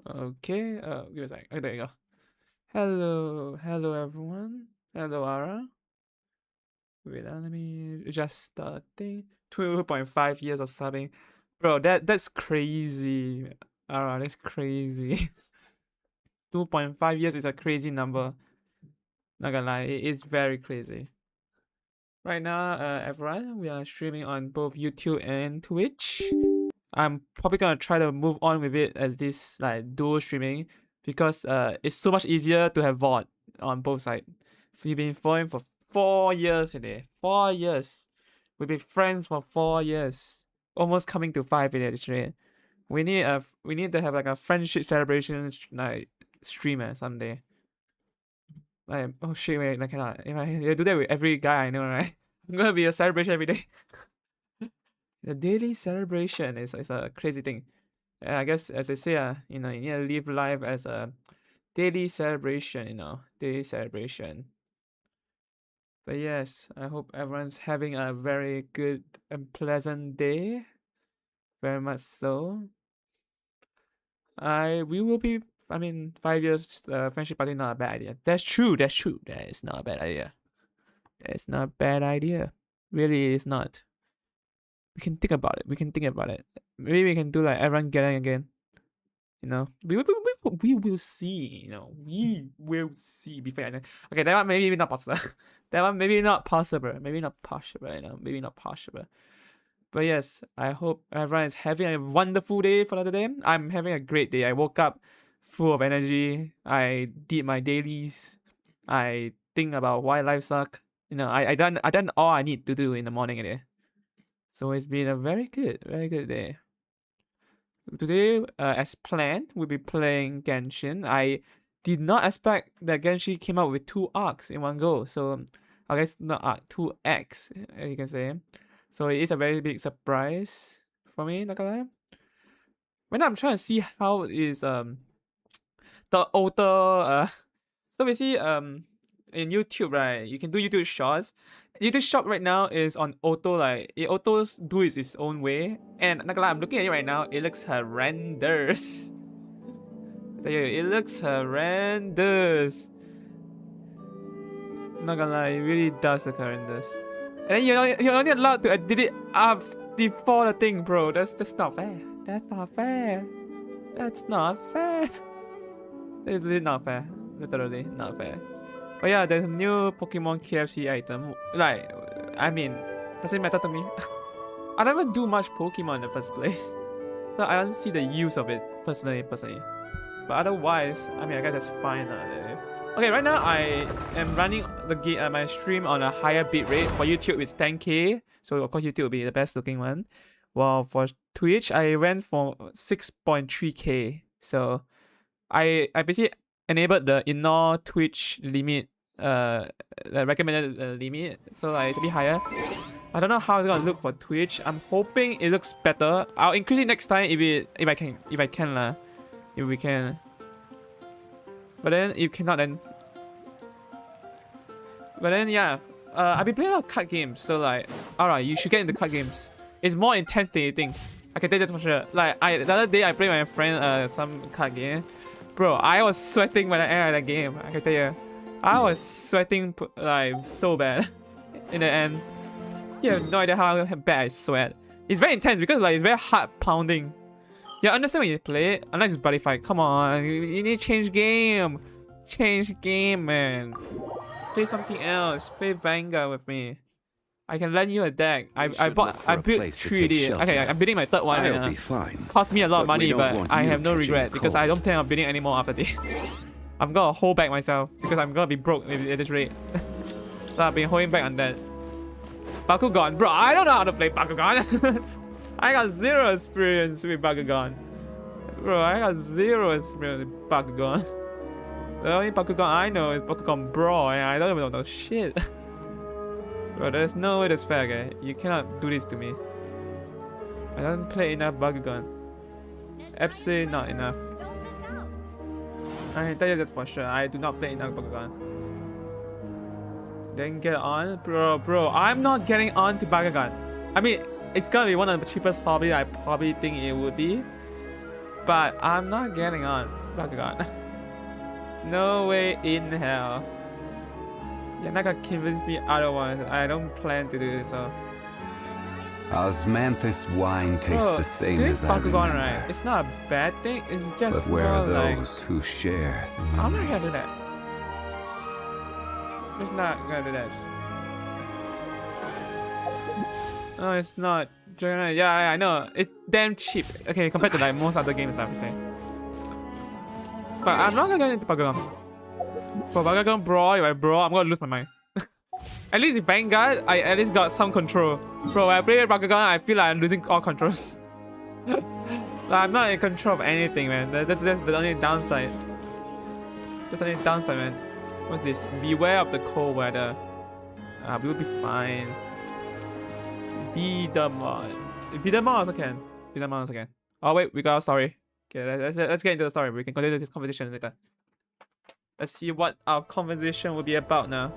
Okay, give me a sec. Oh, there you go. Hello everyone. Hello Ara. Wait, let me adjust the thing. 2.5 years of subbing. Bro, that's crazy. Ara, that's crazy. 2.5 years is a crazy number. Not gonna lie, it is very crazy. Right now, everyone, we are streaming on both YouTube and Twitch. I'm probably gonna try to move on with it as this like dual streaming because it's so much easier to have VOD on both sides. We've been following for 4 years today. 4 years. We've been friends for 4 years. Almost coming to 5 in this rate. We need to have like a friendship celebration like streamer someday. Like oh shit wait I cannot. If I do that with every guy I know, right? I'm gonna be a celebration every day. The daily celebration is a crazy thing. I guess as I say, you need to live life as a daily celebration, daily celebration. But yes, I hope everyone's having a very good and pleasant day. Very much so. We will be. 5 years friendship party not a bad idea. That's true. That is not a bad idea. That's not a bad idea. Really, it's not. We can think about it. Maybe we can do like everyone getting again. We will see. We will see before. Okay, that one maybe not possible. That one maybe not possible. Maybe not possible. Maybe not possible. But yes, I hope everyone is having a wonderful day for the day. I'm having a great day. I woke up full of energy. I did my dailies. I think about why life sucks. I done all I need to do in the morning today. So it's been a very good day. Today, as planned, we'll be playing Genshin. I did not expect that Genshin came out with 2 arcs in one go. So, I guess not arc, 2 acts, as you can say. So it is a very big surprise for me, not gonna lie. When I'm trying to see how is the auto so basically in YouTube, right, you can do YouTube shorts. YouTube short right now is on auto, like it autos do it its own way. And not gonna lie, I'm looking at it right now, it looks horrendous. It looks horrendous. Not gonna lie, it really does look horrendous. And then you're only allowed to edit it before the thing, bro. That's not fair. That's not fair. That's not fair. It's literally not fair. Literally not fair. But yeah, there's a new Pokemon KFC item. Like, doesn't matter to me. I never do much Pokemon in the first place. So I don't see the use of it personally. But otherwise, I guess that's fine. Okay, right now I am running my stream on a higher bit rate. For YouTube, it's 10K. So of course YouTube will be the best looking one. While for Twitch, I went for 6.3K. So I basically enabled the indoor Twitch limit, the recommended limit. So like it's a bit higher. I don't know how it's gonna look for Twitch. I'm hoping it looks better. I'll increase it next time if I can lah. If we can. But then if cannot then. But then yeah, I've been playing a lot of card games. So like, alright, you should get into card games. It's more intense than you think. I can tell you that for sure. Like the other day I played with my friend some card game. Bro, I was sweating when I ended that game. I can tell you, I was sweating like so bad. In the end, you have no idea how bad I sweat. It's very intense because like it's very hard pounding. Yeah, understand when you play it, unless it's buddy fight. Come on, you need to change game. Change game, man. Play something else. Play Vanguard with me. I can lend you a deck. I built 3D. Okay, I'm building my 3rd one. I'll be fine. Cost me a lot of money, but I have no regret because I don't plan on building anymore after this. I'm gonna hold back myself because I'm gonna be broke at this rate. So I've been holding back on that. Bakugan, bro, I don't know how to play Bakugan. I got 0 experience with Bakugan. Bro, I got 0 experience with Bakugan. The only Bakugan I know is Bakugan Brawl, and I don't even know shit. Bro, there's no way that's fair, okay? You cannot do this to me. I don't play enough Bakugan. Absolutely not enough. I can tell you that for sure. I do not play enough Bakugan. Then get on? Bro, I'm not getting on to Bakugan. It's gonna be one of the cheapest hobbies I probably think it would be. but I'm not getting on Bakugan. No way in hell. You're not gonna convince me otherwise. I don't plan to do so. Osmanthus wine tastes the same as I remember. Right? It's not a bad thing. It's just but where are like, those who share the memory? I'm not gonna do that. It's not gonna do that. No, it's not. Yeah, I know. It's damn cheap. Okay, compared to like most other games I'm saying. But I'm not gonna get into Bakugan. For Bakugan Brawl, if I brawl, I'm gonna lose my mind. At least in Vanguard, I at least got some control. Bro, when I play Bakugan, I feel like I'm losing all controls. Like, I'm not in control of anything, man. That's the only downside. That's the only downside, man. What's this? Beware of the cold weather. We will be fine. Be the mod. Be the mod also can. Be the mod also can. Oh wait, we got a story. Okay, let's get into the story. We can continue this conversation later. Let's see what our conversation will be about now.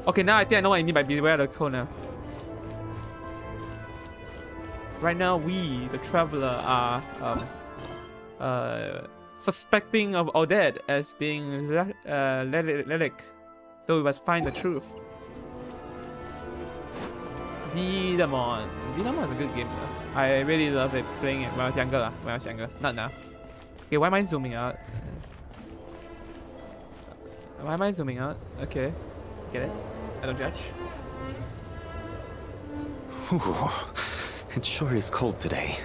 Okay, now I think I know what I mean by beware of the cold now. Right now, we, the traveler, are suspecting of Odette as being Lelic. So we must find the truth. Vidamon. Vidamon is a good game though. I really love it playing it when I was younger. Not now. Okay, why am I zooming out? Why am I zooming out? Okay. Get it? I don't judge. Whew. It sure is cold today.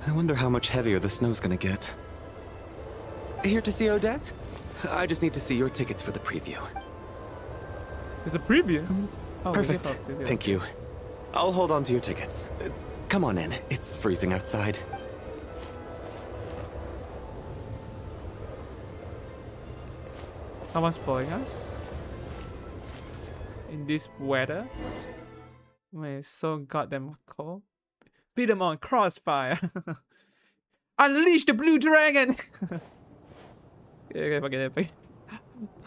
I wonder how much heavier the snow's gonna get. Here to see Odette? I just need to see your tickets for the preview. It's a preview? Oh, perfect. Thank you. I'll hold on to your tickets. Come on in. It's freezing outside. Someone's following us? In this weather? When it's so goddamn cold? Beat them on crossfire! Unleash the blue dragon! Okay, forget it.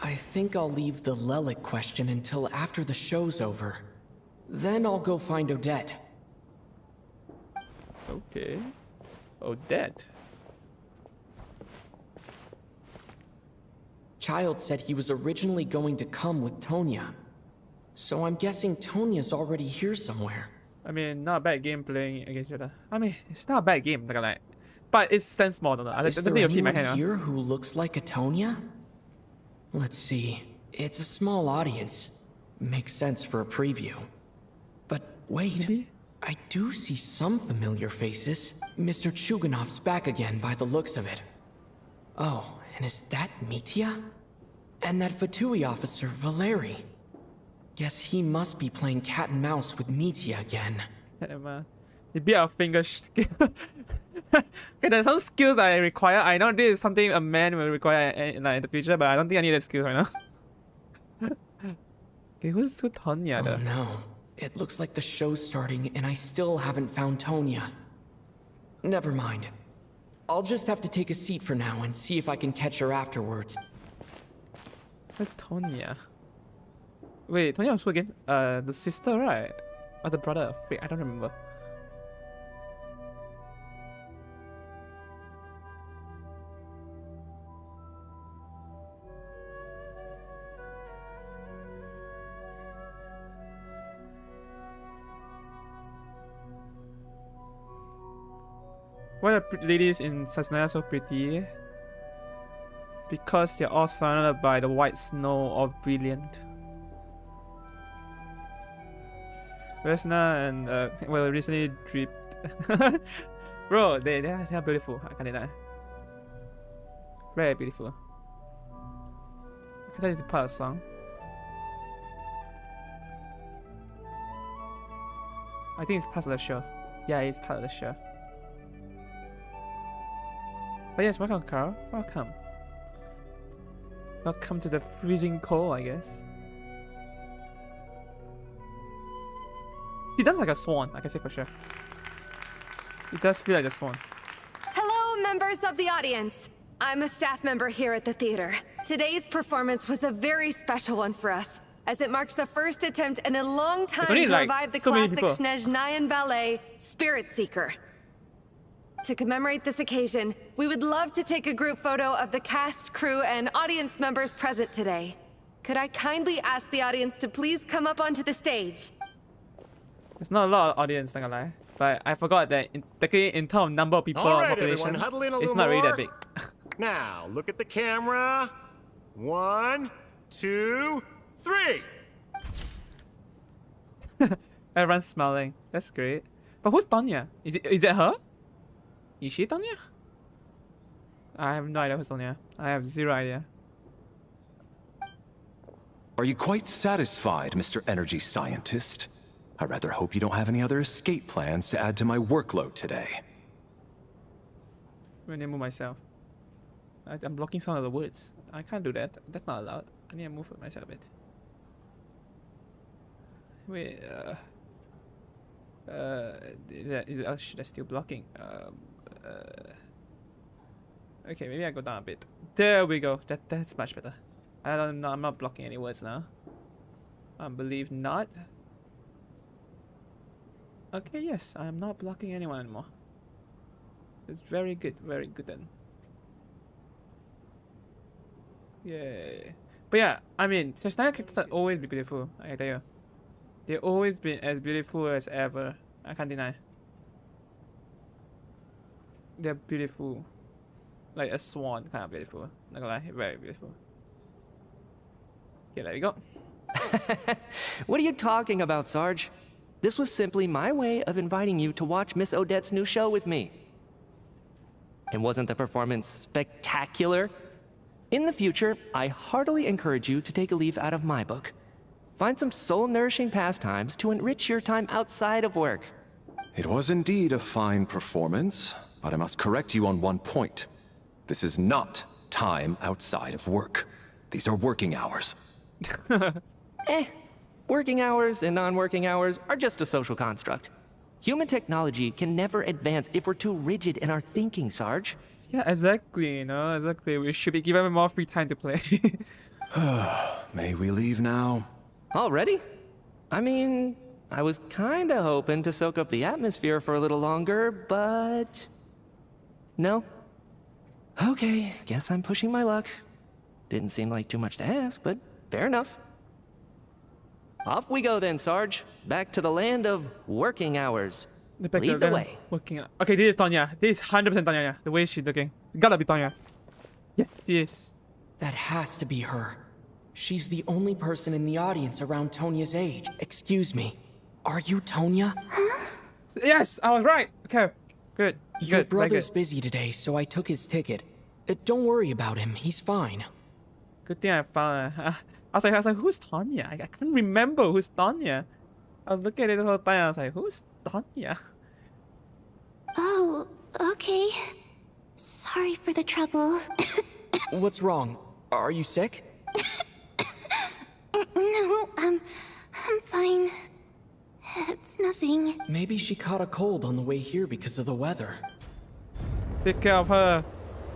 I think I'll leave the Lelic question until after the show's over. Then I'll go find Odette. Okay. Odette? Child said he was originally going to come with Tonya. So I'm guessing Tonya's already here somewhere. I mean, not a bad game playing against each other. I mean, it's not a bad game, like, but it stands small. Is there anyone here who looks like a Tonya? Let's see. It's a small audience. Makes sense for a preview. But wait, maybe? I do see some familiar faces. Mr. Chuganov's back again by the looks of it. Oh, and is that Mitya? And that Vtuber officer, Valeri. Guess he must be playing cat and mouse with Mitya again. Maybe our finger skill. Okay, there's some skills I require. I know this is something a man will require in the future, but I don't think I need that skills right now. Okay, who's Tonya though? Oh no. It looks like the show's starting and I still haven't found Tonya. Never mind. I'll just have to take a seat for now and see if I can catch her afterwards. Where's Tonya? Wait, Tonya was who again? The sister, right? Or the brother? Wait, I don't remember. Why are the ladies in Snezhnaya so pretty? Because they're all surrounded by the white snow of brilliant. Vesna and well, recently dripped. Bro, they are beautiful. I can't deny. Very beautiful. Because it's part of the song. I think it's part of the show. Yeah, it's part of the show. But yes, welcome, Carl. Welcome. Welcome to the freezing cold, I guess. He does like a swan, I can say for sure. It does feel like a swan. Hello, members of the audience. I'm a staff member here at the theater. Today's performance was a very special one for us, as it marks the first attempt in a long time to revive the classic Snezhnayan ballet, Spirit Seeker. To commemorate this occasion, we would love to take a group photo of the cast, crew, and audience members present today. Could I kindly ask the audience to please come up onto the stage? There's not a lot of audience, not gonna lie. But I forgot that in terms of number of people, All right, population, everyone, huddle in a it's little not really that more. big. Now, look at the camera. 1, 2, 3. Everyone's smiling. That's great. But who's Tonya? Is it her? Is she Tonya? I have no idea who's Tonya. I have zero idea. Are you quite satisfied, Mr. Energy Scientist? I rather hope you don't have any other escape plans to add to my workload today. I need to move myself. I'm blocking some of the words. I can't do that. That's not allowed. I need to move myself a bit. Wait, should I still blocking? Okay, maybe I go down a bit. There we go. That's much better. I don't know. I'm not blocking any words now. I believe not. Okay, yes, I'm not blocking anyone anymore. It's very good then. Yay. But yeah, I mean, Snezhnaya characters are always be beautiful, I can tell you. They've always been as beautiful as ever. I can't deny. They're beautiful. Like a swan kind of beautiful. Not gonna lie, very beautiful. Okay, there we go. What are you talking about, Sarge? This was simply my way of inviting you to watch Miss Odette's new show with me. And wasn't the performance spectacular? In the future, I heartily encourage you to take a leaf out of my book. Find some soul-nourishing pastimes to enrich your time outside of work. It was indeed a fine performance, but I must correct you on one point. This is not time outside of work. These are working hours. Working hours and non-working hours are just a social construct. Human technology can never advance if we're too rigid in our thinking, Sarge. Yeah, exactly, you know, exactly. We should be given more free time to play. May we leave now? Already? I mean, I was kinda hoping to soak up the atmosphere for a little longer, but... No? Okay, guess I'm pushing my luck. Didn't seem like too much to ask, but fair enough. Off we go then, Sarge. Back to the land of working hours. Lead the way. Working out. Okay, this is Tonya. This is 100% Tonya. Yeah. The way she's looking. Gotta be Tonya. Yeah, she is. That has to be her. She's the only person in the audience around Tonya's age. Excuse me. Are you Tonya? Yes, I was right. Okay, good. Your Good, very brother's good. busy today, so I took his ticket. Don't worry about him. He's fine. Good thing I found her. I was like, who's Tonya? I can't remember who's Tonya. I was looking at it the whole time. I was like, who's Tonya? Oh, okay. Sorry for the trouble. What's wrong? Are you sick? No, I'm fine. It's nothing. Maybe she caught a cold on the way here because of the weather. Take care of her.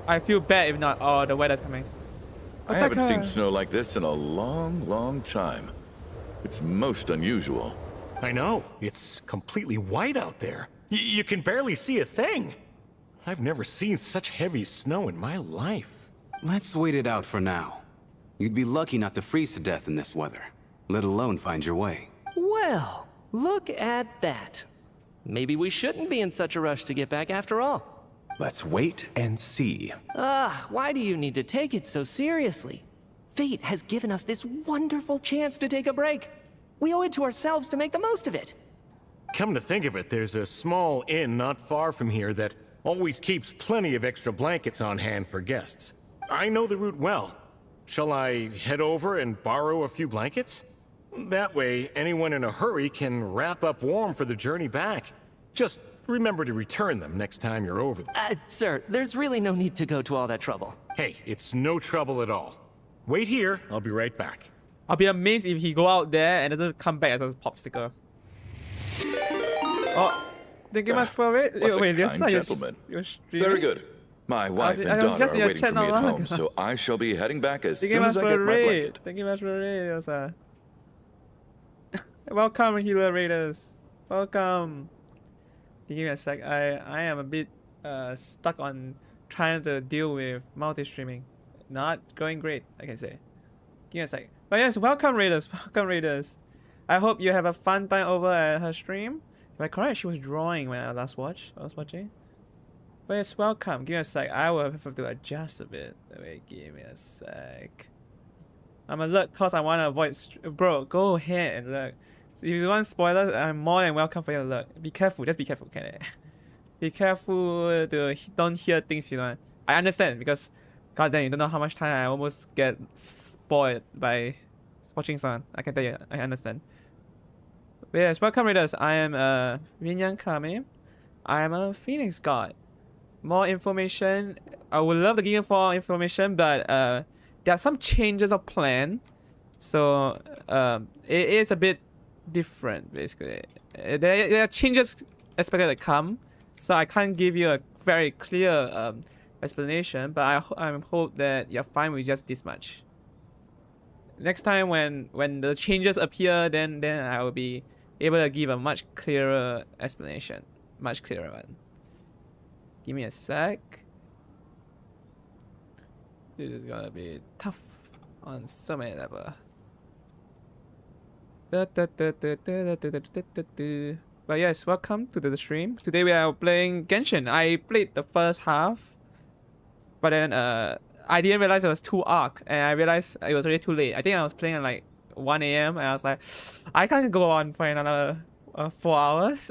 I feel bad if not. Oh, the weather's coming. I haven't seen snow like this in a long, long time. It's most unusual. I know. It's completely white out there. You can barely see a thing. I've never seen such heavy snow in my life. Let's wait it out for now. You'd be lucky not to freeze to death in this weather, let alone find your way. Well, look at that. Maybe we shouldn't be in such a rush to get back after all. Let's wait and see. Why do you need to take it so seriously? Fate has given us this wonderful chance to take a break. We owe it to ourselves to make the most of it. Come to think of it, there's a small inn not far from here that always keeps plenty of extra blankets on hand for guests. I know the route well. Shall I head over and borrow a few blankets? That way, anyone in a hurry can wrap up warm for the journey back. Just remember to return them next time you're over there. Sir, there's really no need to go to all that trouble. Hey, it's no trouble at all. Wait here, I'll be right back. I'll be amazed if he go out there and doesn't come back as a popsicle. Oh, thank you much for it. What a Wait, kind gentleman. Very good. My wife and I was daughter just in are your waiting chat for me not at long home, ago. so I shall be heading back as Thank you soon much as I for get the my raid. blanket. Thank you much for the raid, Elsa. Welcome, healer raiders. Welcome. Give me a sec. I am a bit stuck on trying to deal with multi-streaming. Not going great, I can say. Give me a sec. But yes, welcome Raiders, welcome Raiders. I hope you have a fun time over at her stream. If I'm correct, she was drawing when I was watching. But yes, welcome. Give me a sec. I will have to adjust a bit. Wait, give me a sec. I'm gonna look cause I want to avoid. Bro, go ahead and look. If you want spoilers, I'm more than welcome for you to look. Be careful, just be careful, okay? Be careful to don't hear things you want. I understand because, goddamn, you don't know how much time I almost get spoiled by watching someone. I can tell you, I understand. But yes, welcome Raiders. I am VinyanKami. I am a Phoenix God. More information. I would love to give you more information, but there are some changes of plan. So it is a bit different basically. There are changes expected to come. So I can't give you a very clear explanation, but I hope that you're fine with just this much. Next time when the changes appear, then I will be able to give a much clearer explanation. Much clearer one. Give me a sec. This is gonna be tough on so many levels. But yes, welcome to the stream. Today we are playing Genshin. I played the first half, but then I didn't realize it was 2 arc, and I realized it was already too late. I think I was playing at like 1 AM, and I was like, I can't go on for another 4 hours.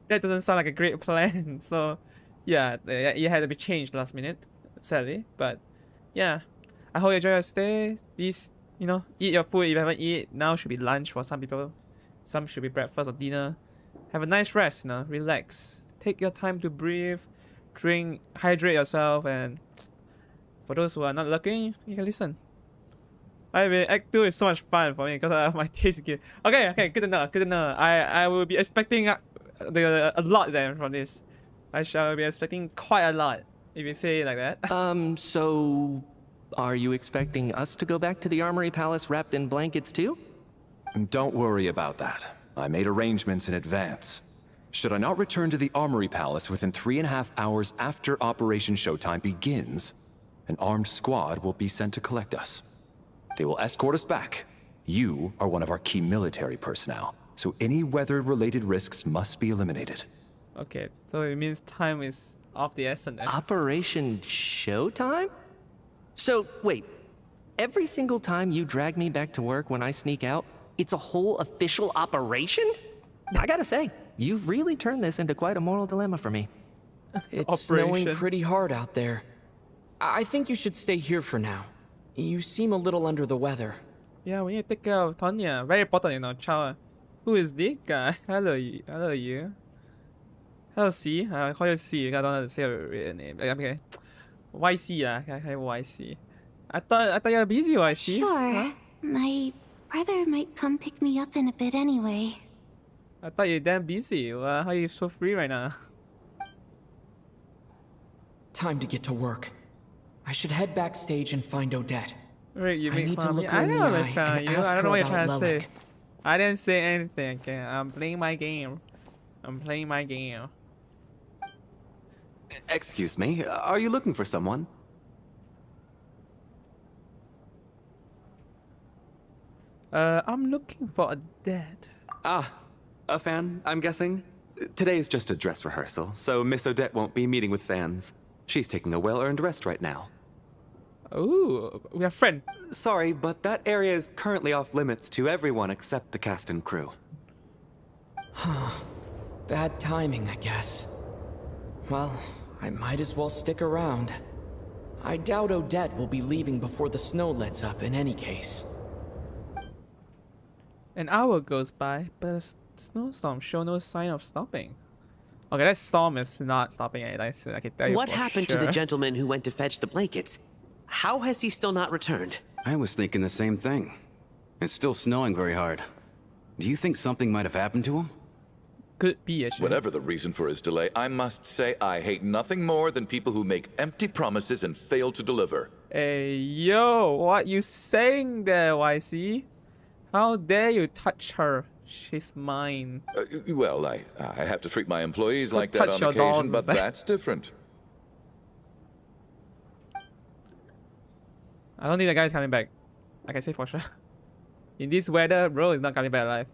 That doesn't sound like a great plan. So yeah, it had to be changed last minute, sadly. But yeah, I hope you enjoy your stay. Please, you know, eat your food if you haven't eaten. Now should be lunch for some people. Some should be breakfast or dinner. Have a nice rest, you know, relax. Take your time to breathe, drink, hydrate yourself, and for those who are not looking, you can listen. I mean, Act 2 is so much fun for me because my taste good. Okay, good to know, good to know. I will be expecting a lot then from this. I shall be expecting quite a lot, if you say it like that. So are you expecting us to go back to the Armory Palace wrapped in blankets too? Don't worry about that. I made arrangements in advance. Should I not return to the Armory Palace within 3.5 hours after Operation Showtime begins, an armed squad will be sent to collect us. They will escort us back. You are one of our key military personnel, so any weather-related risks must be eliminated. Okay, so it means time is of the essence. Operation Showtime? So, wait. Every single time you drag me back to work when I sneak out, it's a whole official operation? I gotta say, you've really turned this into quite a moral dilemma for me. It's snowing pretty hard out there. I think you should stay here for now. You seem a little under the weather. Yeah, we need to take care of Tonya. Very important, you know, Chow. Who is this guy? Hello, you. Hello, C. I call you C. I don't know how to say your real name. Okay. YC, okay, YC. I thought you were busy, YC. Sure. Huh? My brother might come pick me up in a bit anyway. I thought you were damn busy. How are you so free right now? Time to get to work. I should head backstage and find Odette. Wait, you I make need to fun of me? look her I in the never eye make fun of and you. ask I don't her know what you're about trying to say. Lelek. I didn't say anything, okay? I'm playing my game. I'm playing my game. Excuse me, are you looking for someone? I'm looking for a dad. Ah, a fan, I'm guessing? Today is just a dress rehearsal, so Miss Odette won't be meeting with fans. She's taking a well-earned rest right now. Ooh, we are friends. Sorry, but that area is currently off limits to everyone except the cast and crew. Bad timing, I guess. Well, I might as well stick around. I doubt Odette will be leaving before the snow lets up in any case. An hour goes by, but a snowstorm shows no sign of stopping. Okay, that storm is not stopping anytime soon. I can tell you. What for happened sure. to the gentleman who went to fetch the blankets? How has he still not returned? I was thinking the same thing. It's still snowing very hard. Do you think something might have happened to him? Could be, actually. Whatever the reason for his delay, I must say I hate nothing more than people who make empty promises and fail to deliver. Hey, yo, what you saying there, YC? How dare you touch her? She's mine. Well, I have to treat my employees like that touch on your occasion, dolls. but that's different. I don't think the guy's coming back. I can say for sure. In this weather, bro is not coming back alive.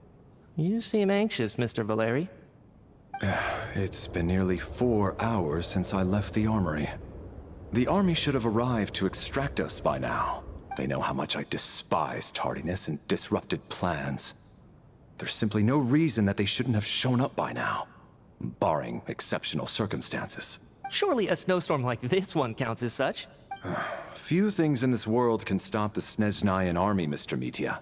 You seem anxious, Mr. Valeri. It's been nearly 4 hours since I left the armory. The army should have arrived to extract us by now. They know how much I despise tardiness and disrupted plans. There's simply no reason that they shouldn't have shown up by now, barring exceptional circumstances. Surely a snowstorm like this one counts as such. Few things in this world can stop the Snezhnayan army, Mr. Mitya.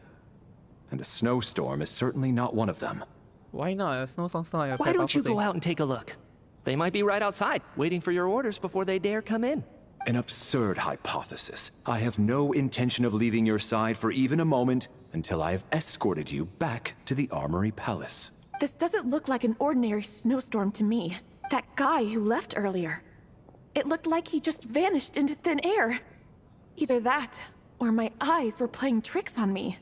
And a snowstorm is certainly not one of them. Why not? A snowstorm's not like a Why quite don't you powerful go out and take a look? They might be right outside, waiting for your orders before they dare come in. An absurd hypothesis. I have no intention of leaving your side for even a moment until I have escorted you back to the Armory Palace. This doesn't look like an ordinary snowstorm to me. That guy who left earlier. It looked like he just vanished into thin air. Either that, or my eyes were playing tricks on me.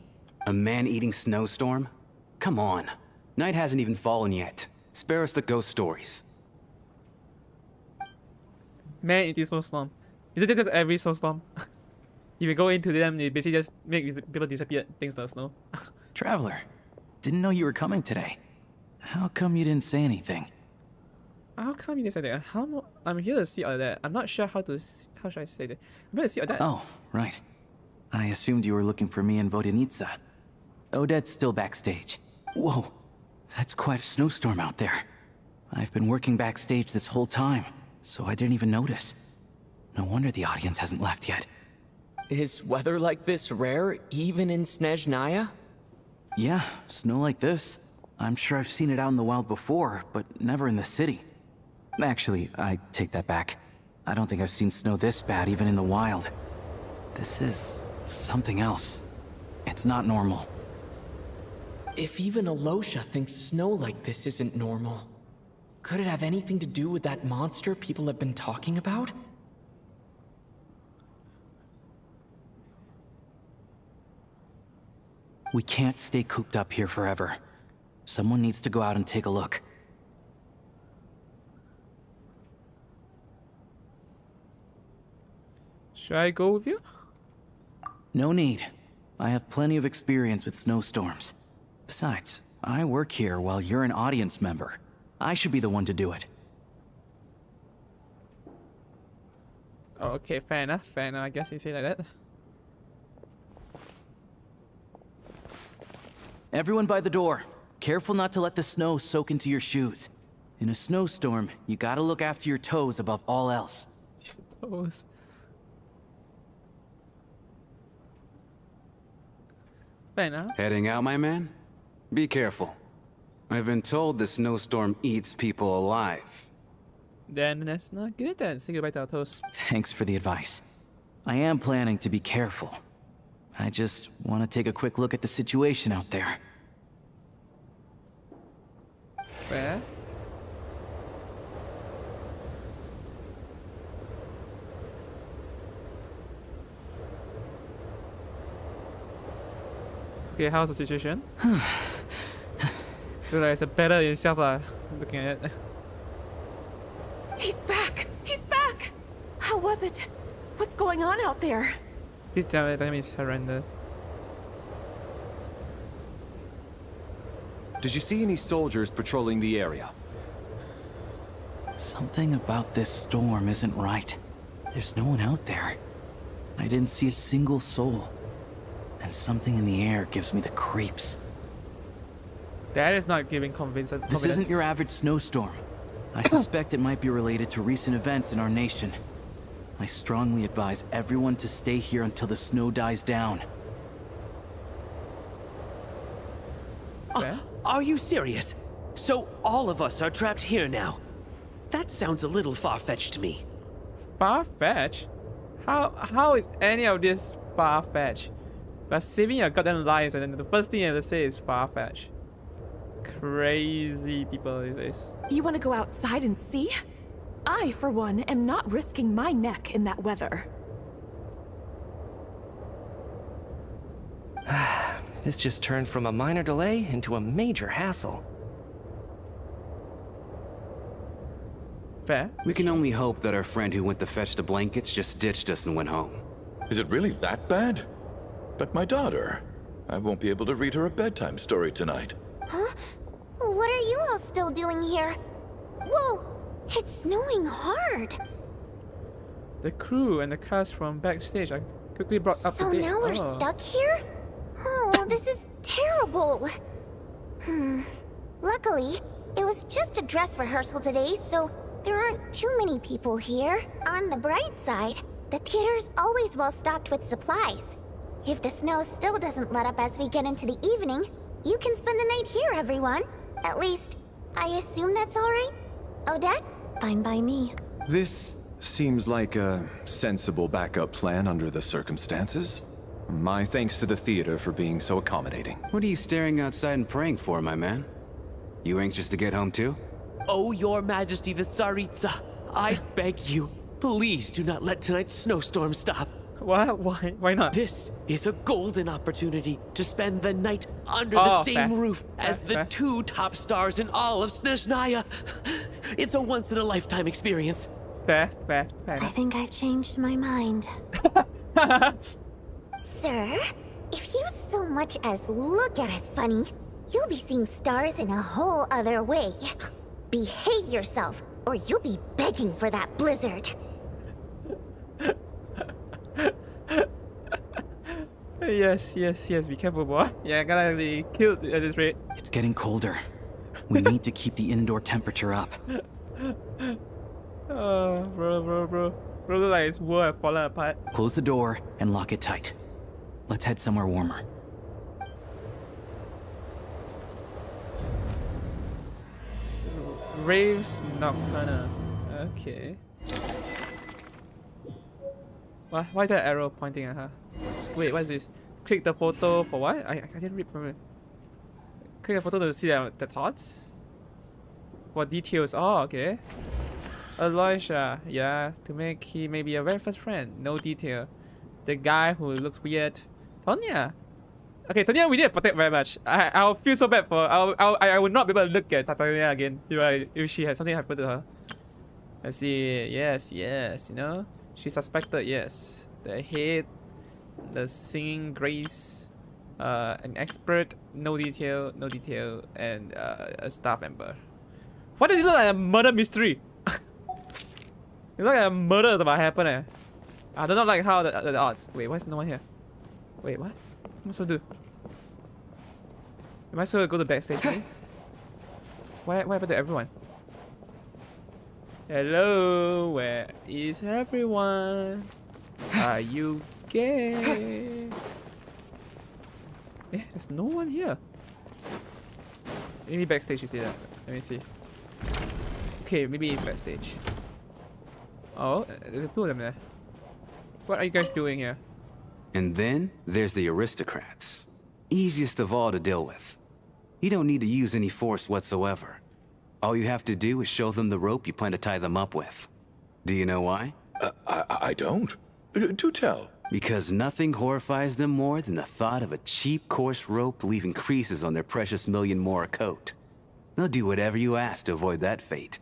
A man-eating snowstorm? Come on. Night hasn't even fallen yet. Spare us the ghost stories. Man, it is snowstorm. Is it just every snowstorm? If you go into them, they basically just make people disappear thanks to the snow. Traveler, didn't know you were coming today. How come you didn't say anything? How come you decided that? I'm here to see all that. I'm not sure how should I say that. I'm here to see all that. Oh, right. I assumed you were looking for me and Vodenitsa. Odette's still backstage. Whoa, that's quite a snowstorm out there. I've been working backstage this whole time, so I didn't even notice. No wonder the audience hasn't left yet. Is weather like this rare, even in Snezhnaya? Yeah, snow like this. I'm sure I've seen it out in the wild before, but never in the city. Actually, I take that back. I don't think I've seen snow this bad even in the wild. This is something else. It's not normal. If even Alosha thinks snow like this isn't normal, could it have anything to do with that monster people have been talking about? We can't stay cooped up here forever. Someone needs to go out and take a look. Should I go with you? No need. I have plenty of experience with snowstorms. Besides, I work here while you're an audience member. I should be the one to do it. Okay, fair enough, I guess you say like that. Everyone by the door. Careful not to let the snow soak into your shoes. In a snowstorm, you gotta look after your toes above all else. Toes. Fair enough. Heading out, my man? Be careful. I've been told the snowstorm eats people alive. Then that's not good then. Say goodbye to our toes. Thanks for the advice. I am planning to be careful. I just want to take a quick look at the situation out there. Where? Okay, how's the situation? Looks like it's a better in itself looking at it. He's back! He's back! How was it? What's going on out there? Please tell me that is horrendous. Did you see any soldiers patrolling the area? Something about this storm isn't right. There's no one out there. I didn't see a single soul. And something in the air gives me the creeps. That is not giving confidence. This isn't your average snowstorm. I suspect it might be related to recent events in our nation. I strongly advise everyone to stay here until the snow dies down. Are you serious? So all of us are trapped here now? That sounds a little far-fetched to me. Far-fetched? How is any of this far-fetched? But saving your goddamn lives, and then the first thing you have to say is far-fetched. Crazy people these days. You want to go outside and see? I, for one, am not risking my neck in that weather. This just turned from a minor delay into a major hassle. Fair. We can only hope that our friend who went to fetch the blankets just ditched us and went home. Is it really that bad? But my daughter, I won't be able to read her a bedtime story tonight. Huh? What are you all still doing here? Whoa! It's snowing hard. The crew and the cast from backstage are quickly brought up to date. So now we're stuck here? Oh, this is terrible. Luckily, it was just a dress rehearsal today, so there aren't too many people here. On the bright side, the theater's always well stocked with supplies. If the snow still doesn't let up as we get into the evening, you can spend the night here, everyone. At least, I assume that's alright? Odette? Fine by me. This seems like a sensible backup plan under the circumstances. My thanks to the theater for being so accommodating. What are you staring outside and praying for, my man? You anxious to get home too? Oh, Your Majesty the Tsaritsa, I beg you, please do not let tonight's snowstorm stop. What? Why? Why not? This is a golden opportunity to spend the night under the same roof as the two top stars in all of Snezhnaya. It's a once-in-a-lifetime experience. Fair. I think I've changed my mind. Sir, if you so much as look at us funny, you'll be seeing stars in a whole other way. Behave yourself, or you'll be begging for that blizzard. Yes. Be careful, boy. Yeah, I gotta be killed at this rate. It's getting colder. We need to keep the indoor temperature up. Oh, bro. Bro, look like it's world falling apart. Close the door and lock it tight. Let's head somewhere warmer. Raves Nocturna. Okay. Why is that arrow pointing at her? Wait, what is this? Click the photo for what? I didn't read from it. Click the photo to see the thoughts? For details. Oh, okay. Aloysia. Yeah, to make he may be a very first friend. No detail. The guy who looks weird. Tonya. Okay, Tonya, we didn't protect very much. I'll feel so bad for I would not be able to look at Tonya again if she had something happen to her. Let's see. Yes, you know. She suspected, yes. The head, the singing grace, an expert, no detail, and a staff member. Why does it look like a murder mystery? It looks like a murder is about to happen. I do not like how the odds. Wait, why is no one here? Wait, what? What am I supposed to do? Am I supposed to go to backstage? What happened to everyone? Hello, where is everyone? Are you gay? There's no one here. Maybe backstage you see that. Let me see. Okay, maybe it's backstage. Oh, there's two of them there. What are you guys doing here? And then there's the aristocrats. Easiest of all to deal with. You don't need to use any force whatsoever. All you have to do is show them the rope you plan to tie them up with. Do you know why? I don't. Do tell. Because nothing horrifies them more than the thought of a cheap, coarse rope leaving creases on their precious $1,000,000 more coat. They'll do whatever you ask to avoid that fate.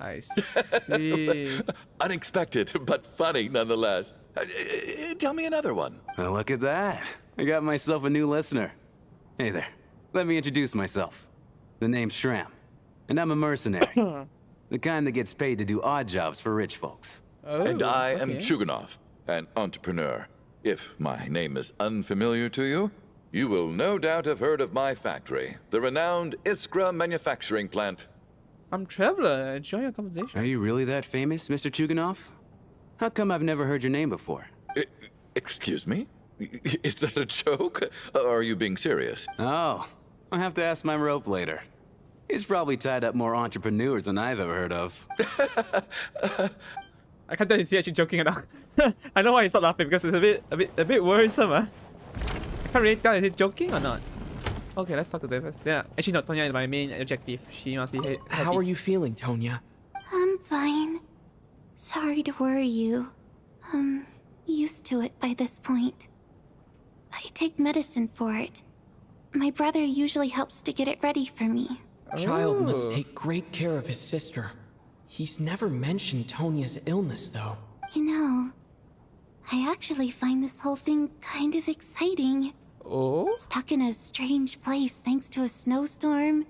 I see. Unexpected, but funny nonetheless. Tell me another one. Well, look at that. I got myself a new listener. Hey there. Let me introduce myself. The name's Shram, and I'm a mercenary. The kind that gets paid to do odd jobs for rich folks. Oh, and I am Chuganov, an entrepreneur. If my name is unfamiliar to you, you will no doubt have heard of my factory, the renowned Iskra manufacturing plant. I'm Traveler. Enjoy your conversation. Are you really that famous, Mr. Chuganov? How come I've never heard your name before? Excuse me? Is that a joke? Or are you being serious? Oh, I'll have to ask my rope later. It's probably tied up more entrepreneurs than I've ever heard of. I can't tell if he's actually joking or not. I know why he's not laughing because it's a bit worrisome. I can't really tell if he's joking or not. Okay, let's talk to them first. Yeah, actually, no, Tonya is my main objective. She must be happy. How are you feeling, Tonya? I'm fine. Sorry to worry you. I'm used to it by this point. I take medicine for it. My brother usually helps to get it ready for me. Child must Oh. take great care of his sister. He's never mentioned Tonia's illness, though. You know, I actually find this whole thing kind of exciting. Oh? Stuck in a strange place thanks to a snowstorm.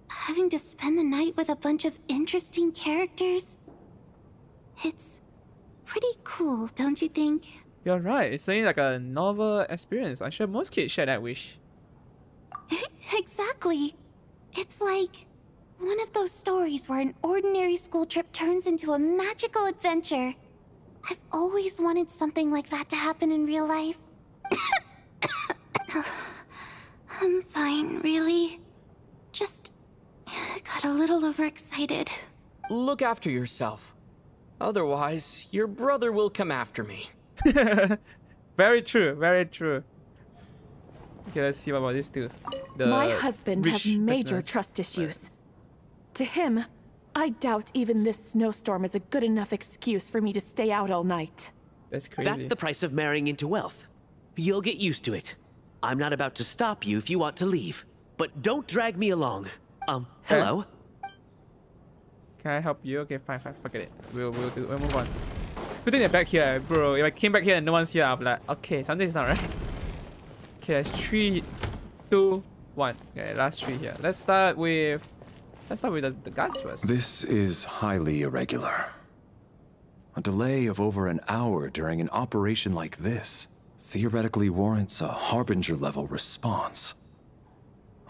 Having to spend the night with a bunch of interesting characters. It's pretty cool, don't you think? You're right. It's something like a novel experience. I'm sure most kids share that wish. Exactly. It's like one of those stories where an ordinary school trip turns into a magical adventure. I've always wanted something like that to happen in real life. I'm fine, really. Just got a little overexcited. Look after yourself. Otherwise, your brother will come after me. Very true, very true. Okay, let's see what about this two. My husband has rich major business. trust issues. To him, I doubt even this snowstorm is a good enough excuse for me to stay out all night. That's crazy. That's the price of marrying into wealth. You'll get used to it. I'm not about to stop you if you want to leave. But don't drag me along. Hello? Can I help you? Okay, fine, forget it. We'll move on. Good thing they're back here, bro. If I came back here and no one's here, I'll be like, okay, something's not right. Okay, that's 3, 2, 1. Okay, last 3 here. Let's start with the guards first. This is highly irregular. A delay of over an hour during an operation like this theoretically warrants a Harbinger-level response.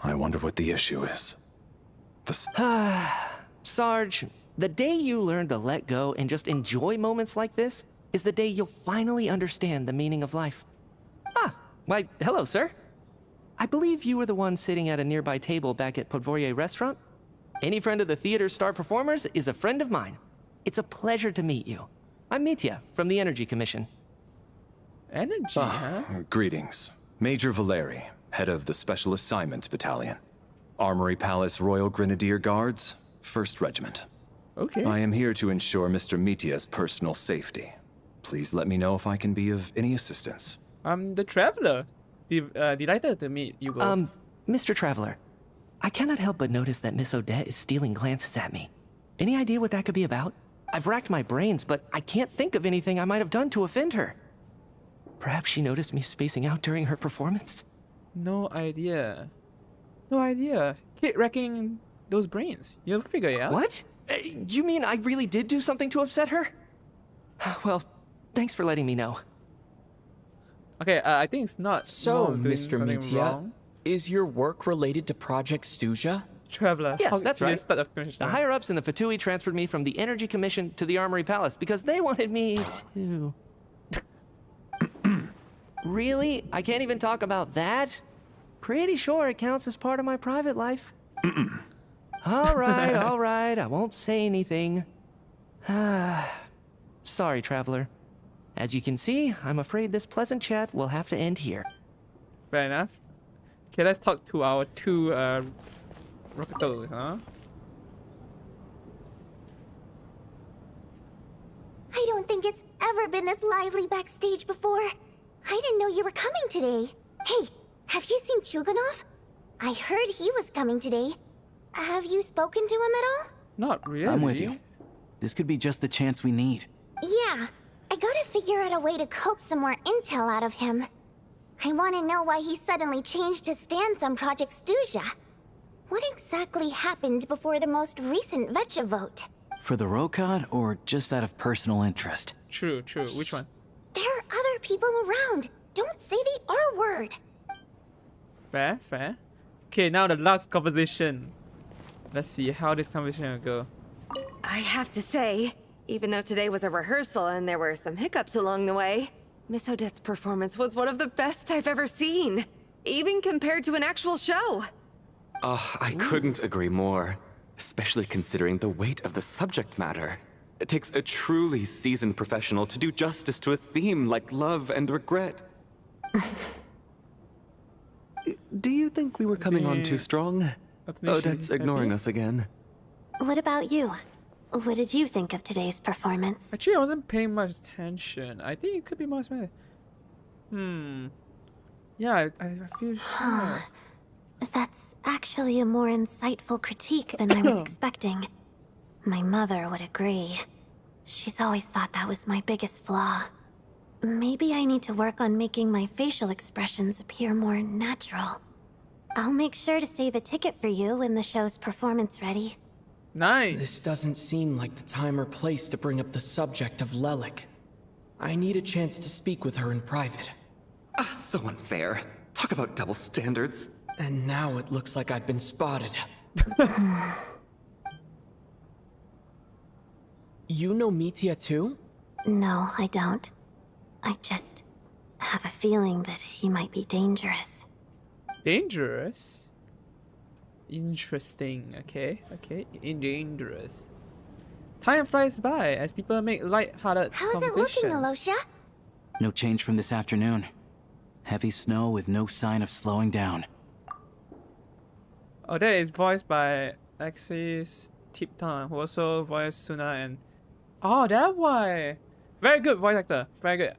I wonder what the issue is. Sarge, the day you learn to let go and just enjoy moments like this is the day you'll finally understand the meaning of life. Ah, why, hello, sir. I believe you were the one sitting at a nearby table back at Foryou restaurant. Any friend of the theater's star performers is a friend of mine. It's a pleasure to meet you. I'm Mitya from the Energy Commission. Energy, huh? Greetings. Major Valeri, head of the Special Assignments Battalion. Armory Palace Royal Grenadier Guards, 1st Regiment. Okay. I am here to ensure Mr. Mitya's personal safety. Please let me know if I can be of any assistance. I'm the Traveler. Delighted to meet you both. Mr. Traveler, I cannot help but notice that Miss Odette is stealing glances at me. Any idea what that could be about? I've racked my brains, but I can't think of anything I might have done to offend her. Perhaps she noticed me spacing out during her performance? No idea. No idea. Keep racking those brains. You'll figure it out. What? You mean I really did do something to upset her? Well, thanks for letting me know. Okay, I think it's not. So, no, doing Mr. something Mitya, wrong. is your work related to Project Stuja? Traveler. Yes, how that's did you right. start the conversation? The higher-ups in the Vtuber transferred me from the Energy Commission to the Armory Palace because they wanted me to... Really? I can't even talk about that? Pretty sure it counts as part of my private life. All right, I won't say anything. Sorry, Traveler. As you can see, I'm afraid this pleasant chat will have to end here. Fair enough. Okay, let's talk to our two rocketos, huh? I don't think it's ever been this lively backstage before. I didn't know you were coming today. Hey, have you seen Chuganov? I heard he was coming today. Have you spoken to him at all? Not really. I'm with you. This could be just the chance we need. Yeah, I gotta figure out a way to coax some more intel out of him. I want to know why he suddenly changed his stance on Project Stuja. What exactly happened before the most recent Vetcha vote? For the Rokad, or just out of personal interest? True. Which one? There are other people around. Don't say the R word. Fair. Okay, now the last conversation. Let's see how this conversation will go. I have to say, even though today was a rehearsal and there were some hiccups along the way, Miss Odette's performance was one of the best I've ever seen, even compared to an actual show. I couldn't agree more, especially considering the weight of the subject matter. It takes a truly seasoned professional to do justice to a theme like love and regret. Do you think we were coming on too strong? Odette's ignoring us again. What about you? What did you think of today's performance? Actually, I wasn't paying much attention. I think it could be more smart. Yeah, I feel sure. That's actually a more insightful critique than I was expecting. My mother would agree. She's always thought that was my biggest flaw. Maybe I need to work on making my facial expressions appear more natural. I'll make sure to save a ticket for you when the show's performance ready. Nice. This doesn't seem like the time or place to bring up the subject of Lelik. I need a chance to speak with her in private. So unfair. Talk about double standards. And now it looks like I've been spotted. You know Mitya too? No, I don't. I just have a feeling that he might be dangerous. Dangerous? Interesting. Okay. Dangerous. Time flies by as people make light-hearted How's it looking, Alosha? No change from this afternoon. Heavy snow with no sign of slowing down. Oh, that is voiced by Alexis Tipton, who also voiced Suna and... Oh, that why! Very good voice actor. Very good.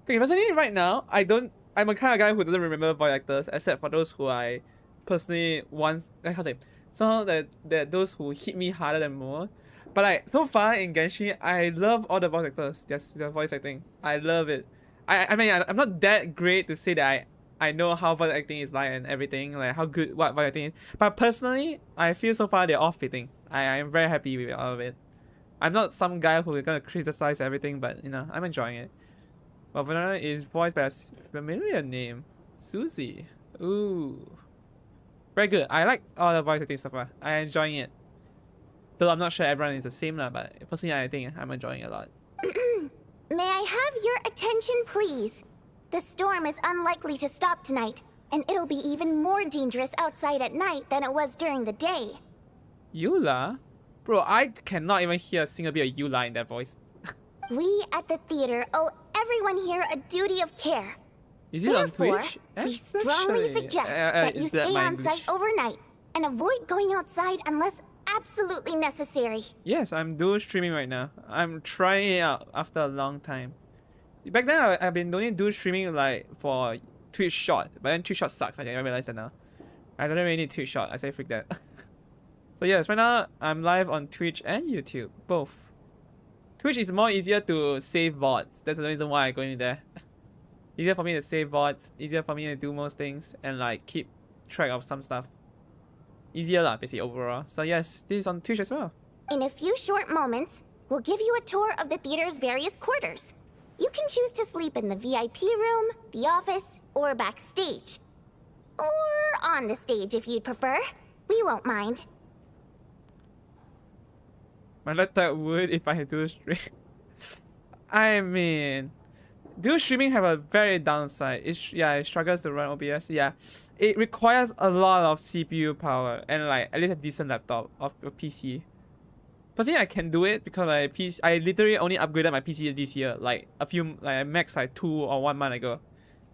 Okay, personally, right now, I'm a kind of guy who doesn't remember voice actors, except for those who I personally once... I can't say. Some that those who hit me harder than more. But like, so far in Genshin, I love all the voice actors. Their voice acting. I love it. I mean, I'm not that great to say that I know how voice acting is like and everything, like how good what voice acting is. But personally, I feel so far they're all fitting. I am very happy with all of it. I'm not some guy who is gonna criticize everything, but you know, I'm enjoying it. But Vinyan is voiced by a familiar name, Susie. Ooh, very good. I like all the voice acting so far. I'm enjoying it. Though I'm not sure everyone is the same lah, but personally I think I'm enjoying it a lot. May I have your attention, please? The storm is unlikely to stop tonight, and it'll be even more dangerous outside at night than it was during the day. Eula? Bro, I cannot even hear a single bit of Eula in that voice. We at the theater owe everyone here a duty of care. Is it Therefore, on Twitch? we strongly suggest that you stay on site overnight and avoid going outside unless absolutely necessary. Yes, I'm dual streaming right now. I'm trying it out after a long time. Back then, I've been doing dual streaming like for Twitch Short, but then Twitch Short sucks. I realize that now. I don't really need Twitch Short. I say freak that. So yes, right now I'm live on Twitch and YouTube, both. Twitch is more easier to save VODs. That's the reason why I go in there. Easier for me to save VODs, easier for me to do most things, and like keep track of some stuff. Easier lah, basically overall. So yes, this is on Twitch as well. In a few short moments, we'll give you a tour of the theater's various quarters. You can choose to sleep in the VIP room, the office, or backstage. Or on the stage if you'd prefer. We won't mind. My laptop would if I do stream. I mean, do streaming have a very downside. It struggles to run OBS. Yeah, it requires a lot of CPU power and like at least a decent laptop of a PC. Personally, I can do it because I literally only upgraded my PC this year, like max like 2 or 1 month ago.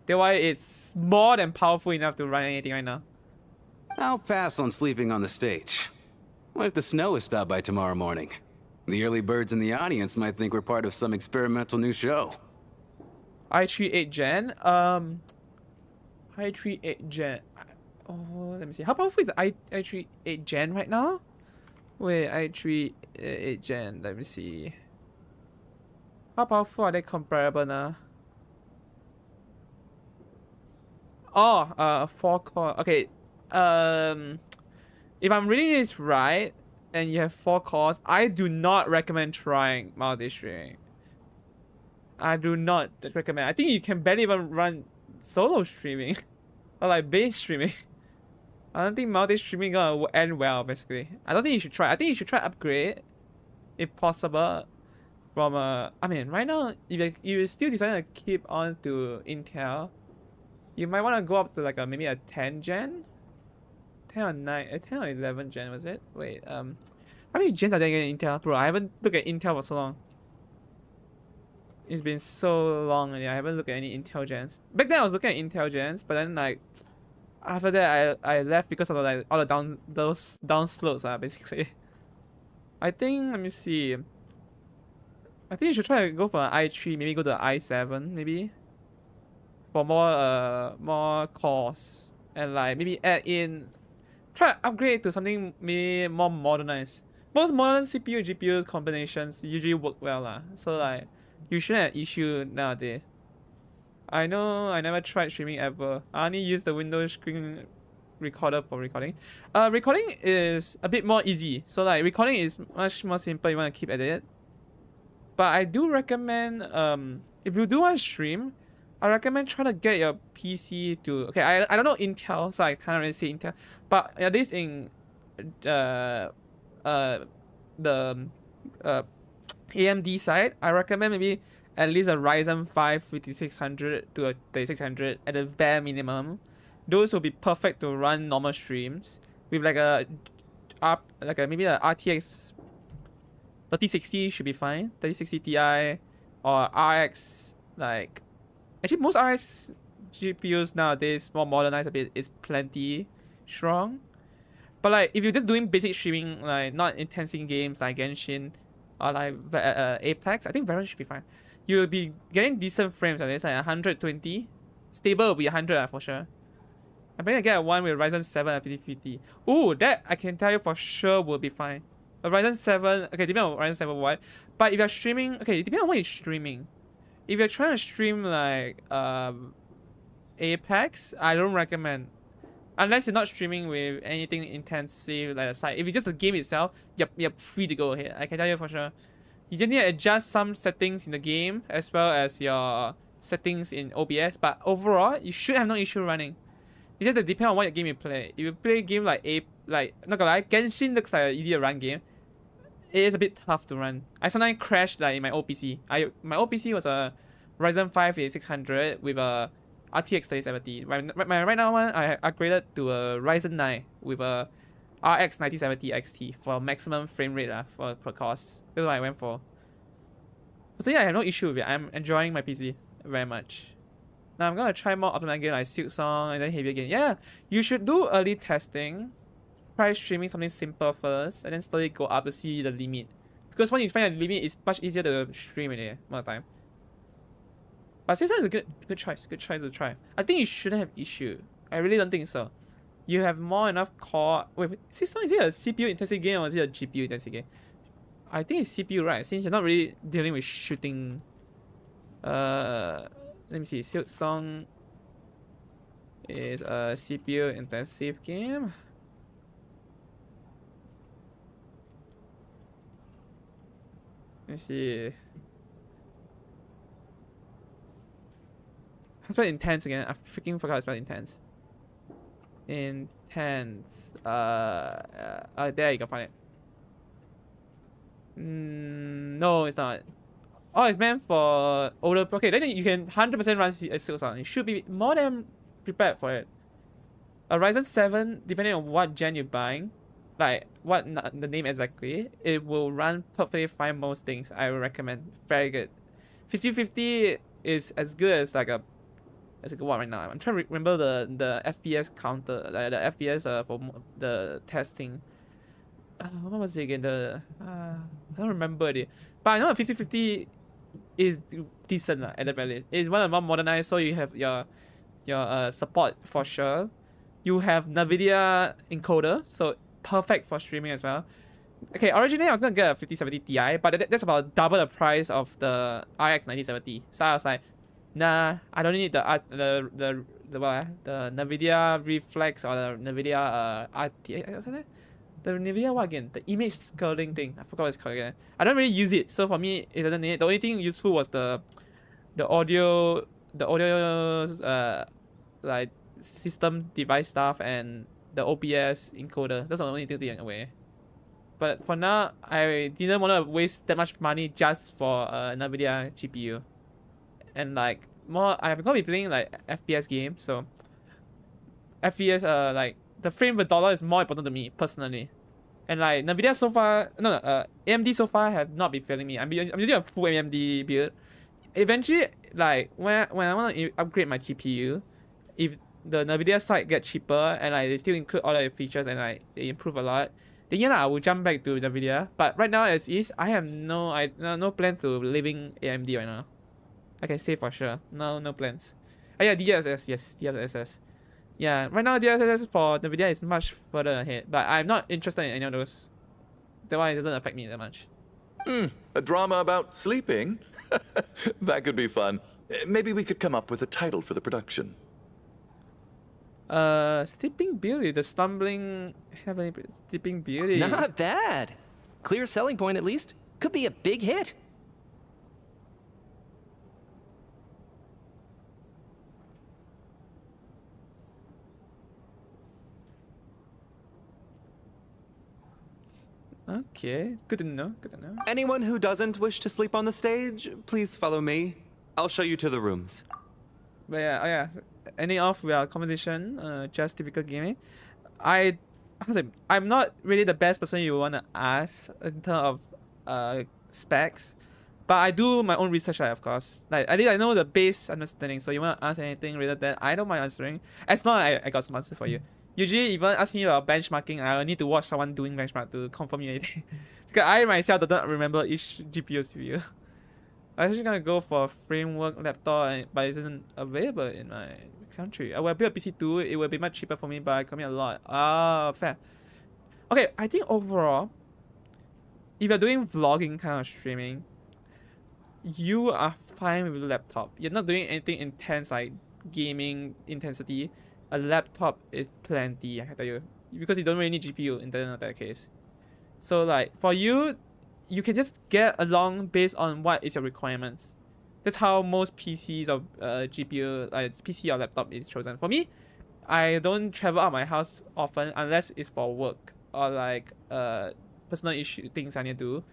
That's why it's more than powerful enough to run anything right now. I'll pass on sleeping on the stage. What if the snow is stopped by tomorrow morning? The early birds in the audience might think we're part of some experimental new show. i3 8th Gen. i3 8th Gen. Oh, let me see. How powerful is i3 8th Gen right now? Wait, i3 8th Gen. Let me see. How powerful are they comparable now? Oh, 4 core. Okay. If I'm reading this right, and you have 4 cores, I do not recommend trying multi-streaming. I do not recommend. I think you can barely even run solo streaming or like base streaming. I don't think multi-streaming gonna end well. Basically, I don't think you should try. I think you should try upgrade, if possible, from I mean, right now, if you still decide to keep on to Intel, you might want to go up to like maybe a 10 gen. 10 or 9, 10 or 11 gen was it? Wait, how many gens are there in Intel? Bro, I haven't looked at Intel for so long. It's been so long and I haven't looked at any Intel gens. Back then I was looking at Intel gens, but then like after that I left because of like all the those down slopes basically. I think, let me see. I think you should try to go for an i3, maybe go to an i7 maybe. For more cores. and like maybe add in, try to upgrade to something maybe more modernized. Most modern CPU GPU combinations usually work well lah. So like you shouldn't have issue nowadays. I know I never tried streaming ever. I only use the Windows screen recorder for recording. Recording is a bit more easy. So like recording is much more simple. You want to keep at it. But I do recommend if you do want to stream, I recommend trying to get your PC to I don't know Intel, so I can't really say Intel, but at least in the AMD side, I recommend maybe at least a Ryzen 5 5600 to a 3600 at the bare minimum. Those will be perfect to run normal streams with maybe a RTX 3060 should be fine. 3060 Ti or RX, like actually most RX GPUs nowadays more modernized a bit is plenty strong. But like if you're just doing basic streaming, like not intensing games like Genshin or like Apex, I think Valorant should be fine. You'll be getting decent frames, at least like 120. Stable will be 100 for sure. I'm planning to get one with Ryzen 7 at 5050. Ooh, that I can tell you for sure will be fine. A Ryzen 7, okay, depending on Ryzen 7 what. But if you're streaming, okay, depending on what you're streaming. If you're trying to stream like Apex, I don't recommend. Unless you're not streaming with anything intensive like a side. If it's just the game itself, you're free to go ahead. I can tell you for sure. You just need to adjust some settings in the game as well as your settings in OBS. But overall, you should have no issue running. It's just that depends on what game you play. If you play a game like not gonna lie, Genshin looks like an easy to run game. It is a bit tough to run. I sometimes crash like in my old PC. My old PC was a Ryzen 5 8600 with a RTX 3070. Right now one I upgraded to a Ryzen 9 with a RX 9070 XT for maximum frame rate for cost. That's what I went for. So yeah, I have no issue with it. I'm enjoying my PC very much. Now I'm gonna try more optimized game like Silksong and then heavier game. Yeah, you should do early testing. Try streaming something simple first and then slowly go up to see the limit. Because when you find a limit, it's much easier to stream it more of the time. But Silksong is a good choice to try. I think you shouldn't have issue. I really don't think so. You have more enough core. Wait, Silksong, is it a CPU intensive game or is it a GPU intensive game? I think it's CPU, right? Since you're not really dealing with shooting. Let me see. Silksong is a CPU intensive game. Let me see. How spell intense again? I freaking forgot how to spell intense. Intense. There you can find it. No, it's not. Oh, it's meant for older. Okay, then you can 100% run Silksong. You should be more than prepared for it. A Ryzen 7, depending on what gen you're buying, like what the name exactly, it will run perfectly fine most things. I would recommend. Very good. 5050 is as good as like a what right now. I'm trying to remember the FPS counter, like the FPS for the testing. What was it again? I don't remember it. But I know a 5050 is decent at the very least. It's one of the more modernized, so you have your support for sure. You have NVIDIA encoder, so perfect for streaming as well. Okay, originally I was gonna get a 5070 Ti, but that's about double the price of the RX 9070. So I was like, nah, I don't need the NVIDIA Reflex or the NVIDIA RT. The NVIDIA what again? The image scaling thing. I forgot what it's called again. I don't really use it, so for me it doesn't need it. The only thing useful was the audio like system device stuff and the OBS encoder. Those are the only two things away. But for now, I didn't want to waste that much money just for NVIDIA GPU. And like I'm gonna be playing like FPS games, so FPS like the frame per dollar is more important to me personally. And like NVIDIA so far, AMD so far have not been failing me. I'm using a full AMD build. Eventually, like when I want to upgrade my GPU, if the NVIDIA side get cheaper and like they still include all the features and like they improve a lot, then yeah, I will jump back to NVIDIA. But right now as is, I have no plan to leaving AMD right now. I can say for sure. No plans. Oh yeah, DLSS, yes, DLSS. Yeah, right now DLSS for NVIDIA is much further ahead, but I'm not interested in any of those. That's why it doesn't affect me that much. A drama about sleeping? That could be fun. Maybe we could come up with a title for the production. Sleeping Beauty, the stumbling heavenly Sleeping Beauty. Not bad. Clear selling point at least. Could be a big hit. Okay, good to know, good to know. Anyone who doesn't wish to sleep on the stage, please follow me. I'll show you to the rooms. But yeah, oh yeah, ending off with our conversation, just typical gaming. I'm not really the best person you want to ask in terms of specs, but I do my own research, of course. Like at least I know the base understanding. So you want to ask anything related to that, I don't mind answering. As long as I got some answer for you. Usually, even ask me about benchmarking, I will need to watch someone doing benchmark to confirm me anything. Because I myself don't remember each GPU CPU. I'm actually gonna go for a framework laptop, but it isn't available in my country. I will build a PC too. It will be much cheaper for me, but I commit a lot. Ah, fair. Okay, I think overall, if you're doing vlogging kind of streaming, you are fine with a laptop. You're not doing anything intense like gaming intensity. A laptop is plenty, I can tell you, because you don't really need GPU in that case. So like for you, you can just get along based on what is your requirements. That's how most PCs or GPU, PC or laptop is chosen. For me, I don't travel out of my house often unless it's for work or like personal issue things I need to do.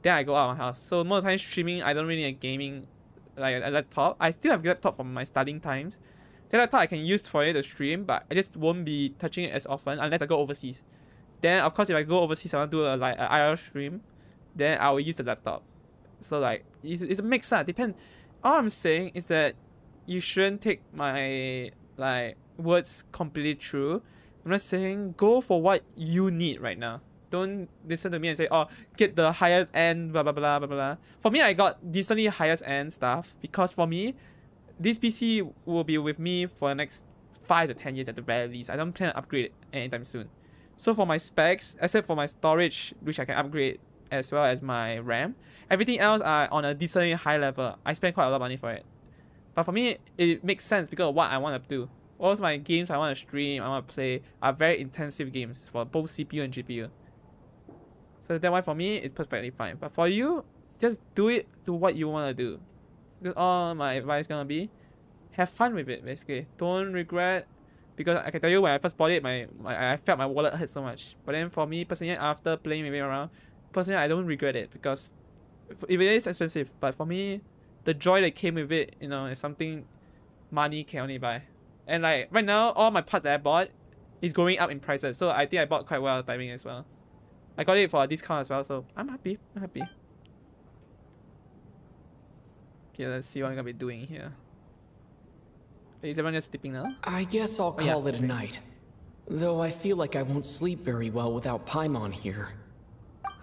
Then I go out of my house. So most of the time streaming, I don't really need a gaming like a laptop. I still have a laptop from my studying times. The laptop I can use for it to stream, but I just won't be touching it as often unless I go overseas. Then of course if I go overseas, I want to do an IR stream, then I will use the laptop. So like it's a mix up. Depend. All I'm saying is that you shouldn't take my words completely true. I'm not saying go for what you need right now. Don't listen to me and say, oh, get the highest end, blah blah blah blah blah. For me, I got decently highest end stuff because for me, this PC will be with me for the next 5 to 10 years at the very least. I don't plan to upgrade it anytime soon. So for my specs, except for my storage, which I can upgrade, as well as my RAM, everything else are on a decently high level. I spend quite a lot of money for it. But for me, it makes sense because of what I want to do. All my games I want to stream, I want to play, are very intensive games for both CPU and GPU. So that's why for me, it's perfectly fine. But for you, just do it to what you want to do. That's all my advice gonna be. Have fun with it, basically. Don't regret, because I can tell you when I first bought it, I felt my wallet hurt so much. But then for me personally, after playing with it around, personally I don't regret it because if it is expensive, but for me, the joy that came with it, is something money can only buy. And like right now, all my parts that I bought is going up in prices, so I think I bought quite well timing as well. I got it for a discount as well, so I'm happy. Okay, let's see what I'm gonna be doing here. Is everyone just sleeping now? I guess I'll call it a night. Though I feel like I won't sleep very well without Paimon here.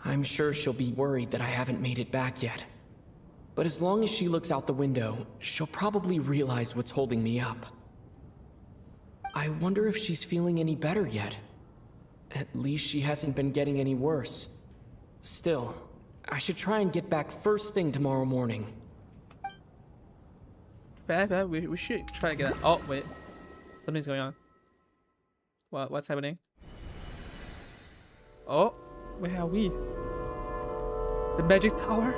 I'm sure she'll be worried that I haven't made it back yet. But as long as she looks out the window, she'll probably realize what's holding me up. I wonder if she's feeling any better yet. At least she hasn't been getting any worse. Still, I should try and get back first thing tomorrow morning. Fair. We should try to get it. Oh, wait. Something's going on. What's happening? Oh, where are we? The magic tower?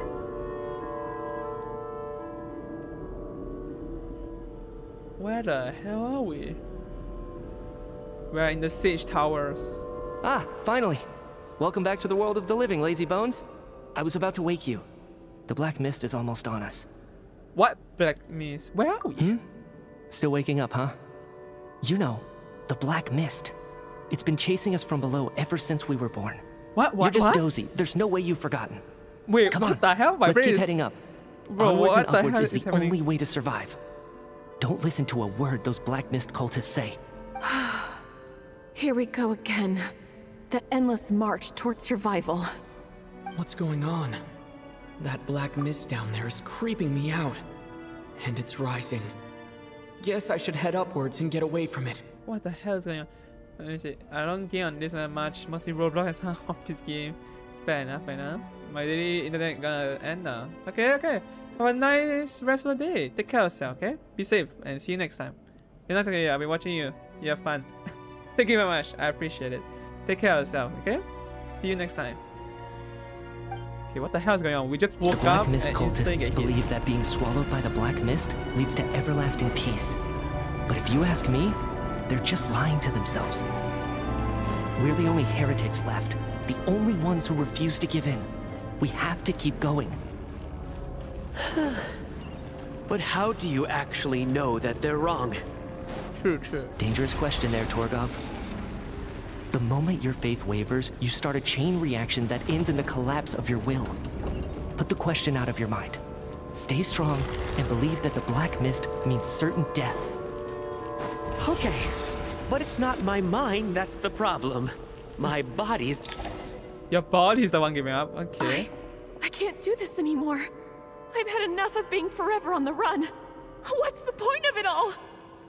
Where the hell are we? We're in the Sage Towers. Ah, finally. Welcome back to the world of the living, lazy bones. I was about to wake you. The black mist is almost on us. What black mist? Where are we? Still waking up, huh? You know, the black mist. It's been chasing us from below ever since we were born. What? You're just dozy. There's no way you've forgotten. Wait, come what on. The hell? Let's keep heading up. Bro, onwards and what the upwards hell is is the happening? only way to survive. Don't listen to a word those black mist cultists say. Here we go again. The endless march toward survival. What's going on? That black mist down there is creeping me out. And it's rising. Guess I should head upwards and get away from it. What the hell is going on? Let me see. I don't game on this much. Mostly Roblox and some office game. Fair enough, fair enough. My daily internet gonna end now. Okay, okay. Have a nice rest of the day. Take care of yourself, okay? Be safe and see you next time. You're not okay, I'll be watching you. You have fun. Thank you very much. I appreciate it. Take care of yourself, okay? See you next time. Okay, what the hell is going on? We just woke the up Black Mist and instantly cultists get hit. believe that being swallowed by the Black Mist leads to everlasting peace. But if you ask me, they're just lying to themselves. We're the only heretics left. The only ones who refuse to give in. We have to keep going. But how do you actually know that they're wrong? True, true. Dangerous question there, Torgov. The moment your faith wavers, you start a chain reaction that ends in the collapse of your will. Put the question out of your mind. Stay strong and believe that the Black Mist means certain death. Okay, but it's not my mind that's the problem. My body's... Your body's the one giving up. Okay. I can't do this anymore. I've had enough of being forever on the run. What's the point of it all?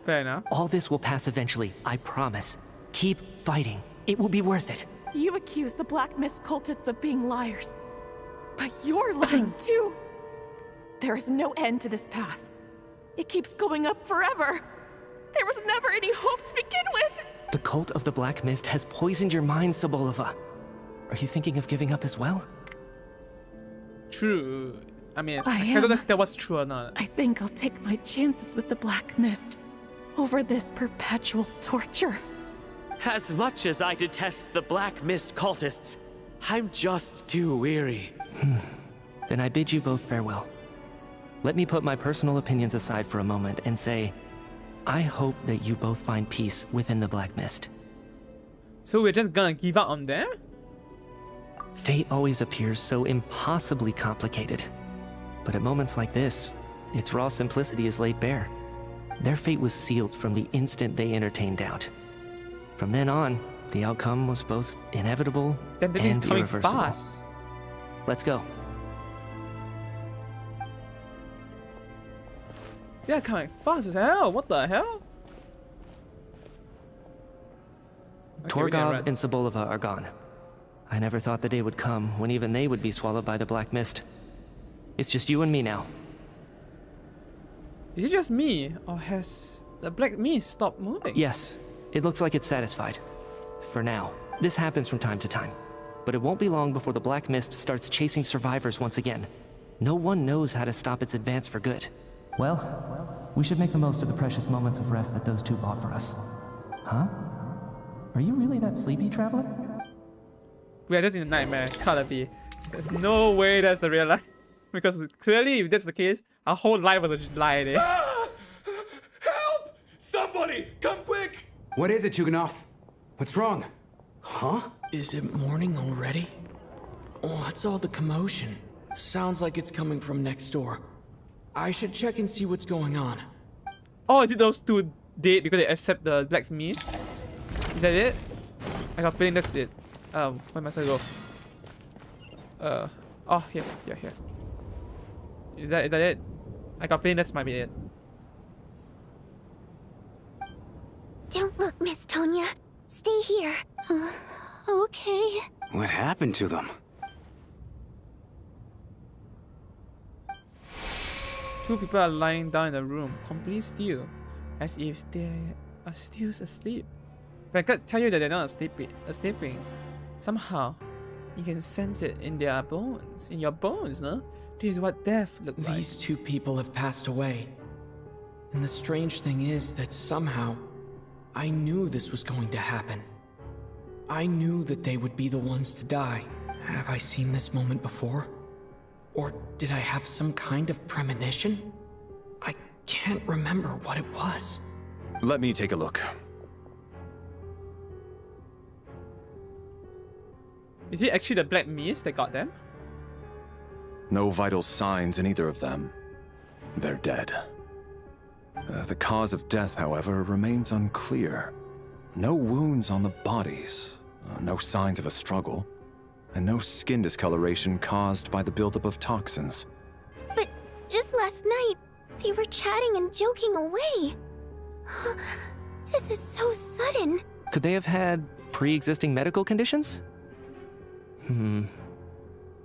Fair enough. All this will pass eventually, I promise. Keep fighting. It will be worth it. You accuse the Black Mist cultists of being liars. But you're lying too. There is no end to this path. It keeps going up forever. There was never any hope to begin with. The cult of the Black Mist has poisoned your mind, Sobolova. Are you thinking of giving up as well? True. I mean, I don't know am. if that was true or not. I think I'll take my chances with the Black Mist over this perpetual torture. As much as I detest the Black Mist cultists, I'm just too weary. Then I bid you both farewell. Let me put my personal opinions aside for a moment and say, I hope that you both find peace within the Black Mist. So we're just gonna give up on them? Fate always appears so impossibly complicated. But at moments like this, its raw simplicity is laid bare. Their fate was sealed from the instant they entertained doubt. From then on, the outcome was both inevitable Then the thing's and coming irreversible. fast. Let's go. They're coming fast as hell. What the hell? Okay, we didn't Torgov run. and Sobolova are gone. I never thought the day would come when even they would be swallowed by the Black Mist. It's just you and me now. Is it just me, or has the Black Mist stopped moving? Yes, it looks like it's satisfied. For now. This happens from time to time. But it won't be long before the Black Mist starts chasing survivors once again. No one knows how to stop its advance for good. Well, we should make the most of the precious moments of rest that those two bought for us. Huh? Are you really that sleepy, traveler? We are just in a nightmare. Gotta be. There's no way that's the real life. Because clearly, if that's the case, our whole life was a lie there. Help! Somebody, come quick! What is it, Chuganov? What's wrong? Huh? Is it morning already? What's all the commotion? Sounds like it's coming from next door. I should check and see what's going on. Oh, is it those two dead because they accept the Black Mist? Is that it? I got a feeling that's it. Where must I go? Oh, here. Is that it? I got a feeling that might be it. Don't look, Miss Tonya. Stay here. Okay. What happened to them? Two people are lying down in the room, completely still, as if they are still asleep. But I can't tell you that they're not sleeping. Somehow, you can sense it in their bones, in your bones, no? This is what death looks like. These two people have passed away. And the strange thing is that somehow, I knew this was going to happen. I knew that they would be the ones to die. Have I seen this moment before? Or did I have some kind of premonition? I can't remember what it was. Let me take a look. Is it actually the Black Mist that got them? No vital signs in either of them. They're dead. The cause of death, however, remains unclear. No wounds on the bodies, no signs of a struggle, and no skin discoloration caused by the buildup of toxins. But just last night, they were chatting and joking away. This is so sudden. Could they have had pre-existing medical conditions?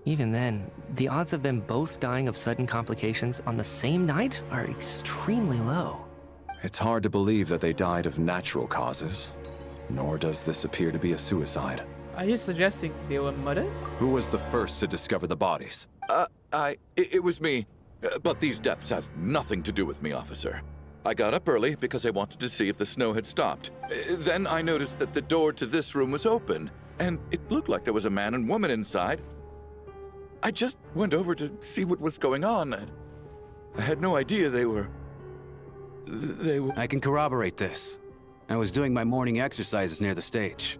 Even then, the odds of them both dying of sudden complications on the same night are extremely low. It's hard to believe that they died of natural causes, nor does this appear to be a suicide. Are you suggesting they were murdered? Who was the first to discover the bodies? It was me. But these deaths have nothing to do with me, officer. I got up early because I wanted to see if the snow had stopped. Then I noticed that the door to this room was open, and it looked like there was a man and woman inside. I just went over to see what was going on. I had no idea they were... I can corroborate this. I was doing my morning exercises near the stage.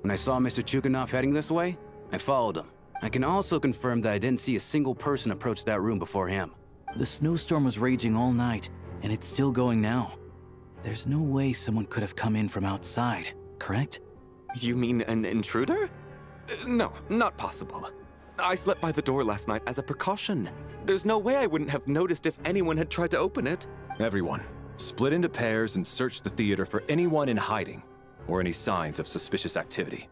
When I saw Mr. Chuganov heading this way, I followed him. I can also confirm that I didn't see a single person approach that room before him. The snowstorm was raging all night, and it's still going now. There's no way someone could have come in from outside, correct? You mean an intruder? No, not possible. I slept by the door last night as a precaution. There's no way I wouldn't have noticed if anyone had tried to open it. Everyone, split into pairs and search the theater for anyone in hiding, or any signs of suspicious activity.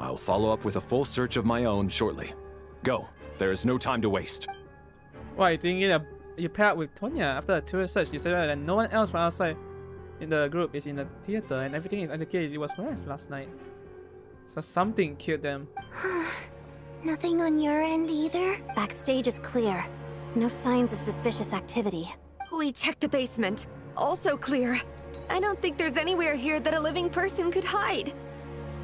I'll follow up with a full search of my own shortly. Go. There is no time to waste. Why, you think you paired with Tonya after a tour search? You said that no one else from outside in the group is in the theater, and everything is as it is. It was left last night. So something killed them. Nothing on your end either? Backstage is clear. No signs of suspicious activity. We checked the basement. Also clear. I don't think there's anywhere here that a living person could hide.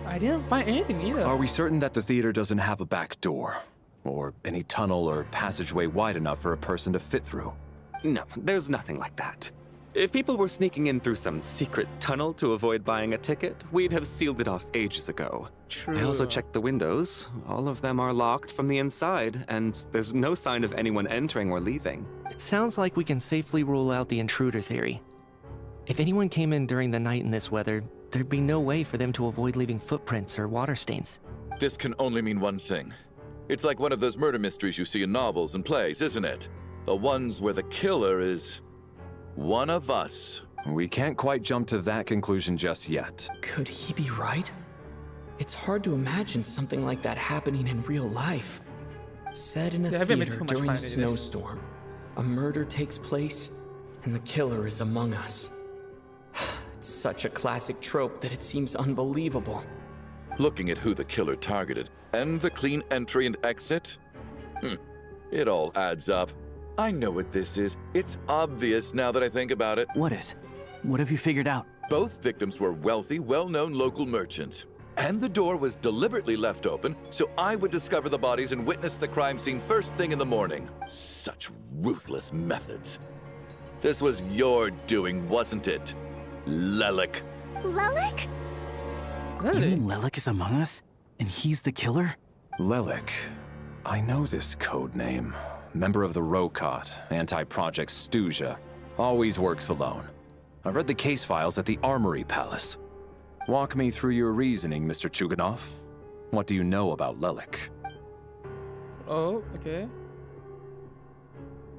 I didn't find anything either. Are we certain that the theater doesn't have a back door? Or any tunnel or passageway wide enough for a person to fit through? No, there's nothing like that. If people were sneaking in through some secret tunnel to avoid buying a ticket, we'd have sealed it off ages ago. True. I also checked the windows. All of them are locked from the inside, and there's no sign of anyone entering or leaving. It sounds like we can safely rule out the intruder theory. If anyone came in during the night in this weather, there'd be no way for them to avoid leaving footprints or water stains. This can only mean one thing. It's like one of those murder mysteries you see in novels and plays, isn't it? The ones where the killer is one of us. We can't quite jump to that conclusion just yet. Could he be right? It's hard to imagine something like that happening in real life. Set in a theater during a snowstorm, a murder takes place, and the killer is among us. It's such a classic trope that it seems unbelievable. Looking at who the killer targeted, and the clean entry and exit, it all adds up. I know what this is. It's obvious now that I think about it. What is? What have you figured out? Both victims were wealthy, well-known local merchants. And the door was deliberately left open, so I would discover the bodies and witness the crime scene first thing in the morning. Such ruthless methods. This was your doing, wasn't it, Lelik? Lelik? You mean Lelik is among us? And he's the killer? Lelik. I know this code name. Member of the Rokot, anti-Project Snezhnaya. Always works alone. I've read the case files at the Armory Palace. Walk me through your reasoning, Mr. Chuganov. What do you know about Lelik? Oh, okay.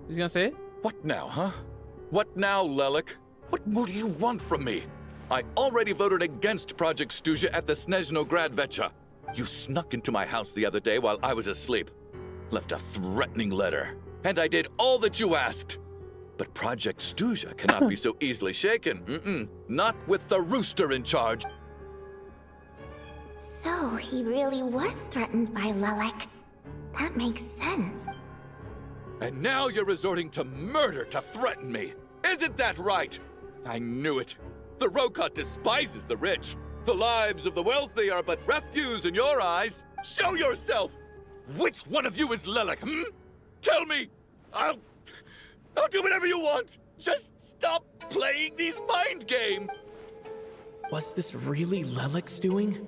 He's gonna say it? What now, huh? What now, Lelik? What more do you want from me? I already voted against Project Snezhnaya at the Snezhnograd. You snuck into my house the other day while I was asleep. Left a threatening letter. And I did all that you asked. But Project Snezhnaya cannot be so easily shaken. Not with the rooster in charge. So he really was threatened by Lelik. That makes sense. And now you're resorting to murder to threaten me. Isn't that right? I knew it. The Rokot despises the rich. The lives of the wealthy are but refuse in your eyes. Show yourself! Which one of you is Lelik, Tell me! I'll do whatever you want! Just stop playing these mind games! Was this really Lelik's doing?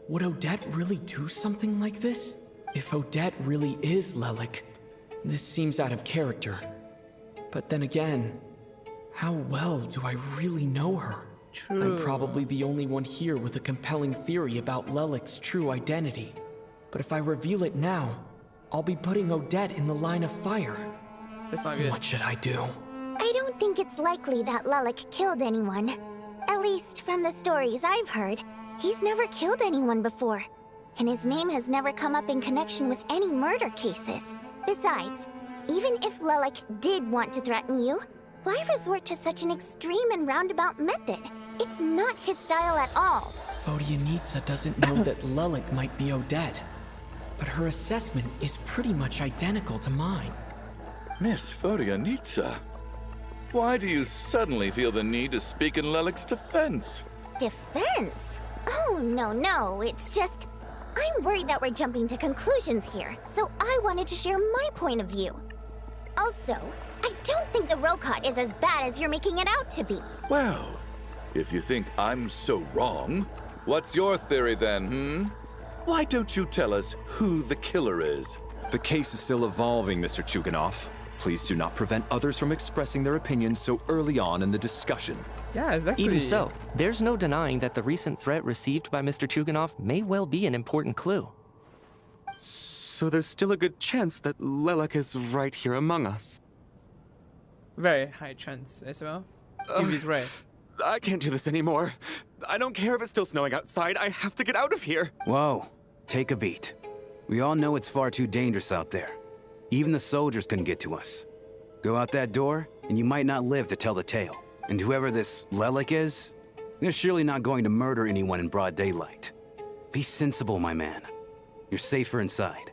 Would Odette really do something like this? If Odette really is Lelik, this seems out of character. But then again, how well do I really know her? True. I'm probably the only one here with a compelling theory about Lelik's true identity. But if I reveal it now, I'll be putting Odette in the line of fire. That's not good. What should I do? I don't think it's likely that Lelik killed anyone. At At least from the stories I've heard, he's never killed anyone before. And his name has never come up in connection with any murder cases. Besides, even if Lelik did want to threaten you, why resort to such an extreme and roundabout method? It's not his style at all. Vodyanitsa doesn't know that Lelik might be Odette, but her assessment is pretty much identical to mine. Miss Votyanitsa, why do you suddenly feel the need to speak in Lelik's defense? Defense? Oh, no, it's just... I'm worried that we're jumping to conclusions here, so I wanted to share my point of view. Also, I don't think the Rokot is as bad as you're making it out to be. Well, if you think I'm so wrong, what's your theory then, Why don't you tell us who the killer is? The case is still evolving, Mr. Chuganov. Please do not prevent others from expressing their opinions so early on in the discussion. Yeah, exactly. Even so, there's no denying that the recent threat received by Mr. Chuganov may well be an important clue. So there's still a good chance that Lelik is right here among us. Very high chance as well. If he's right. I can't do this anymore. I don't care if it's still snowing outside. I have to get out of here. Whoa, take a beat. We all know it's far too dangerous out there. Even the soldiers couldn't get to us. Go out that door, and you might not live to tell the tale. And whoever this Lelik is, they're surely not going to murder anyone in broad daylight. Be sensible, my man. You're safer inside.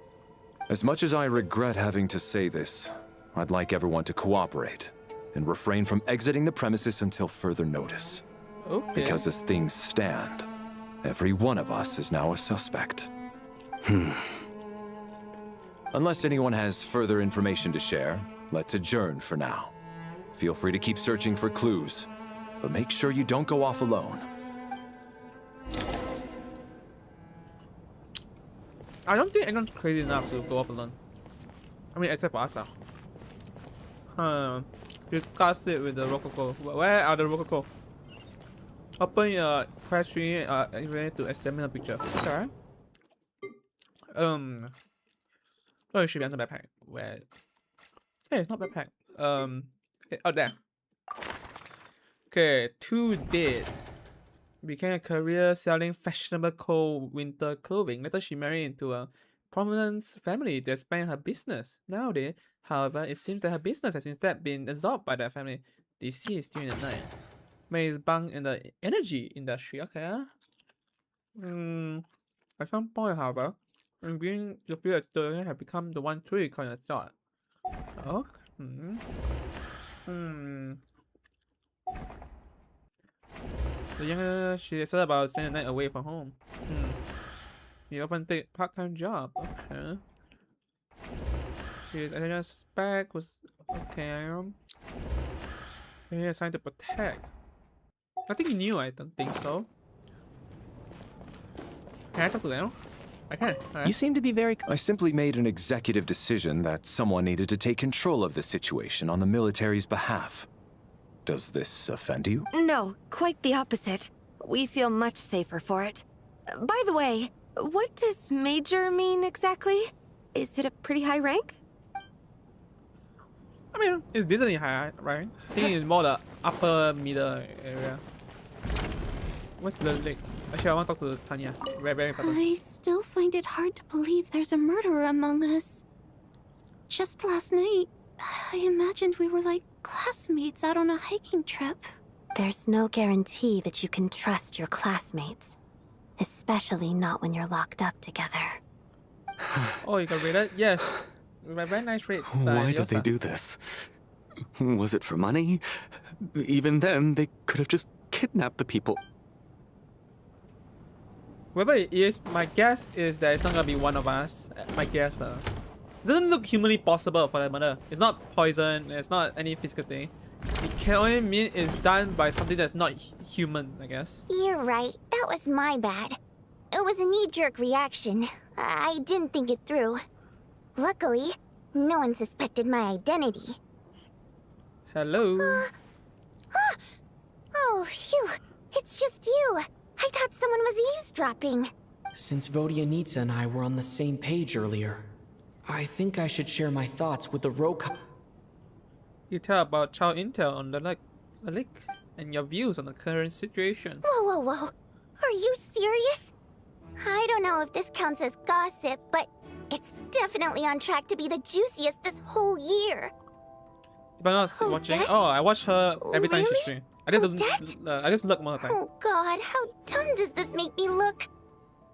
As much as I regret having to say this, I'd like everyone to cooperate and refrain from exiting the premises until further notice. Okay. Because as things stand, every one of us is now a suspect. Unless anyone has further information to share, let's adjourn for now. Feel free to keep searching for clues, but make sure you don't go off alone. I don't think anyone's crazy enough to go up alone. I mean, except for us. Discuss it with the Rococo. Where are the Rococo? Open your quest tree to examine the picture. Okay. Oh, it should be on the backpack. Where? Hey, it's not backpack. Out there. Okay, 2 dead. Began a career selling fashionable cold winter clothing. Later, she married into a prominent family to expand her business. Nowadays, however, it seems that her business has instead been absorbed by that family. Deceased during the night. May is bunk in the energy industry. Okay. At some point, however, being the few actors have become the one truly calling a shot. Okay. The younger she is about spending the night away from home. He often take part-time job. Okay. She is a suspect was okay. He assigned to protect. Nothing new, I don't think so. Can I talk to them? I can. Right. You seem to be very... I simply made an executive decision that someone needed to take control of the situation on the military's behalf. Does this offend you? No, quite the opposite. We feel much safer for it. By the way, what does major mean exactly? Is it a pretty high rank? I mean, it's decently high, right? I think it's more the upper middle area. What's the leg? Actually, I want to talk to Tanya. Very important. I still find it hard to believe there's a murderer among us. Just last night, I imagined we were like classmates out on a hiking trip. There's no guarantee that you can trust your classmates. Especially not when you're locked up together. Oh, you got rated? Yes. Very nice rate. Why did they do this? Was it for money? Even then, they could have just kidnapped the people. Whoever it is, my guess is that it's not gonna be one of us. My guess. It doesn't look humanly possible for that murder. It's not poison. It's not any physical thing. It can only mean it's done by something that's not human, I guess. You're right. That was my bad. It was a knee-jerk reaction. I didn't think it through. Luckily, no one suspected my identity. Hello. Oh, phew. It's just you. I thought someone was eavesdropping. Since Vodyanitsa and I were on the same page earlier, I think I should share my thoughts with the Rokot. You tell about child intel on the lake. and your views on the current situation. Whoa, whoa, whoa. Are you serious? I don't know if this counts as gossip, but it's definitely on track to be the juiciest this whole year. But not watching. Odette? Oh, I watch her every time she Really? streams. Odette? I just look more of the time. Oh god, how dumb does this make me look?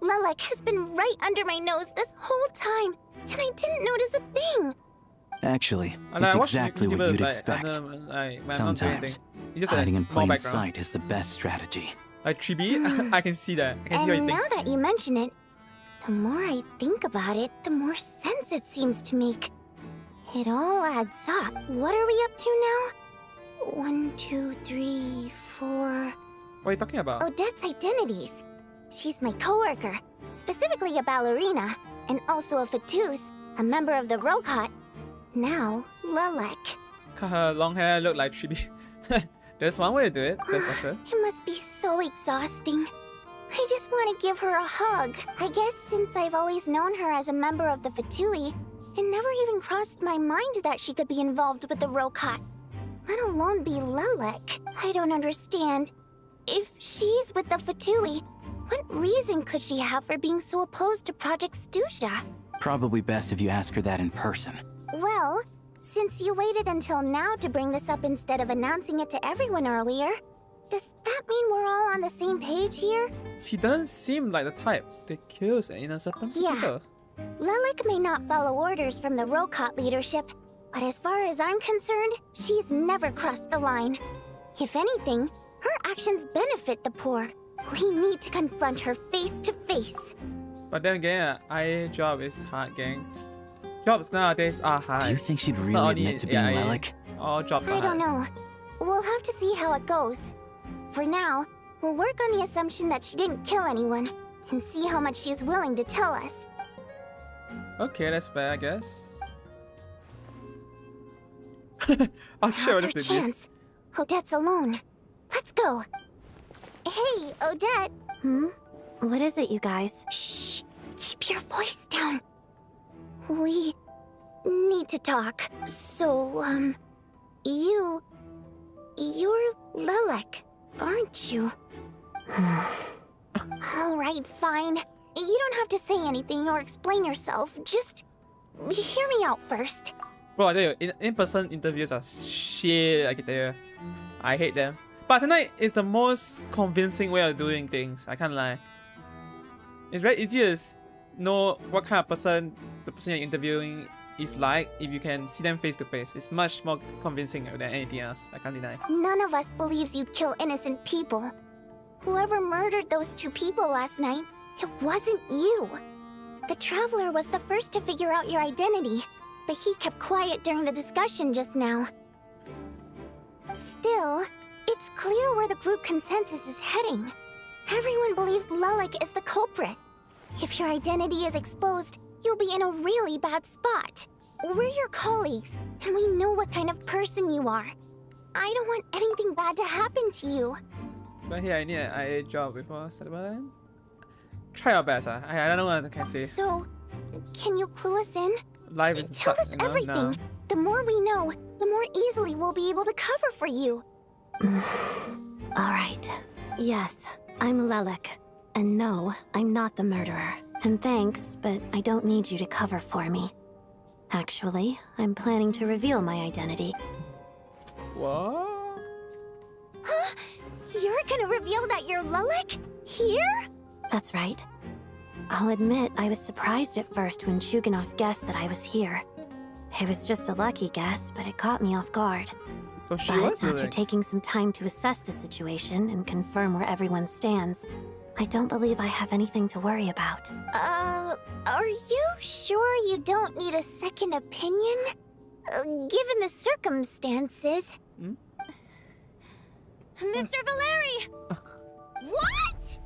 Lelek has been right under my nose this whole time, and I didn't notice a thing. Actually, And I it's watch exactly what YouTubers, you'd like, expect. when I'm not doing Sometimes, anything. It's just hiding in more plain background. sight is the best strategy. Like Chibi, I can see that. I can see what you And think. now that you mention it, the more I think about it, the more sense it seems to make. It all adds up. What are we up to now? 1, 2, 3, 4... What are you talking about? Odette's identities. She's my coworker, specifically a ballerina, and also a Fatus, a member of the Rokot. Now, Lelek. Her long hair look like Chibi. There's one way to do it, that's for sure. It must be so exhausting. I just want to give her a hug. I guess since I've always known her as a member of the Fatui, it never even crossed my mind that she could be involved with the Rokot, let alone be Lelek. I don't understand. If she's with the Fatui, what reason could she have for being so opposed to Project Stusha? Probably best if you ask her that in person. Well, since you waited until now to bring this up instead of announcing it to everyone earlier, does that mean we're all on the same page here? She doesn't seem like the type that kills an innocent Yeah. people. Lelek may not follow orders from the Rokot leadership, but as far as I'm concerned, she's never crossed the line. If anything, her actions benefit the poor. We need to confront her face to face. But then again, IA job is hard, gang. Jobs nowadays are hard. Do you think she'd It's really not only admit to being IA. Lelek? All jobs are I don't hard. know. We'll have to see how it goes. For now, we'll work on the assumption that she didn't kill anyone, and see how much she's willing to tell us. Okay, that's fair, I guess. I'll show Now's her our this. chance. Odette's alone. Let's go. Hey, Odette. What is it, you guys? Shh. Keep your voice down. We need to talk. So, you're Lelek, aren't you? All right, fine. You don't have to say anything or explain yourself. Just hear me out first. Bro, I tell you, in-person interviews are shit, I can tell you. I hate them. But tonight is the most convincing way of doing things, I can't lie. It's very easy to know what kind of person the person you're interviewing is like if you can see them face to face. It's much more convincing than anything else, I can't deny. None of us believes you'd kill innocent people. Whoever murdered those 2 people last night, it wasn't you. The Traveler was the first to figure out your identity, but he kept quiet during the discussion just now. Still, it's clear where the group consensus is heading. Everyone believes Lelek is the culprit. If your identity is exposed, you'll be in a really bad spot. We're your colleagues, and we know what kind of person you are. I don't want anything bad to happen to you. But here I need an IA job before Saturday. Try our best, I don't know what I can say. So, can you clue us in? Life is Tell sucks, us you know, everything. now. The more we know, the more easily we'll be able to cover for you. All right. Yes, I'm Lelek. And no, I'm not the murderer. And thanks, but I don't need you to cover for me. Actually, I'm planning to reveal my identity. What? Huh? You're gonna reveal that you're Lelek? Here? That's right. I'll admit I was surprised at first when Chuganov guessed that I was here. It was just a lucky guess, but it caught me off guard. So she But was after Lelek. taking some time to assess the situation and confirm where everyone stands, I don't believe I have anything to worry about. Are you sure you don't need a second opinion? Given the circumstances. Mr. Valeri! What?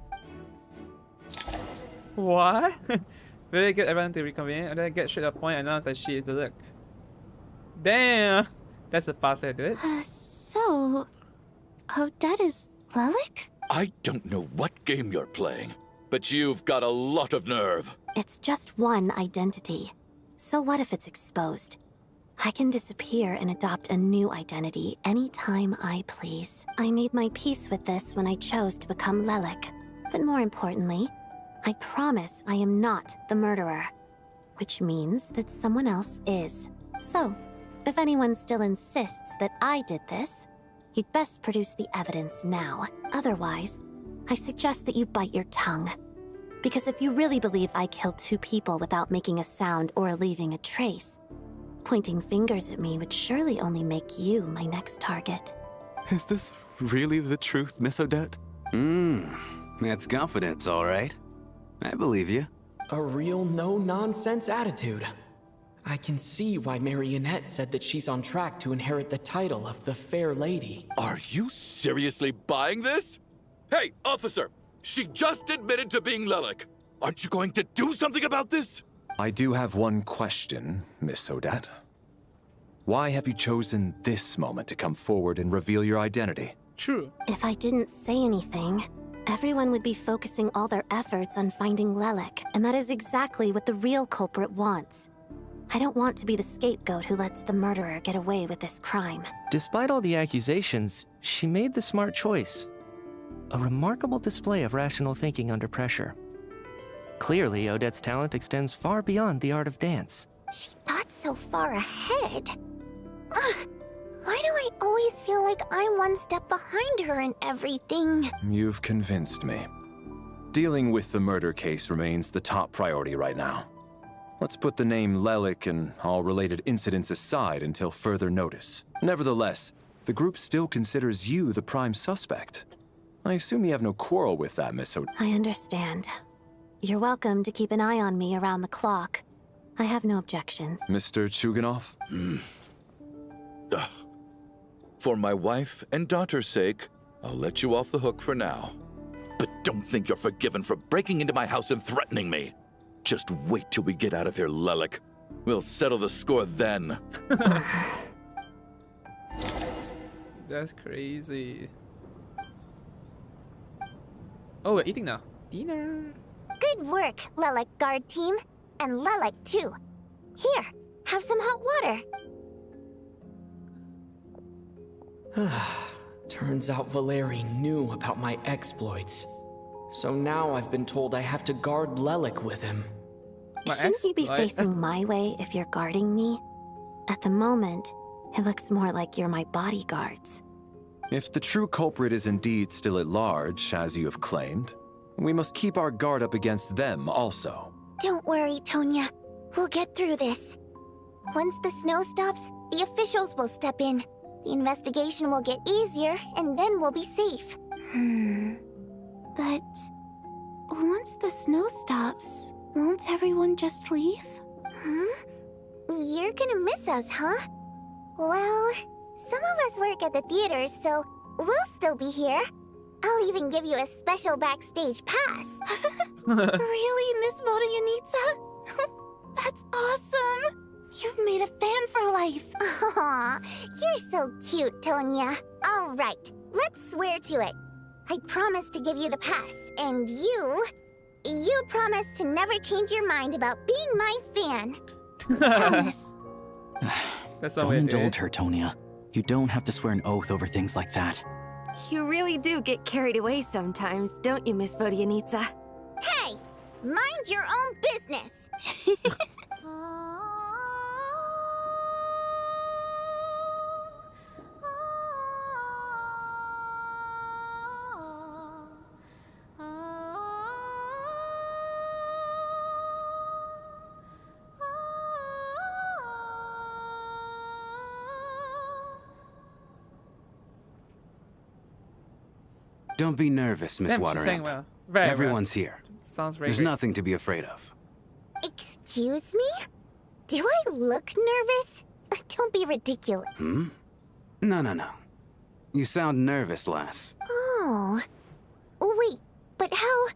What? Very good everyone to reconvene and then get straight to the point and announce that she is the look. Damn! That's the fast way to do it. So, Odette is Lelek? I don't know what game you're playing, but you've got a lot of nerve. It's just one identity. So what if it's exposed? I can disappear and adopt a new identity anytime I please. I made my peace with this when I chose to become Lelik. But more importantly, I promise I am not the murderer. Which means that someone else is. So, if anyone still insists that I did this, you'd best produce the evidence now. Otherwise, I suggest that you bite your tongue. Because if you really believe I killed 2 people without making a sound or leaving a trace, pointing fingers at me would surely only make you my next target. Is this really the truth, Miss Odette? That's confidence, all right. I believe you. A real no-nonsense attitude. I can see why Marionette said that she's on track to inherit the title of the Fair Lady. Are you seriously buying this? Hey, officer! She just admitted to being Lelik. Aren't you going to do something about this? I do have one question, Miss Odette. Why have you chosen this moment to come forward and reveal your identity? True. If I didn't say anything, everyone would be focusing all their efforts on finding Lelik, and that is exactly what the real culprit wants. I don't want to be the scapegoat who lets the murderer get away with this crime. Despite all the accusations, she made the smart choice. A remarkable display of rational thinking under pressure. Clearly, Odette's talent extends far beyond the art of dance. She thought so far ahead. Ugh, why do I always feel like I'm one step behind her in everything? You've convinced me. Dealing with the murder case remains the top priority right now. Let's put the name Lelik and all related incidents aside until further notice. Nevertheless, the group still considers you the prime suspect. I assume you have no quarrel with that, Miss Odette. I understand. You're welcome to keep an eye on me around the clock. I have no objections. Mr. Chuganov? For my wife and daughter's sake, I'll let you off the hook for now. But don't think you're forgiven for breaking into my house and threatening me. Just wait till we get out of here, Lelik. We'll settle the score then. That's crazy. Oh, we're eating now. Dinner. Good work, Lelik guard team. And Lelik too. Here, have some hot water. Turns out Valeri knew about my exploits. So now I've been told I have to guard Lelik with him. Shouldn't you be facing my way if you're guarding me? At the moment, it looks more like you're my bodyguards. If the true culprit is indeed still at large, as you have claimed, we must keep our guard up against them also. Don't worry, Tonya. We'll get through this. Once the snow stops, the officials will step in. The investigation will get easier, and then we'll be safe. But once the snow stops, won't everyone just leave? You're gonna miss us, huh? Well, some of us work at the theaters, so we'll still be here. I'll even give you a special backstage pass. Really, Miss Voryanitsa? That's awesome! You've made a fan for life. Aw, you're so cute, Tonya. All right, let's swear to it. I promise to give you the pass, and you promise to never change your mind about being my fan. Promise. Don't indulge her, Tonya. You don't have to swear an oath over things like that. You really do get carried away sometimes, don't you, Miss Voryanitsa? Hey! Mind your own business! Don't be nervous, Miss Damn, she's saying Wateramp. well. Very Everyone's here. Sounds very There's great. nothing to be afraid of. Excuse me? Do I look nervous? Don't be ridiculous. No. You sound nervous, lass. Oh. Wait, but how...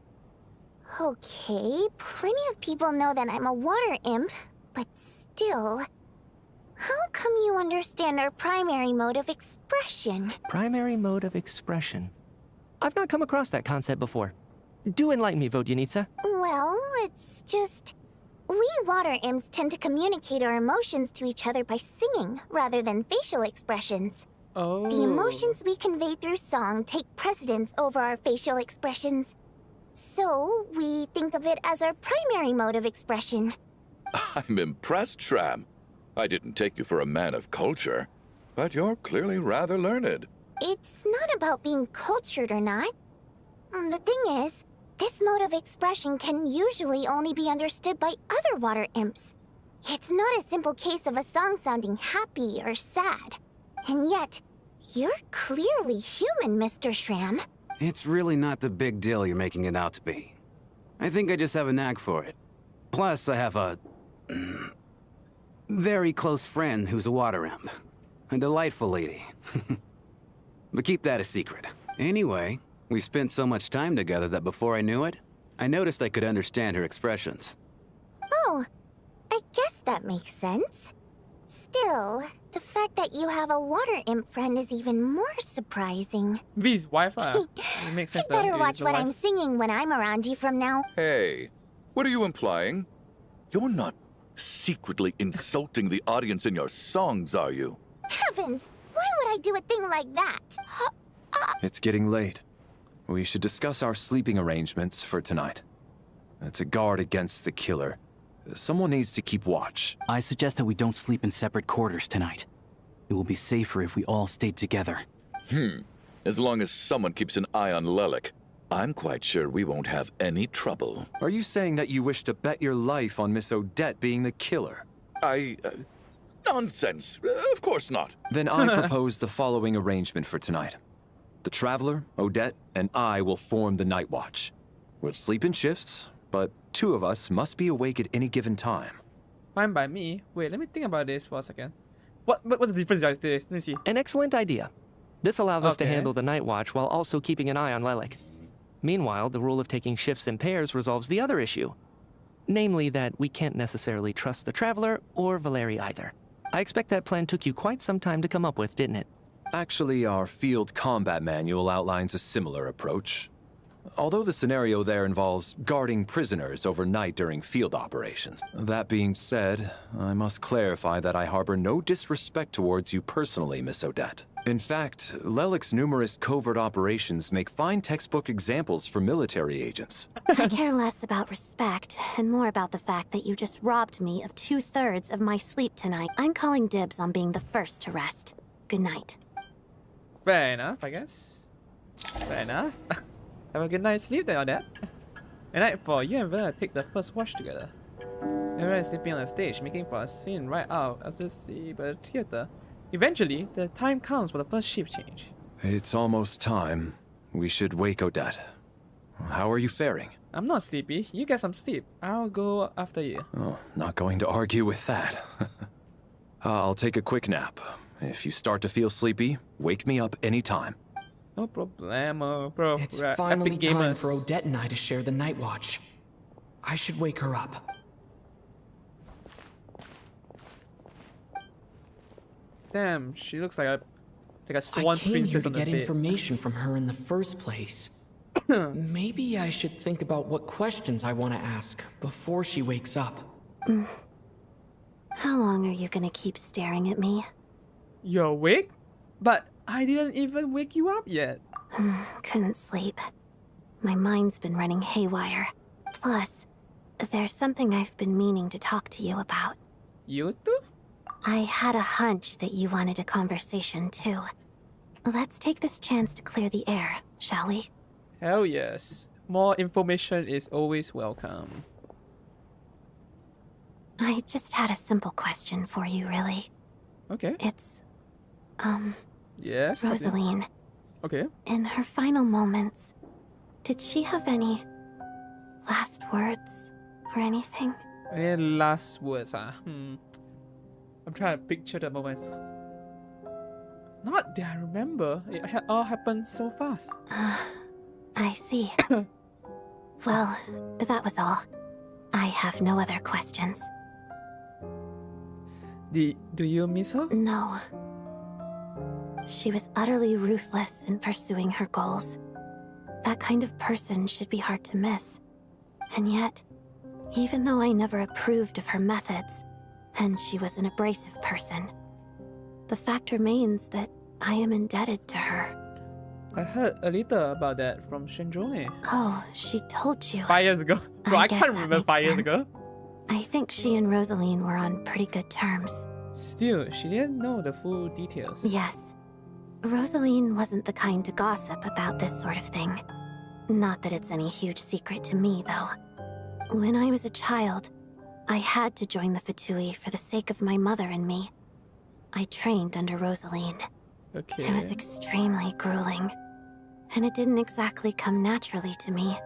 Okay, plenty of people know that I'm a water imp, but still... How come you understand our primary mode of expression? Primary mode of expression. I've not come across that concept before. Do enlighten me, Vodyanitsa. Well, it's just... We water imps tend to communicate our emotions to each other by singing rather than facial expressions. Oh. The emotions we convey through song take precedence over our facial expressions. So, we think of it as our primary mode of expression. I'm impressed, Shram. I didn't take you for a man of culture, but you're clearly rather learned. It's not about being cultured or not. The thing is, this mode of expression can usually only be understood by other water imps. It's not a simple case of a song sounding happy or sad. And yet, you're clearly human, Mr. Shram. It's really not the big deal you're making it out to be. I think I just have a knack for it. Plus, I have a very close friend who's a water imp. A delightful lady. But keep that a secret. Anyway, we spent so much time together that before I knew it, I noticed I could understand her expressions. Oh, I guess that makes sense. Still, the fact that you have a water imp friend is even more surprising. V's Wi-Fi. It makes sense. I better watch what I'm singing when I'm around you from now. Hey, what are you implying? You're not secretly insulting the audience in your songs, are you? Heavens, why would I do a thing like that? It's getting late. We should discuss our sleeping arrangements for tonight. To guard against the killer, someone needs to keep watch. I suggest that we don't sleep in separate quarters tonight. It will be safer if we all stayed together. As long as someone keeps an eye on Lelik, I'm quite sure we won't have any trouble. Are you saying that you wish to bet your life on Miss Odette being the killer? Nonsense. Of course not. Then I propose the following arrangement for tonight. The Traveler, Odette, and I will form the Night Watch. We'll sleep in shifts, but 2 of us must be awake at any given time. Fine by me. Wait, let me think about this for a second. What's the difference, guys? Let me see. An excellent idea. This allows us to Okay. handle the night watch while also keeping an eye on Lelik. Meanwhile, the rule of taking shifts in pairs resolves the other issue. Namely that we can't necessarily trust the Traveler or Valeri either. I expect that plan took you quite some time to come up with, didn't it? Actually, our field combat manual outlines a similar approach. Although the scenario there involves guarding prisoners overnight during field operations. That being said, I must clarify that I harbor no disrespect towards you personally, Miss Odette. In fact, Lelik's numerous covert operations make fine textbook examples for military agents. I care less about respect and more about the fact that you just robbed me of 2/3 of my sleep tonight. I'm calling dibs on being the first to rest. Good night. Fair enough, I guess. Fair enough. Have a good night's sleep then on that. And night for you and Vinyan take the first watch together. Everyone is sleeping on the stage, making for a scene right out of the theater. Eventually, the time comes for the first shift change. It's almost time. We should wake Odette. How are you faring? I'm not sleepy. You get some sleep. I'll go after you. Oh, not going to argue with that. I'll take a quick nap. If you start to feel sleepy, wake me up anytime. No problemo, bro. It's We're finally epic time gamers. for Odette and I to share the night watch. I should wake her up. Damn, she looks like a I swan came here princess to on the get bed. information from her in the first place. Maybe I should think about what questions I want to ask before she wakes up. How long are you gonna keep staring at me? You're awake? But I didn't even wake you up yet. Couldn't sleep. My mind's been running haywire. Plus, there's something I've been meaning to talk to you about. You too? I had a hunch that you wanted a conversation too. Let's take this chance to clear the air, shall we? Hell yes. More information is always welcome. I just had a simple question for you, really. Okay. It's, Yes. Rosaline. Okay. In her final moments, did she have any last words or anything? Any last words, I'm trying to picture the moment. Not that I remember. It all happened so fast. I see. Well, that was all. I have no other questions. Do you miss her? No. She was utterly ruthless in pursuing her goals. That kind of person should be hard to miss. And yet, Even though I never approved of her methods, and she was an abrasive person, the fact remains that I am indebted to her. I heard a little about that from Snezhnaya. Oh, she told you. 5 years ago. Bro, I can't remember 5 years ago. I think she and Rosaline were on pretty good terms. Still, she didn't know the full details. Yes. Rosaline wasn't the kind to gossip about this sort of thing. Not that it's any huge secret to me, though. When I was a child, I had to join the Fatui for the sake of my mother and me. I trained under Rosaline. Okay. It was extremely grueling, and it didn't exactly come naturally to me.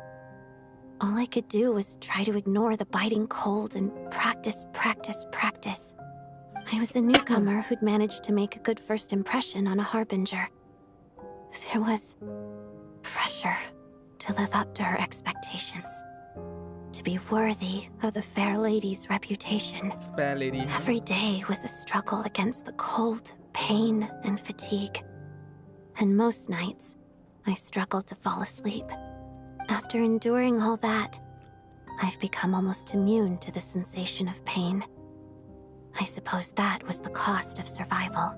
All I could do was try to ignore the biting cold and practice. I was a newcomer who'd managed to make a good first impression on a harbinger. There was pressure to live up to her expectations, to be worthy of the fair lady's reputation. Fair lady. Every day was a struggle against the cold, pain, and fatigue. And most nights, I struggled to fall asleep. After enduring all that, I've become almost immune to the sensation of pain. I suppose that was the cost of survival.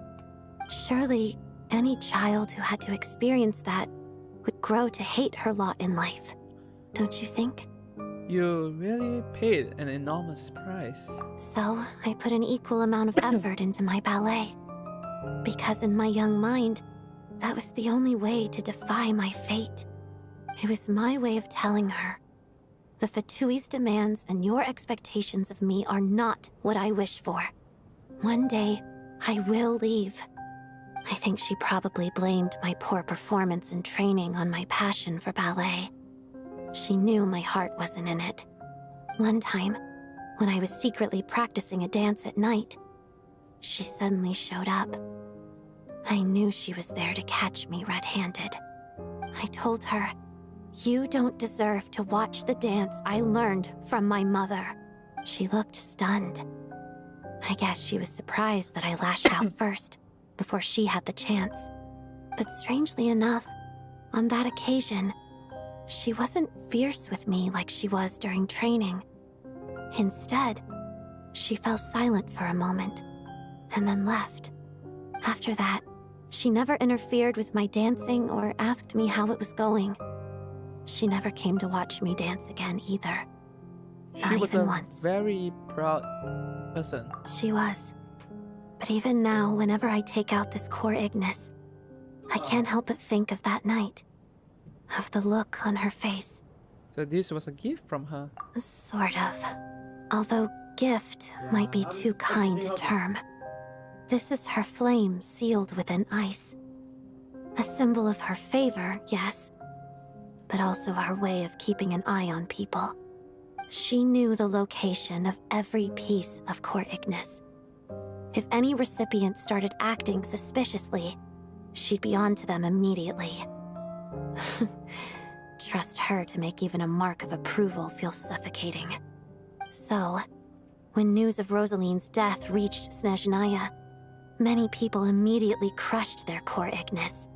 Surely, any child who had to experience that would grow to hate her lot in life. Don't you think? You really paid an enormous price. So, I put an equal amount of effort into my ballet. Because in my young mind, that was the only way to defy my fate. It was my way of telling her, the Fatui's demands and your expectations of me are not what I wish for. One day, I will leave. I think she probably blamed my poor performance in training on my passion for ballet. She knew my heart wasn't in it. One time, when I was secretly practicing a dance at night, she suddenly showed up. I knew she was there to catch me red-handed. I told her, "You don't deserve to watch the dance I learned from my mother." She looked stunned. I guess she was surprised that I lashed out first, before she had the chance. But strangely enough, on that occasion, she wasn't fierce with me like she was during training. Instead, she fell silent for a moment, and then left. After that, she never interfered with my dancing or asked me how it was going. She never came to watch me dance again either. She was a very proud person. She was. But even now, whenever I take out this core Ignis, I can't help but think of that night. Of the look on her face. So this was a gift from her? Sort of. Although gift might be too kind a term. This is her flame sealed within ice. A symbol of her favor, yes, but also her way of keeping an eye on people. She knew the location of every piece of core Ignis. If any recipient started acting suspiciously, she'd be on to them immediately. Trust her to make even a mark of approval feel suffocating. So, when news of Rosaline's death reached Snezhnaya, many people immediately crushed their core Ignis.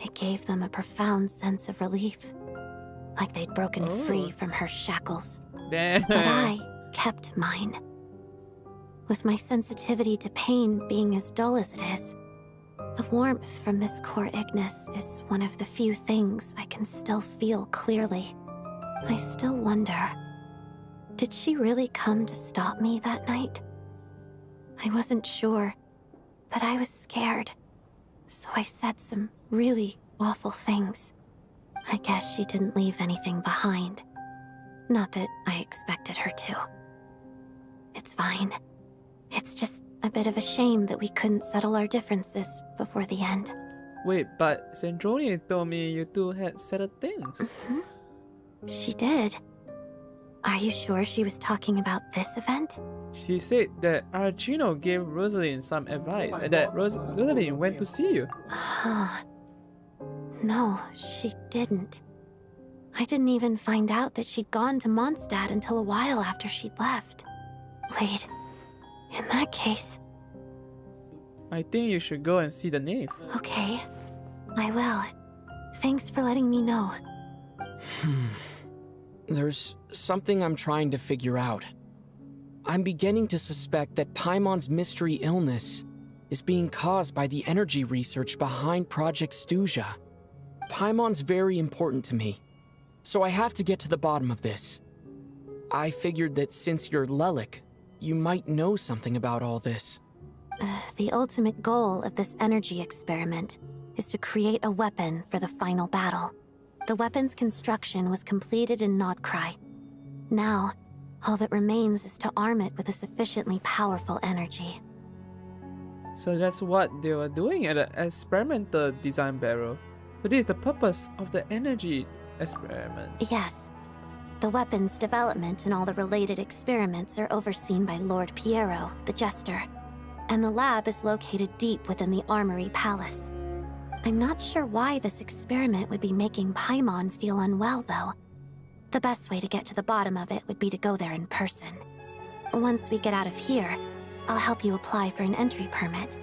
It gave them a profound sense of relief, like they'd broken free from her shackles. Damn. But I kept mine. With my sensitivity to pain being as dull as it is, the warmth from this core Ignis is one of the few things I can still feel clearly. I still wonder, did she really come to stop me that night? I wasn't sure, but I was scared, so I said some really awful things. I guess she didn't leave anything behind. Not that I expected her to. It's fine. It's just a bit of a shame that we couldn't settle our differences before the end. Wait, but Snezhnaya told me you two had settled things. She did. Are you sure she was talking about this event? She said that Archino gave Rosaline some advice and that Rosaline went to see you. No, she didn't. I didn't even find out that she'd gone to Mondstadt until a while after she'd left. Wait, in that case... I think you should go and see the knave. Okay, I will. Thanks for letting me know. There's something I'm trying to figure out. I'm beginning to suspect that Paimon's mystery illness is being caused by the energy research behind Project Snezhnaya. Paimon's very important to me, so I have to get to the bottom of this. I figured that since you're Lelik, you might know something about all this. The ultimate goal of this energy experiment is to create a weapon for the final battle. The weapon's construction was completed in Nodkrai. Now, all that remains is to arm it with a sufficiently powerful energy. So that's what they were doing at the experimental design barrel. So this is the purpose of the energy experiments. Yes. The weapon's development and all the related experiments are overseen by Lord Piero, the Jester. And the lab is located deep within the Armory Palace. I'm not sure why this experiment would be making Paimon feel unwell, though. The best way to get to the bottom of it would be to go there in person. Once we get out of here, I'll help you apply for an entry permit.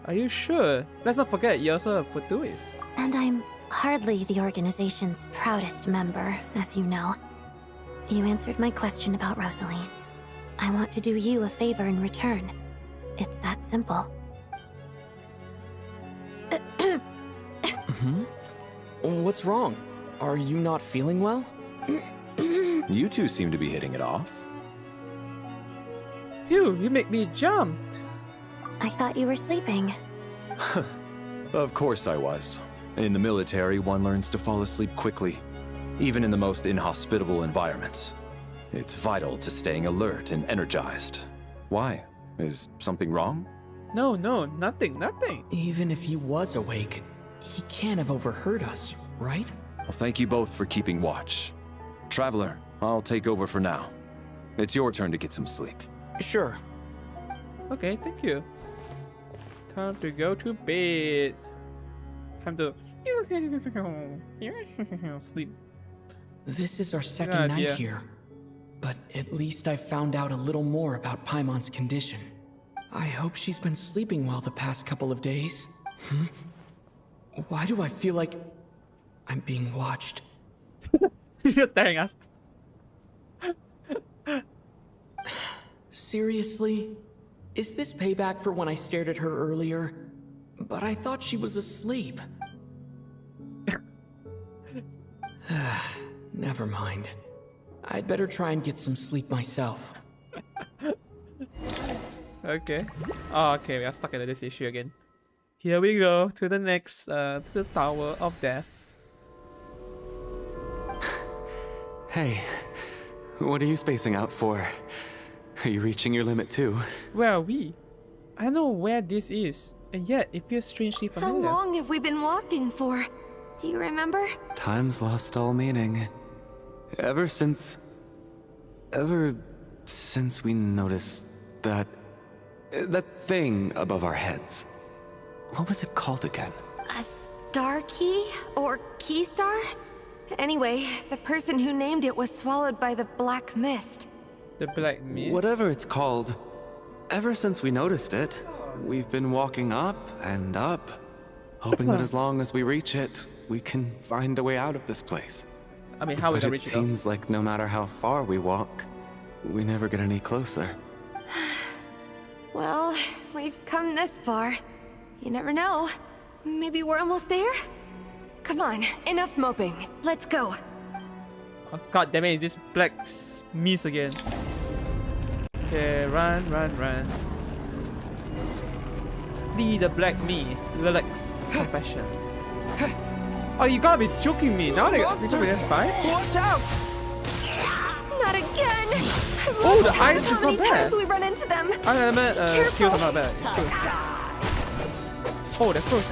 Are you sure? Let's not forget you also have Vtuber. And I'm hardly the organization's proudest member, as you know. You answered my question about Rosaline. I want to do you a favor in return. It's that simple. What's wrong? Are you not feeling well? You two seem to be hitting it off. Phew, you make me jump. I thought you were sleeping. Of course I was. In the military, one learns to fall asleep quickly, even in the most inhospitable environments. It's vital to staying alert and energized. Why? Is something wrong? No, nothing. Even if he was awake, he can't have overheard us, right? Well, thank you both for keeping watch. Traveler, I'll take over for now. It's your turn to get some sleep. Sure. Okay, thank you. Time to go to bed. Time to sleep. This is our second night here, but at least I found out a little more about Paimon's condition. I hope she's been sleeping well the past couple of days. Why do I feel like I'm being watched? She's just staring at us. Seriously? Is this payback for when I stared at her earlier? But I thought she was asleep. Never mind. I'd better try and get some sleep myself. Okay. Oh, okay, we are stuck in this issue again. Here we go to the next, to the Tower of Death. Hey, what are you spacing out for? Are you reaching your limit too? Where are we? I know where this is, and yet it feels strangely familiar. How long have we been walking for? Do you remember? Time's lost all meaning. Ever since we noticed that thing above our heads. What was it called again? A star key? Or key star? Anyway, the person who named it was swallowed by the black mist. The black mist? Whatever it's called. Ever since we noticed it, we've been walking up and up, hoping that as long as we reach it, we can find a way out of this place. I mean, how we but gonna it reach it? seems like no matter how far we walk, we never get any closer. Well, we've come this far. You never know. Maybe we're almost there? Come on, enough moping. Let's go. Oh, god damn it, this black mist again. Okay, run. Flee the black mist. Lilacs confession. Oh, you gotta be joking me. Now they got this fight? Watch out! Not again! Oh, the ice is How not many times bad. we run into them? Skills are not bad. It's good. Oh, they're close.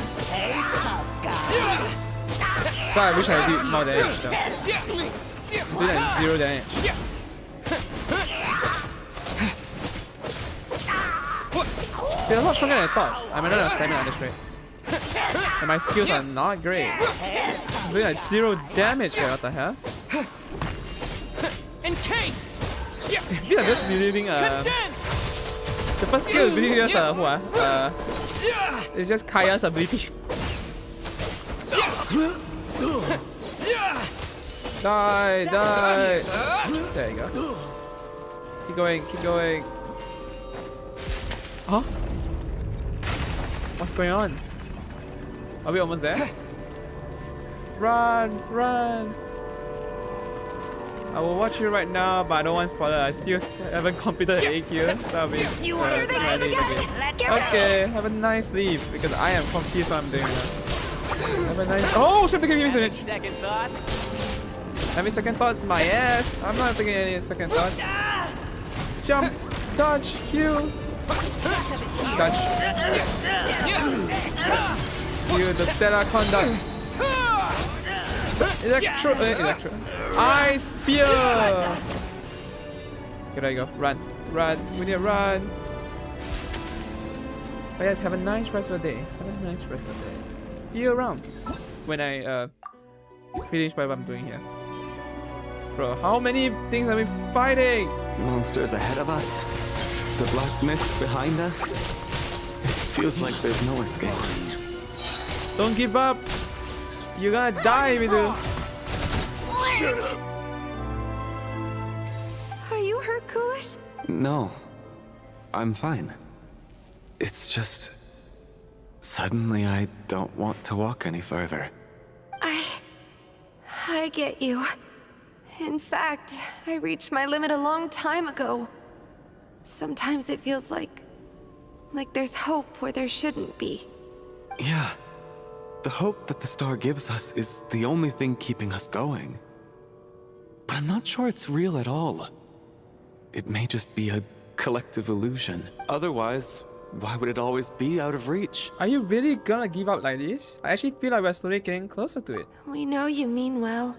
So I wish I did more damage though. Did like 0 damage. They're not stronger than I thought. I might not have stamina at this rate. And my skills are not great. I'm doing like 0 damage there, what the hell? I feel like just believing the first skill is believing just it's just Kaya's ability. Die, die. There you go. Keep going, keep going. Huh? What's going on? Are we almost there? Run, run. I will watch you right now, but I don't want spoiler. I still haven't completed the AQ, so I'll be okay, have a nice sleep because I am confused what I'm doing now. Have a nice. Oh, shit, give me second thoughts. Having second thoughts, my ass. I'm not thinking any second thoughts. Jump, dodge, Q, dodge. You, the stellar conduct. Electro. Ice spear. Okay, there you go. Run, run. We need to run. But yeah, have a nice rest of the day. Have a nice rest of the day. See you around when I finish what I'm doing here. Bro, how many things are we fighting? Monsters ahead of us. The black mist behind us. It feels like there's no escape. Don't give up. You're gonna die, Midu. Are you hurt, Coolish? No. I'm fine. It's just... Suddenly I don't want to walk any further. I get you. In fact, I reached my limit a long time ago. Sometimes it feels like there's hope where there shouldn't be. Yeah. The hope that the star gives us is the only thing keeping us going. But I'm not sure it's real at all. It may just be a collective illusion. Otherwise, why would it always be out of reach? Are you really gonna give up like this? I actually feel like we're slowly getting closer to it. We know you mean well,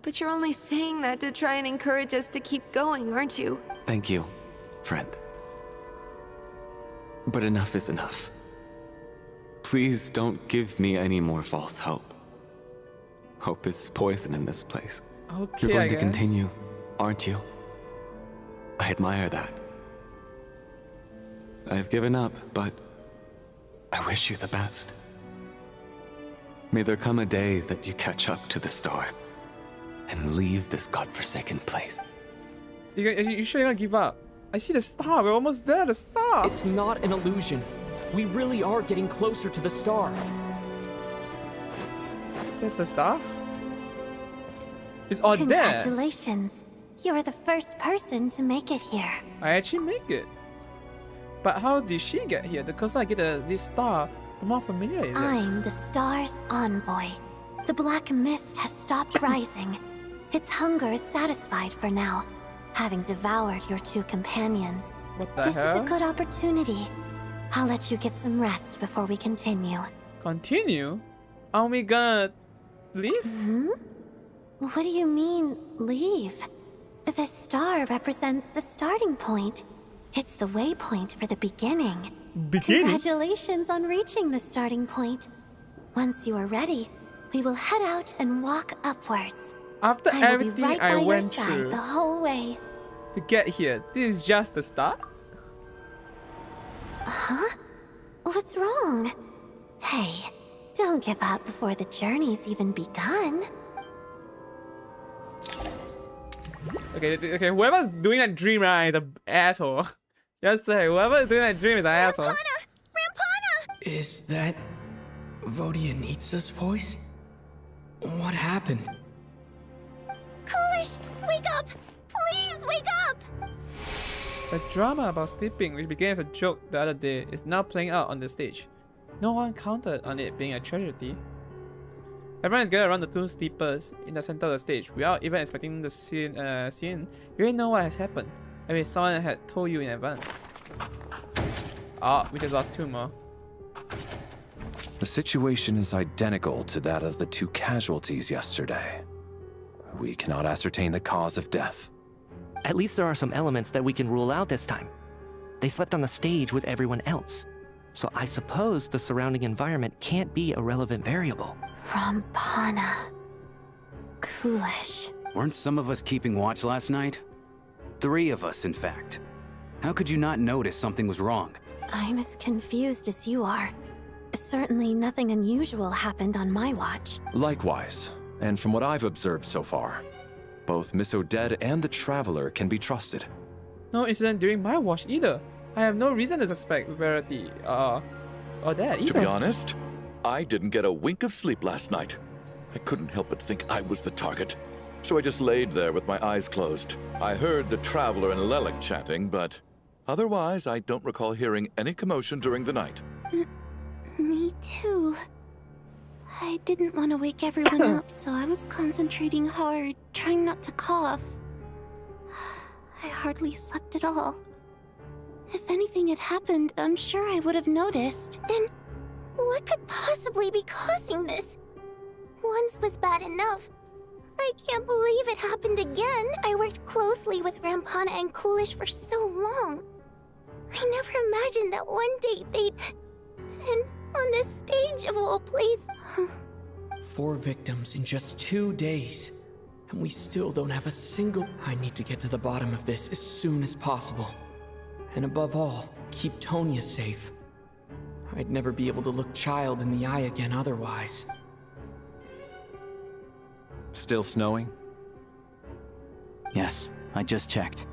but you're only saying that to try and encourage us to keep going, aren't you? Thank you, friend. But enough is enough. Please don't give me any more false hope. Hope is poison in this place. Okay, You're going to continue, aren't you? I admire that. I've given up, but I wish you the best. May there come a day that you catch up to the star and leave this godforsaken place. You sure you're gonna give up? I see the star. We're almost there. The star. It's not an illusion. We really are getting closer to the star. There's the star. It's all there. Congratulations. You're the first person to make it here. I actually make it. But how did she get here? The closer I get this star, the more familiar it is. I'm the star's envoy. The black mist has stopped rising. Its hunger is satisfied for now, having devoured your two companions. What the This hell? is a good opportunity. I'll let you get some rest before we continue. Continue? Are we gonna leave? What do you mean, leave? The star represents the starting point. It's the waypoint for the beginning. Congratulations on reaching the starting point. Once you are ready, we will head out and walk upwards. After I will everything be right I by your went side through the whole way. to get here, this is just the start? Huh? What's wrong? Hey, don't give up before the journey's even begun. Okay, whoever's doing that dream right is an asshole. Just say, whoever's doing that dream is an asshole. Is that Vodyanitsa's voice? What happened? Coolish, wake up! Please wake up! The drama about sleeping, which began as a joke the other day, is now playing out on the stage. No one counted on it being a tragedy. Everyone is gathered around the two sleepers in the center of the stage, without even expecting the scene. You already know what has happened. I mean, someone had told you in advance. We just lost two more. The situation is identical to that of the two casualties yesterday. We cannot ascertain the cause of death. At least there are some elements that we can rule out this time. They slept on the stage with everyone else. So I suppose the surrounding environment can't be a relevant variable. Rampana. Coolish. Weren't some of us keeping watch last night? 3 of us, in fact. How could you not notice something was wrong? I'm as confused as you are. Certainly nothing unusual happened on my watch. Likewise, And from what I've observed so far, both Miss Odette and the Traveler can be trusted. No incident during my watch either. I have no reason to suspect Verity or that either. To be honest, I didn't get a wink of sleep last night. I couldn't help but think I was the target. So I just laid there with my eyes closed. I heard the Traveler and Lelik chatting, but otherwise I don't recall hearing any commotion during the night. Me too. I didn't want to wake everyone up, so I was concentrating hard, trying not to cough. I hardly slept at all. If anything had happened, I'm sure I would have noticed. Then, what could possibly be causing this? Once was bad enough. I can't believe it happened again. I worked closely with Rampana and Coolish for so long. I never imagined that one day they'd... And on this stage of all places... 4 victims in just 2 days. And we still don't have a single... I need to get to the bottom of this as soon as possible. And above all, keep Tonya safe. I'd never be able to look Child in the eye again otherwise. Still snowing? Yes, I just checked.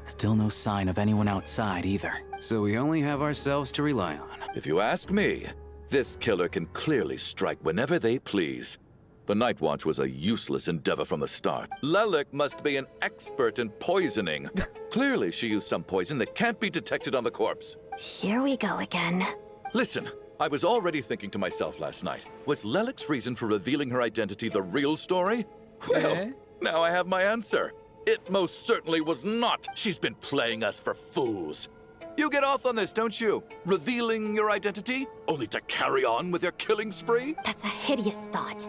Still no sign of anyone outside either. So we only have ourselves to rely on. If you ask me, this killer can clearly strike whenever they please. The Night Watch was a useless endeavor from the start. Lelik must be an expert in poisoning. Clearly she used some poison that can't be detected on the corpse. Here we go again. Listen, I was already thinking to myself last night, was Lelik's reason for revealing her identity the real story? Well, now I have my answer. It most certainly was not. She's been playing us for fools. You get off on this, don't you? Revealing your identity, only to carry on with your killing spree? That's a hideous thought.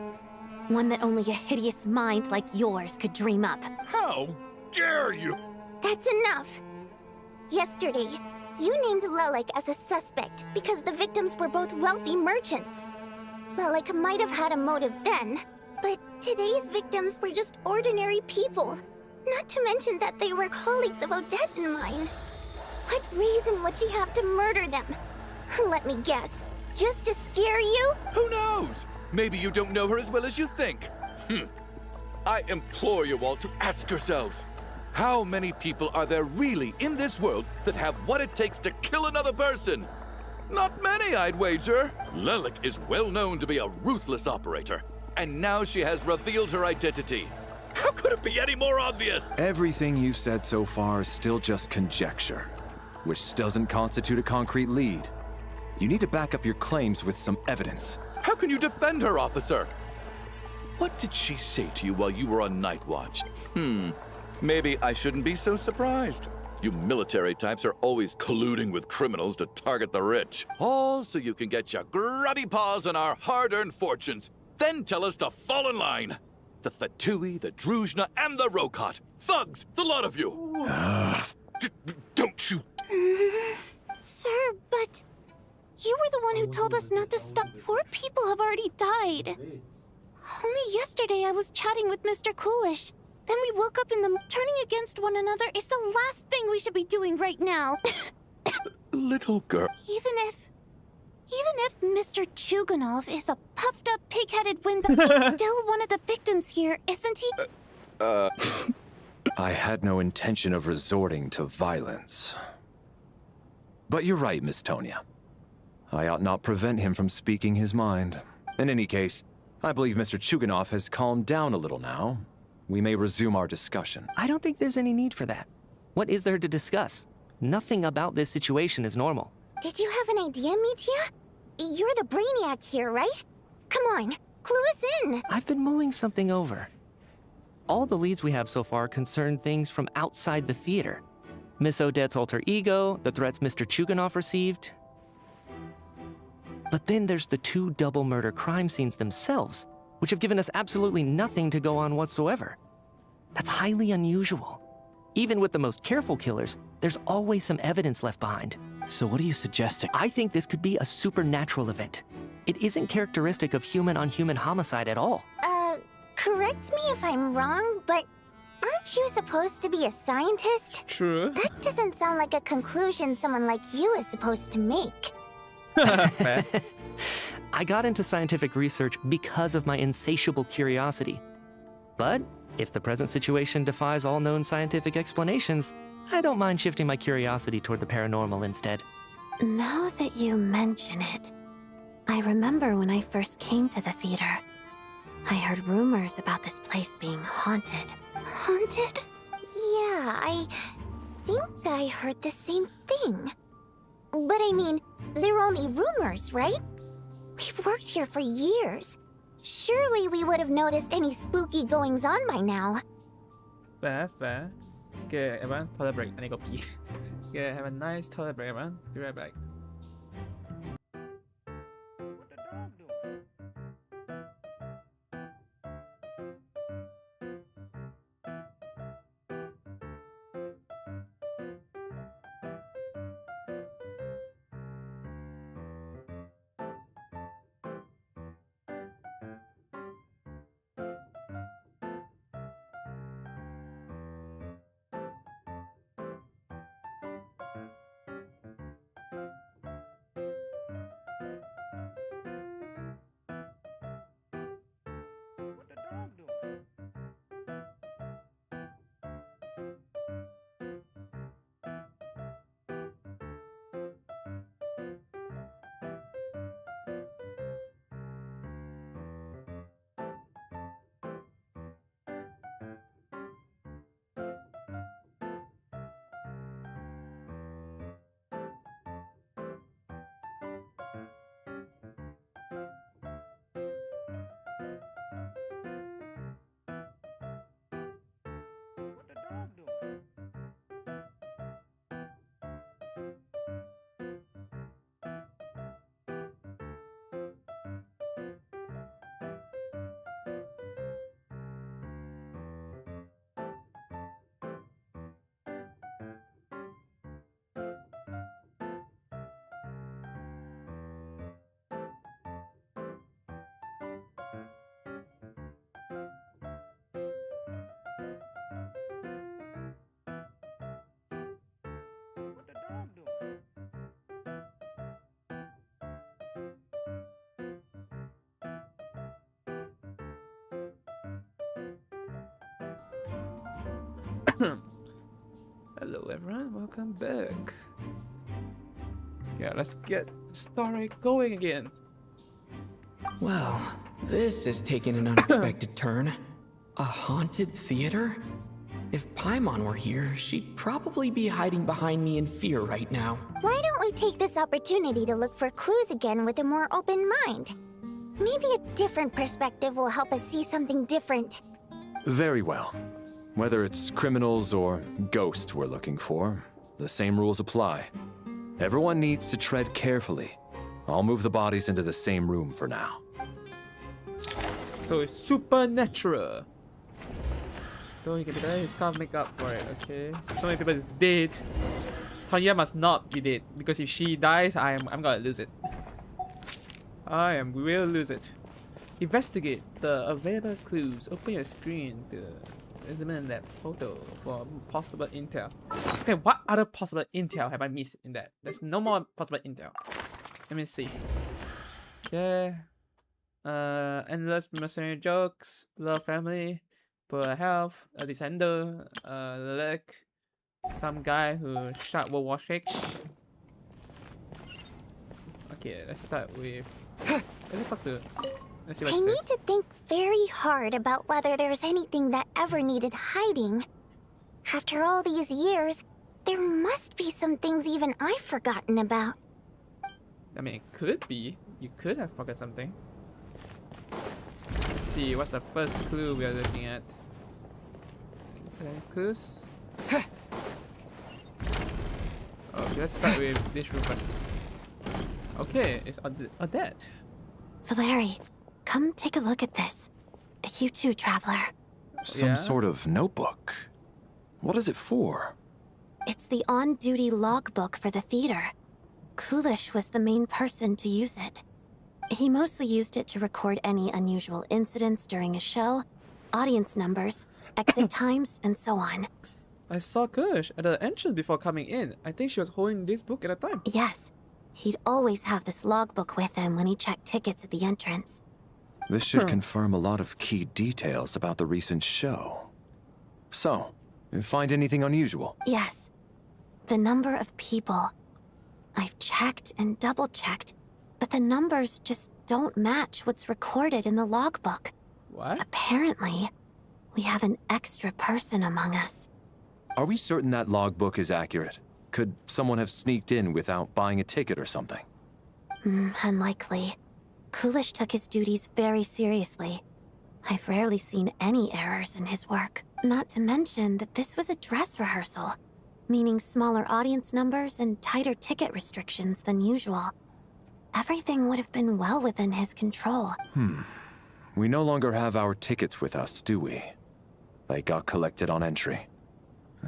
One that only a hideous mind like yours could dream up. How dare you? That's enough. Yesterday, you named Lelik as a suspect because the victims were both wealthy merchants. Lelik might have had a motive then, but today's victims were just ordinary people. Not to mention that they were colleagues of Odette and mine. What reason would she have to murder them? Let me guess. Just to scare you? Who knows? Maybe you don't know her as well as you think. I implore you all to ask yourselves, how many people are there really in this world that have what it takes to kill another person? Not many, I'd wager. Lelik is well known to be a ruthless operator, and now she has revealed her identity. How could it be any more obvious? Everything you've said so far is still just conjecture, which doesn't constitute a concrete lead. You need to back up your claims with some evidence. How can you defend her, officer? What did she say to you while you were on Night Watch? Maybe I shouldn't be so surprised. You military types are always colluding with criminals to target the rich. All so you can get your grubby paws on our hard-earned fortunes. Then tell us to fall in line. The Fatui, the Druzhna, and the Rokot. Thugs, the lot of you. Don't shoot. Sir, but... You were the one who told us not to stop. 4 people have already died. Only yesterday I was chatting with Mr. Coolish. Then we woke up in the... Turning against one another is the last thing we should be doing right now. Little girl. Even if Mr. Chuganov is a puffed-up, pig-headed windbag, he's still one of the victims here, isn't he? I had no intention of resorting to violence. But you're right, Miss Tonya. I ought not prevent him from speaking his mind. In any case, I believe Mr. Chuganov has calmed down a little now. We may resume our discussion. I don't think there's any need for that. What is there to discuss? Nothing about this situation is normal. Did you have an idea, Mitya? You're the brainiac here, right? Come on, clue us in. I've been mulling something over. All the leads we have so far concern things from outside the theater. Miss Odette's alter ego, the threats Mr. Chuganov received. But then there's the 2 double murder crime scenes themselves, which have given us absolutely nothing to go on whatsoever. That's highly unusual. Even with the most careful killers, there's always some evidence left behind. So what are you suggesting? I think this could be a supernatural event. It isn't characteristic of human-on-human homicide at all. Correct me if I'm wrong, but aren't you supposed to be a scientist? True. That doesn't sound like a conclusion someone like you is supposed to make. I got into scientific research because of my insatiable curiosity. But if the present situation defies all known scientific explanations, I don't mind shifting my curiosity toward the paranormal instead. Now that you mention it, I remember when I first came to the theater. I heard rumors about this place being haunted. Haunted? Yeah, I think I heard the same thing. But I mean, they're only rumors, right? We've worked here for years. Surely we would have noticed any spooky goings-on by now. Fair, fair. Okay, everyone, toilet break. I need to go pee. Okay, have a nice toilet break, everyone. Be right back. Hello everyone, welcome back. Yeah, let's get the story going again. Well, this is taking an unexpected turn. A haunted theater? If Paimon were here, she'd probably be hiding behind me in fear right now. Why don't we take this opportunity to look for clues again with a more open mind? Maybe a different perspective will help us see something different. Very well. Whether it's criminals or ghosts we're looking for, the same rules apply. Everyone needs to tread carefully. I'll move the bodies into the same room for now. So it's supernatural. Though he can be there, he's can't make up for it, okay? So many people dead. Tanya must not be dead, because if she dies, I'm gonna lose it. We will lose it. Investigate the available clues. Open your screen to examine that photo for possible intel. Okay, what other possible intel have I missed in that? There's no more possible intel. Let me see. Okay. Endless mercenary jokes, love family, poor health, a descender, leg, some guy who shot World War VI. Okay, let's start with. Let's talk to. Let's see what I it says. need to think very hard about whether there's anything that ever needed hiding. After all these years, there must be some things even I've forgotten about. I mean, it could be. You could have forgot something. Let's see, what's the first clue we are looking at? Is there any clues? Oh, let's start with this room first. Okay, it's Odette. Valeri, come take a look at this. You too, traveler. Some sort of notebook. What is it for? It's the on-duty logbook for the theater. Kulish was the main person to use it. He mostly used it to record any unusual incidents during a show, audience numbers, exit times, and so on. I saw Kulish at the entrance before coming in. I think she was holding this book at the time. Yes. He'd always have this logbook with him when he checked tickets at the entrance. This should confirm a lot of key details about the recent show. So, you find anything unusual? Yes. The number of people. I've checked and double-checked, but the numbers just don't match what's recorded in the logbook. What? Apparently, we have an extra person among us. Are we certain that logbook is accurate? Could someone have sneaked in without buying a ticket or something? Unlikely. Coolish took his duties very seriously. I've rarely seen any errors in his work. Not to mention that this was a dress rehearsal, meaning smaller audience numbers and tighter ticket restrictions than usual. Everything would have been well within his control. We no longer have our tickets with us, do we? They got collected on entry.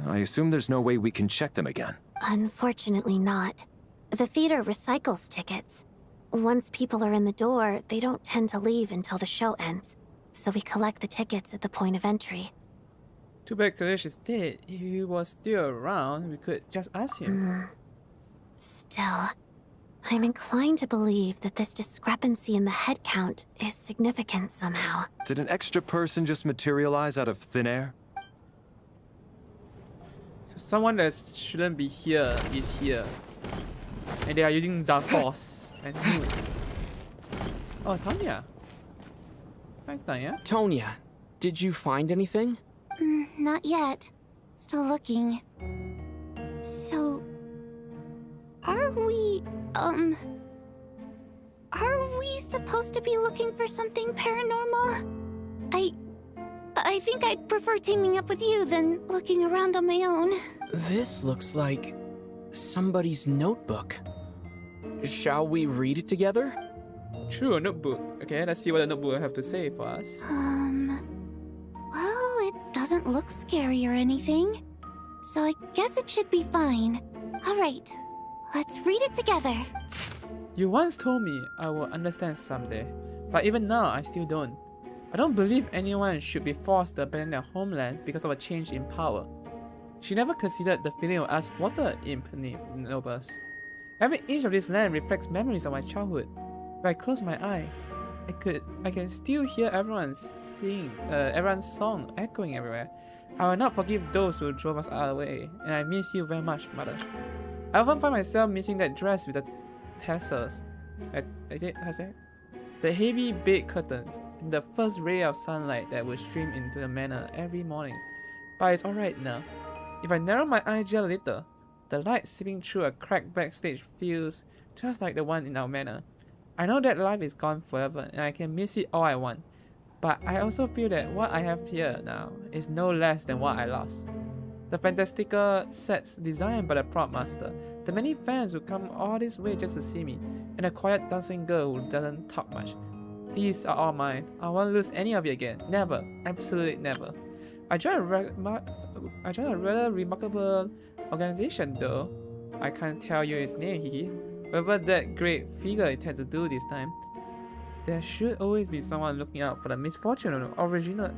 I assume there's no way we can check them again. Unfortunately not. The theater recycles tickets. Once people are in the door, they don't tend to leave until the show ends. So we collect the tickets at the point of entry. Too bad Coolidge is dead. If he was still around, we could just ask him. Still, I'm inclined to believe that this discrepancy in the head count is significant somehow. Did an extra person just materialize out of thin air? So someone that shouldn't be here is here. And they are using Zarkos. And who? Oh, Tanya. Hi, Tanya. Tonya, did you find anything? Not yet. Still looking. So... Are we supposed to be looking for something paranormal? I think I'd prefer teaming up with you than looking around on my own. This looks like somebody's notebook. Shall we read it together? True, a notebook. Okay, let's see what the notebook will have to say for us. Well, it doesn't look scary or anything. So I guess it should be fine. Alright, let's read it together. You once told me I will understand someday, but even now I still don't. I don't believe anyone should be forced to abandon their homeland because of a change in power. She never considered the feeling of us water impermeables. Every inch of this land reflects memories of my childhood. If I close my eye, I can still hear everyone's song echoing everywhere. I will not forgive those who drove us away, and I miss you very much, Mother. I often find myself missing that dress with the tassels. The heavy bed curtains, and the first ray of sunlight that would stream into the manor every morning. But it's alright now. If I narrow my eyes just a little, the light seeping through a cracked backstage feels just like the one in our manor. I know that life is gone forever and I can miss it all I want, but I also feel that what I have here now is no less than what I lost. The fantastical sets designed by the prop master, the many fans who come all this way just to see me, and the quiet dancing girl who doesn't talk much. These are all mine. I won't lose any of you again. Never. Absolutely never. I joined a rather remarkable organization though. I can't tell you its name, Hiki. Whatever that great figure intends to do this time, there should always be someone looking out for the misfortune of ordinary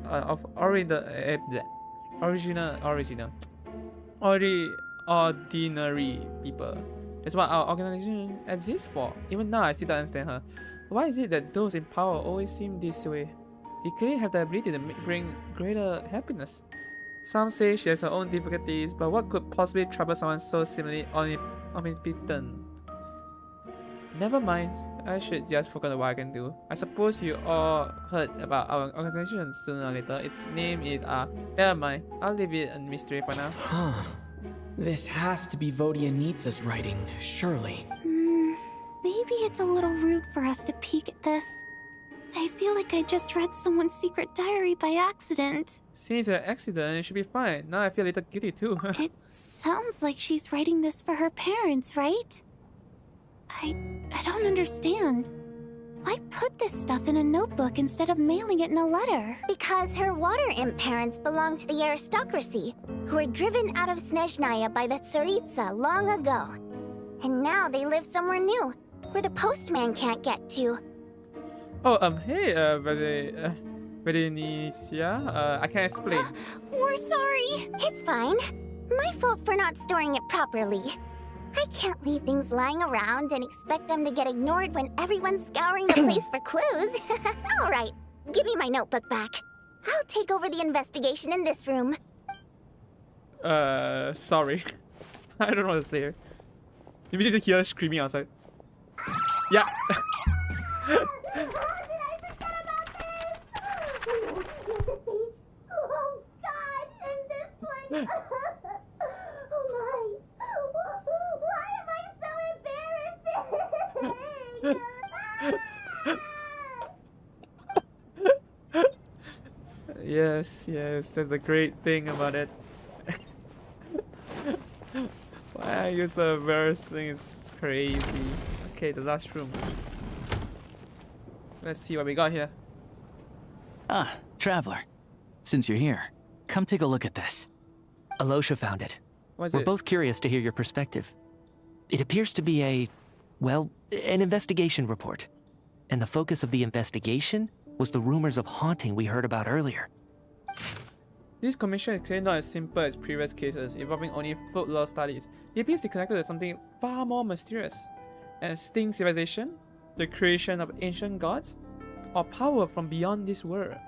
people. That's what our organization exists for. Even now, I still don't understand her. Why is it that those in power always seem this way? They clearly have the ability to bring greater happiness. Some say she has her own difficulties, but what could possibly trouble someone so seemingly omnipotent? Never mind, I should just focus on what I can do. I suppose you all heard about our organization sooner or later. Its name is never mind, I'll leave it a mystery for now. Huh. This has to be Vodyanitsa's writing, surely. Maybe it's a little rude for us to peek at this. I feel like I just read someone's secret diary by accident. Since it's an accident, it should be fine. Now I feel a little guilty too. It sounds like she's writing this for her parents, right? I don't understand. Why put this stuff in a notebook instead of mailing it in a letter? Because her water imp parents belonged to the aristocracy, who were driven out of Snezhnaya by the Tsaritsa long ago. And now they live somewhere new, where the postman can't get to. Oh, hey, Berenicia, I can't explain. We're sorry. It's fine. My fault for not storing it properly. I can't leave things lying around and expect them to get ignored when everyone's scouring the place for clues. Alright, give me my notebook back. I'll take over the investigation in this room. Sorry. I don't know what to say here. Maybe you just hear screaming outside. Yeah. Yes, that's the great thing about it. Why are you so embarrassing? It's crazy. Okay, the last room. Let's see what we got here. Ah, Traveler. Since you're here, come take a look at this. Alosha found it. What's We're it? both curious to hear your perspective. It appears to be an investigation report. And the focus of the investigation was the rumors of haunting we heard about earlier. This commission is clearly not as simple as previous cases involving only folklore studies. It appears to be connected to something far more mysterious. An extinct civilization, the creation of ancient gods, or power from beyond this world.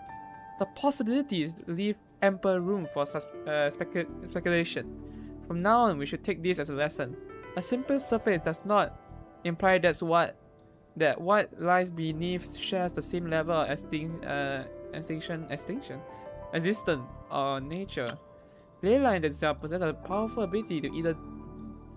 The possibilities leave ample room for such speculation. From now on, we should take this as a lesson. A simple surface does not imply that what lies beneath shares the same level of existence or nature. Leyline themselves possess a powerful ability to either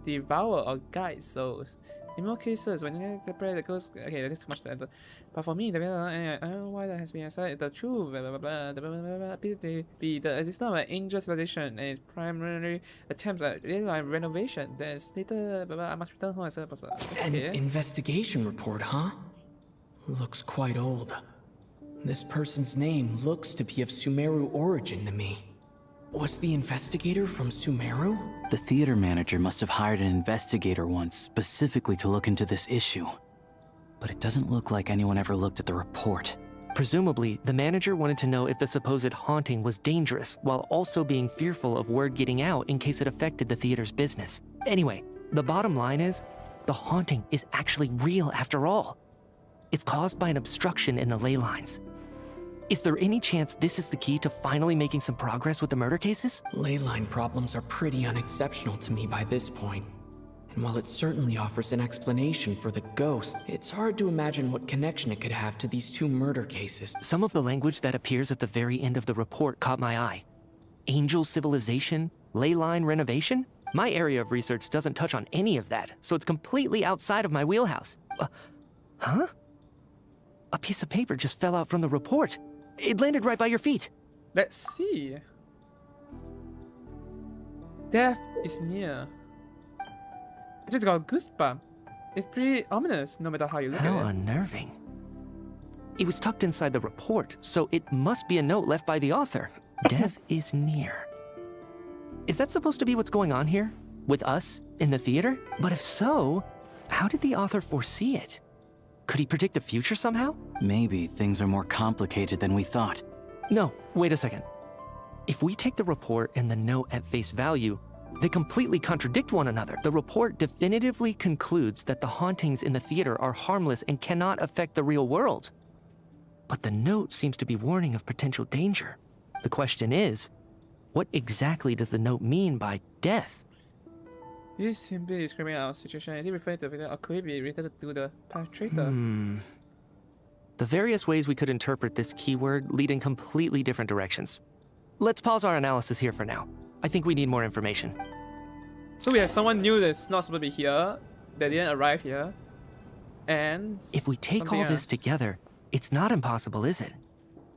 devour or guide souls. In more cases, when you interpret the ghost, okay, that is too much to enter. But for me, I don't know why that has been said is the true ability be the existence of an angel civilization and its primary attempts at Leyline renovation. That is later, I must return home as soon as possible. Okay. An investigation report, huh? Looks quite old. This person's name looks to be of Sumeru origin to me. Was the investigator from Sumeru? The theater manager must have hired an investigator once specifically to look into this issue. But it doesn't look like anyone ever looked at the report. Presumably, the manager wanted to know if the supposed haunting was dangerous while also being fearful of word getting out in case it affected the theater's business. Anyway, the bottom line is, the haunting is actually real after all. It's caused by an obstruction in the ley lines. Is there any chance this is the key to finally making some progress with the murder cases? Ley line problems are pretty unexceptional to me by this point. And while it certainly offers an explanation for the ghost, it's hard to imagine what connection it could have to these two murder cases. Some of the language that appears at the very end of the report caught my eye. Angel civilization, ley line renovation? My area of research doesn't touch on any of that, so it's completely outside of my wheelhouse. Huh? A piece of paper just fell out from the report. It landed right by your feet. Let's see. Death is near. I just got a goosebump. It's pretty ominous, no matter how you look How at it. unnerving. It was tucked inside the report, so it must be a note left by the author. Death is near. Is that supposed to be what's going on here? With us, in the theater? But if so, how did the author foresee it? Could he predict the future somehow? Maybe things are more complicated than we thought. No, wait a second. If we take the report and the note at face value, they completely contradict one another. The report definitively concludes that the hauntings in the theater are harmless and cannot affect the real world. But the note seems to be warning of potential danger. The question is, what exactly does the note mean by death? This is simply describing our situation. Is it referring to the victim or could it be related to the perpetrator? The various ways we could interpret this keyword lead in completely different directions. Let's pause our analysis here for now. I think we need more information. So we have someone new that's not supposed to be here, that didn't arrive here, and if we take all something this else. together, it's not impossible, is it?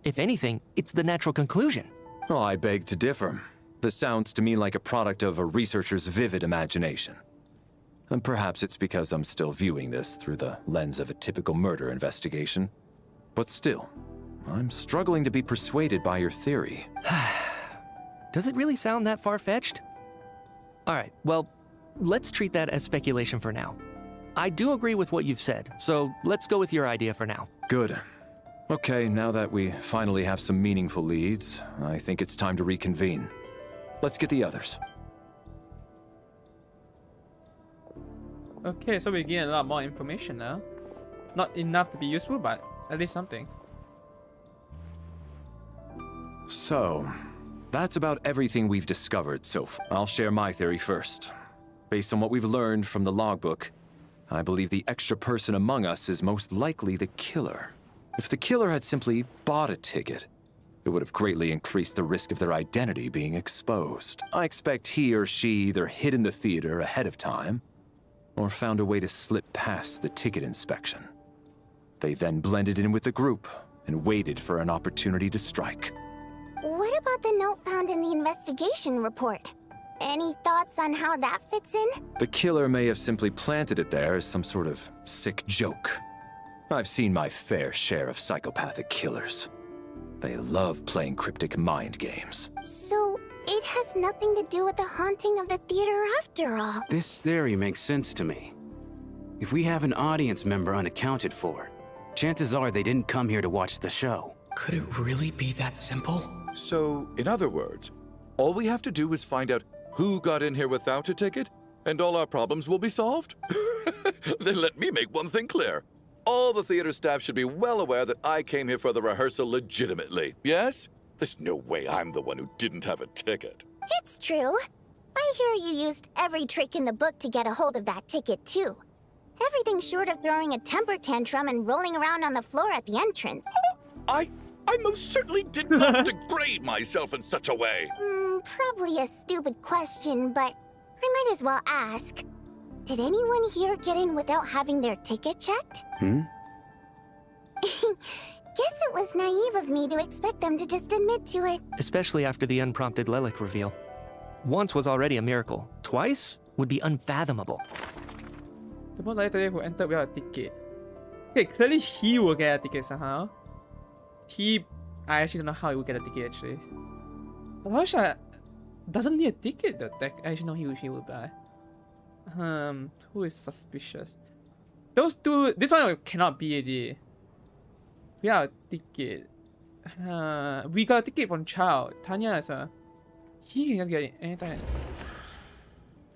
If anything, it's the natural conclusion. Oh, I beg to differ. This sounds to me like a product of a researcher's vivid imagination. And perhaps it's because I'm still viewing this through the lens of a typical murder investigation. But still, I'm struggling to be persuaded by your theory. Does it really sound that far-fetched? Alright, well, let's treat that as speculation for now. I do agree with what you've said, so let's go with your idea for now. Good. Okay, now that we finally have some meaningful leads, I think it's time to reconvene. Let's get the others. Okay, so we gain a lot more information now. Not enough to be useful, but at least something. So, that's about everything we've discovered so far. I'll share my theory first. Based on what we've learned from the logbook, I believe the extra person among us is most likely the killer. If the killer had simply bought a ticket, it would have greatly increased the risk of their identity being exposed. I expect he or she either hid in the theater ahead of time, or found a way to slip past the ticket inspection. They then blended in with the group and waited for an opportunity to strike. What about the note found in the investigation report? Any thoughts on how that fits in? The killer may have simply planted it there as some sort of sick joke. I've seen my fair share of psychopathic killers. They love playing cryptic mind games. So, it has nothing to do with the haunting of the theater after all. This theory makes sense to me. If we have an audience member unaccounted for, chances are they didn't come here to watch the show. Could it really be that simple? So, in other words, all we have to do is find out who got in here without a ticket, and all our problems will be solved? Then let me make one thing clear. All the theater staff should be well aware that I came here for the rehearsal legitimately, yes? There's no way I'm the one who didn't have a ticket. It's true. I hear you used every trick in the book to get a hold of that ticket, too. Everything short of throwing a temper tantrum and rolling around on the floor at the entrance. I most certainly did not degrade myself in such a way. Probably a stupid question, but I might as well ask. Did anyone here get in without having their ticket checked? Guess it was naive of me to expect them to just admit to it. Especially after the unprompted Lelik reveal. Once was already a miracle. Twice would be unfathomable. Suppose I today who entered without a ticket. Okay, clearly he will get a ticket somehow. I actually don't know how he will get a ticket actually. Elijah doesn't need a ticket though. I actually know he will buy. Who is suspicious? Those two, this one cannot be AD. We have a ticket. We got a ticket from Chow. Tanya is he can just get it anytime.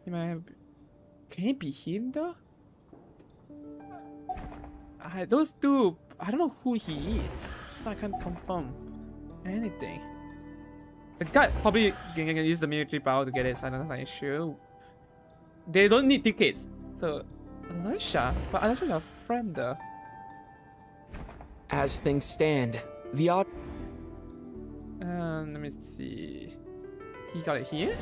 He might have, can it be him though? Those two, I don't know who he is, so I can't confirm anything. The guy probably can use the military power to get it, so that's not an issue. They don't need tickets, so Alicia, but Alicia's a friend though. As things stand, the odd. Let me see. He got it here?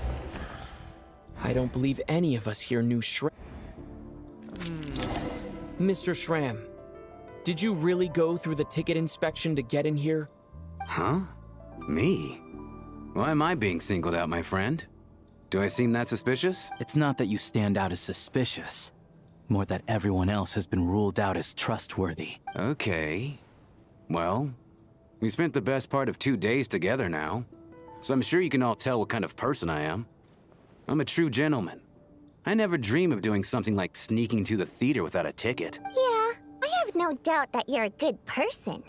I don't believe any of us here knew Shram. Mr. Shram, did you really go through the ticket inspection to get in here? Huh? Me? Why am I being singled out, my friend? Do I seem that suspicious? It's not that you stand out as suspicious. More that everyone else has been ruled out as trustworthy. Okay. Well, we spent the best part of 2 days together now, so I'm sure you can all tell what kind of person I am. I'm a true gentleman. I never dream of doing something like sneaking to the theater without a ticket. Yeah, I have no doubt that you're a good person.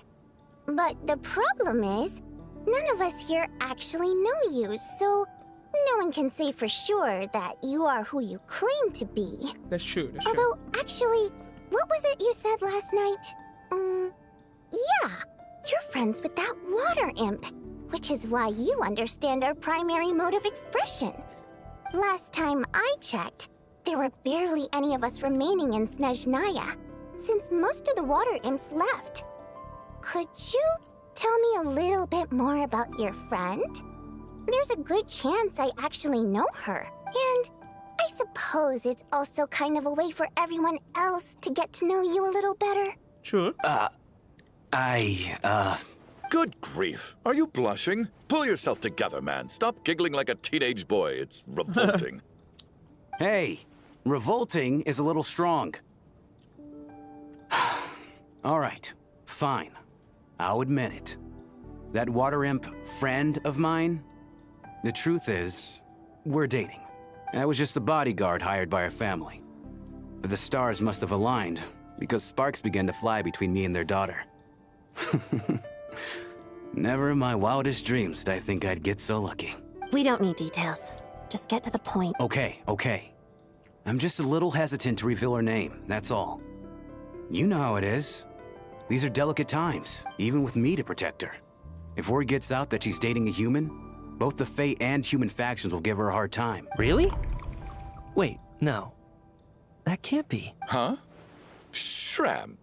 But the problem is, none of us here actually know you, so no one can say for sure that you are who you claim to be. That's true, that's true. Although, actually, what was it you said last night? Yeah, you're friends with that water imp, which is why you understand our primary mode of expression. Last time I checked, there were barely any of us remaining in Snezhnaya, since most of the water imps left. Could you tell me a little bit more about your friend? There's a good chance I actually know her, and I suppose it's also kind of a way for everyone else to get to know you a little better. Sure. Good grief. Are you blushing? Pull yourself together, man. Stop giggling like a teenage boy. It's revolting. Hey, revolting is a little strong. All right, fine. I'll admit it. That water imp friend of mine, the truth is, we're dating. I was just the bodyguard hired by our family. But the stars must have aligned, because sparks began to fly between me and their daughter. Never in my wildest dreams did I think I'd get so lucky. We don't need details. Just get to the point. Okay. I'm just a little hesitant to reveal her name, that's all. You know how it is. These are delicate times, even with me to protect her. If word gets out that she's dating a human, both the Fae and human factions will give her a hard time. Really? Wait, no. That can't be. Huh? Shram,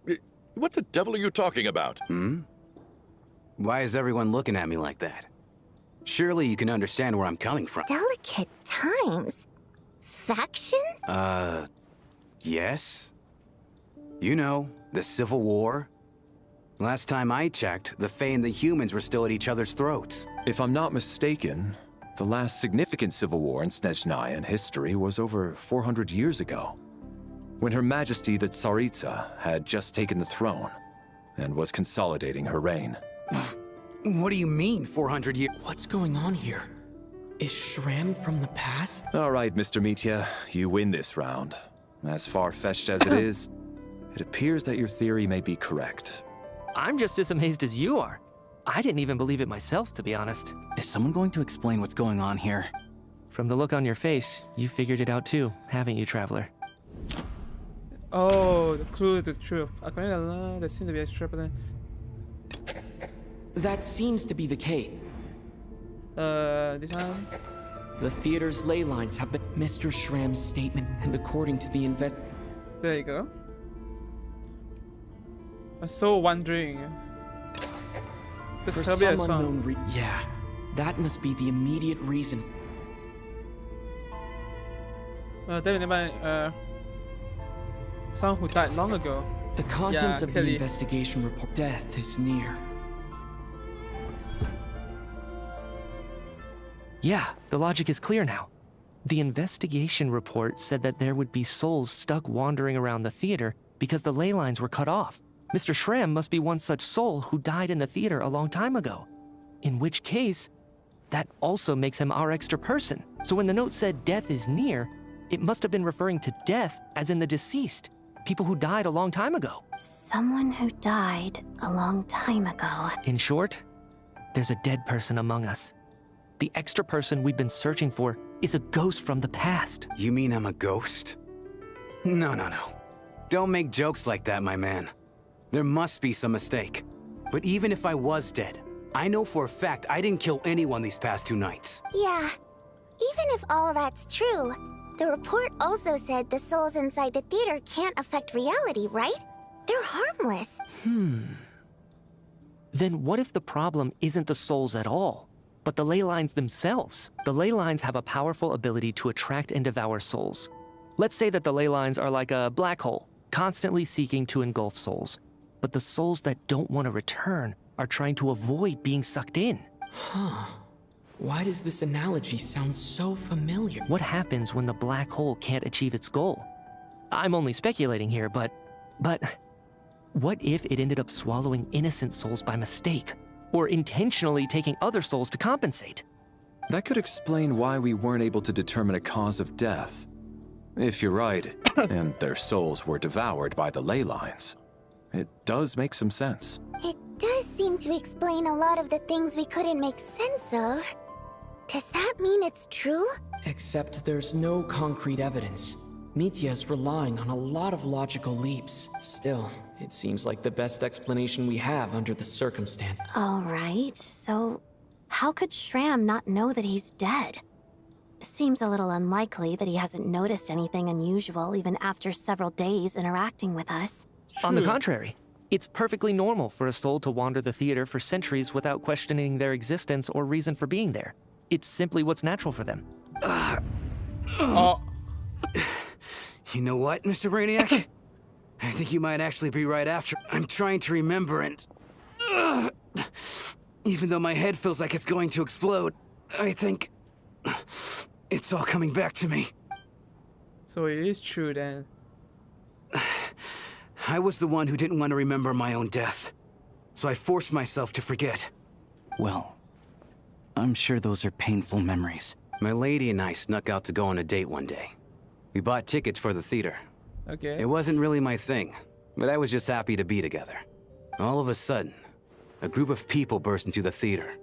what the devil are you talking about? Why is everyone looking at me like that? Surely you can understand where I'm coming from. Delicate times? Factions? Yes? You know, the Civil War? Last time I checked, the Fae and the humans were still at each other's throats. If I'm not mistaken, the last significant civil war in Snezhnaya in history was over 400 years ago, when Her Majesty the Tsaritsa had just taken the throne and was consolidating her reign. What do you mean, 400 years? What's going on here? Is Shram from the past? All right, Mr. Mitya, you win this round. As far-fetched as it is, it appears that your theory may be correct. I'm just as amazed as you are. I didn't even believe it myself, to be honest. Is someone going to explain what's going on here? From the look on your face, you figured it out too, haven't you, Traveler? Oh, the clue to the truth. According to the law, there seems to be a stripper. That seems to be the case. This one? The theater's ley lines have been Mr. Shram's statement, and according to the There you go. I'm so wondering. This for probably some is fun. unknown yeah, that must be the immediate reason. David, someone who died long ago. The contents of the clearly. investigation report. Death is near. Yeah, the logic is clear now. The investigation report said that there would be souls stuck wandering around the theater because the ley lines were cut off. Mr. Shram must be one such soul who died in the theater a long time ago. In which case, that also makes him our extra person. So when the note said death is near, it must have been referring to death as in the deceased. People who died a long time ago. Someone who died a long time ago. In short, there's a dead person among us. The extra person we've been searching for is a ghost from the past. You mean I'm a ghost? No. Don't make jokes like that, my man. There must be some mistake. But even if I was dead, I know for a fact I didn't kill anyone these past 2 nights. Yeah. Even if all that's true, the report also said the souls inside the theater can't affect reality, right? They're harmless. Then what if the problem isn't the souls at all, but the ley lines themselves? The ley lines have a powerful ability to attract and devour souls. Let's say that the ley lines are like a black hole, constantly seeking to engulf souls. But the souls that don't want to return are trying to avoid being sucked in. Huh. Why does this analogy sound so familiar? What happens when the black hole can't achieve its goal? I'm only speculating here, but what if it ended up swallowing innocent souls by mistake? Or intentionally taking other souls to compensate? That could explain why we weren't able to determine a cause of death. If you're right, and their souls were devoured by the ley lines, it does make some sense. It does seem to explain a lot of the things we couldn't make sense of. Does that mean it's true? Except there's no concrete evidence. Mitya's relying on a lot of logical leaps. Still, it seems like the best explanation we have under the circumstance. All right, so how could Shram not know that he's dead? Seems a little unlikely that he hasn't noticed anything unusual even after several days interacting with us. On the contrary, it's perfectly normal for a soul to wander the theater for centuries without questioning their existence or reason for being there. It's simply what's natural for them. You know what, Mr. Brainiac? I think you might actually be right after. I'm trying to remember and... even though my head feels like it's going to explode, I think... it's all coming back to me. So it is true then. I was the one who didn't want to remember my own death. So I forced myself to forget. Well, I'm sure those are painful memories. My lady and I snuck out to go on a date one day. We bought tickets for the theater. Okay. It wasn't really my thing, but I was just happy to be together. All of a sudden, a group of people burst into the theater,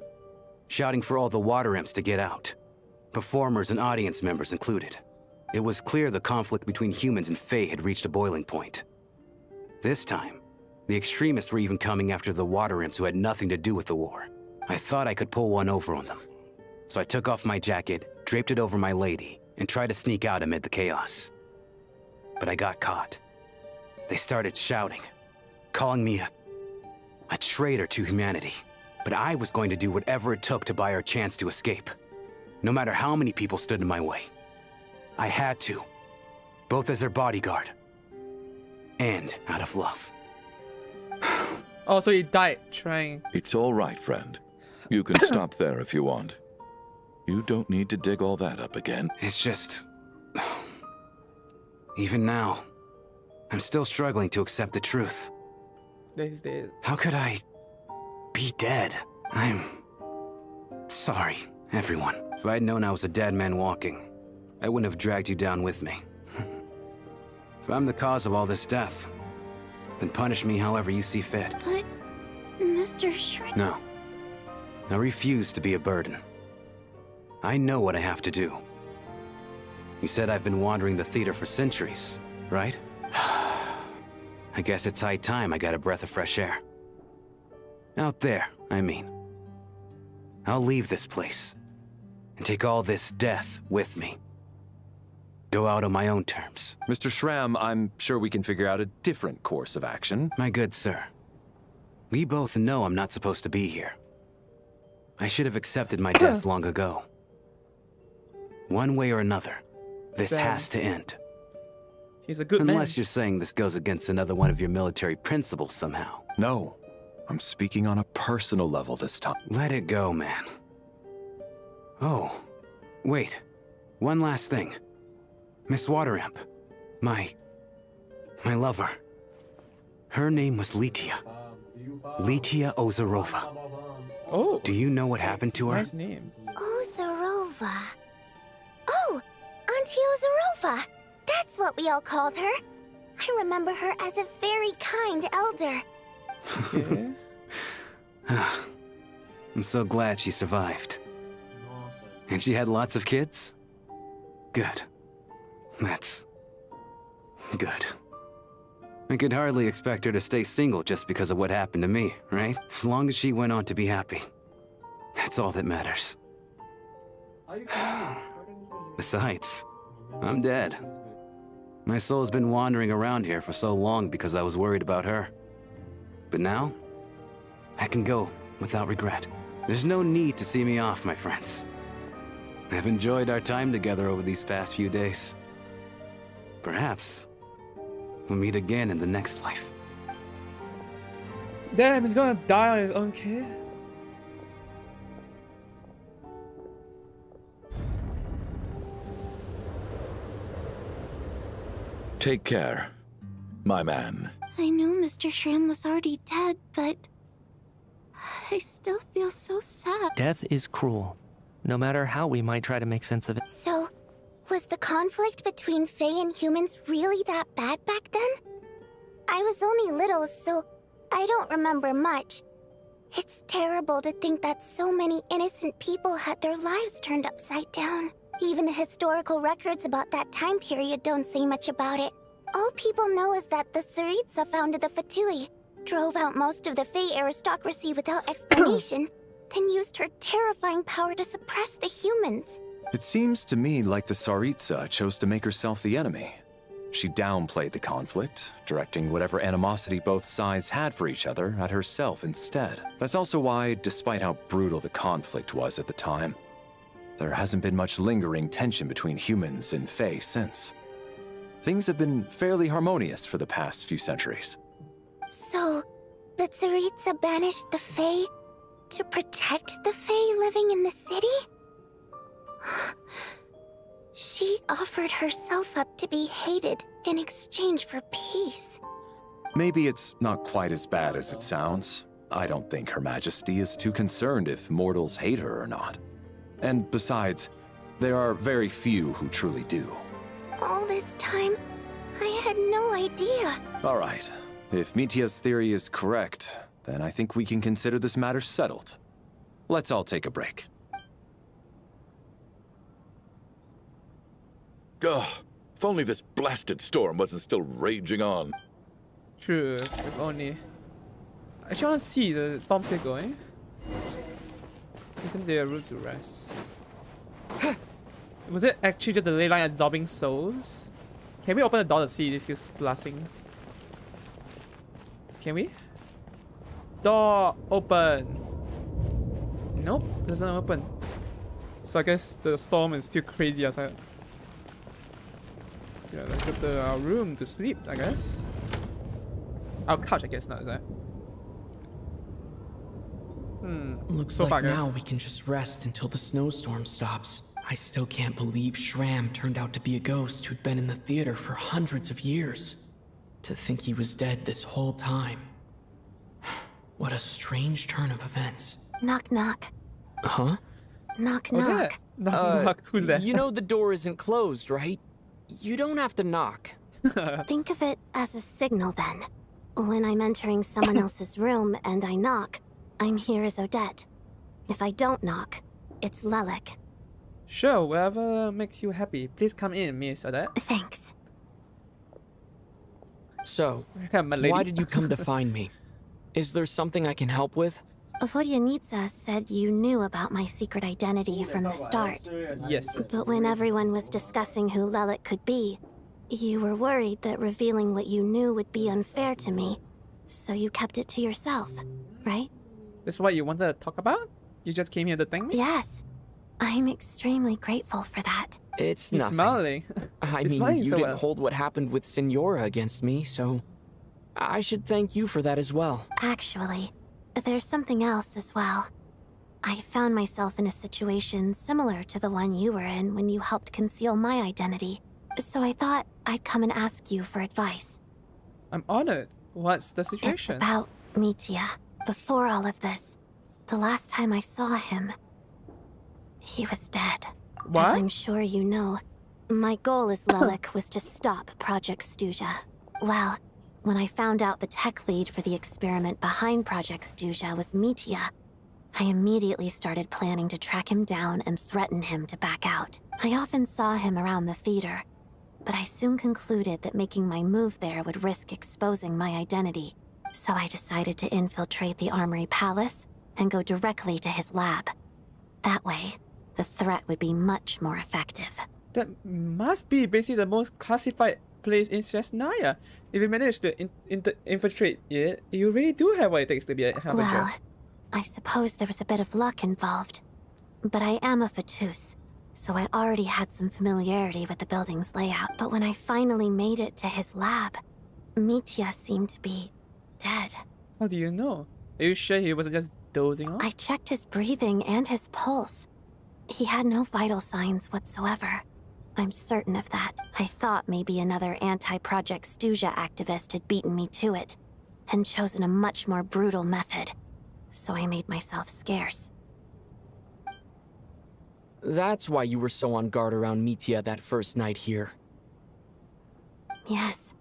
shouting for all the water imps to get out. Performers and audience members included. It was clear the conflict between humans and Fae had reached a boiling point. This time, the extremists were even coming after the water imps who had nothing to do with the war. I thought I could pull one over on them. So I took off my jacket, draped it over my lady, and tried to sneak out amid the chaos. But I got caught. They started shouting, calling me a traitor to humanity. But I was going to do whatever it took to buy our chance to escape. No matter how many people stood in my way. I had to. Both as their bodyguard. And out of love. Oh, so he died trying. It's all right, friend. You can stop there if you want. You don't need to dig all that up again. It's just... Even now, I'm still struggling to accept the truth. He's dead. How could I be dead? I'm sorry, everyone. If I'd known I was a dead man walking, I wouldn't have dragged you down with me. If I'm the cause of all this death, then punish me however you see fit. But, Mr. Shred... No. I refuse to be a burden. I know what I have to do. You said I've been wandering the theater for centuries, right? I guess it's high time I got a breath of fresh air. Out there, I mean. I'll leave this place and take all this death with me. Go out on my own terms. Mr. Shram, I'm sure we can figure out a different course of action. My good sir, we both know I'm not supposed to be here. I should have accepted my death long ago. One way or another, this has to end. He's a good man. Unless you're saying this goes against another one of your military principles somehow. No. I'm speaking on a personal level this time. Let it go, man. Oh, wait. One last thing. Miss Water Imp. My lover. Her name was Litia. Litia Ozarova. Oh. Do you know what happened to her? Nice name. Ozarova. Oh, Auntie Ozarova. That's what we all called her. I remember her as a very kind elder. Okay. I'm so glad she survived. And she had lots of kids? Good. That's... good. I could hardly expect her to stay single just because of what happened to me, right? As long as she went on to be happy. That's all that matters. Besides, I'm dead. My soul's been wandering around here for so long because I was worried about her. But now, I can go without regret. There's no need to see me off, my friends. I've enjoyed our time together over these past few days. Perhaps we'll meet again in the next life. Damn, he's gonna die on his own kid. Take care, my man. I knew Mr. Shram was already dead, but... I still feel so sad. Death is cruel, no matter how we might try to make sense of it. So, was the conflict between Fae and humans really that bad back then? I was only little, so I don't remember much. It's terrible to think that so many innocent people had their lives turned upside down. Even the historical records about that time period don't say much about it. All people know is that the Tsaritsa founded the Fatui, drove out most of the Fae aristocracy without explanation, then used her terrifying power to suppress the humans. It seems to me like the Tsaritsa chose to make herself the enemy. She downplayed the conflict, directing whatever animosity both sides had for each other at herself instead. That's also why, despite how brutal the conflict was at the time, there hasn't been much lingering tension between humans and Fae since. Things have been fairly harmonious for the past few centuries. So, the Tsaritsa banished the Fae to protect the Fae living in the city? She offered herself up to be hated in exchange for peace. Maybe it's not quite as bad as it sounds. I don't think Her Majesty is too concerned if mortals hate her or not. And besides, there are very few who truly do. All this time, I had no idea. All right. If Mitia's theory is correct, then I think we can consider this matter settled. Let's all take a break. Ugh, if only this blasted storm wasn't still raging on. True, if only. Actually, I want to see the storm still going. Isn't there a route to rest? Was it actually just the ley line absorbing souls? Can we open the door to see this is blasting? Can we? Door open. Nope, doesn't open. So I guess the storm is still crazy outside. Yeah, let's go to our room to sleep, I guess. Our couch, I guess, not is that? Looks So like far, guys. now we can just rest until the snowstorm stops. I still can't believe Shram turned out to be a ghost who'd been in the theater for hundreds of years. To think he was dead this whole time. What a strange turn of events. Knock, knock. Huh? Knock, Oh, yeah. knock. Knock. Who's that? You know the door isn't closed, right? You don't have to knock. Think of it as a signal then. When I'm entering someone else's room and I knock, I'm here as Odette. If I don't knock, it's Lelik. Sure, whatever makes you happy. Please come in, Miss Odette. Thanks. So, Come, my lady. why did you come to find me? Is there something I can help with? Voryanitsa said you knew about my secret identity from the start. Yes. But when everyone was discussing who Lelik could be, you were worried that revealing what you knew would be unfair to me. So you kept it to yourself, right? This is what you wanted to talk about? You just came here to thank me? Yes. I'm extremely grateful for that. It's He's nothing. smiling. I He's mean, smiling you so didn't well. hold what happened with Senora against me, so I should thank you for that as well. Actually, there's something else as well. I found myself in a situation similar to the one you were in when you helped conceal my identity. So I thought I'd come and ask you for advice. I'm honored. What's the It's situation? about Mitya. Before all of this, the last time I saw him, he was dead. What? As I'm sure you know, my goal as Lelik was to stop Project Stuja. Well, when I found out the tech lead for the experiment behind Project Stuja was Mitya, I immediately started planning to track him down and threaten him to back out. I often saw him around the theater, but I soon concluded that making my move there would risk exposing my identity. So I decided to infiltrate the Armory Palace and go directly to his lab. That way, the threat would be much more effective. That must be basically the most classified place in Snezhnaya. If you manage to infiltrate it, you really do have what it takes to be a harbinger. Well, I suppose there was a bit of luck involved. But I am a Fatus, so I already had some familiarity with the building's layout. But when I finally made it to his lab, Mitya seemed to be dead. How do you know? Are you sure he wasn't just dozing off? I checked his breathing and his pulse. He had no vital signs whatsoever. I'm certain of that. I thought maybe another anti-Project Stuja activist had beaten me to it, and chosen a much more brutal method. So I made myself scarce. That's why you were so on guard around Mitya that first night here. Yes.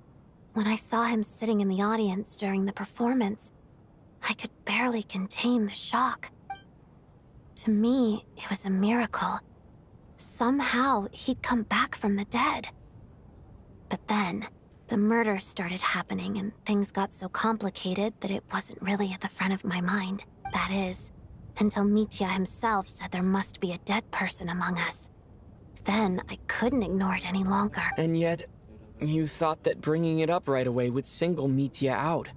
When I saw him sitting in the audience during the performance, I could barely contain the shock. To me, it was a miracle. Somehow, he'd come back from the dead. But then, the murder started happening and things got so complicated that it wasn't really at the front of my mind. That is, until Mitya himself said there must be a dead person among us. Then, I couldn't ignore it any longer. And yet, you thought that bringing it up right away would single Mitya out.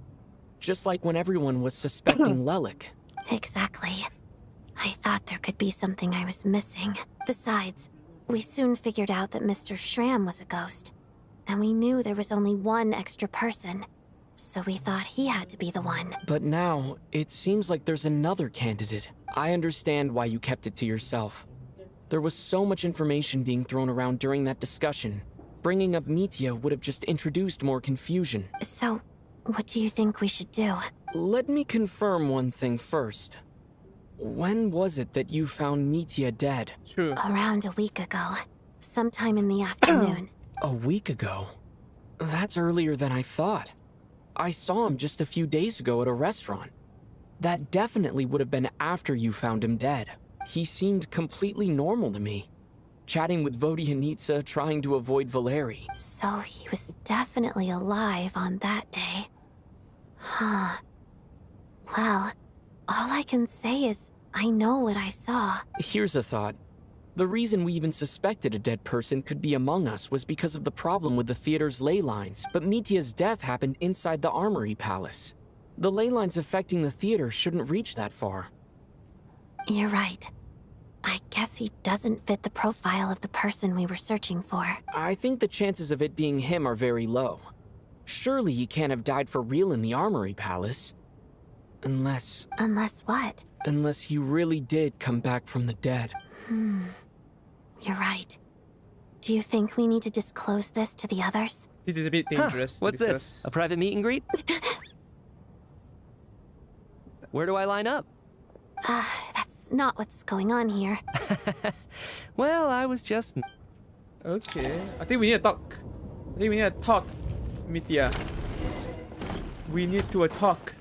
Just like when everyone was suspecting Lelik. Exactly. I thought there could be something I was missing. Besides, we soon figured out that Mr. Shram was a ghost. And we knew there was only one extra person. So we thought he had to be the one. But now, it seems like there's another candidate. I understand why you kept it to yourself. There was so much information being thrown around during that discussion. Bringing up Mitya would have just introduced more confusion. So, what do you think we should do? Let me confirm one thing first. When was it that you found Mitya dead? True. Around a week ago. Sometime in the afternoon. A week ago? That's earlier than I thought. I saw him just a few days ago at a restaurant. That definitely would have been after you found him dead. He seemed completely normal to me. chatting with Vodyanitsa, trying to avoid Valeri. So he was definitely alive on that day. Huh. Well, all I can say is I know what I saw. Here's a thought. The reason we even suspected a dead person could be among us was because of the problem with the theater's ley lines, but Mitya's death happened inside the Armory Palace. The ley lines affecting the theater shouldn't reach that far. You're right. I guess he doesn't fit the profile of the person we were searching for. I think the chances of it being him are very low. Surely he can't have died for real in the Armory Palace. Unless... Unless what? Unless he really did come back from the dead. You're right. Do you think we need to disclose this to the others? This is a bit dangerous. What's this? A private meet and greet? Where do I line up? That's not what's going on here. Well, I was just... Okay. I think we need to talk. Mitya. We need to talk.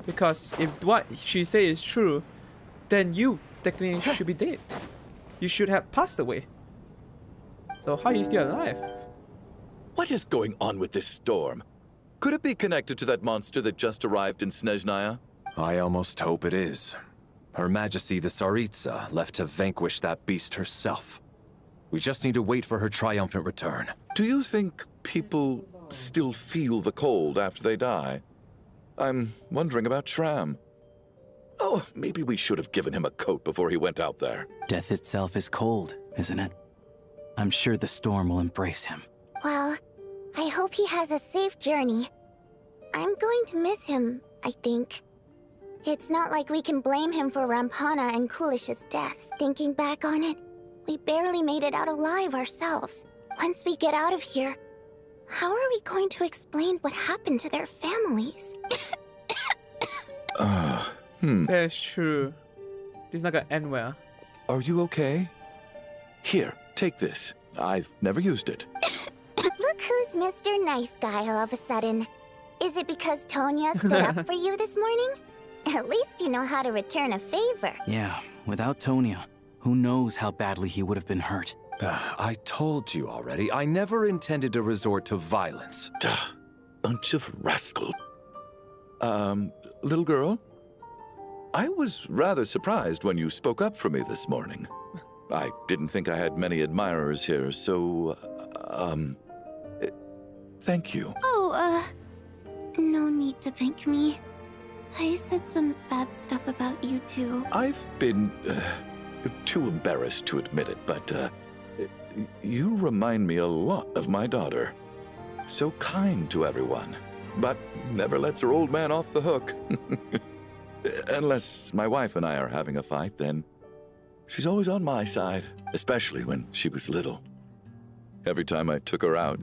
Because if what she says is true, then you technically should be dead. You should have passed away. So how are you still alive? What is going on with this storm? Could it be connected to that monster that just arrived in Snezhnaya? I almost hope it is. Her Majesty the Tsaritsa left to vanquish that beast herself. We just need to wait for her triumphant return. Do you think people still feel the cold after they die? I'm wondering about Shram. Oh, maybe we should have given him a coat before he went out there. Death itself is cold, isn't it? I'm sure the storm will embrace him. Well, I hope he has a safe journey. I'm going to miss him, I think. It's not like we can blame him for Rampana and Kulish's deaths. Thinking back on it, we barely made it out alive ourselves. Once we get out of here, how are we going to explain what happened to their families? That's true. This is not gonna end well. Are you okay? Here, take this. I've never used it. Look who's Mr. Nice Guy all of a sudden. Is it because Tonya stood up for you this morning? At least you know how to return a favor. Yeah, without Tonya, who knows how badly he would have been hurt. I told you already, I never intended to resort to violence. Bunch of rascals. Little girl? I was rather surprised when you spoke up for me this morning. I didn't think I had many admirers here, so, thank you. Oh, no need to thank me. I said some bad stuff about you too. I've been, too embarrassed to admit it, but, you remind me a lot of my daughter. So kind to everyone, but never lets her old man off the hook. Unless my wife and I are having a fight, then she's always on my side, especially when she was little. Every time I took her out...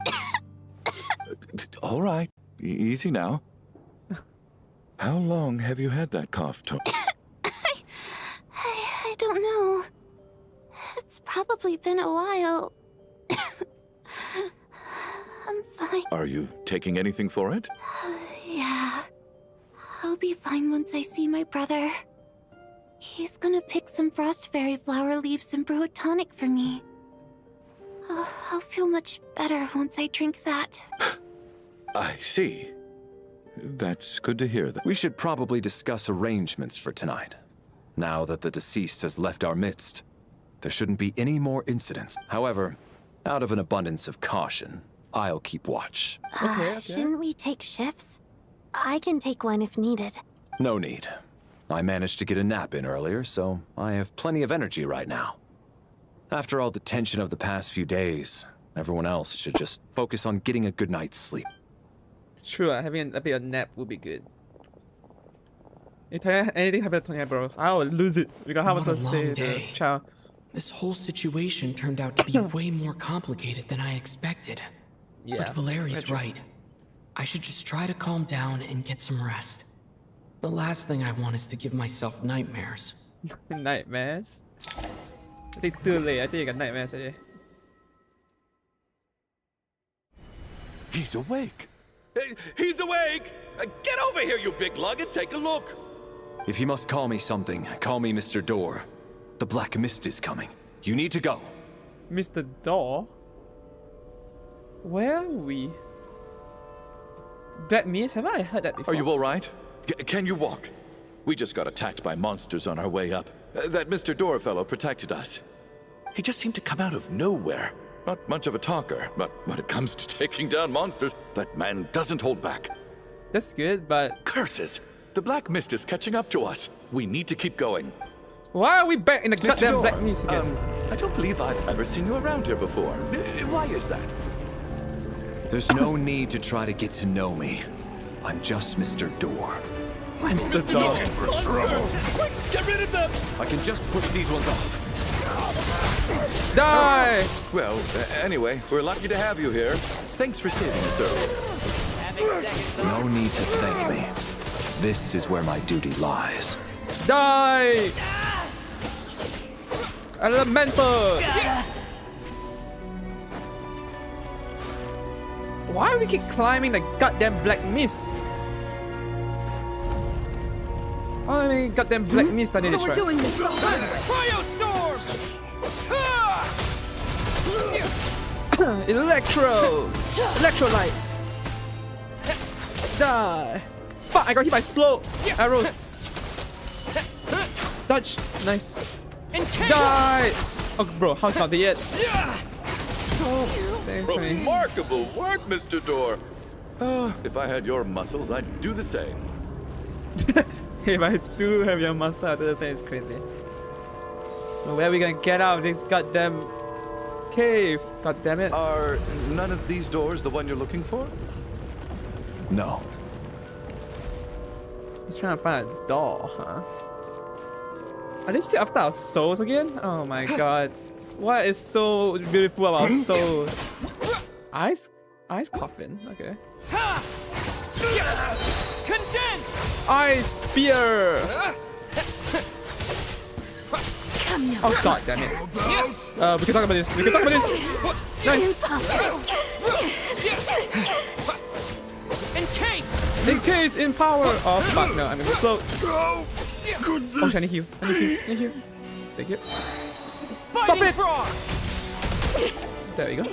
All right, easy now. How long have you had that cough, Tony? I don't know. It's probably been a while. I'm fine. Are you taking anything for it? Yeah. I'll be fine once I see my brother. He's gonna pick some frost fairy flower leaves and brew a tonic for me. I'll feel much better once I drink that. I see. That's good to hear. We should probably discuss arrangements for tonight. Now that the deceased has left our midst, there shouldn't be any more incidents. However, out of an abundance of caution, I'll keep watch. Okay. Shouldn't we take shifts? I can take one if needed. No need. I managed to get a nap in earlier, so I have plenty of energy right now. After all the tension of the past few days, everyone else should just focus on getting a good night's sleep. True, having a bit of nap would be good. If anything happened to Tonya, bro, I would lose it. Because how was I say the child? This whole situation turned out to be way more complicated than I expected. Yeah, but Valeri's right. I should just try to calm down and get some rest. The last thing I want is to give myself nightmares. Nightmares? I think too late. I think you got nightmares already. He's awake. He's awake! Get over here, you big lug, and take a look. If you must call me something, call me Mr. Door. The Black Mist is coming. You need to go. Mr. Door? Where are we? Black Mist? Have I heard that before? Are you all right? Can you walk? We just got attacked by monsters on our way up. That Mr. Door fellow protected us. He just seemed to come out of nowhere. Not much of a talker, but when it comes to taking down monsters, that man doesn't hold back. That's good, but... Curses! The Black Mist is catching up to us. We need to keep going. Why are we back in the Mr. goddamn Door, Black Mist again? I don't believe I've ever seen you around here before. Why is that? There's no need to try to get to know me. I'm just Mr. Door. Mr. Door. Quick, get rid of them! I can just push these ones off. Die! Well, anyway, we're lucky to have you here. Thanks for saving us earlier. No need to thank me. This is where my duty lies. Die! Elemental! Why do we keep climbing the goddamn Black Mist? I mean, goddamn Black Mist I need to try. doing this so Electrolytes! Die! Fuck, I got hit by slow arrows. Dodge! Nice. Die! Oh, bro, how's not yet? Remarkable work, Mr. Door. If I had your muscles, I'd do the same. If I do have your muscle, I do the same. It's crazy. Where are we gonna get out of this goddamn cave? God damn it. Are none of these doors the one you're looking for? No. He's trying to find a door, huh? Are they still after our souls again? Oh my god. What is so beautiful about souls? Ice coffin, okay. Condense! Ice spear! Oh god damn it. We can talk about this. We can talk about this. Nice. Encase in power. Oh fuck no, I'm gonna be slow. Oh shit, I need you. I need you. Thank you. Stop it! There we go.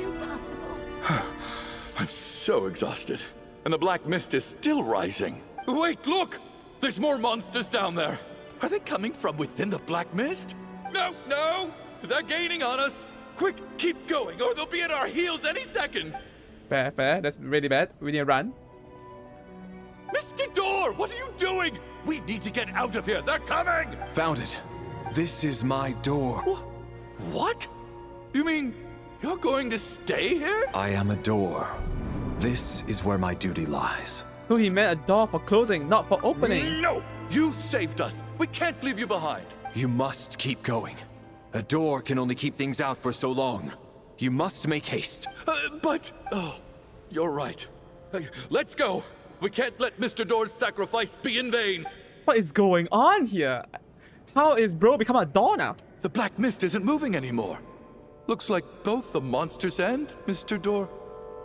I'm so exhausted. And the Black Mist is still rising. Wait, look! There's more monsters down there. Are they coming from within the Black Mist? No! They're gaining on us. Quick, keep going, or they'll be at our heels any second. Fair. That's really bad. We need to run. Mr. Door, what are you doing? We need to get out of here. They're coming! Found it. This is my door. What? You mean you're going to stay here? I am a door. This is where my duty lies. So he meant a door for closing, not for opening. No! You saved us. We can't leave you behind. You must keep going. A door can only keep things out for so long. You must make haste. You're right. Let's go. We can't let Mr. Door's sacrifice be in vain. What is going on here? How is bro become a door now? The Black Mist isn't moving anymore. Looks like both the monsters and Mr. Door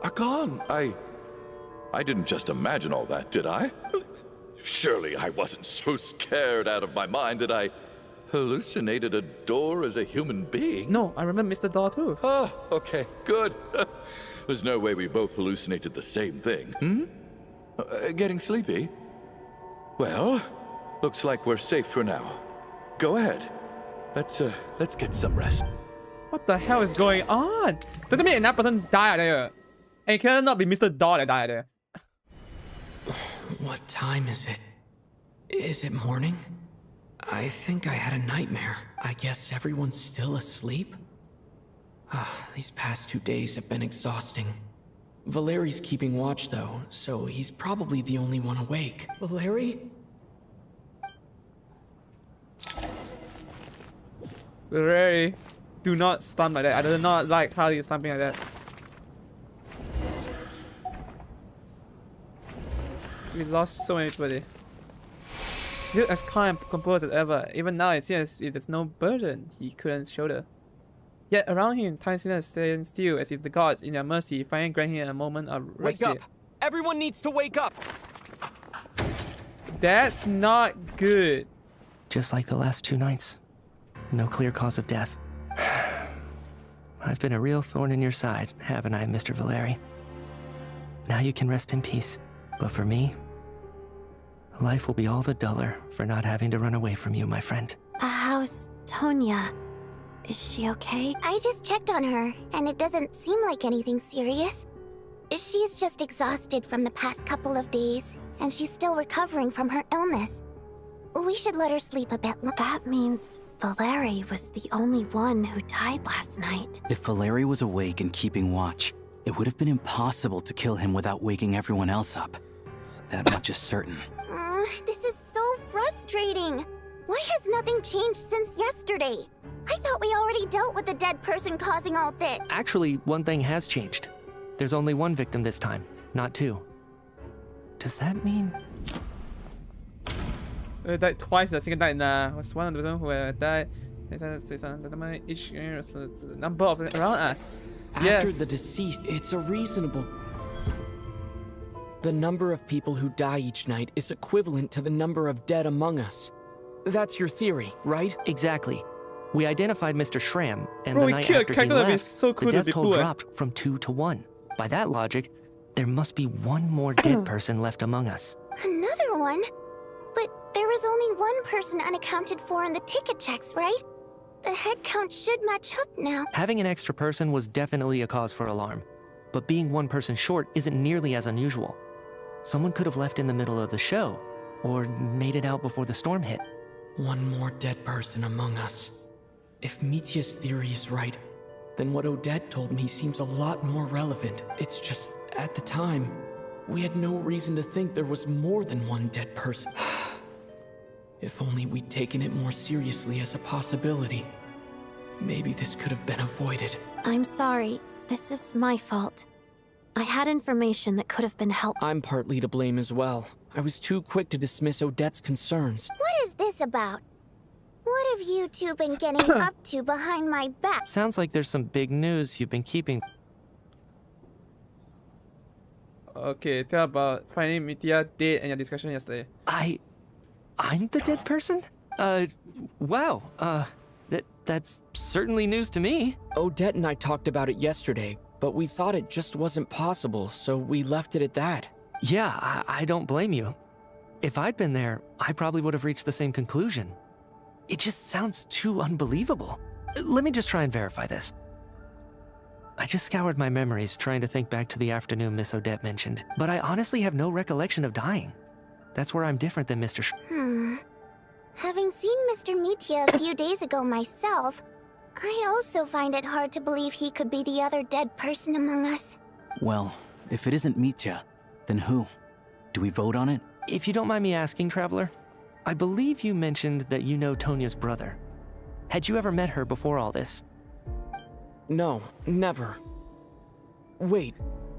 are gone. I didn't just imagine all that, did I? Surely I wasn't so scared out of my mind that I hallucinated a door as a human being. No, I remember Mr. Door too. Oh, okay, good. There's no way we both hallucinated the same thing, getting sleepy? Well, looks like we're safe for now. Go ahead. Let's get some rest. What the hell is going on? Doesn't mean another person died there. And it cannot be Mr. Door that died there. What time is it? Is it morning? I think I had a nightmare. I guess everyone's still asleep? These past 2 days have been exhausting. Valeri's keeping watch though, so he's probably the only one awake. Valeri? Valeri, do not stamp like that. I do not like how you're stamping like that. We lost so many people. He looked as calm and composed as ever. Even now, it seems there's no burden he couldn't shoulder. Yet around him, time seemed to stand still, as if the gods, in their mercy, finally grant him a moment of respite. Wake up! Everyone needs to wake up! That's not good. Just like the last 2 nights. No clear cause of death. I've been a real thorn in your side, haven't I, Mr. Valeri? Now you can rest in peace. But for me, life will be all the duller for not having to run away from you, my friend. How's Tonya? Is she okay? I just checked on her, and it doesn't seem like anything serious. She's just exhausted from the past couple of days, and she's still recovering from her illness. We should let her sleep a bit. That means Valeri was the only one who died last night. If Valeri was awake and keeping watch, it would have been impossible to kill him without waking everyone else up. That much is certain. This is so frustrating. Why has nothing changed since yesterday? I thought we already dealt with the dead person causing all this. Actually, one thing has changed. There's only one victim this time, not two. Does that mean... died twice. The second died was one of the person who died. Each number of around us. After the deceased, it's a reasonable... The number of people who die each night is equivalent to the number of dead among us. That's your theory, right? Exactly. We identified Mr. Schramm, and Bro, the night after he left, so cool the death toll dropped from 2 to 1. By that logic, there must be one more dead person left among us. Another one? But there was only one person unaccounted for in the ticket checks, right? The head count should match up now. Having an extra person was definitely a cause for alarm, but being one person short isn't nearly as unusual. Someone could have left in the middle of the show, or made it out before the storm hit. One more dead person among us. If Mitya's theory is right, then what Odette told me seems a lot more relevant. It's just, at the time, we had no reason to think there was more than one dead person. If only we'd taken it more seriously as a possibility. Maybe this could have been avoided. I'm sorry. This is my fault. I had information that could have been helpful. I'm partly to blame as well. I was too quick to dismiss Odette's concerns. What is this about? What have you two been getting up to behind my back? Sounds like there's some big news you've been keeping. Okay, tell about finding Mitya dead and your discussion yesterday. I'm the dead person? Wow. That's certainly news to me. Odette and I talked about it yesterday, but we thought it just wasn't possible, so we left it at that. Yeah, I don't blame you. If I'd been there, I probably would have reached the same conclusion. It just sounds too unbelievable. Let me just try and verify this. I just scoured my memories trying to think back to the afternoon Miss Odette mentioned, but I honestly have no recollection of dying. That's where I'm different than Mr. Having seen Mr. Mitya a few days ago myself, I also find it hard to believe he could be the other dead person among us. Well, if it isn't Mitya, then who? Do we vote on it? If you don't mind me asking, Traveler, I believe you mentioned that you know Tonya's brother. Had you ever met her before all this? No, never. Wait,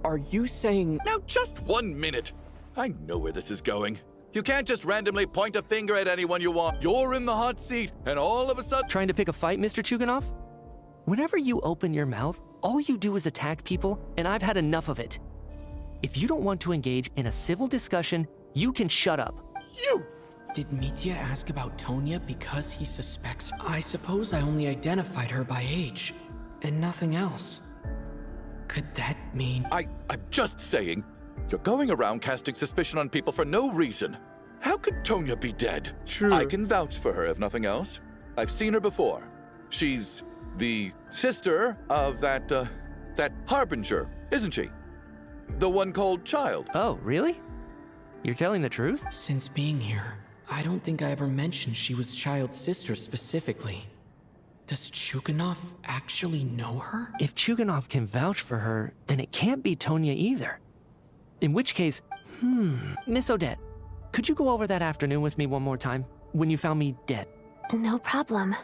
are you saying... Now just 1 minute! I know where this is going. You can't just randomly point a finger at anyone you want. You're in the hot seat, and all of a sudden... Trying to pick a fight, Mr. Chuganov? Whenever you open your mouth, all you do is attack people, and I've had enough of it. If you don't want to engage in a civil discussion, you can shut up. You! Did Mitya ask about Tonya because he suspects? I suppose I only identified her by age, and nothing else. Could that mean... I'm just saying, you're going around casting suspicion on people for no reason. How could Tonya be dead? True. I can vouch for her, if nothing else. I've seen her before. She's the sister of that Harbinger, isn't she? The one called Child. Oh, really? You're telling the truth? Since being here, I don't think I ever mentioned she was Child's sister specifically. Does Chuganov actually know her? If Chuganov can vouch for her, then it can't be Tonya either. In which case, Miss Odette, could you go over that afternoon with me one more time, when you found me dead? No problem.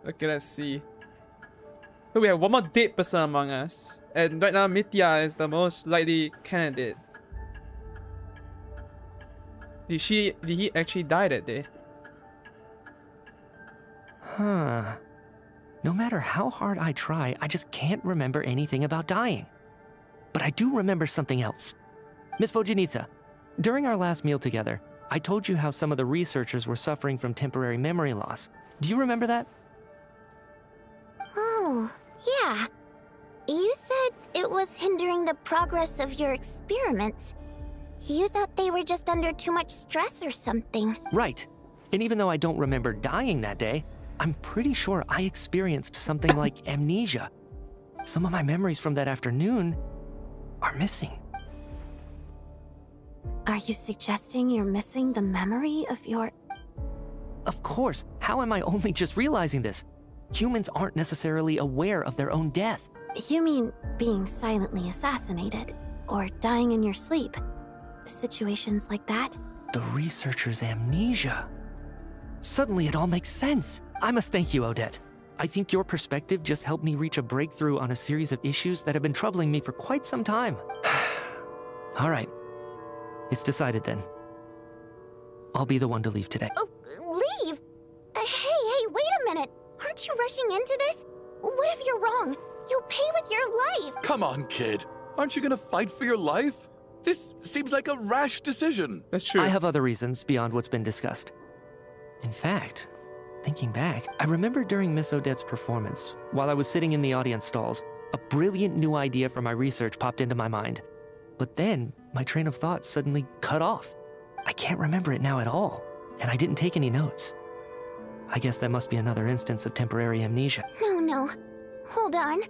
Okay, let's see. So we have one more dead person among us, and right now Mitya is the most likely candidate. Did he actually die that day? Huh. No matter how hard I try, I just can't remember anything about dying. But I do remember something else. Miss Vojanitsa, during our last meal together, I told you how some of the researchers were suffering from temporary memory loss. Do you remember that? Oh, it was hindering the progress of your experiments. You thought they were just under too much stress or something. Right. And even though I don't remember dying that day, I'm pretty sure I experienced something like amnesia. Some of my memories from that afternoon are missing. Are you suggesting you're missing the memory of your... Of course. How am I only just realizing this? Humans aren't necessarily aware of their own death. You mean being silently assassinated, or dying in your sleep? Situations like that? The researcher's amnesia. Suddenly it all makes sense. I must thank you, Odette. I think your perspective just helped me reach a breakthrough on a series of issues that have been troubling me for quite some time. All right. It's decided then. I'll be the one to leave today. Oh, leave? Hey, wait a minute. Aren't you rushing into this? What if you're wrong? You'll pay with your life. Come on, kid. Aren't you gonna fight for your life? This seems like a rash decision. That's true. I have other reasons beyond what's been discussed. In fact, thinking back, I remember during Miss Odette's performance, while I was sitting in the audience stalls, a brilliant new idea for my research popped into my mind. But then, my train of thought suddenly cut off. I can't remember it now at all, and I didn't take any notes. I guess that must be another instance of temporary amnesia. No. Hold on.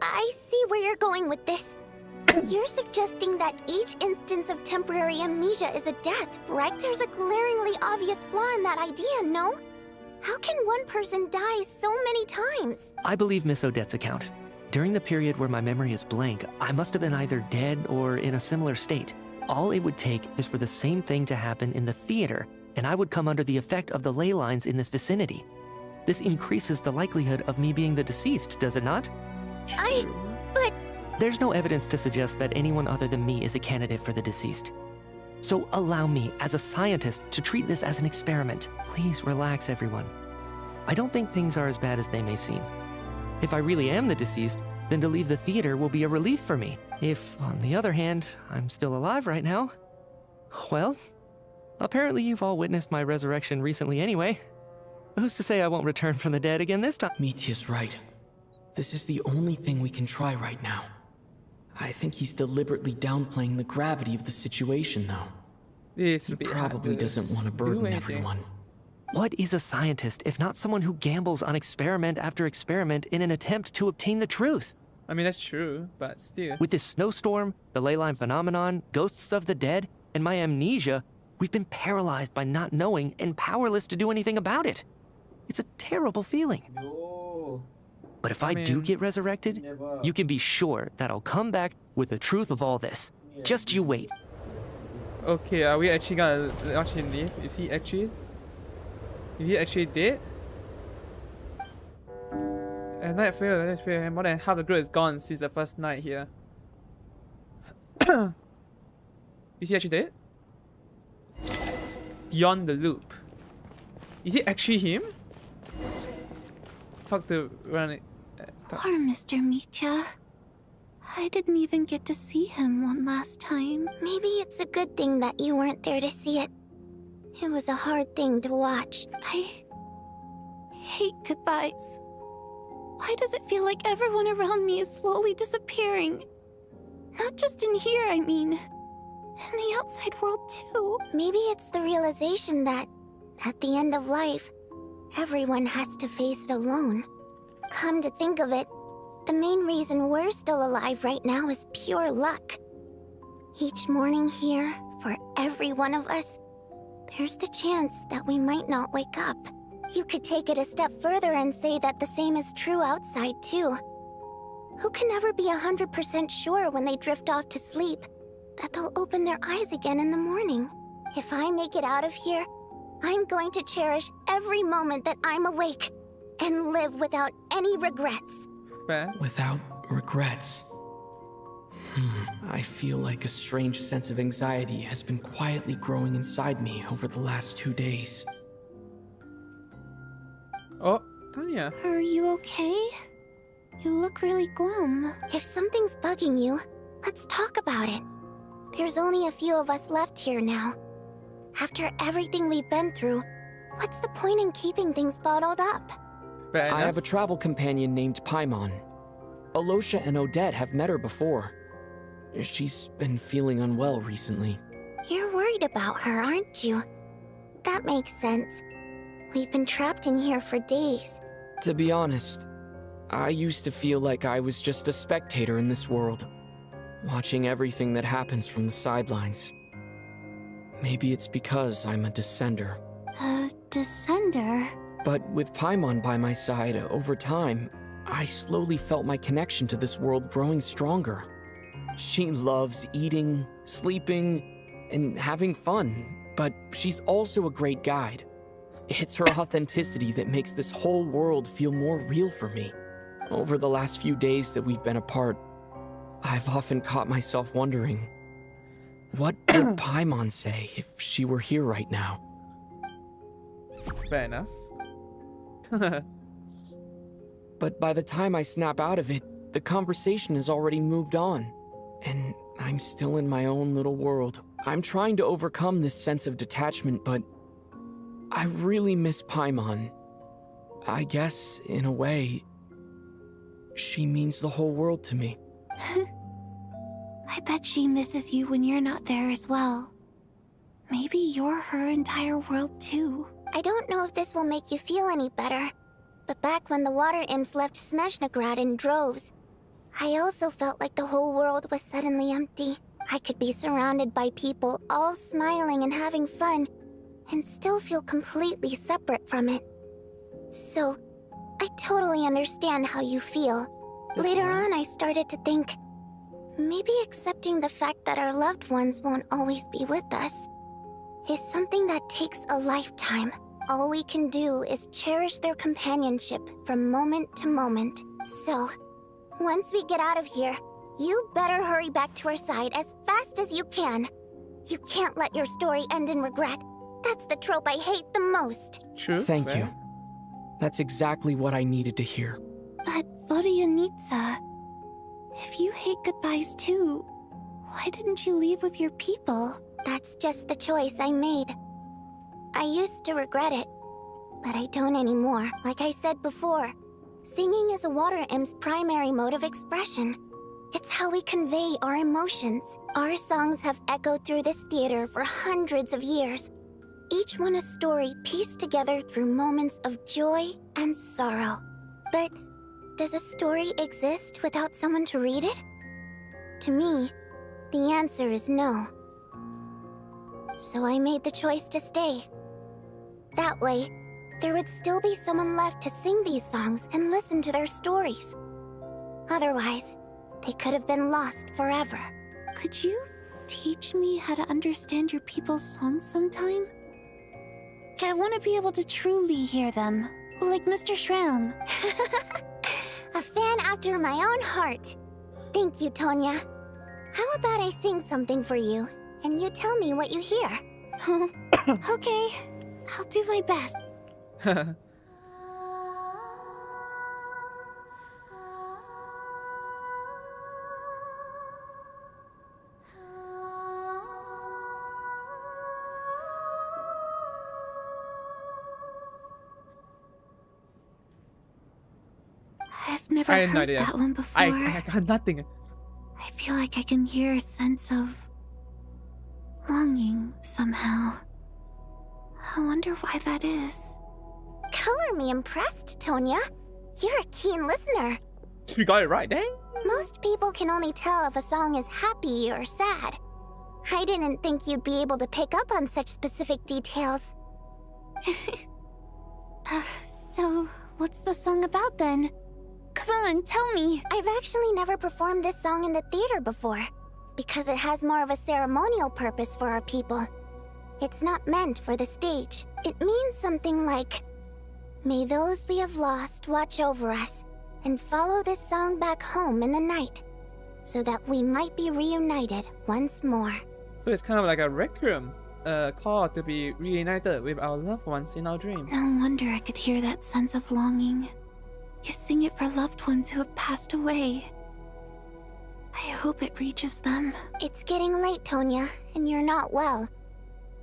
I see where you're going with this. You're suggesting that each instance of temporary amnesia is a death, right? There's a glaringly obvious flaw in that idea, no? How can one person die so many times? I believe Miss Odette's account. During the period where my memory is blank, I must have been either dead or in a similar state. All it would take is for the same thing to happen in the theater, and I would come under the effect of the ley lines in this vicinity. This increases the likelihood of me being the deceased, does it not? But... There's no evidence to suggest that anyone other than me is a candidate for the deceased. So allow me, as a scientist, to treat this as an experiment. Please relax, everyone. I don't think things are as bad as they may seem. If I really am the deceased, then to leave the theater will be a relief for me. If, on the other hand, I'm still alive right now, well, apparently you've all witnessed my resurrection recently anyway. Who's to say I won't return from the dead again this time? Mitya's right. This is the only thing we can try right now. I think he's deliberately downplaying the gravity of the situation, though. He probably doesn't want to burden everyone. What is a scientist if not someone who gambles on experiment after experiment in an attempt to obtain the truth? I mean, that's true, but still. With this snowstorm, the ley line phenomenon, ghosts of the dead, and my amnesia, we've been paralyzed by not knowing and powerless to do anything about it. It's a terrible feeling. But if I do get resurrected, you can be sure that I'll come back with the truth of all this. Just you wait. Okay, are we actually gonna actually leave? Is he actually dead? As night fell, more than half the group is gone since the first night here. Is he actually dead? Beyond the loop. Is it actually him? Talk to Rani. Poor Mr. Mitya. I didn't even get to see him one last time. Maybe it's a good thing that you weren't there to see it. It was a hard thing to watch. I hate goodbyes. Why does it feel like everyone around me is slowly disappearing? Not just in here, I mean. In the outside world, too. Maybe it's the realization that, at the end of life, everyone has to face it alone. Come to think of it, the main reason we're still alive right now is pure luck. Each morning here, for every one of us, there's the chance that we might not wake up. You could take it a step further and say that the same is true outside, too. Who can never be 100% sure when they drift off to sleep that they'll open their eyes again in the morning? If I make it out of here, I'm going to cherish every moment that I'm awake and live without any regrets. Without regrets. I feel like a strange sense of anxiety has been quietly growing inside me over the last 2 days. Oh, Tanya. Are you okay? You look really glum. If something's bugging you, let's talk about it. There's only a few of us left here now. After everything we've been through, what's the point in keeping things bottled up? I have a travel companion named Paimon. Alosha and Odette have met her before. She's been feeling unwell recently. You're worried about her, aren't you? That makes sense. We've been trapped in here for days. To be honest, I used to feel like I was just a spectator in this world, watching everything that happens from the sidelines. Maybe it's because I'm a descender. A descender? But with Paimon by my side, over time, I slowly felt my connection to this world growing stronger. She loves eating, sleeping, and having fun, but she's also a great guide. It's her authenticity that makes this whole world feel more real for me. Over the last few days that we've been apart, I've often caught myself wondering, what would Paimon say if she were here right now? Fair enough. But by the time I snap out of it, the conversation has already moved on, and I'm still in my own little world. I'm trying to overcome this sense of detachment, but I really miss Paimon. I guess, in a way, she means the whole world to me. I bet she misses you when you're not there as well. Maybe you're her entire world too. I don't know if this will make you feel any better, but back when the water imps left Snezhnaya in droves, I also felt like the whole world was suddenly empty. I could be surrounded by people, all smiling and having fun, and still feel completely separate from it. So, I totally understand how you feel. Later on, I started to think, maybe accepting the fact that our loved ones won't always be with us is something that takes a lifetime. All we can do is cherish their companionship from moment to moment. So, once we get out of here, you better hurry back to our side as fast as you can. You can't let your story end in regret. That's the trope I hate the most. True. Thank you. That's exactly what I needed to hear. But Voryanitsa, if you hate goodbyes too, why didn't you leave with your people? That's just the choice I made. I used to regret it, but I don't anymore. Like I said before, singing is a water imp's primary mode of expression. It's how we convey our emotions. Our songs have echoed through this theater for hundreds of years, each one a story pieced together through moments of joy and sorrow. But does a story exist without someone to read it? To me, the answer is no. So I made the choice to stay. That way, there would still be someone left to sing these songs and listen to their stories. Otherwise, they could have been lost forever. Could you teach me how to understand your people's songs sometime? I want to be able to truly hear them, like Mr. Shram. A fan after my own heart. Thank you, Tonya. How about I sing something for you, and you tell me what you hear? Okay, I'll do my best. I've never I had no heard idea. that one before. I got nothing. I feel like I can hear a sense of longing somehow. I wonder why that is. Color me impressed, Tonya. You're a keen listener. You got it right, dang. Most people can only tell if a song is happy or sad. I didn't think you'd be able to pick up on such specific details. So, what's the song about then? Come on, tell me! I've actually never performed this song in the theater before, because it has more of a ceremonial purpose for our people. It's not meant for the stage. It means something like, may those we have lost watch over us, and follow this song back home in the night, so that we might be reunited once more. So it's kind of like a requiem, call to be reunited with our loved ones in our dreams. No wonder I could hear that sense of longing. You sing it for loved ones who have passed away. I hope it reaches them. It's getting late, Tonya, and you're not well.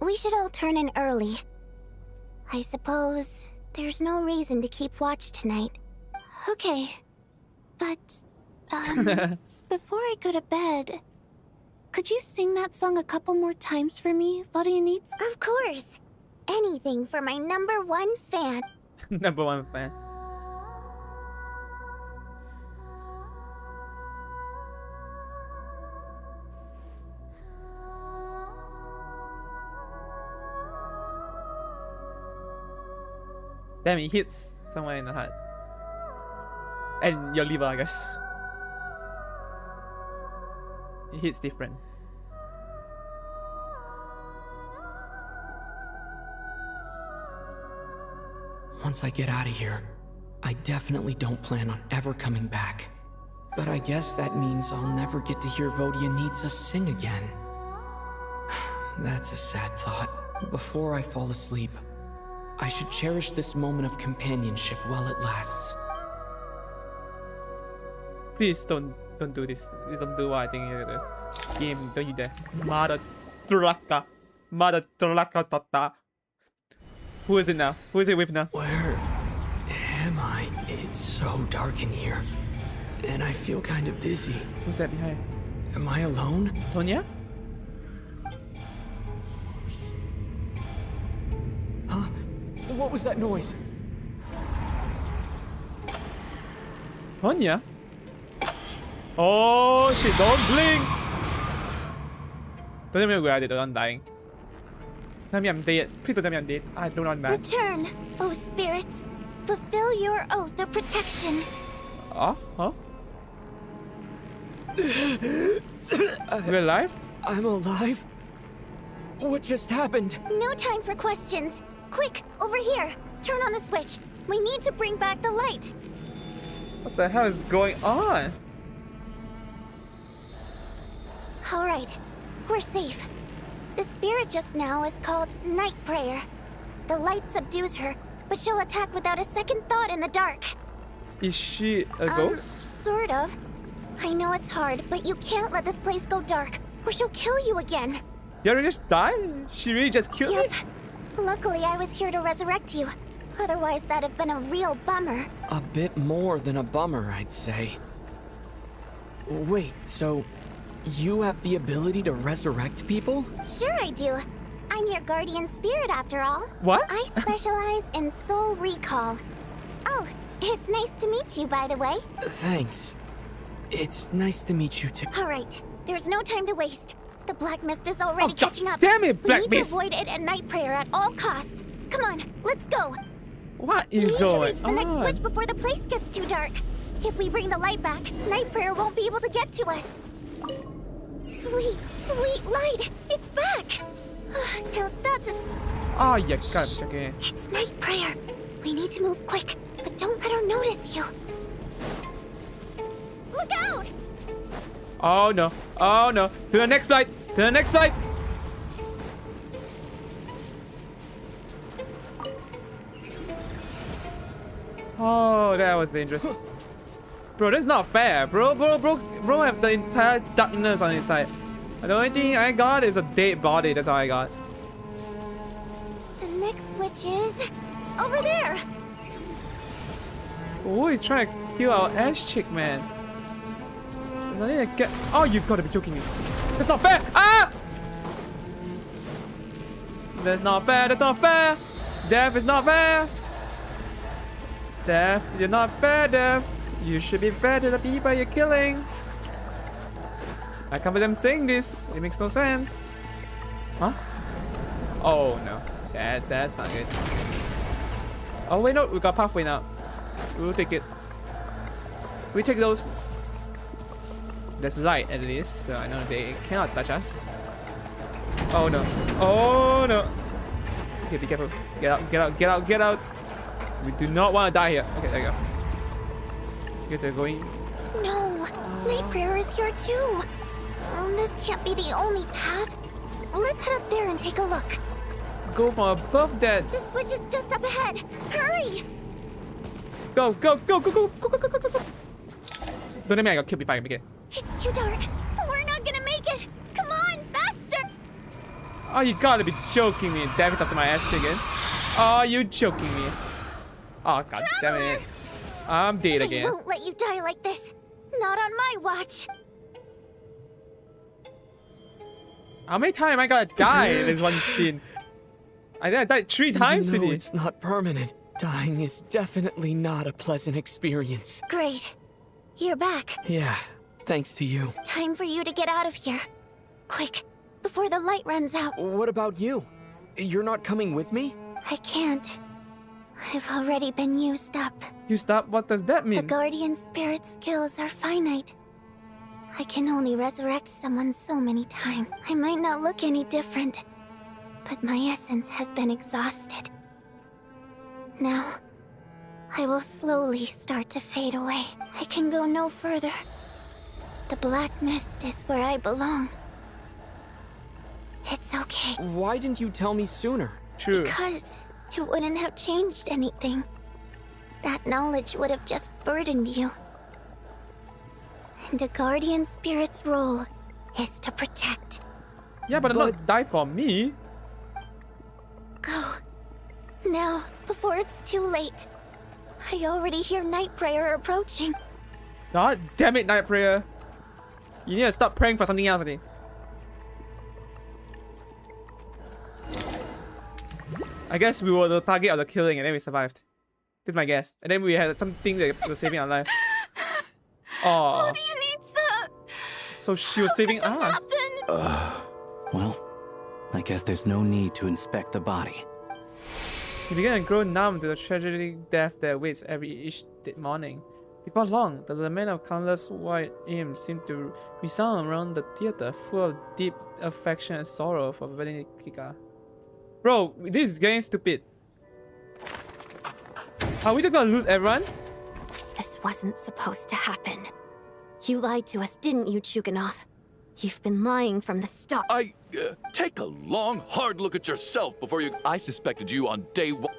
We should all turn in early. I suppose there's no reason to keep watch tonight. Okay, but Before I go to bed, could you sing that song a couple more times for me, foryou? Of course. Anything for my #1 fan. #1 fan. Damn, it hits somewhere in the heart. And your liver, I guess. It hits different. Once I get out of here, I definitely don't plan on ever coming back. But I guess that means I'll never get to hear Vtuber sing again. That's a sad thought. Before I fall asleep, I should cherish this moment of companionship while it lasts. Please don't do this. Don't do what I think you do. Game, don't you dare. Mother trucka. Mother trucka tata. Who is it now? Who is it with now? Where am I? It's so dark in here. And I feel kind of dizzy. Who's that behind? Am I alone? Tonya? Huh? What was that noise? Tonya? Oh shit, don't blink! Don't tell me where I did, I'm dying. Tell me I'm dead. Please don't tell me I'm dead. I don't want that. Return, O spirits. Fulfill your oath of protection. Huh? You're alive? I'm alive? What just happened? No time for questions. Quick, over here. Turn on the switch. We need to bring back the light. What the hell is going on? All right, we're safe. The spirit just now is called Night Prayer. The light subdues her, but she'll attack without a second thought in the dark. Is she a ghost? Sort of. I know it's hard, but you can't let this place go dark, or she'll kill you again. You already just died? She really just killed me? Luckily, I was here to resurrect you. Otherwise, that'd have been a real bummer. A bit more than a bummer, I'd say. Wait, so you have the ability to resurrect people? Sure I do. I'm your guardian spirit after all. What? I specialize in soul recall. Oh, it's nice to meet you, by the way. Thanks. It's nice to meet you too. All right, there's no time to waste. The black mist is already catching up. Damn it, black we need mist! to avoid it at night prayer at all costs. Come on, let's go. What We is need to going reach the next on? switch before the place gets too dark. If we bring the light back, night prayer won't be able to get to us. Sweet, sweet light! It's back! Now that's... Oh, you gotta be joking. It's night prayer. We need to move quick, but don't let her notice you. Look out! Oh no. Oh no. To the next light. To the next light. Oh, that was dangerous. Bro, that's not fair. Bro have the entire darkness on his side. The only thing I got is a dead body. That's all I got. The next switch is... over there! Oh, he's trying to kill our ass chick, man. There's only a get. Oh, you've got to be joking me. That's not fair! Ah! That's not fair. That's not fair. Death is not fair. Death, you're not fair, Death. You should be fair to the people you're killing. I can't believe I'm saying this. It makes no sense. Huh? Oh no. That's not good. Oh wait, no, we got pathway now. We'll take it. We take those. There's light at least, so I know they cannot touch us. Oh no. Oh no. Okay, be careful. Get out, get out, get out, get out. We do not want to die here. Okay, there you go. You guys are going. No, night prayer is here too. This can't be the only path. Let's head up there and take a look. Go from above that. The switch is just up ahead. Hurry! Go, go, go, go, go, go, go, go, go, go. Don't let me, I got killed before I make it. It's too dark. We're not gonna make it. Come on, faster! Oh, you gotta be joking me. Death is after my ass again. Oh, you joking me. Oh, god damn it. I'm dead again. I won't let you die like this. Not on my watch. How many times am I gonna die in this one scene? I think I died 3 times No, today. it's not permanent. Dying is definitely not a pleasant experience. Great. You're back. Yeah, thanks to you. Time for you to get out of here. Quick, before the light runs out. What about you? You're not coming with me? I can't. I've already been used up. Used up? What does that The mean? Guardian Spirit's skills are finite. I can only resurrect someone so many times. I might not look any different, but my essence has been exhausted. Now, I will slowly start to fade away. I can go no further. The black mist is where I belong. It's okay. Why didn't you tell me sooner? True. Because it wouldn't have changed anything. That knowledge would have just burdened you. And a Guardian Spirit's role is to protect. Yeah, but not die for me. Go. Now, before it's too late. I already hear Night Prayer approaching. God damn it, Night Prayer. You need to stop praying for something else, okay? I guess we were the target of the killing and then we survived. This is my guess. And then we had something that was saving our life. Oh. What do you need, sir? So she was saving us. Well, I guess there's no need to inspect the body. He began to grow numb to the tragic death that waits each morning. Before long, the lament of countless white imps seemed to resound around the theater, full of deep affection and sorrow for Veronica. Bro, this is getting stupid. Are we just gonna lose everyone? This wasn't supposed to happen. You lied to us, didn't you, Chuganov? You've been lying from the start. Take a long, hard look at yourself before you... I suspected you on day 1.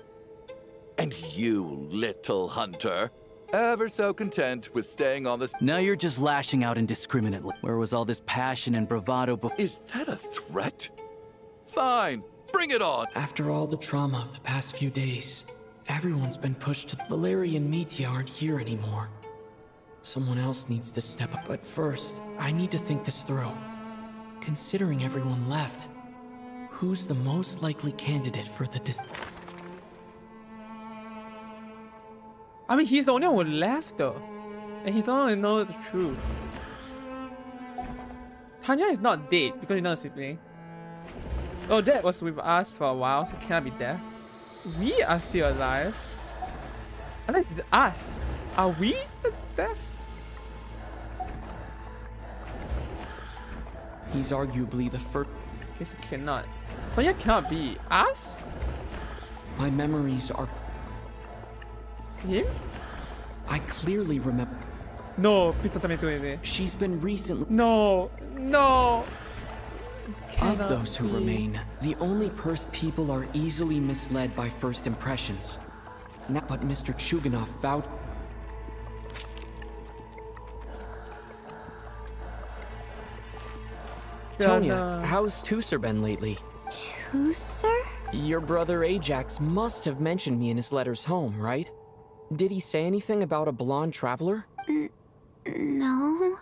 And you, little hunter, ever so content with staying on this... Now you're just lashing out indiscriminately. Where was all this passion and bravado before? Is that a threat? Fine, bring it on. After all the trauma of the past few days, everyone's been pushed to... Valeri and Mitya aren't here anymore. Someone else needs to step up. But first, I need to think this through. Considering everyone left, who's the most likely candidate for the I mean, he's the only one who left though. And he's the only one who knows the truth. Tanya is not dead because he's not a sibling. Oh, Dad was with us for a while, so cannot be deaf. We are still alive. Unless it's us. Are we the deaf? He's arguably the first... Okay, so cannot. Tanya cannot be us? My memories are... Him? I clearly remember... No, please don't tell me to do anything. She's been recently... No, no. Of those who remain, the only people are easily misled by first impressions. But Mr. Chuganov vowed... Tonya, how's Tusser been lately? Tusser? Your brother Ajax must have mentioned me in his letters home, right? Did he say anything about a blonde traveler? No.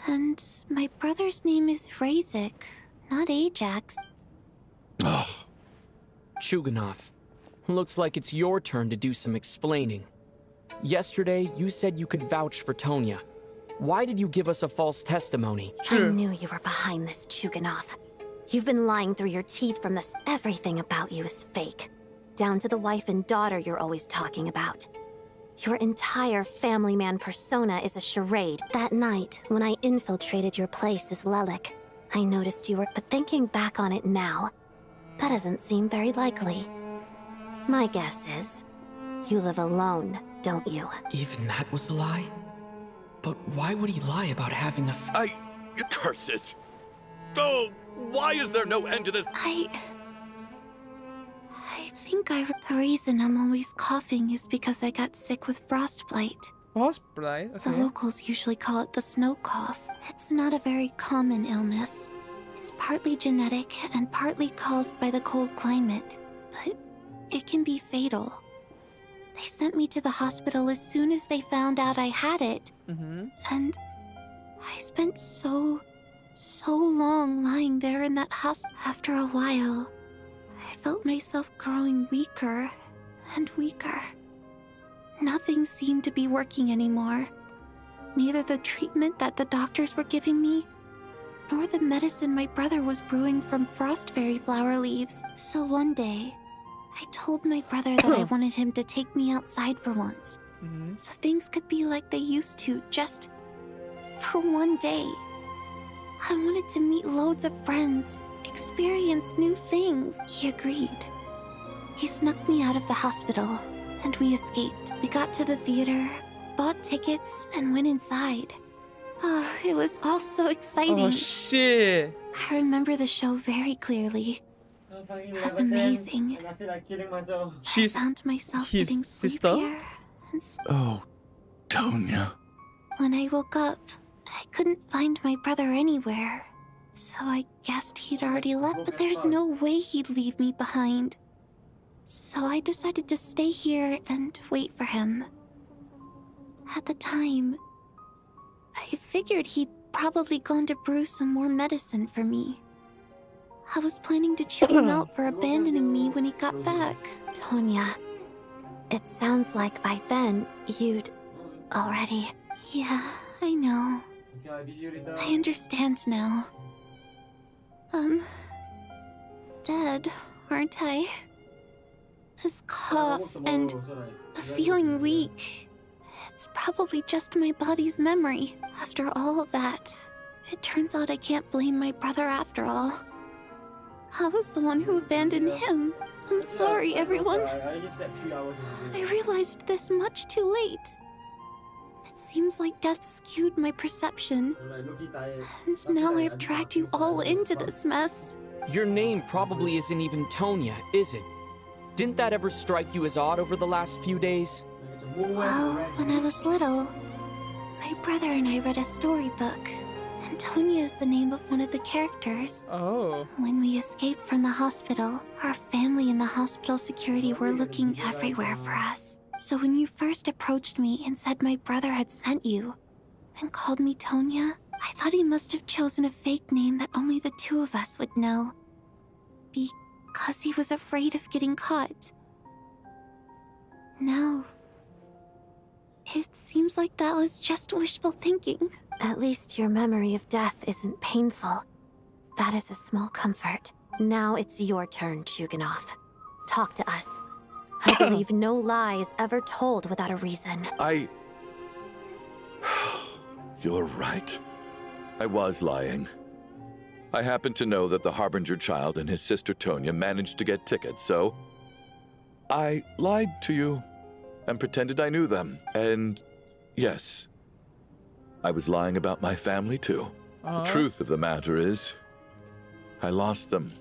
And my brother's name is Razik, not Ajax. Chuganov, looks like it's your turn to do some explaining. Yesterday, you said you could vouch for Tonya. Why did you give us a false testimony? I knew you were behind this, Chuganov. You've been lying through your teeth from this. Everything about you is fake. Down to the wife and daughter you're always talking about. Your entire family man persona is a charade. That night, when I infiltrated your place as Lelik, I noticed you were... But thinking back on it now, that doesn't seem very likely. My guess is, you live alone, don't you? Even that was a lie? But why would he lie about having a Curses! Oh, why is there no end to this? I think the reason I'm always coughing is because I got sick with frostbite. Frostbite? Okay. The locals usually call it the snow cough. It's not a very common illness. It's partly genetic and partly caused by the cold climate, but it can be fatal. They sent me to the hospital as soon as they found out I had it. And I spent so long lying there in that hospital. After a while, I felt myself growing weaker and weaker. Nothing seemed to be working anymore. Neither the treatment that the doctors were giving me, nor the medicine my brother was brewing from frost fairy flower leaves. So one day, I told my brother that I wanted him to take me outside for once. So things could be like they used to, just for one day. I wanted to meet loads of friends, experience new things. He agreed. He snuck me out of the hospital, and we escaped. We got to the theater, bought tickets, and went inside. Oh, it was all so exciting. Oh shit! I remember the show very clearly. It was amazing. I found myself getting sleepier and Oh, Tonya. when I woke up, I couldn't find my brother anywhere. So I guessed he'd already left, but there's no way he'd leave me behind. So I decided to stay here and wait for him. At the time, I figured he'd probably gone to brew some more medicine for me. I was planning to chew him out for abandoning me when he got back. Tonya, it sounds like by then you'd already... Yeah, I know. I understand now. Dead, aren't I? This cough and the feeling weak. It's probably just my body's memory. After all of that, it turns out I can't blame my brother after all. I was the one who abandoned him. I'm sorry, everyone. I realized this much too late. It seems like death skewed my perception. And now I've dragged you all into this mess. Your name probably isn't even Tonya, is it? Didn't that ever strike you as odd over the last few days? Well, when I was little, my brother and I read a storybook. And Tonya is the name of one of the characters. Oh. When we escaped from the hospital, our family and the hospital security were looking everywhere for us. So when you first approached me and said my brother had sent you, and called me Tonya, I thought he must have chosen a fake name that only the two of us would know. Because he was afraid of getting caught. Now, it seems like that was just wishful thinking. At least your memory of death isn't painful. That is a small comfort. Now it's your turn, Chuganov. Talk to us. I believe no lie is ever told without a reason. You're right. I was lying. I happened to know that the Harbinger child and his sister Tonya managed to get tickets, so I lied to you and pretended I knew them. And yes, I was lying about my family too. The truth of the matter is, I lost them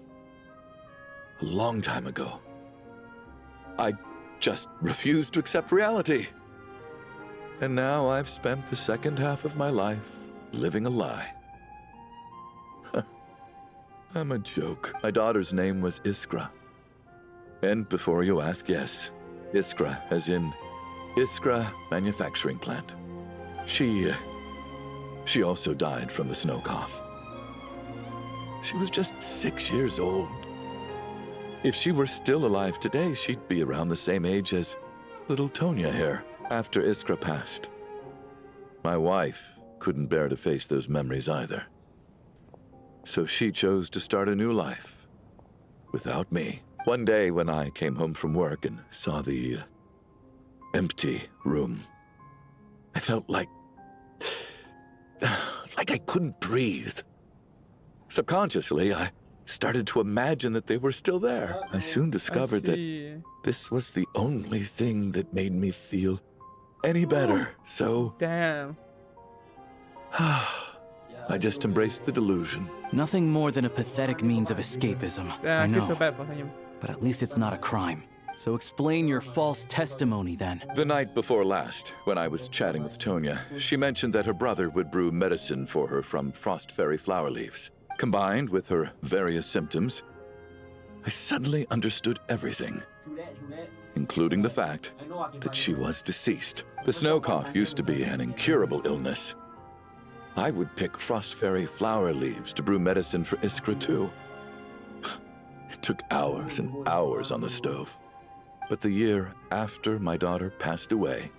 a long time ago. I just refused to accept reality. And now I've spent the second half of my life living a lie. I'm a joke. My daughter's name was Iskra. And before you ask, yes, Iskra, as in Iskra Manufacturing Plant. She also died from the snow cough. She was just 6 years old. If she were still alive today, she'd be around the same age as little Tonya here, after Iskra passed. My wife couldn't bear to face those memories either. So she chose to start a new life, without me. One day when I came home from work and saw the empty room, I felt like I couldn't breathe. Subconsciously, I started to imagine that they were still there. I soon discovered that this was the only thing that made me feel any better, so... Damn. I just embraced the delusion. Nothing more than a pathetic means of escapism. Yeah, I know. feel so bad for him. But at least it's not a crime. So explain your false testimony then. The night before last, when I was chatting with Tonya, she mentioned that her brother would brew medicine for her from frost fairy flower leaves. Combined with her various symptoms, I suddenly understood everything, including the fact that she was deceased. The snow cough used to be an incurable illness. I would pick frost fairy flower leaves to brew medicine for Iskra too. It took hours and hours on the stove. But the year after my daughter passed away,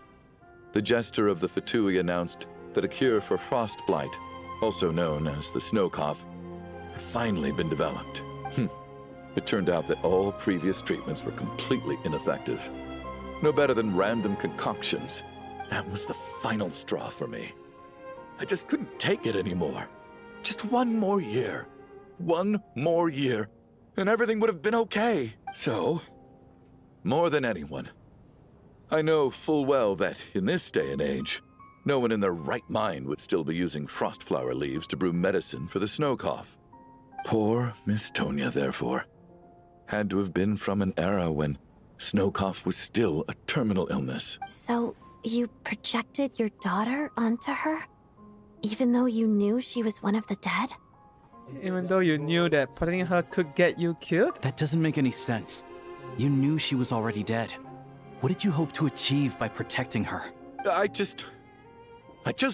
the jester of the Fatui announced that a cure for frost blight, also known as the snow cough, had finally been developed. It turned out that all previous treatments were completely ineffective. No better than random concoctions. That was the final straw for me. I just couldn't take it anymore. Just one more year. One more year, and everything would have been okay. So, more than anyone, I know full well that in this day and age, no one in their right mind would still be using frost flower leaves to brew medicine for the snow cough. Poor Miss Tonya, therefore, had to have been from an era when snow cough was still a terminal illness. So, you projected your daughter onto her? Even though you knew she was one of the dead? Even though you knew that putting her could get you killed? That doesn't make any sense. You knew she was already dead. What did you hope to achieve by protecting her? I just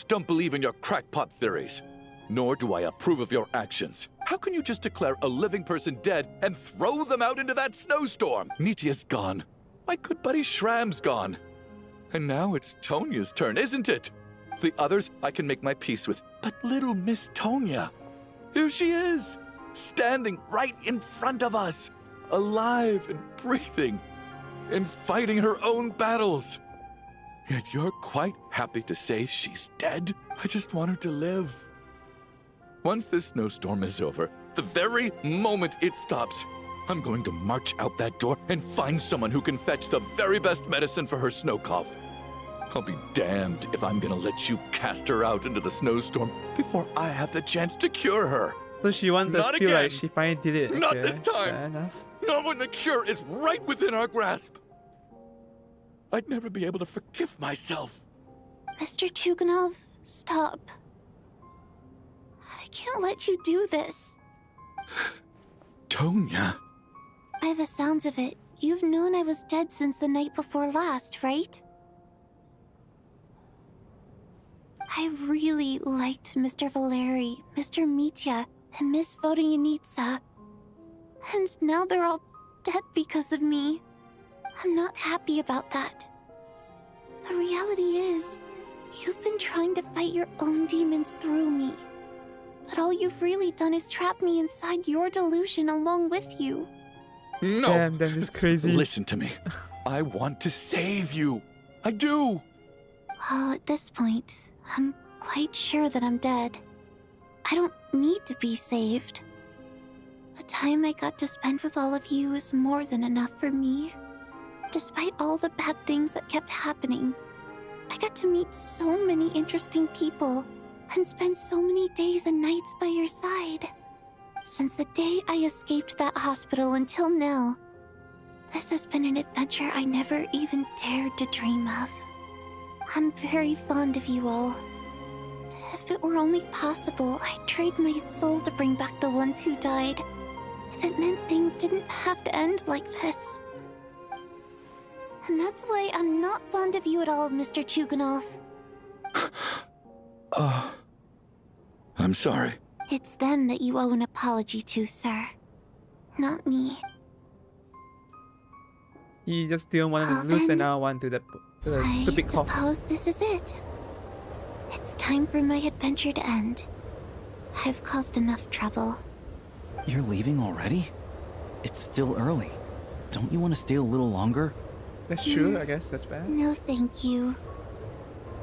don't believe in your crackpot theories. Nor do I approve of your actions. How can you just declare a living person dead and throw them out into that snowstorm? Nitia's gone. My good buddy Shram's gone. And now it's Tonya's turn, isn't it? The others I can make my peace with. But little Miss Tonya, here she is, standing right in front of us, alive and breathing, and fighting her own battles. Yet you're quite happy to say she's dead? I just want her to live. Once this snowstorm is over, the very moment it stops, I'm going to march out that door and find someone who can fetch the very best medicine for her snow cough. I'll be damned if I'm gonna let you cast her out into the snowstorm before I have the chance to cure her. So she wanted to Not feel again. like she finally did it. Not Okay, this time. fair enough. Not when the cure is right within our grasp. I'd never be able to forgive myself. Mr. Chuganov, stop. I can't let you do this. Tonya. By the sounds of it, you've known I was dead since the night before last, right? I really liked Mr. Valeri, Mr. Mitya, and Miss Vodyanitsa. And now they're all dead because of me. I'm not happy about that. The reality is, you've been trying to fight your own demons through me. But all you've really done is trap me inside your delusion along with you. No. Damn, that is crazy. Listen to me. I want to save you. I do. Well, at this point, I'm quite sure that I'm dead. I don't need to be saved. The time I got to spend with all of you is more than enough for me. Despite all the bad things that kept happening, I got to meet so many interesting people and spend so many days and nights by your side. Since the day I escaped that hospital until now, this has been an adventure I never even dared to dream of. I'm very fond of you all. If it were only possible, I'd trade my soul to bring back the ones who died. If it meant things didn't have to end like this. And that's why I'm not fond of you at all, Mr. Chuganov. I'm sorry. It's them that you owe an apology to, sir. Not me. He just didn't want to Well, lose then, another one to the I stupid cough. suppose this is it. It's time for my adventure to end. I've caused enough trouble. You're leaving already? It's still early. Don't you want to stay a little longer? That's true, I guess that's fair. No, thank you.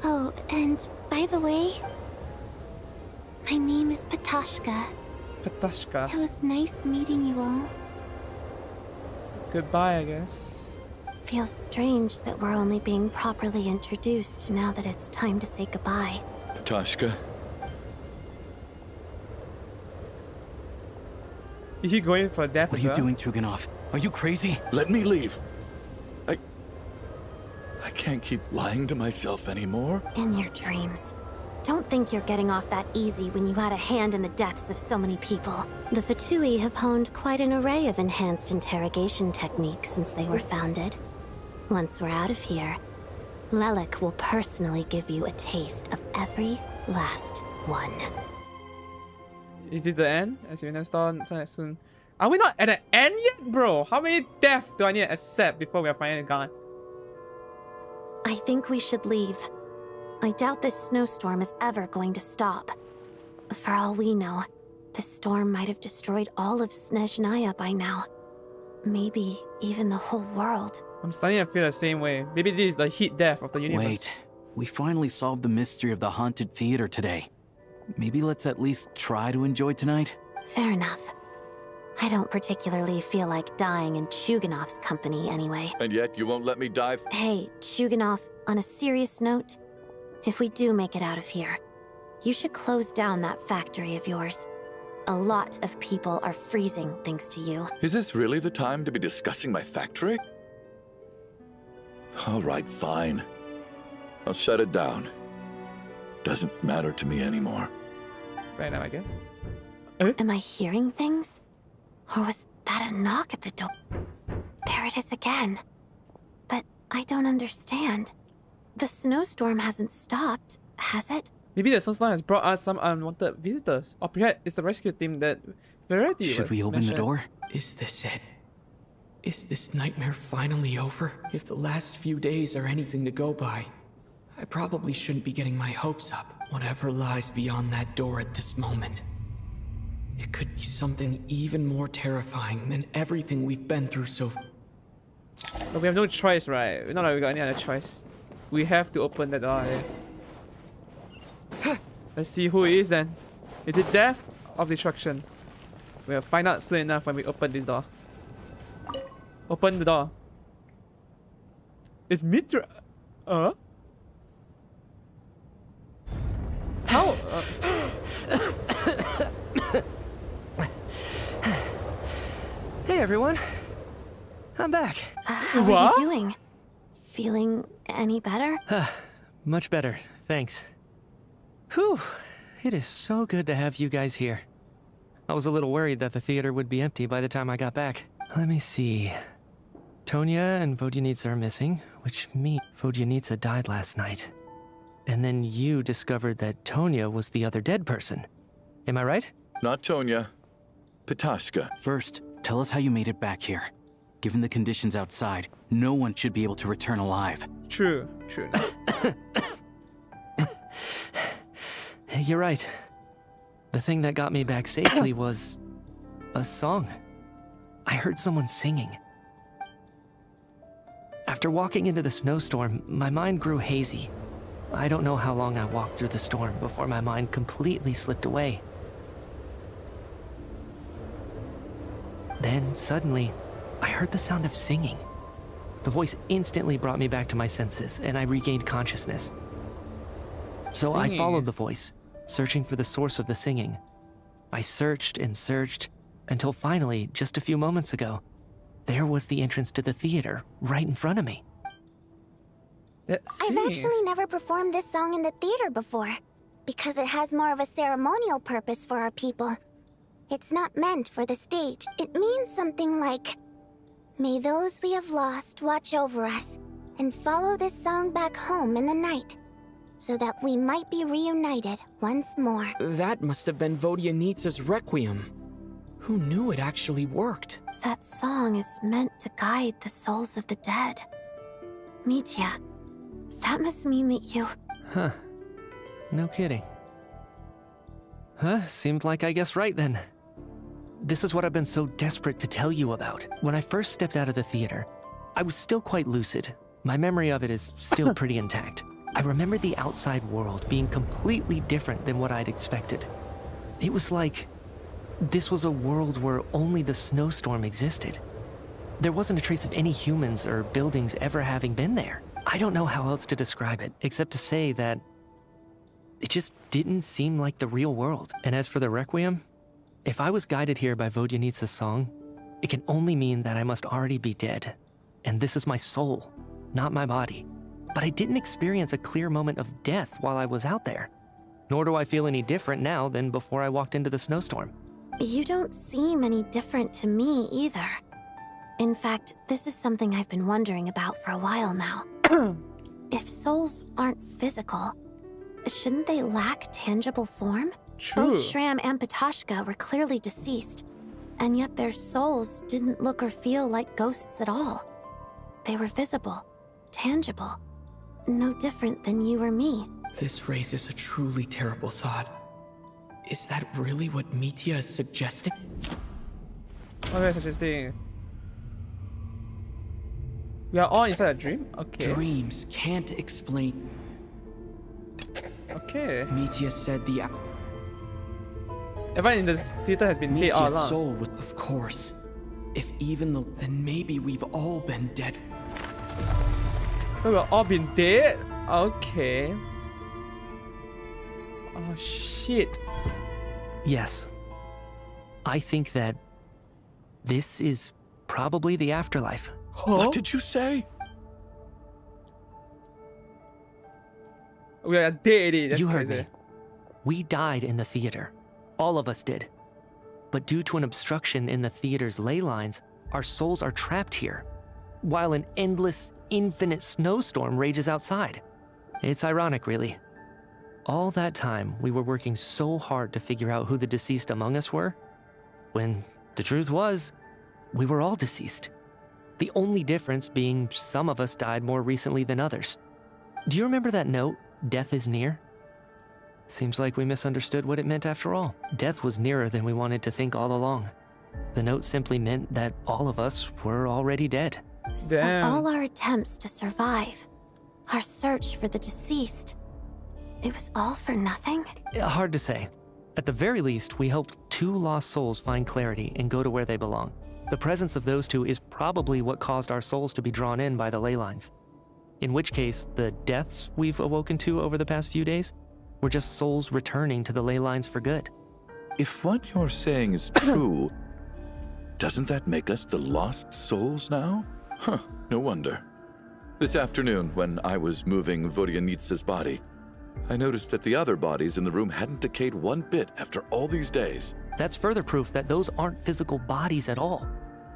Oh, and by the way, my name is Patashka. Patashka. It was nice meeting you all. Goodbye, I guess. Feels strange that we're only being properly introduced now that it's time to say goodbye. Patashka. Is he going for death What as are you well? doing, Chuganov? Are you crazy? Let me leave. I can't keep lying to myself anymore. In your dreams. Don't think you're getting off that easy when you had a hand in the deaths of so many people. The Fatui have honed quite an array of enhanced interrogation techniques since they were founded. Once we're out of here, Lelik will personally give you a taste of every last one. Is it the end? As you install soon. Are we not at the end yet, bro? How many deaths do I need to accept before we are finally gone? I think we should leave. I doubt this snowstorm is ever going to stop. For all we know, this storm might have destroyed all of Snezhnaya by now. Maybe even the whole world. I'm starting to feel the same way. Maybe this is the heat death of the universe. Wait, we finally solved the mystery of the haunted theater today. Maybe let's at least try to enjoy tonight? Fair enough. I don't particularly feel like dying in Chuganov's company anyway. And yet you won't let me die. Hey, Chuganov, on a serious note, if we do make it out of here, you should close down that factory of yours. A lot of people are freezing thanks to you. Is this really the time to be discussing my factory? All right, fine. I'll shut it down. Doesn't matter to me anymore. Right now, I guess. Am I hearing things? Or was that a knock at the door? There it is again. But I don't understand. The snowstorm hasn't stopped, has it? Maybe the snowstorm has brought us some unwanted visitors. Or perhaps it's the rescue team that Verity Should we open the door? Is this it? Is this nightmare finally over? If the last few days are anything to go by, I probably shouldn't be getting my hopes up. Whatever lies beyond that door at this moment. It could be something even more terrifying than everything we've been through so far. But we have no choice, right? Not like we got any other choice. We have to open the door. Let's see who it is then. Is it death or destruction? We'll find out soon enough when we open this door. Open the door. It's Mitra. How? Hey everyone, I'm back. How are you doing? Feeling any better? Much better, thanks. Whew, it is so good to have you guys here. I was a little worried that the theater would be empty by the time I got back. Let me see. Tonya and Vodyanitsa are missing, which means Vodyanitsa died last night. And then you discovered that Tonya was the other dead person. Am I right? Not Tonya. Pitashka. First, tell us how you made it back here. Given the conditions outside, no one should be able to return alive. True. You're right. The thing that got me back safely was a song. I heard someone singing. After walking into the snowstorm, my mind grew hazy. I don't know how long I walked through the storm before my mind completely slipped away. Then, suddenly, I heard the sound of singing. The voice instantly brought me back to my senses, and I regained consciousness. So I followed the voice, searching for the source of the singing. I searched and searched, until finally, just a few moments ago, there was the entrance to the theater, right in front of me. I've actually never performed this song in the theater before, because it has more of a ceremonial purpose for our people. It's not meant for the stage. It means something like, "May those we have lost watch over us, and follow this song back home in the night, so that we might be reunited once more." That must have been Vodyanitsa's Requiem. Who knew it actually worked? That song is meant to guide the souls of the dead. Mitya, that must mean that you... Huh. No kidding. Seemed like I guessed right then. This is what I've been so desperate to tell you about. When I first stepped out of the theater, I was still quite lucid. My memory of it is still pretty intact. I remember the outside world being completely different than what I'd expected. It was like this was a world where only the snowstorm existed. There wasn't a trace of any humans or buildings ever having been there. I don't know how else to describe it, except to say that it just didn't seem like the real world. And as for the Requiem, if I was guided here by Vodyanitsa's song, it can only mean that I must already be dead. And this is my soul, not my body. But I didn't experience a clear moment of death while I was out there. Nor do I feel any different now than before I walked into the snowstorm. You don't seem any different to me either. In fact, this is something I've been wondering about for a while now. If souls aren't physical, shouldn't they lack tangible form? True. Both Shram and Patoshka were clearly deceased, and yet their souls didn't look or feel like ghosts at all. They were visible, tangible, no different than you or me. This raises a truly terrible thought. Is that really what Mitya is suggesting? What are you suggesting? We are all inside a dream? Okay. Dreams can't explain. Okay. Mitya said the Everyone in the theater has been dead all Mitya's along. soul was, of course. If even the, then maybe we've all been dead. So we've all been dead? Okay. Oh shit. Yes. I think that this is probably the afterlife. What did you say? We are dead. That's You crazy. heard me. We died in the theater. All of us did. But due to an obstruction in the theater's ley lines, our souls are trapped here, while an endless, infinite snowstorm rages outside. It's ironic, really. All that time, we were working so hard to figure out who the deceased among us were, when the truth was, we were all deceased. The only difference being some of us died more recently than others. Do you remember that note, "Death is near"? Seems like we misunderstood what it meant after all. Death was nearer than we wanted to think all along. The note simply meant that all of us were already dead. So Damn. all our attempts to survive, our search for the deceased, it was all for nothing? Hard to say. At the very least, we hoped 2 lost souls find clarity and go to where they belong. The presence of those 2 is probably what caused our souls to be drawn in by the ley lines. In which case, the deaths we've awoken to over the past few days were just souls returning to the ley lines for good. If what you're saying is true, doesn't that make us the lost souls now? Huh, no wonder. This afternoon, when I was moving Vodyanitsa's body, I noticed that the other bodies in the room hadn't decayed one bit after all these days. That's further proof that those aren't physical bodies at all,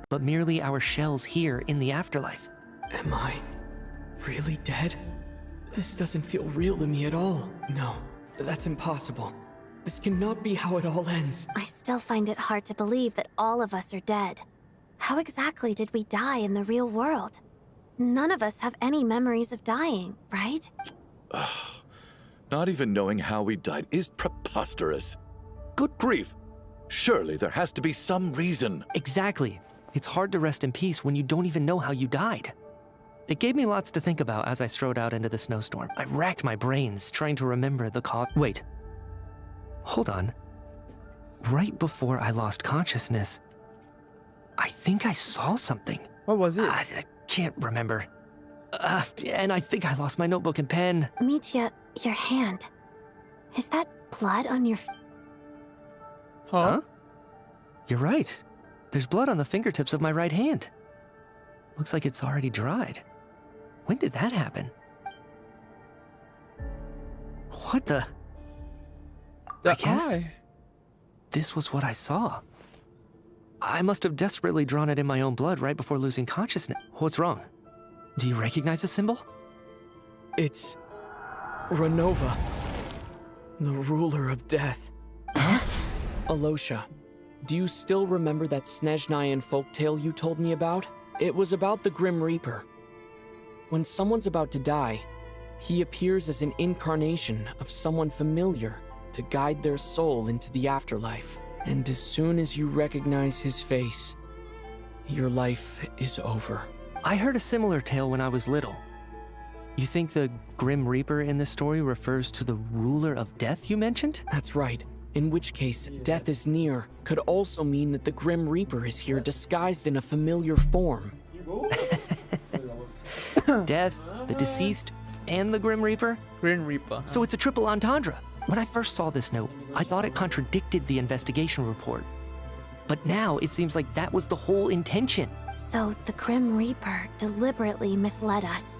but merely our shells here in the afterlife. Am I really dead? This doesn't feel real to me at all. No, that's impossible. This cannot be how it all ends. I still find it hard to believe that all of us are dead. How exactly did we die in the real world? None of us have any memories of dying, right? Not even knowing how we died is preposterous. Good grief. Surely there has to be some reason. Exactly. It's hard to rest in peace when you don't even know how you died. It gave me lots to think about as I strode out into the snowstorm. I racked my brains trying to remember the cause. Wait. Hold on. Right before I lost consciousness, I think I saw something. What was it? I can't remember. And I think I lost my notebook and pen. Mitya, your hand. Is that blood on your... Huh? You're right. There's blood on the fingertips of my right hand. Looks like it's already dried. When did that happen? What the? I guess eye. this was what I saw. I must have desperately drawn it in my own blood right before losing consciousness. What's wrong? Do you recognize the symbol? It's Renova, the ruler of death. Huh? Alosha, do you still remember that Snezhnayan folktale you told me about? It was about the Grim Reaper. When someone's about to die, he appears as an incarnation of someone familiar to guide their soul into the afterlife. And as soon as you recognize his face, your life is over. I heard a similar tale when I was little. You think the Grim Reaper in this story refers to the ruler of death you mentioned? That's right. In which case, death is near could also mean that the Grim Reaper is here disguised in a familiar form. Death, the deceased, and the Grim Reaper? Grim Reaper. So it's a triple entendre. When I first saw this note, I thought it contradicted the investigation report. But now it seems like that was the whole intention. So the Grim Reaper deliberately misled us.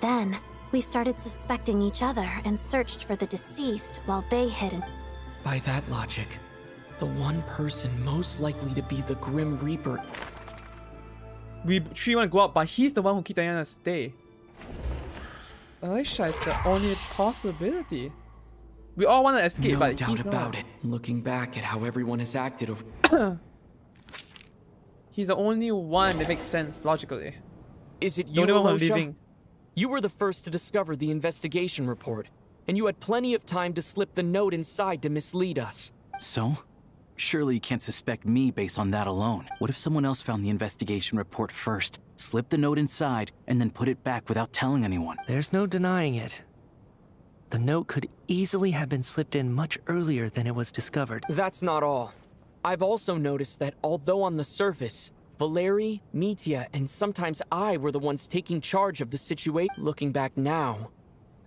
Then, We started suspecting each other and searched for the deceased while they hid in... By that logic, the one person most likely to be the Grim Reaper... We three want to go out, but he's the one who keeps telling us to stay. Alicia is the only possibility. We all want to escape, but doubt he's about not. it. Looking back at how everyone has acted over... He's the only one that makes sense logically. Is it The you, only one Alicia? living. You were the first to discover the investigation report, and you had plenty of time to slip the note inside to mislead us. So? Surely you can't suspect me based on that alone. What if someone else found the investigation report first, slipped the note inside, and then put it back without telling anyone? There's no denying it. The note could easily have been slipped in much earlier than it was discovered. That's not all. I've also noticed that although on the surface, Valeri, Mitya, and sometimes I were the ones taking charge of the situation. Looking back now,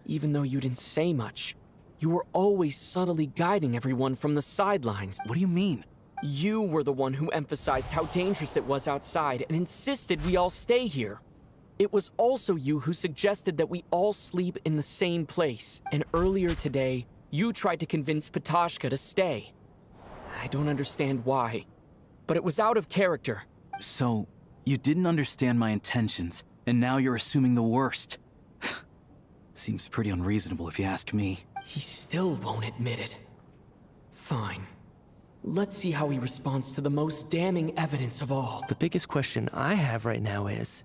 even though you didn't say much, you were always subtly guiding everyone from the sidelines. What do you mean? You were the one who emphasized how dangerous it was outside and insisted we all stay here. It was also you who suggested that we all sleep in the same place. And earlier today, you tried to convince Patashka to stay. I don't understand why, but it was out of character. So, you didn't understand my intentions, and now you're assuming the worst. Seems pretty unreasonable if you ask me. He still won't admit it. Fine. Let's see how he responds to the most damning evidence of all. The biggest question I have right now is,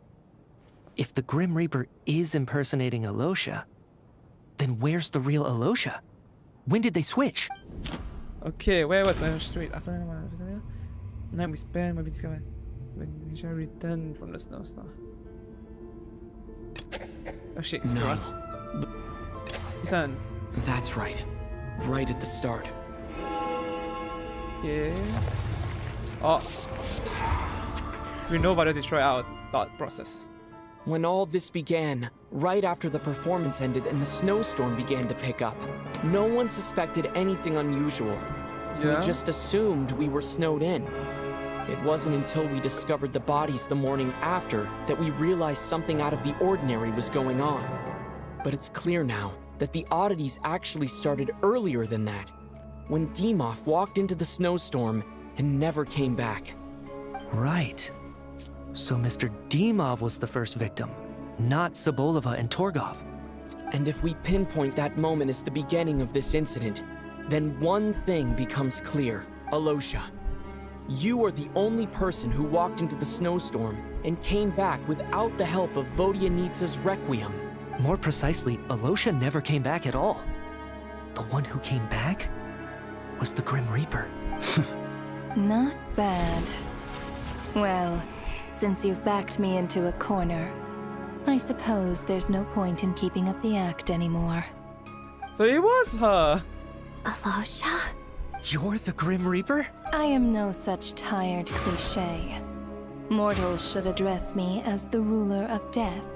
if the Grim Reaper is impersonating Alosha, then where's the real Alosha? When did they switch? Okay, where was I street? After night we spent when we discovered when we shall return from the snowstorm. Oh shit, No. Listen. That's right. Right at the start. Okay. Oh. We know about to destroy our thought process. When all this began, right after the performance ended and the snowstorm began to pick up, no one suspected anything unusual. Yeah? We just assumed we were snowed in. It wasn't until we discovered the bodies the morning after that we realized something out of the ordinary was going on. But it's clear now that the oddities actually started earlier than that, when Dimov walked into the snowstorm and never came back. Right. So Mr. Dimov was the first victim, not Sobolova and Torgov. And if we pinpoint that moment as the beginning of this incident, then one thing becomes clear. Alosha, you are the only person who walked into the snowstorm and came back without the help of Vodyanitsa's Requiem. More precisely, Alosha never came back at all. The one who came back was the Grim Reaper. Not bad. Well, since you've backed me into a corner, I suppose there's no point in keeping up the act anymore. So it was her. Alosha? You're the Grim Reaper? I am no such tired cliché. Mortals should address me as the ruler of death.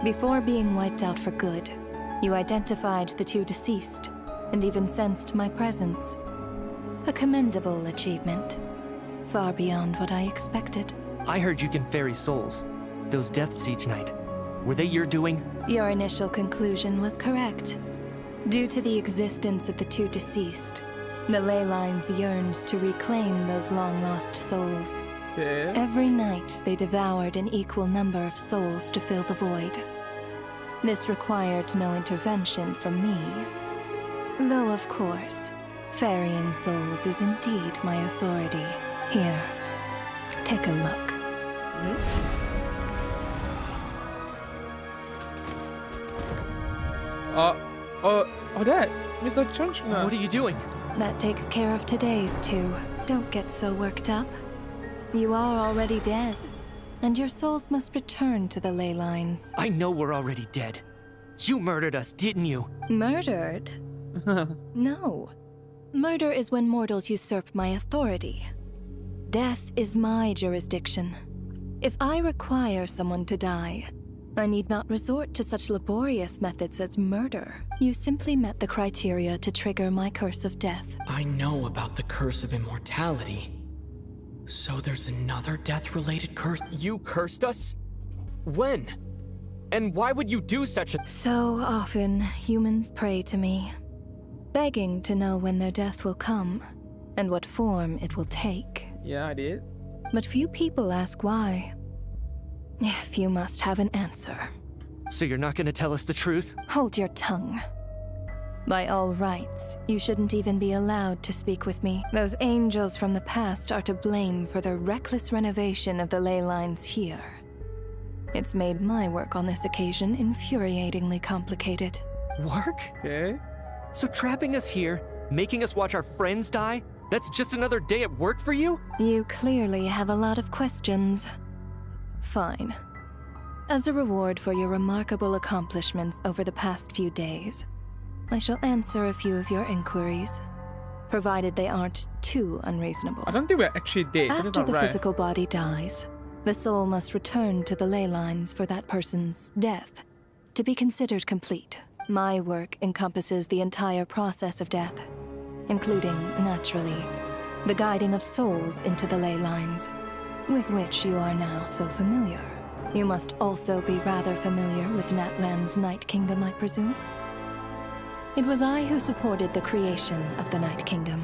Before being wiped out for good, you identified the two deceased, and even sensed my presence. A commendable achievement. Far beyond what I expected. I heard you can ferry souls. Those deaths each night. Were they your doing? Your initial conclusion was correct. Due to the existence of the two deceased, the ley lines yearned to reclaim those long-lost souls. Yeah. Every night, they devoured an equal number of souls to fill the void. This required no intervention from me. Though, of course, ferrying souls is indeed my authority. Here, take a look. That, Mr. Chunchna. What are you doing? That takes care of today's two. Don't get so worked up. You are already dead, and your souls must return to the ley lines. I know we're already dead. You murdered us, didn't you? Murdered? No. Murder is when mortals usurp my authority. Death is my jurisdiction. If I require someone to die, I need not resort to such laborious methods as murder. You simply met the criteria to trigger my curse of death. I know about the curse of immortality. So there's another death-related curse? You cursed us? When? And why would you do such a— So often, humans pray to me, begging to know when their death will come, and what form it will take. Yeah, I did. But few people ask why. If you must have an answer. So you're not gonna tell us the truth? Hold your tongue. By all rights, you shouldn't even be allowed to speak with me. Those angels from the past are to blame for the reckless renovation of the ley lines here. It's made my work on this occasion infuriatingly complicated. Work? Okay. So trapping us here, making us watch our friends die, that's just another day at work for you? You clearly have a lot of questions. Fine. As a reward for your remarkable accomplishments over the past few days, I shall answer a few of your inquiries, provided they aren't too unreasonable. I don't think we're actually dead, so that's After not the right. physical body dies, the soul must return to the ley lines for that person's death to be considered complete. My work encompasses the entire process of death, including, naturally, the guiding of souls into the ley lines, with which you are now so familiar. You must also be rather familiar with Natlan's Night Kingdom, I presume? It was I who supported the creation of the Night Kingdom.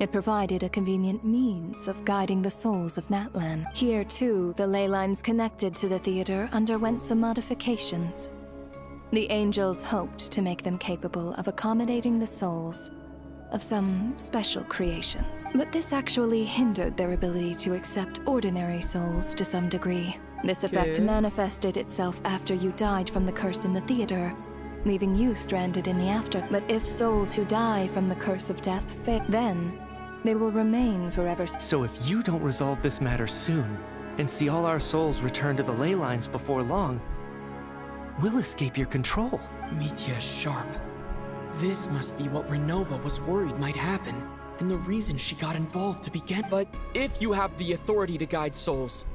It provided a convenient means of guiding the souls of Natlan. Here, too, the ley lines connected to the theater underwent some modifications. The angels hoped to make them capable of accommodating the souls of some special creations. But this actually hindered their ability to accept ordinary souls to some degree. This effect manifested itself after you died from the curse in the theater, leaving you stranded in the after. But if souls who die from the curse of death fail, then they will remain forever. So if you don't resolve this matter soon, and see all our souls return to the ley lines before long, we'll escape your control. Mitya's sharp. This must be what Renova was worried might happen, and the reason she got involved to begin. But if you have the authority to guide souls,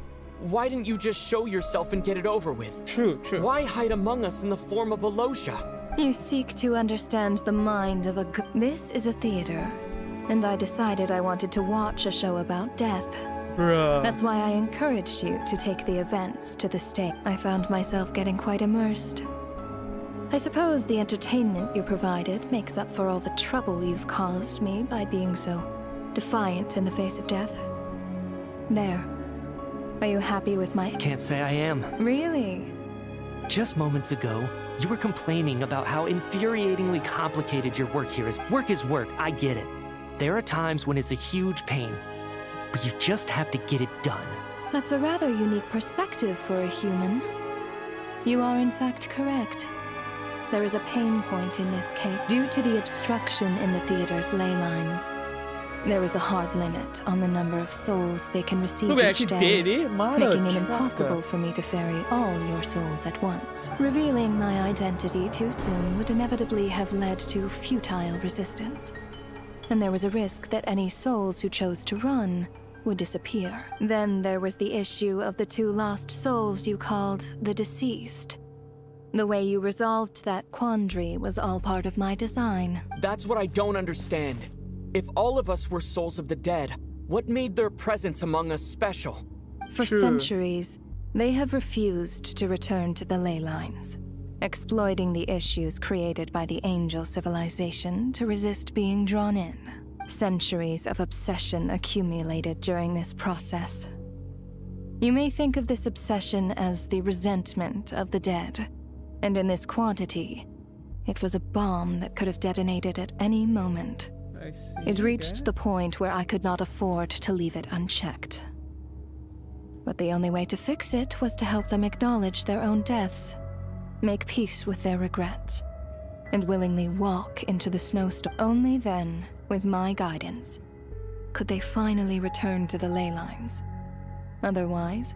why didn't you just show yourself and get it over with? True. Why hide among us in the form of Alosha? You seek to understand the mind of a This is a theater, and I decided I wanted to watch a show about death. Bruh. That's why I encouraged you to take the events to the stage. I found myself getting quite immersed. I suppose the entertainment you provided makes up for all the trouble you've caused me by being so defiant in the face of death. There. Are you happy with my— Can't say I am. Really? Just moments ago, you were complaining about how infuriatingly complicated your work here is. Work is work, I get it. There are times when it's a huge pain, but you just have to get it done. That's a rather unique perspective for a human. You are in fact correct. There is a pain point in this case. Due to the obstruction in the theater's ley lines, there is a hard limit on the number of souls they can receive Look, we each actually day, did it. making it Mother impossible trucker. for me to ferry all your souls at once. Revealing my identity too soon would inevitably have led to futile resistance, and there was a risk that any souls who chose to run would disappear. Then there was the issue of the 2 lost souls you called the deceased. The way you resolved that quandary was all part of my design. That's what I don't understand. If all of us were souls of the dead, what made their presence among us special? For centuries, they have refused to return to the ley lines, exploiting the issues created by the angel civilization to resist being drawn in. Centuries of obsession accumulated during this process. You may think of this obsession as the resentment of the dead, and in this quantity, it was a bomb that could have detonated at any moment. I see. It reached the point where I could not afford to leave it unchecked. But the only way to fix it was to help them acknowledge their own deaths, make peace with their regrets, and willingly walk into the snowstorm. Only then, with my guidance, could they finally return to the ley lines. Otherwise,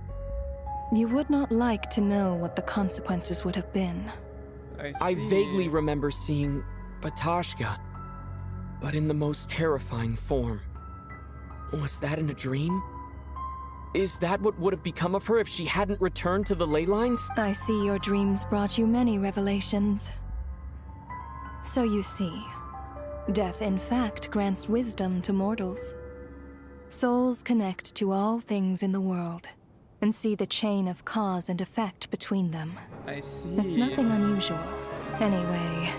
you would not like to know what the consequences would have been. I vaguely remember seeing Batashka, but in the most terrifying form. Was that in a dream? Is that what would have become of her if she hadn't returned to the ley lines? I see your dreams brought you many revelations. So you see, death in fact grants wisdom to mortals. Souls connect to all things in the world and see the chain of cause and effect between them. I see. It's nothing unusual. Anyway,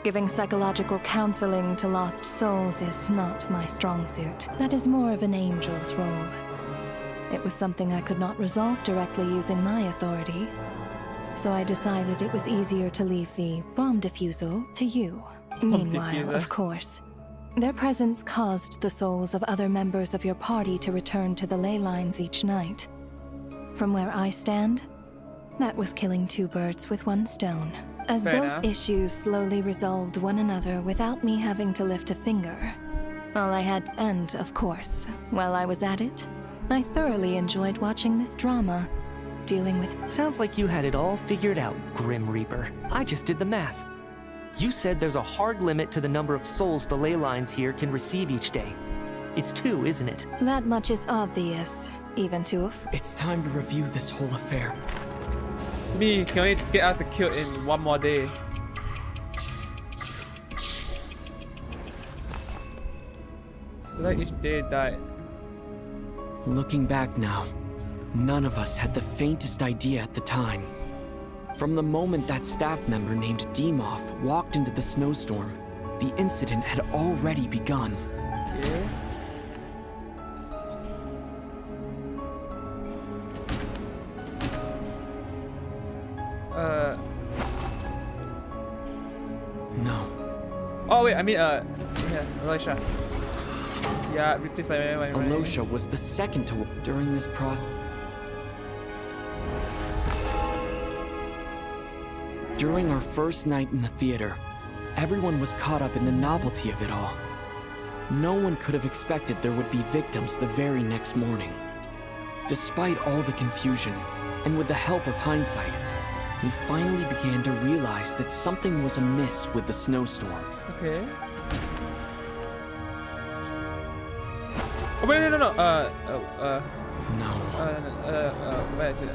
giving psychological counseling to lost souls is not my strong suit. That is more of an angel's role. It was something I could not resolve directly using my authority, so I decided it was easier to leave the bomb defusal to you. Meanwhile, diffuser. of course, their presence caused the souls of other members of your party to return to the ley lines each night. From where I stand, that was killing two birds with one stone. As Fair both enough. issues slowly resolved one another without me having to lift a finger. All I had, and of course, while I was at it, I thoroughly enjoyed watching this drama, dealing with... Sounds like you had it all figured out, Grim Reaper. I just did the math. You said there's a hard limit to the number of souls the ley lines here can receive each day. It's 2, isn't it? That much is obvious, even to a It's time to review this whole affair. Me can only get us to kill in one more day. Select each day died. Looking back now, none of us had the faintest idea at the time. From the moment that staff member named Demoff walked into the snowstorm, the incident had already begun. Yeah. No. Oh wait, I mean yeah, Alicia. Yeah, replaced by Alosha was the second to during this process. During our first night in the theater, everyone was caught up in the novelty of it all. No one could have expected there would be victims the very next morning. Despite all the confusion, and with the help of hindsight, we finally began to realize that something was amiss with the snowstorm. Okay. Oh wait, no. No. Where is it?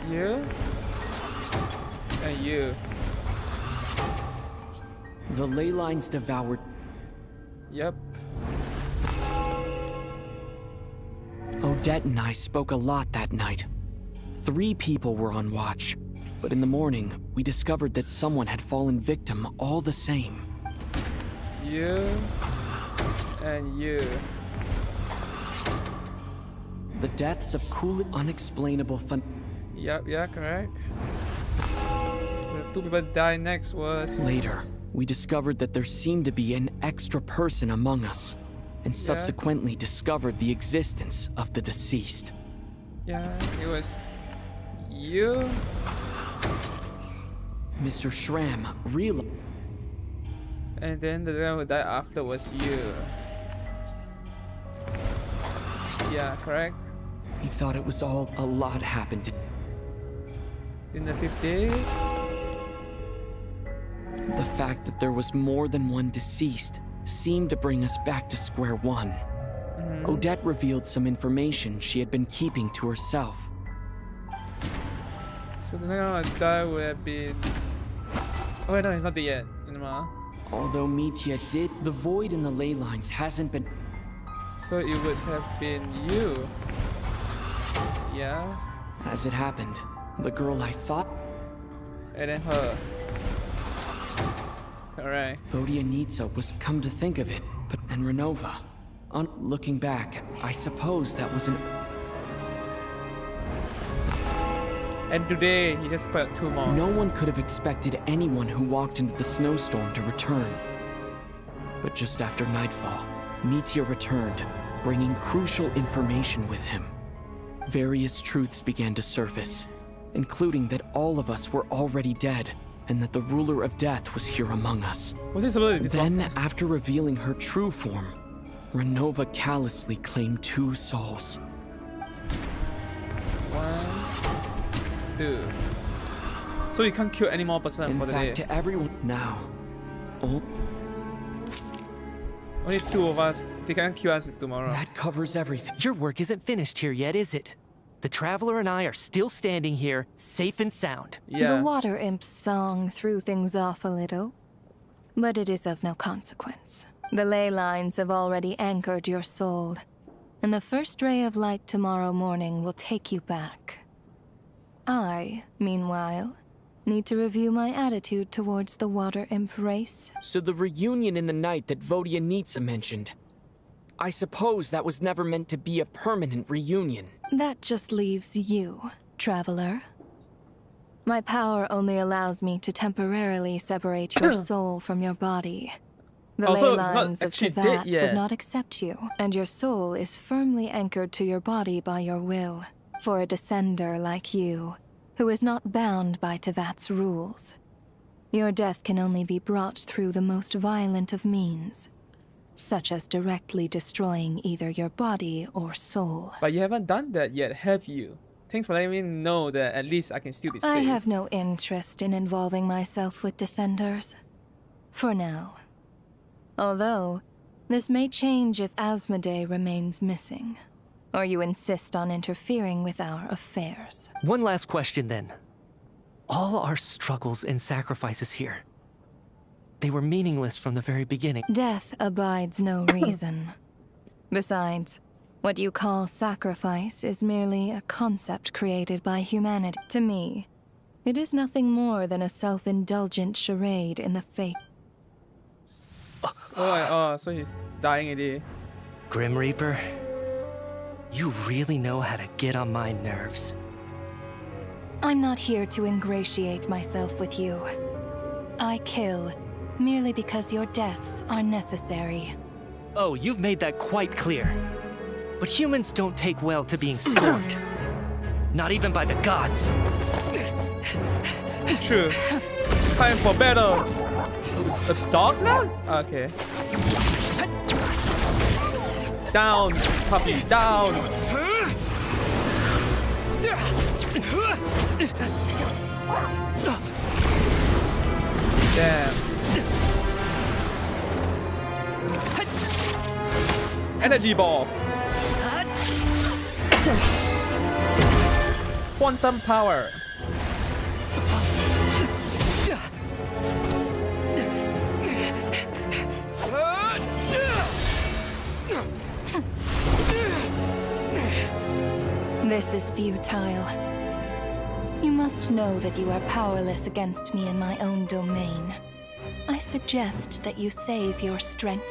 You? And you. The ley lines devoured. Yep. Odette and I spoke a lot that night. 3 people were on watch, but in the morning, we discovered that someone had fallen victim all the same. You. And you. The deaths of cool, unexplainable fun. Yep, yeah, correct. The 2 people that died next was... Later, we discovered that there seemed to be an extra person among us, and subsequently discovered the existence of the deceased. Yeah, it was... you. Mr. Schramm realized. And then the one who died after was you. Yeah, correct? He thought it was all a lot happened to. In the 5th day? The fact that there was more than one deceased seemed to bring us back to square one. Odette revealed some information she had been keeping to herself. So the next one who died would have been... Oh wait, no, it's not dead yet. Although Mitya did, the void in the ley lines hasn't been... So it would have been you. Yeah. As it happened, the girl I thought... And then her. Alright. Vodyanitsa was, come to think of it, but... and Renova. On looking back, I suppose that was an... And today, he just put 2 more. No one could have expected anyone who walked into the snowstorm to return. But just after nightfall, Mitya returned, bringing crucial information with him. Various truths began to surface, including that all of us were already dead, and that the ruler of death was here among us. Then, after revealing her true form, Renova callously claimed 2 souls. 1, 2. So you can't kill any more person for the day. In fact, to everyone now. Oh. Only 2 of us. They can't kill us tomorrow. That covers everything. Your work isn't finished here yet, is it? The Traveler and I are still standing here, safe and sound. Yeah. The water imp's song threw things off a little, but it is of no consequence. The ley lines have already anchored your soul, and the first ray of light tomorrow morning will take you back. I, meanwhile, need to review my attitude towards the Water Imp race. So the reunion in the night that Vodyanitsa mentioned. I suppose that was never meant to be a permanent reunion. That just leaves you, traveler. My power only allows me to temporarily separate your soul from your body. The Also, ley not lines of actually dead Tevat yet. would not accept you, and your soul is firmly anchored to your body by your will, for a descender like you, who is not bound by Tevat's rules. Your death can only be brought through the most violent of means, such as directly destroying either your body or soul. But you haven't done that yet, have you? Thanks for letting me know that at least I can still be safe. I have no interest in involving myself with Descenders. For now. Although, this may change if Asmodee remains missing, or you insist on interfering with our affairs. One last question then. All our struggles and sacrifices here, they were meaningless from the very beginning. Death abides no reason. Besides, what you call sacrifice is merely a concept created by humanity. To me, it is nothing more than a self-indulgent charade in the fate. So he's dying already. Grim Reaper, you really know how to get on my nerves. I'm not here to ingratiate myself with you. I kill merely because your deaths are necessary. Oh, you've made that quite clear. But humans don't take well to being scorned. Not even by the gods. True. Time for battle. The dog now? Okay. Down, puppy, down. Damn. Energy ball. Quantum power. This is futile. You must know that you are powerless against me in my own domain. I suggest that you save your strength.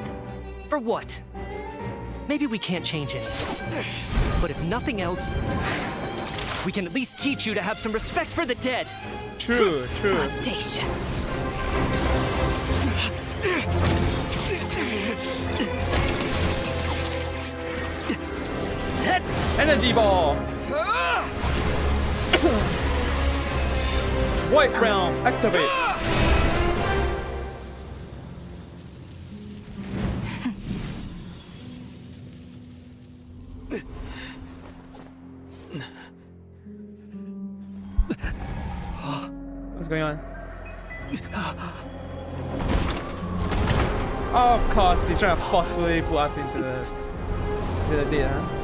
For what? Maybe we can't change anything. But if nothing else, we can at least teach you to have some respect for the dead. True, true. Audacious. Energy ball. White realm, activate. What's going on? Oh, of course, he's trying to forcefully pull us into the dead, huh?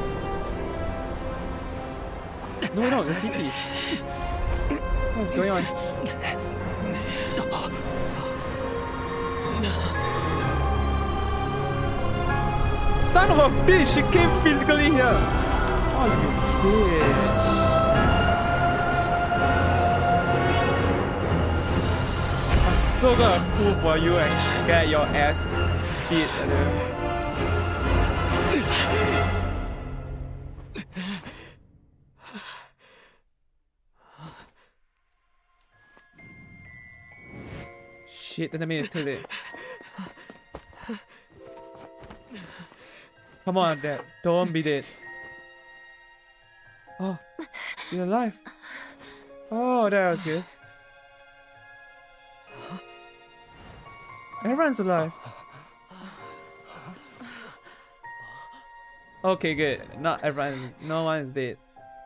No, the city. What's going on? Son of a bitch, she came physically here. Oh, you bitch. I'm so gonna pull for you and get your ass beat. Shit, that means it's too late. Come on, Dad. Don't be dead. Oh, you're alive. Oh, that was good. Everyone's alive. Okay, good. Not everyone. No one is dead.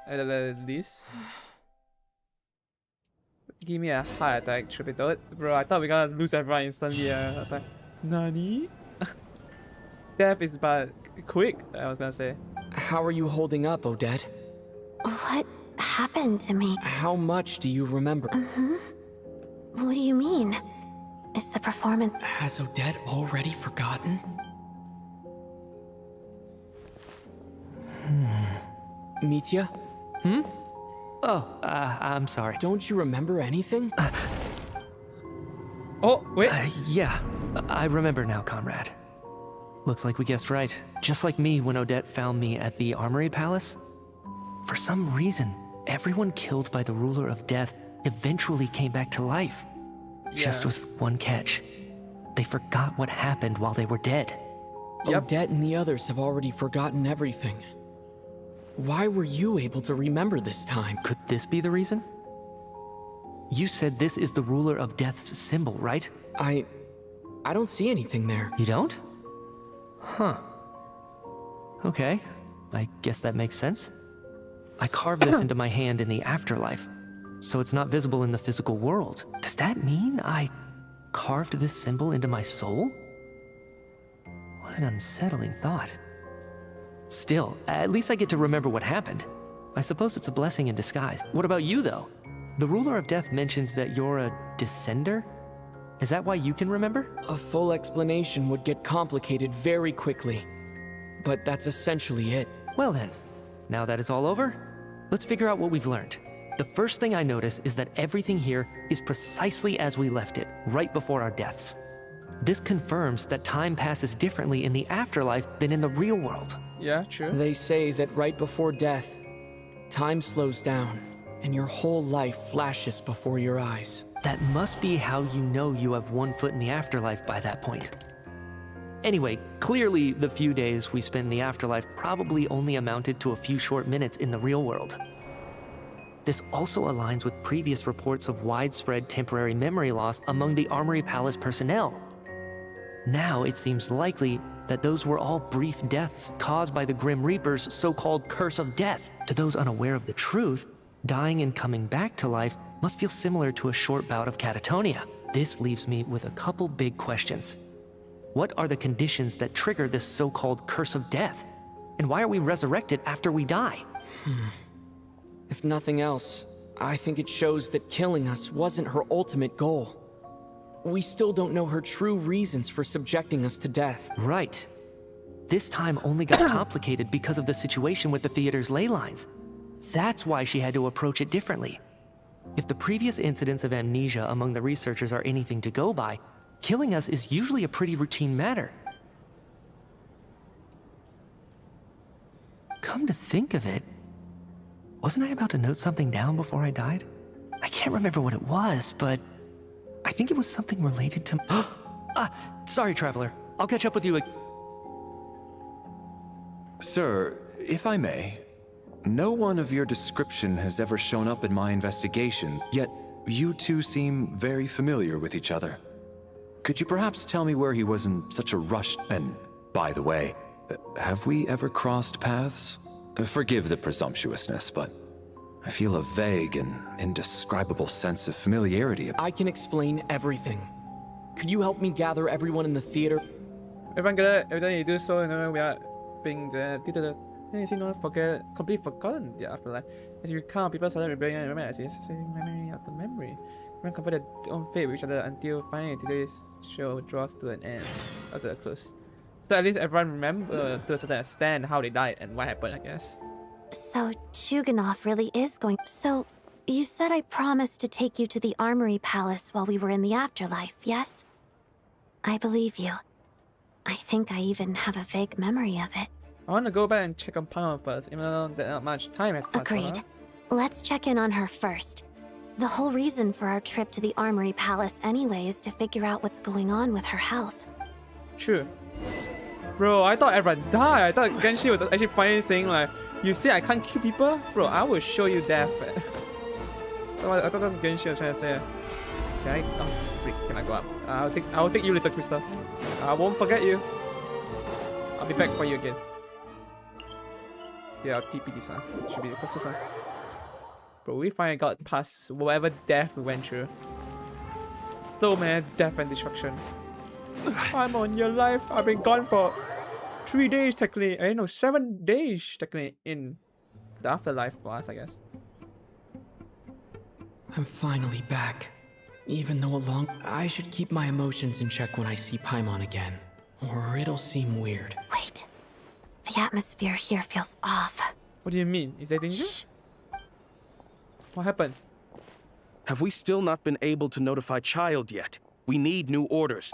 At least. Give me a heart attack, Tripidot. Bro, I thought we were gonna lose everyone instantly. I was like, Nani? Death is but quick, I was gonna say. How are you holding up, Odette? What happened to me? How much do you remember? What do you mean? Is the performance... Has Odette already forgotten? Mitya? Oh, I'm sorry. Don't you remember anything? Oh, wait. Yeah, I remember now, comrade. Looks like we guessed right. Just like me when Odette found me at the Armory Palace. For some reason, everyone killed by the ruler of death eventually came back to life. Just with one catch. They forgot what happened while they were dead. Odette and the others have already forgotten everything. Why were you able to remember this time? Could this be the reason? You said this is the ruler of death's symbol, right? I don't see anything there. You don't? Huh. Okay, I guess that makes sense. I carved this into my hand in the afterlife, so it's not visible in the physical world. Does that mean I carved this symbol into my soul? What an unsettling thought. Still, at least I get to remember what happened. I suppose it's a blessing in disguise. What about you, though? The ruler of death mentioned that you're a descender? Is that why you can remember? A full explanation would get complicated very quickly. But that's essentially it. Well then, now that it's all over, let's figure out what we've learned. The first thing I notice is that everything here is precisely as we left it, right before our deaths. This confirms that time passes differently in the afterlife than in the real world. Yeah, true. They say that right before death, time slows down, and your whole life flashes before your eyes. That must be how you know you have one foot in the afterlife by that point. Anyway, clearly the few days we spent in the afterlife probably only amounted to a few short minutes in the real world. This also aligns with previous reports of widespread temporary memory loss among the Armory Palace personnel. Now it seems likely that those were all brief deaths caused by the Grim Reaper's so-called curse of death. To those unaware of the truth, dying and coming back to life must feel similar to a short bout of catatonia. This leaves me with a couple big questions. What are the conditions that trigger this so-called curse of death? And why are we resurrected after we die? If nothing else, I think it shows that killing us wasn't her ultimate goal. We still don't know her true reasons for subjecting us to death. Right. This time only got complicated because of the situation with the theater's ley lines. That's why she had to approach it differently. If the previous incidents of amnesia among the researchers are anything to go by, killing us is usually a pretty routine matter. Come to think of it, wasn't I about to note something down before I died? I can't remember what it was, but I think it was something related to... sorry, Traveler. I'll catch up with you. Sir, if I may, no one of your description has ever shown up in my investigation, yet you two seem very familiar with each other. Could you perhaps tell me where he was in such a rush? And, by the way, have we ever crossed paths? Forgive the presumptuousness, but I feel a vague and indescribable sense of familiarity. I can explain everything. Could you help me gather everyone in the theater? Every time you do so, we are being the theater. Then you see, completely forgotten the afterlife. As you recount, people started rebelling and remember as saying memory after memory. Everyone comforted their own fate with each other until finally today's show draws to an end. After a close. So at least everyone remember to a certain extent how they died and what happened, I guess. So Chuganov really is going... So, you said I promised to take you to the Armory Palace while we were in the afterlife, yes? I believe you. I think I even have a vague memory of it. I want to go back and check on Palmer first, even though not much time has passed. Agreed. Let's check in on her first. The whole reason for our trip to the Armory Palace anyway is to figure out what's going on with her health. True. Bro, I thought everyone died. I thought Genshi was actually finally saying like, you say I can't kill people? Bro, I will show you death. I thought that's what Genshi was trying to say. Can I? Oh, freak. Can I go up? I'll take you, little crystal. I won't forget you. I'll be back for you again. Yeah, I'll TP this one. Should be the closest one. Bro, we finally got past whatever death we went through. So many death and destruction. I'm on your life. I've been gone for 3 days technically. I know 7 days technically in the afterlife for us, I guess. I'm finally back. Even though I should keep my emotions in check when I see Paimon again, or it'll seem weird. Wait. The atmosphere here feels off. What do you mean? Is there danger? Shh. What happened? Have we still not been able to notify Child yet? We need new orders.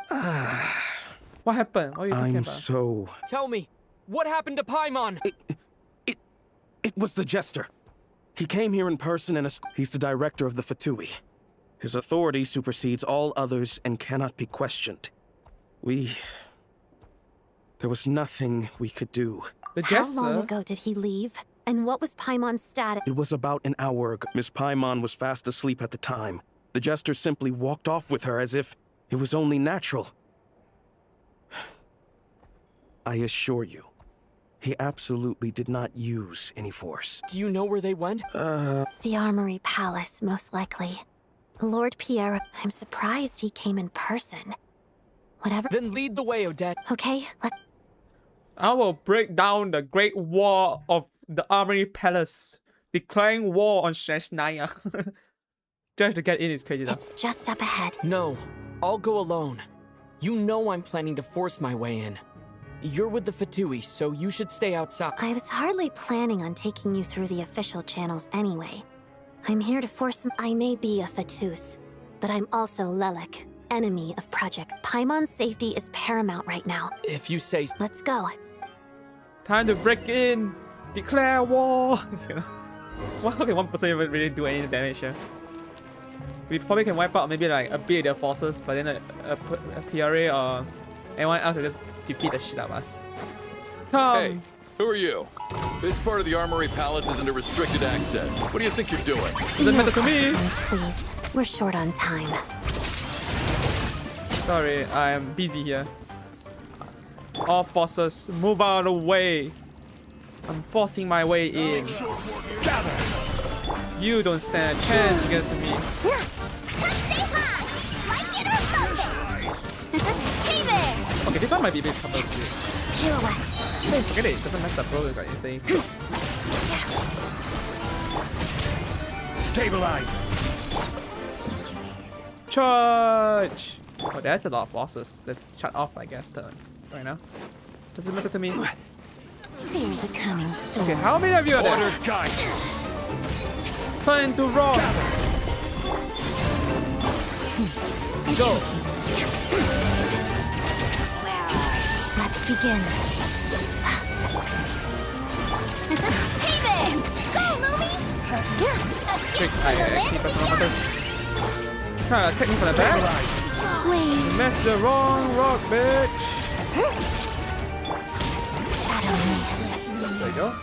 What happened? What are you talking I'm about? so... Tell me, what happened to Paimon? It was the Jester. He came here in person and he's the director of the Fatui. His authority supersedes all others and cannot be questioned. There was nothing we could do. The How Jester? long ago did he leave? And what was Paimon's status? It was about an hour ago. Miss Paimon was fast asleep at the time. The Jester simply walked off with her as if it was only natural. I assure you, he absolutely did not use any force. Do you know where they went? The Armory Palace, most likely. Lord Pierre, I'm surprised he came in person. Whatever. Then lead the way, Odette. Okay, let's... I will break down the Great Wall of the Armory Palace, declaring war on Snezhnaya. Just to get in is crazy though. It's just up ahead. No, I'll go alone. You know I'm planning to force my way in. You're with the Fatui, so you should stay outside. I was hardly planning on taking you through the official channels anyway. I'm here to force... I may be a Fatus, but I'm also Lelek, enemy of projects. Paimon's safety is paramount right now. If you say... Let's go. Time to break in! Declare war! Well, okay, one person even really do any damage here. We probably can wipe out maybe like a bit of their forces, but then a PRA or anyone else will just defeat the shit out of us. Come! Hey, who are you? This part of the Armory Palace isn't a restricted access. What do you think you're doing? Doesn't matter to me! Please. We're short on time. Sorry, I am busy here. All forces, move out of the way! I'm forcing my way in. You don't stand a chance against me. Okay, this one might be a bit tougher to do. Forget it, doesn't matter, bro. It's like insane. Stabilize! Charge! Oh, that's a lot of forces. Let's shut off, I guess, right now. Doesn't matter to me. Fear the coming storm. Okay, how many of you are there? Order guide. Turn into rocks! Go! Let's begin. Hey there! Go, Lumi! Quick, I actually pressed the wrong button. Trying to take me from the back? Wait. Messed the wrong rock, bitch! There you go.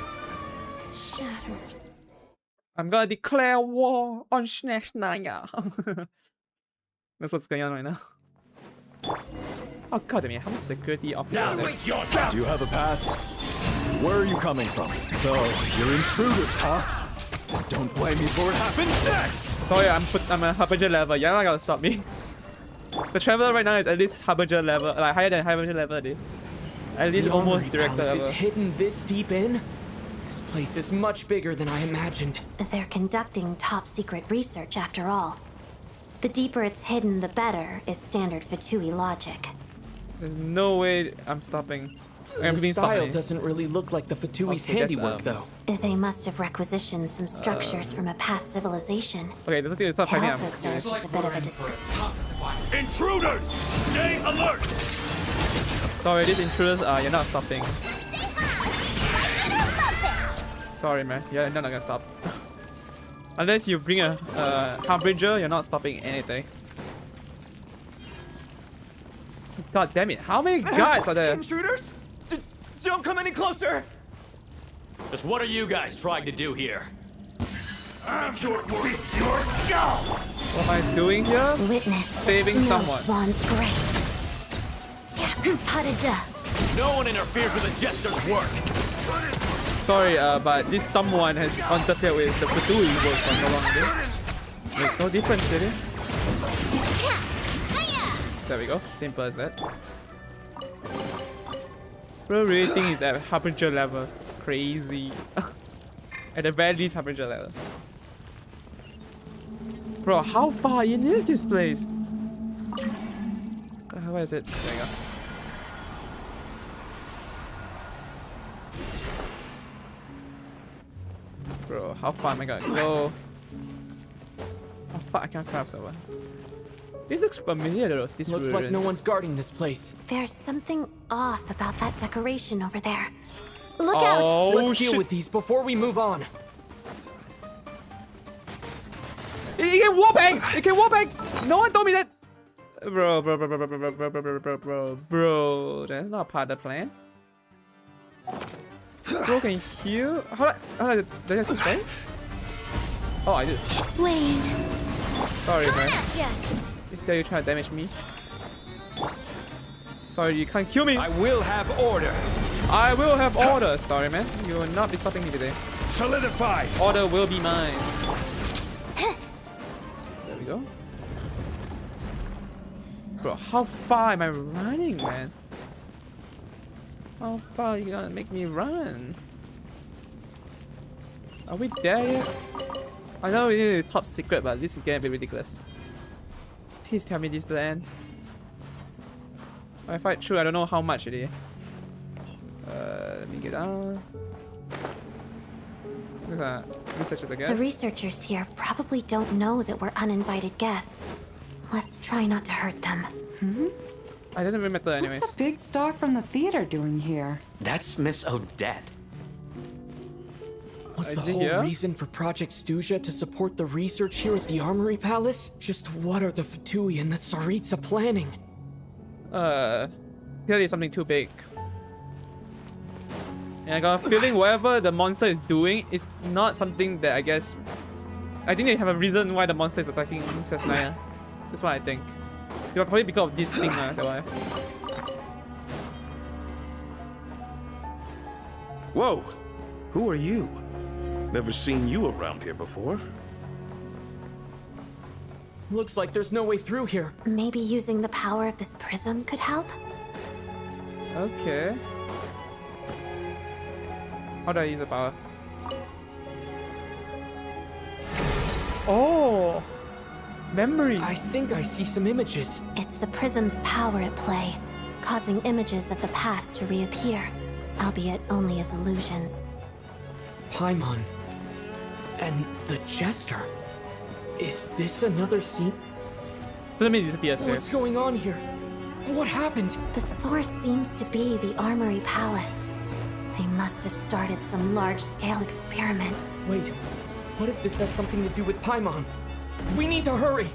I'm gonna declare war on Snezhnaya. That's what's going on right now. Oh god damn it, how much security officers are there? Do you have a pass? Where are you coming from? So, you're intruders, huh? Don't blame me for what happened next! Sorry, I'm a Harbinger level. You're not gonna stop me. The Traveler right now is at least Harbinger level, like higher than Harbinger level, dude. At least The almost Armory Director Palace level. is hidden this deep in? This place is much bigger than I imagined. They're conducting top secret research after all. The deeper it's hidden, the better, is standard Fatui logic. There's no way I'm stopping. The style doesn't really look like the Fatui's Okay, that's, handiwork, though. They must have requisitioned some structures from a past civilization. Okay, the thing is not It fighting. also serves as a bit of a Intruders! Stay alert! Sorry, these intruders, you're not stopping. Sorry, man. You're not gonna stop. Unless you bring a Harbinger, you're not stopping anything. God damn it. How many guards are there? Intruders? Don't come any closer! Just what are you guys trying to do here? I'm your beats your skull! What am I doing here? Witness saving Snow someone. Swan's grace. No one interferes with the Jester's work. Sorry, but this someone has interfered with the Fatui work for so long. Makes no difference, did it? There we go. Simple as that. Flow rating is at Harbinger level. Crazy. At the very least, Harbinger level. Bro, how far in is this place? Where is it? There you go. Bro, how far am I gonna go? How far I can't grab someone. This looks familiar though. This looks like no one's guarding this place. There's something off about that decoration over there. Look out! Let's deal with these before we move on. It can wall bang! It can wall bang! No one told me that! Bro, that's not part of the plan. Bro can heal? How did I just say? Oh, I did. Wait. Sorry, man. Dare you try to damage me? Sorry, you can't kill me. I will have order. I will have order. Sorry, man. You will not be stopping me today. Solidify. Order will be mine. There we go. Bro, how far am I running, man? How far are you gonna make me run? Are we there yet? I know we need a top secret, but this is getting a bit ridiculous. Please tell me this is the end. If I fight through, I don't know how much it is. Let me get down. These are researchers, I guess. The researchers here probably don't know that we're uninvited guests. Let's try not to hurt them. I didn't remember anyways. What's the big star from the theater doing here? That's Miss Odette. Was the whole reason for Project Snezhnaya to support the research here at the Armory Palace? Just what are the Fatui and the Tsaritsa planning? Clearly something too big. And I got a feeling whatever the monster is doing is not something that I guess... I think they have a reason why the monster is attacking Snezhnaya. That's what I think. Probably because of this thing, that's why. Whoa! Who are you? Never seen you around here before. Looks like there's no way through here. Maybe using the power of this prism could help? Okay. How do I use the power? Oh! Memories! I think I see some images. It's the prism's power at play, causing images of the past to reappear, albeit only as illusions. Paimon. And the Jester. Is this another scene? Let me disappear. What's going on here? What happened? The source seems to be the Armory Palace. They must have started some large-scale experiment. Wait, what if this has something to do with Paimon? We need to hurry!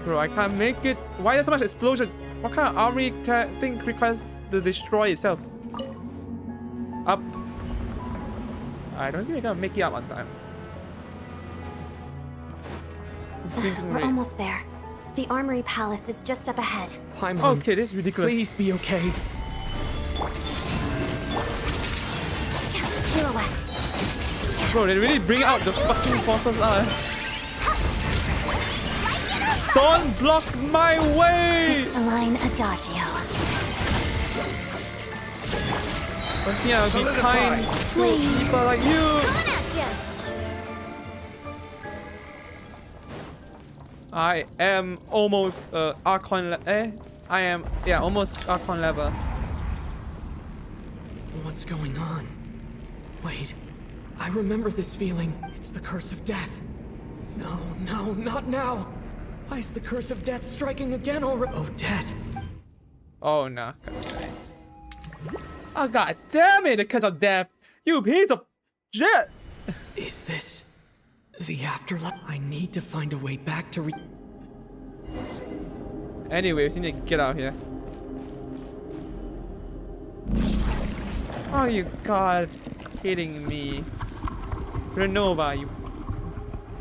Bro, I can't make it. Why there's so much explosion? What kind of armory thing requires to destroy itself? Up. I don't think we're gonna make it up on time. We're almost there. The Armory Palace is just up ahead. Paimon, okay, this is ridiculous. Please be okay. Pirouette. Bro, they really bring out the fucking forces. Don't block my way! Crystalline Adagio. One thing I will be kind to people like you. I am almost Archon I am, yeah, almost Archon level. What's going on? Wait, I remember this feeling. It's the curse of death. No, no, not now. Why is the curse of death striking again already? Odette. Oh no. Oh god damn it, the curse of death. You piece of shit. Is this the afterlife? I need to find a way back to Anyways, we need to get out here. Oh, you god kidding me. Renova, you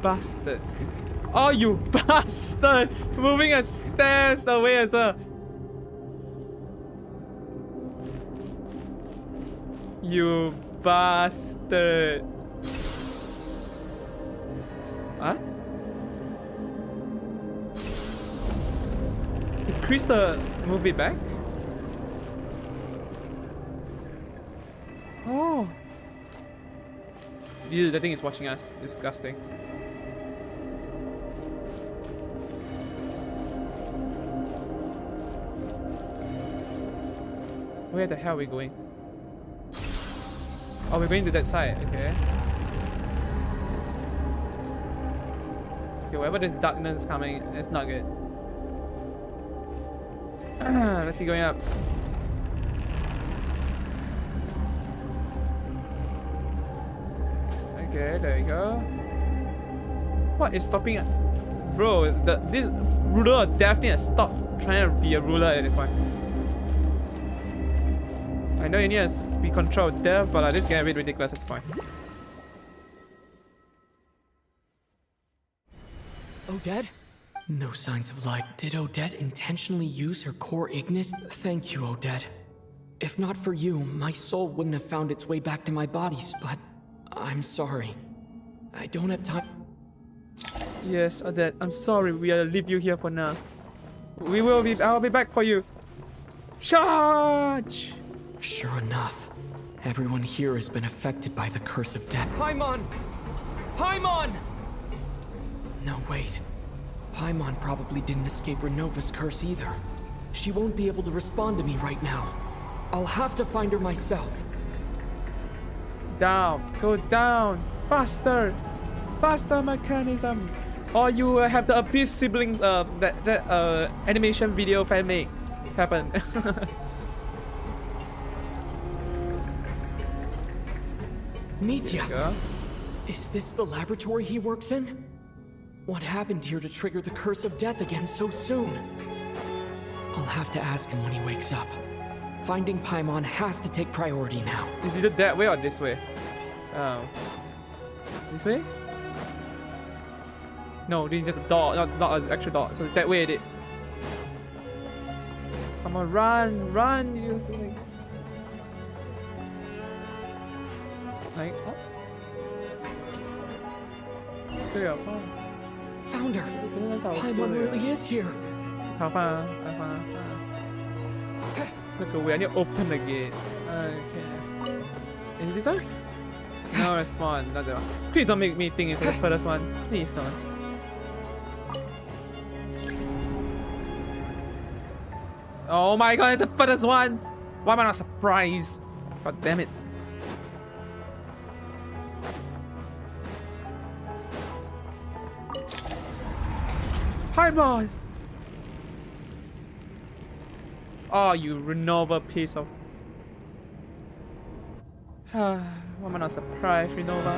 bastard. Oh, you bastard! Moving a stairs away as well. You bastard. Huh? Did Krista move it back? Oh. Dude, the thing is watching us. Disgusting. Where the hell are we going? Oh, we're going to that side. Okay. Okay, wherever the darkness is coming, it's not good. Let's keep going up. Okay, there we go. What is stopping it? Bro, this ruler of death needs to stop trying to be a ruler at this point. I know you need to be control of death, but this is getting a bit ridiculous at this point. Odette? No signs of life. Did Odette intentionally use her core Ignis? Thank you, Odette. If not for you, my soul wouldn't have found its way back to my bodies, but I'm sorry. I don't have time. Yes, Odette, I'm sorry. We'll leave you here for now. I'll be back for you. Charge! Sure enough, everyone here has been affected by the curse of death. Paimon! Paimon! No, wait. Paimon probably didn't escape Renova's curse either. She won't be able to respond to me right now. I'll have to find her myself. Down, go down, faster, faster mechanism. Or you have the Abyss siblings that animation video fan make happen. Mitya! Is this the laboratory he works in? What happened here to trigger the curse of death again so soon? I'll have to ask him when he wakes up. Finding Paimon has to take priority now. Is it that way or this way? This way? No, this is just a door, not an actual door. So it's that way, is it? Come on, run, run! You like, oh. Found her. Paimon really is here. Look away, I need to open the gate. Okay. Is it this one? No respawn, not that one. Please don't make me think it's the first one. Please don't. Oh my god, it's the first one! Why am I not surprised? God damn it. Paimon! Oh, you Renova piece of... Why am I not surprised, Renova?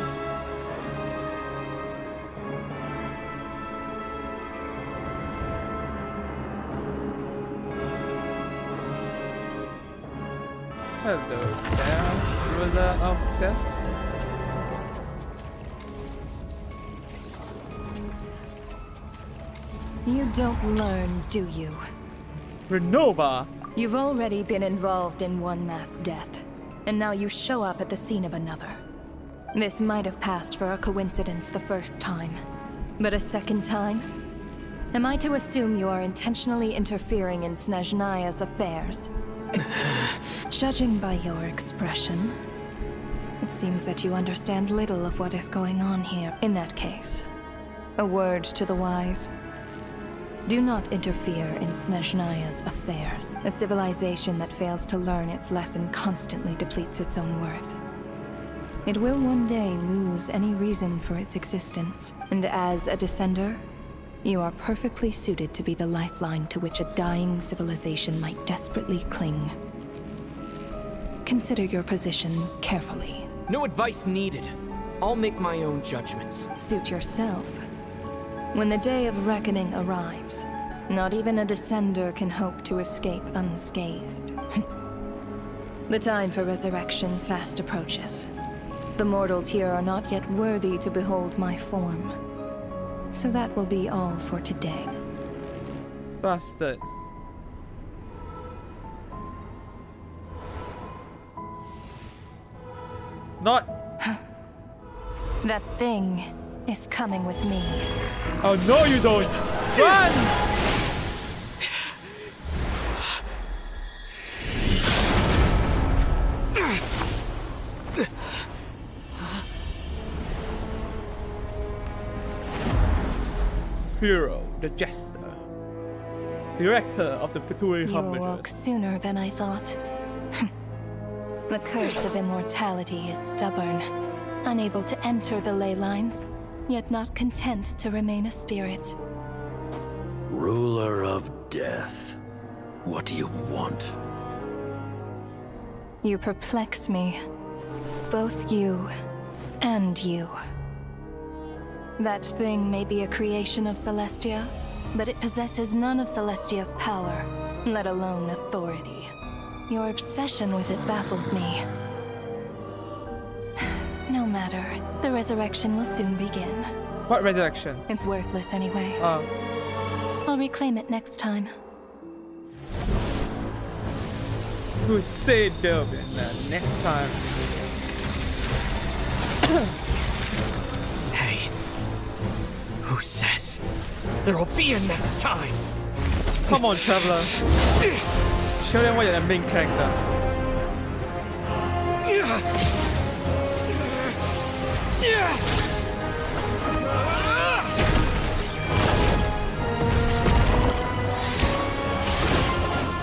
Hello there, ruler of death. You don't learn, do you? Renova! You've already been involved in one mass death, and now you show up at the scene of another. This might have passed for a coincidence the first time, but a second time? Am I to assume you are intentionally interfering in Snezhnaya's affairs? Judging by your expression, it seems that you understand little of what is going on here. In that case, a word to the wise. Do not interfere in Snezhnaya's affairs. A civilization that fails to learn its lesson constantly depletes its own worth. It will one day lose any reason for its existence, and as a descender, you are perfectly suited to be the lifeline to which a dying civilization might desperately cling. Consider your position carefully. No advice needed. I'll make my own judgments. Suit yourself. When the day of reckoning arrives, not even a descender can hope to escape unscathed. The time for resurrection fast approaches. The mortals here are not yet worthy to behold my form. So that will be all for today. Bastard. Not. That thing is coming with me. Oh no, you don't! Run! Hero, the jester, director of the Vtuber You awoke sooner than I thought. The curse of immortality is stubborn, unable to enter the ley lines, yet not content to remain a spirit. Ruler of Death, what do you want? You perplex me. Both you and you. That thing may be a creation of Celestia, but it possesses none of Celestia's power, let alone authority. Your obsession with it baffles me. No matter. The resurrection will soon begin. What resurrection? It's worthless anyway. Oh. I'll reclaim it next time. Who said there'll be next time? Hey. Who says there'll be a next time? Come on, Traveler. Show them why you're the main character.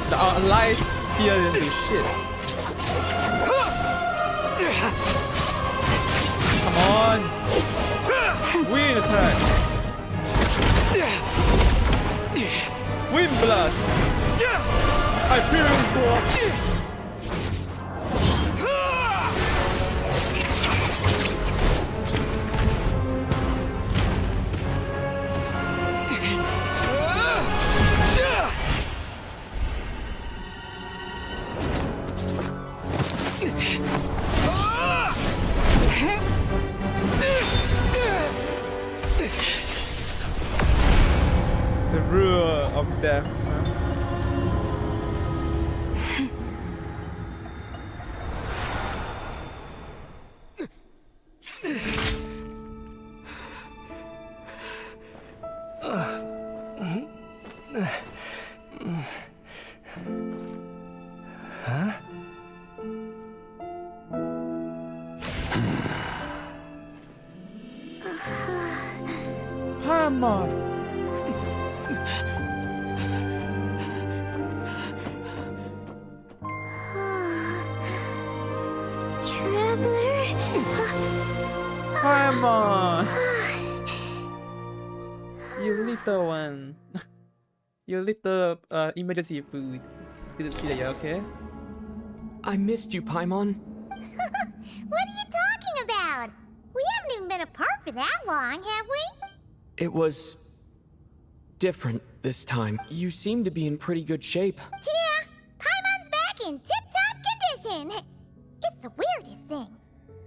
The allies here didn't do shit. Come on. Wind attack. Wind blast. Hyperion sword. The ruler of death. Huh? Come on. Traveler? Come on. You little one. You little emergency food. It's good to see that you're okay. I missed you, Paimon. What are you talking about? We haven't even been apart for that long, have we? It was different this time. You seem to be in pretty good shape. Yeah, Paimon's back in tip-top condition. It's the weirdest thing.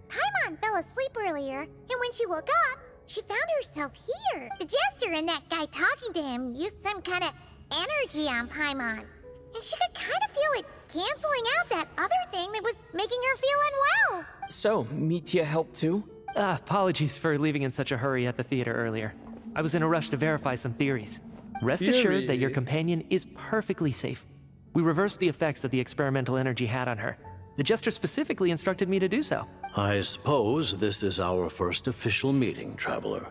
Paimon fell asleep earlier, and when she woke up, she found herself here. The Jester and that guy talking to him used some kind of energy on Paimon. And she could kind of feel it canceling out that other thing that was making her feel unwell. So, Mitya helped too? Apologies for leaving in such a hurry at the theater earlier. I was in a rush to verify some theories. Rest assured that your companion is perfectly safe. We reversed the effects that the experimental energy had on her. The Jester specifically instructed me to do so. I suppose this is our first official meeting, Traveler.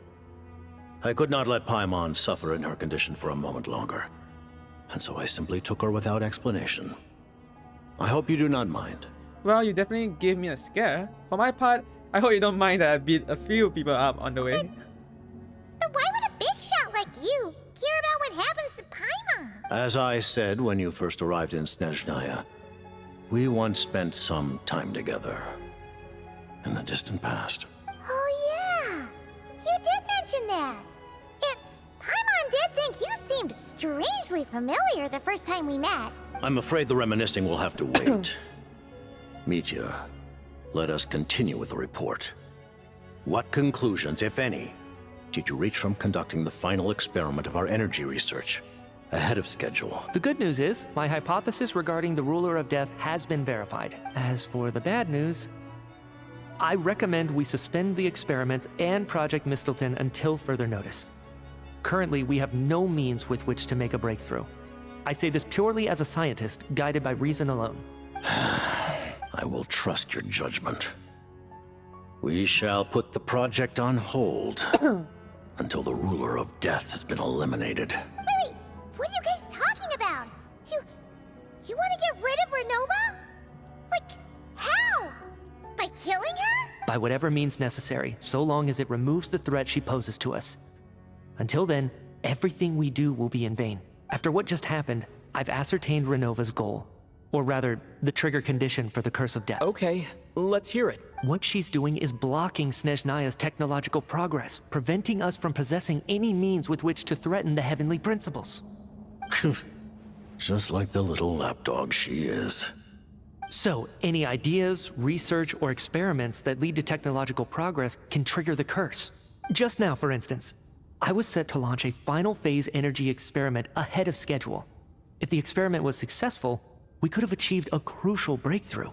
I could not let Paimon suffer in her condition for a moment longer, and so I simply took her without explanation. I hope you do not mind. Well, you definitely gave me a scare. For my part, I hope you don't mind that I beat a few people up on the way. But why would a big shot like you care about what happens to Paimon? As I said when you first arrived in Snezhnaya, we once spent some time together in the distant past. Oh yeah, you did mention that. And Paimon did think you seemed strangely familiar the first time we met. I'm afraid the reminiscing will have to wait. Mitya, let us continue with the report. What conclusions, if any, did you reach from conducting the final experiment of our energy research ahead of schedule? The good news is, my hypothesis regarding the Ruler of Death has been verified. As for the bad news, I recommend we suspend the experiments and Project Mistleton until further notice. Currently, we have no means with which to make a breakthrough. I say this purely as a scientist, guided by reason alone. I will trust your judgment. We shall put the project on hold until the Ruler of Death has been eliminated. Wait, what are you guys talking about? You want to get rid of Renova? killing her? By whatever means necessary, so long as it removes the threat she poses to us. Until then, everything we do will be in vain. After what just happened, I've ascertained Renova's goal. Or rather, the trigger condition for the Curse of Death. Okay, let's hear it. What she's doing is blocking Snezhnaya's technological progress, preventing us from possessing any means with which to threaten the heavenly principles. Just like the little lapdog she is. So, any ideas, research, or experiments that lead to technological progress can trigger the curse. Just now, for instance, I was set to launch a final phase energy experiment ahead of schedule. If the experiment was successful, we could have achieved a crucial breakthrough.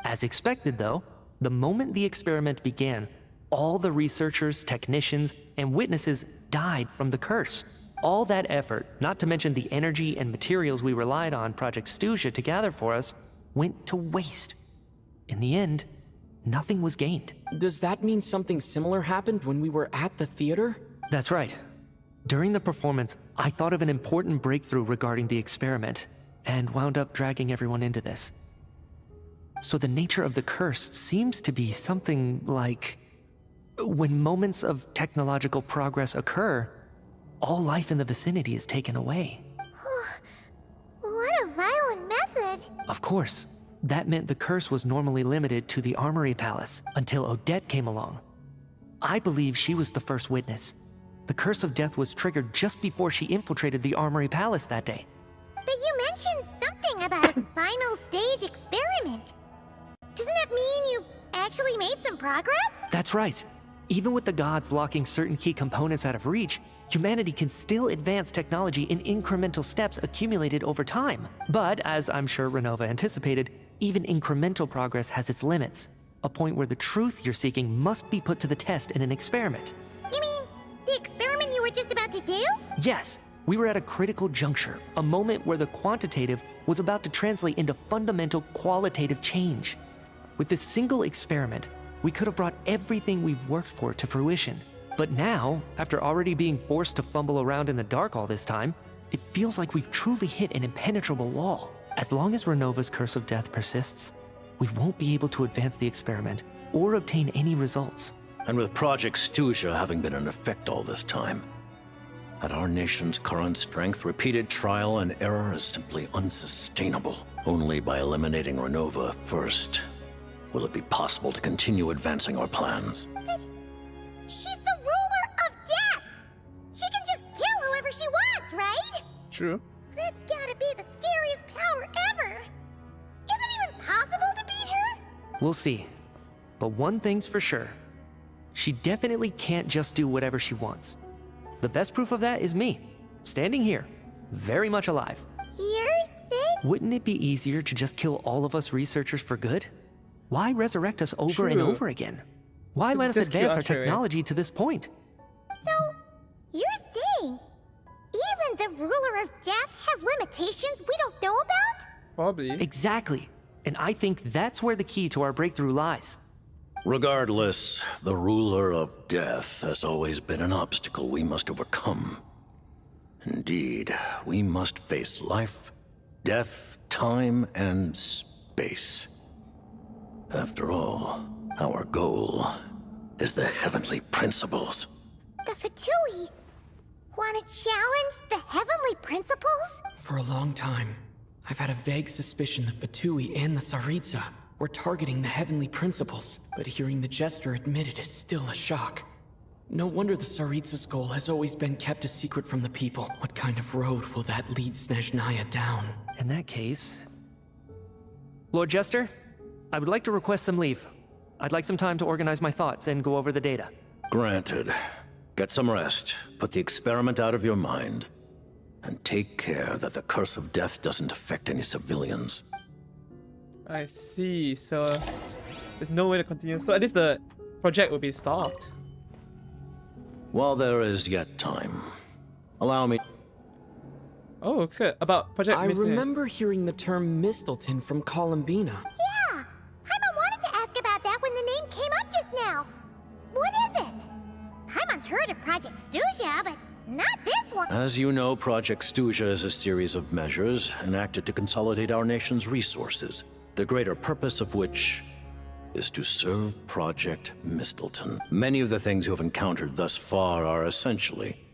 As expected, though, the moment the experiment began, all the researchers, technicians, and witnesses died from the curse. All that effort, not to mention the energy and materials we relied on Project Snezhnaya to gather for us, went to waste. In the end, nothing was gained. Does that mean something similar happened when we were at the theater? That's right. During the performance, I thought of an important breakthrough regarding the experiment, and wound up dragging everyone into this. So the nature of the curse seems to be something like, when moments of technological progress occur, all life in the vicinity is taken away. What a violent method. Of course, that meant the curse was normally limited to the Armory Palace until Odette came along. I believe she was the first witness. The Curse of Death was triggered just before she infiltrated the Armory Palace that day. But you mentioned something about a final stage experiment. Doesn't that mean you've actually made some progress? That's right. Even with the gods locking certain key components out of reach, humanity can still advance technology in incremental steps accumulated over time. But, as I'm sure Renova anticipated, even incremental progress has its limits. A point where the truth you're seeking must be put to the test in an experiment. You mean the experiment you were just about to do? Yes, we were at a critical juncture, a moment where the quantitative was about to translate into fundamental qualitative change. With this single experiment, we could have brought everything we've worked for to fruition. But now, after already being forced to fumble around in the dark all this time, it feels like we've truly hit an impenetrable wall. As long as Renova's Curse of Death persists, we won't be able to advance the experiment or obtain any results. And with Project Snezhnaya having been in effect all this time, at our nation's current strength, repeated trial and error is simply unsustainable. Only by eliminating Renova first will it be possible to continue advancing our plans. But she's the ruler of death! She can just kill whoever she wants, right? True. That's gotta be the scariest power ever! Is it even possible to beat her? We'll see. But one thing's for sure. She definitely can't just do whatever she wants. The best proof of that is me, standing here, very much alive. You're sick? Wouldn't it be easier to just kill all of us researchers for good? Why resurrect us over and over again? Why let us advance our technology to this point? So, you're saying even the ruler of death has limitations we don't know about? Probably. Exactly. And I think that's where the key to our breakthrough lies. Regardless, the ruler of death has always been an obstacle we must overcome. Indeed, we must face life, death, time, and space. After all, our goal is the heavenly principles. The Vtuber want to challenge the heavenly principles? For a long time, I've had a vague suspicion the Vtuber and the Tsaritsa were targeting the heavenly principles, but hearing the Jester admit it is still a shock. No wonder the Tsaritsa's goal has always been kept a secret from the people. What kind of road will that lead Snezhnaya down? In that case... Lord Jester, I would like to request some leave. I'd like some time to organize my thoughts and go over the data. Granted. Get some rest, put the experiment out of your mind, and take care that the Curse of Death doesn't affect any civilians. I see, so there's no way to continue. So at least the project will be stopped. While there is yet time, allow me... Oh, good. About Project I Mistletoe. remember hearing the term Mistleton from Columbina. Yeah! Paimon wanted to ask about that when the name came up just now. What is it? Paimon's heard of Project Snezhnaya, but not this one. As you know, Project Snezhnaya is a series of measures enacted to consolidate our nation's resources, the greater purpose of which is to serve Project Mistleton. Many of the things you have encountered thus far are essentially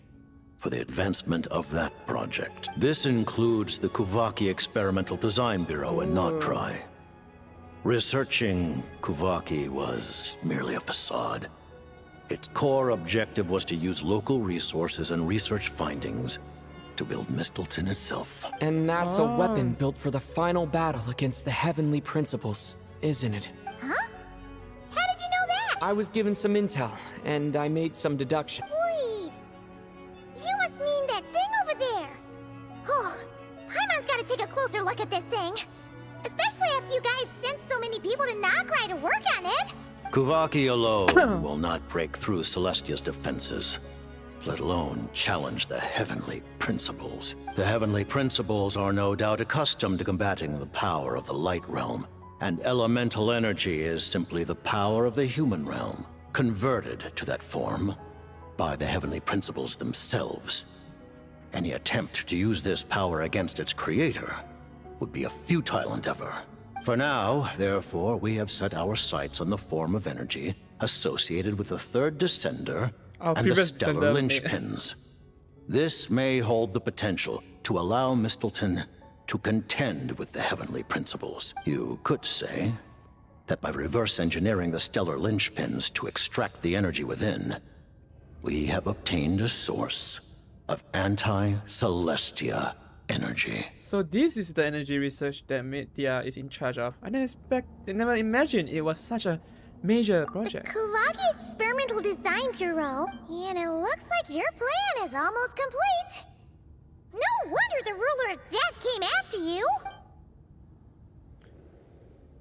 for the advancement of that project. This includes the Kuvaki Experimental Design Bureau in Notri. Researching Kuvaki was merely a facade. Its core objective was to use local resources and research findings to build Mistleton itself. And that's a weapon built for the final battle against the Heavenly Principles, isn't it? Huh? How did you know that? I was given some intel, and I made some deduction. Wait. You must mean that thing over there. Oh, Paimon's gotta take a closer look at this thing. Especially after you guys sent so many people to Nagrai to work on it. Kuvaki alone will not break through Celestia's defenses, let alone challenge the Heavenly Principles. The Heavenly Principles are no doubt accustomed to combating the power of the Light Realm, and elemental energy is simply the power of the human realm, converted to that form by the Heavenly Principles themselves. Any attempt to use this power against its creator would be a futile endeavor. For now, therefore, we have set our sights on the form of energy associated with the third descender and the stellar linchpins. This may hold the potential to allow Mistleton to contend with the Heavenly Principles. You could say that by reverse engineering the stellar linchpins to extract the energy within, we have obtained a source of anti-Celestia energy. So this is the energy research that Media is in charge of. I never imagined it was such a major project. Kuvaki Experimental Design Bureau, and it looks like your plan is almost complete. No wonder the ruler of death came after you.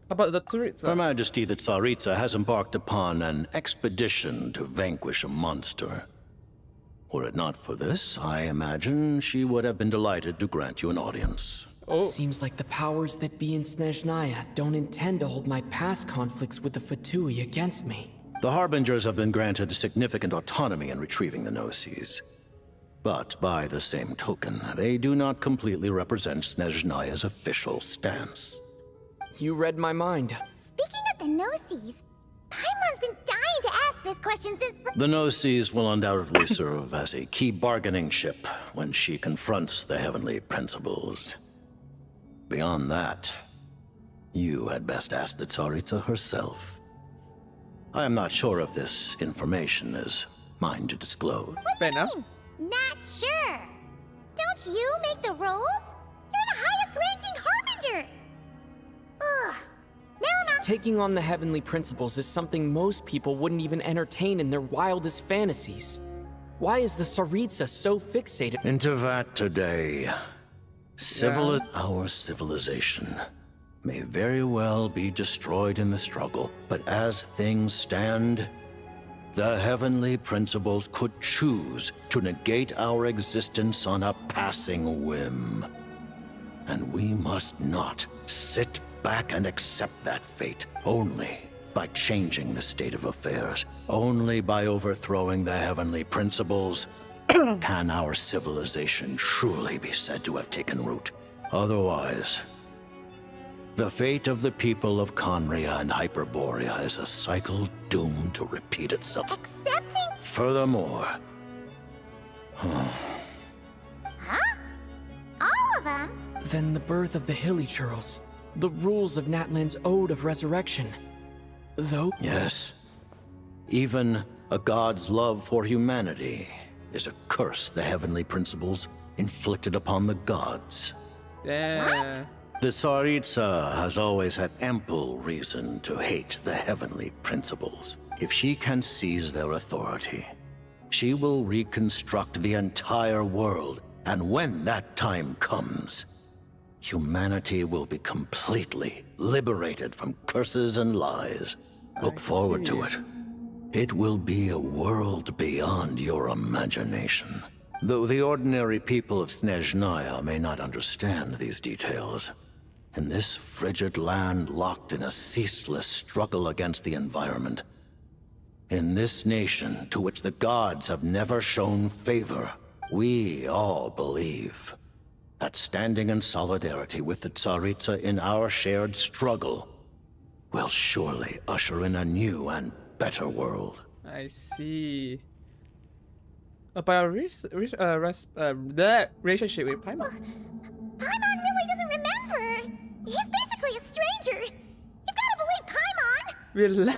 About the Tsaritsa. Her Majesty the Tsaritsa has embarked upon an expedition to vanquish a monster. Were it not for this, I imagine she would have been delighted to grant you an audience. Seems like the powers that be in Snezhnaya don't intend to hold my past conflicts with the Fatui against me. The Harbingers have been granted significant autonomy in retrieving the Gnosis. But by the same token, they do not completely represent Snezhnaya's official stance. You read my mind. Speaking of the Gnosis, Paimon's been dying to ask this question since... The Gnosis will undoubtedly serve as a key bargaining chip when she confronts the Heavenly Principles. Beyond that, you had best ask the Tsaritsa herself. I am not sure if this information is mine to disclose. What do you mean? Not sure. Don't you make the rules? You're the highest-ranking Harbinger! Ugh. Never mind. Taking on the Heavenly Principles is something most people wouldn't even entertain in their wildest fantasies. Why is the Tsaritsa so fixated? Into that today. Our civilization may very well be destroyed in the struggle, but as things stand, the Heavenly Principles could choose to negate our existence on a passing whim. And we must not sit back and accept that fate. Only by changing the state of affairs, only by overthrowing the Heavenly Principles, can our civilization truly be said to have taken root. Otherwise, the fate of the people of Conria and Hyperborea is a cycle doomed to repeat itself. Accepting? Furthermore... Huh? All of them? Then the birth of the Hilly Churls, the rules of Natlan's Ode of Resurrection. Though... Yes. Even a god's love for humanity is a curse the Heavenly Principles inflicted upon the gods. Yeah. The Tsaritsa has always had ample reason to hate the Heavenly Principles. If she can seize their authority, she will reconstruct the entire world, and when that time comes, humanity will be completely liberated from curses and lies. Look forward to it. It will be a world beyond your imagination. Though the ordinary people of Snezhnaya may not understand these details, in this frigid land locked in a ceaseless struggle against the environment, in this nation to which the gods have never shown favor, we all believe that standing in solidarity with the Tsaritsa in our shared struggle will surely usher in a new and better world. I see. About the relationship with Paimon. Paimon really doesn't remember. He's basically a stranger. You've got to believe Paimon.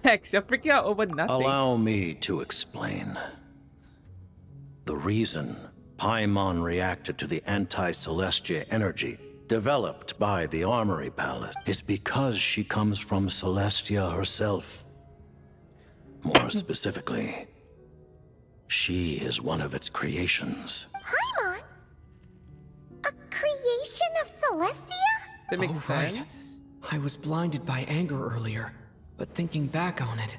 Relax, you're freaking out over nothing. Allow me to explain. The reason Paimon reacted to the anti-Celestia energy developed by the Armory Palace is because she comes from Celestia herself. More specifically, she is one of its creations. Paimon? A creation of Celestia? That makes Right. sense. I was blinded by anger earlier, but thinking back on it,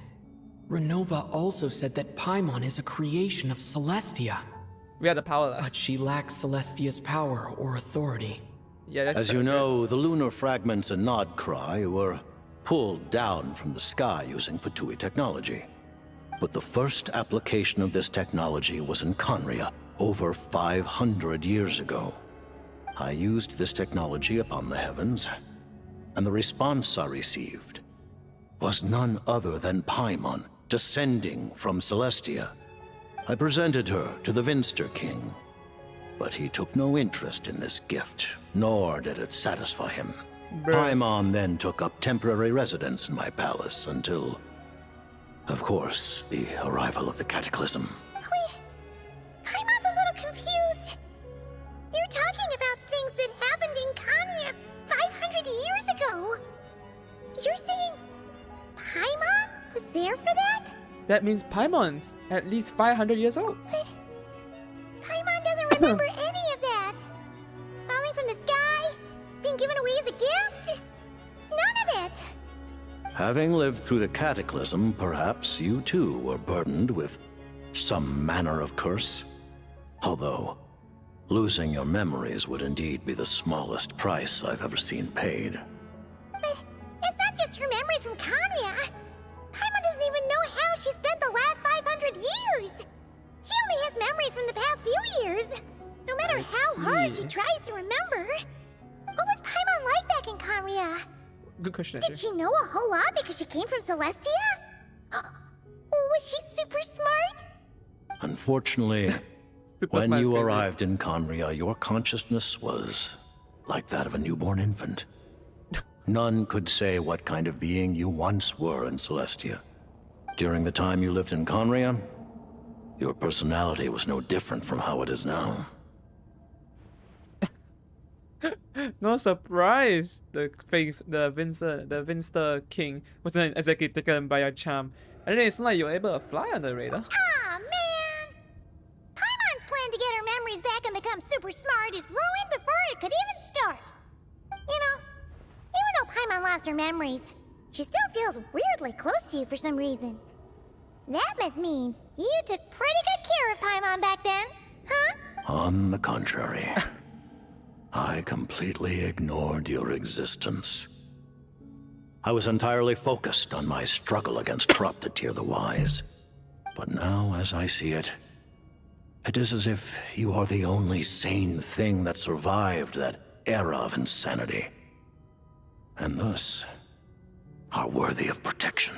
Renova also said that Paimon is a creation of Celestia. We are the power left. But she lacks Celestia's power or authority. Yeah, that's As you know, the lunar fragments in Nodcry were pulled down from the sky using Vtuber technology. But the first application of this technology was in Conria over 500 years ago. I used this technology upon the heavens, and the response I received was none other than Paimon, descending from Celestia. I presented her to the Vinster King, but he took no interest in this gift, nor did it satisfy him. Paimon then took up temporary residence in my palace until, of course, the arrival of the Cataclysm. Wait, Paimon's a little confused. You're talking about things that happened in Kanya 500 years ago. You're saying Paimon was there for that? That means Paimon's at least 500 years old. But Paimon doesn't remember any of that. Falling from the sky, being given away as a gift, none of it. Having lived through the Cataclysm, perhaps you too were burdened with some manner of curse. Although, losing your memories would indeed be the smallest price I've ever seen paid. But it's not just her memories from Kanya. Paimon doesn't even know how she spent the last 500 years. She only has memories from the past few years. No matter how hard she tries to remember. What was Paimon like back in Kanya? Good question. Did she know a whole lot because she came from Celestia? Was she super smart? Unfortunately, when smart is you crazy. arrived in Conria, your consciousness was like that of a newborn infant. None could say what kind of being you once were in Celestia. During the time you lived in Conria, your personality was no different from how it is now. No surprise, the Vinster King wasn't exactly taken by your charm. And then it's not like you're able to fly on the radar. Aw, man! Paimon's plan to get her memories back and become super smart is ruined before it could even start. You know, even though Paimon lost her memories, she still feels weirdly close to you for some reason. That must mean you took pretty good care of Paimon back then, huh? On the contrary, I completely ignored your existence. I was entirely focused on my struggle against Troptatir the Wise. But now, as I see it, it is as if you are the only sane thing that survived that era of insanity. And thus, are worthy of protection.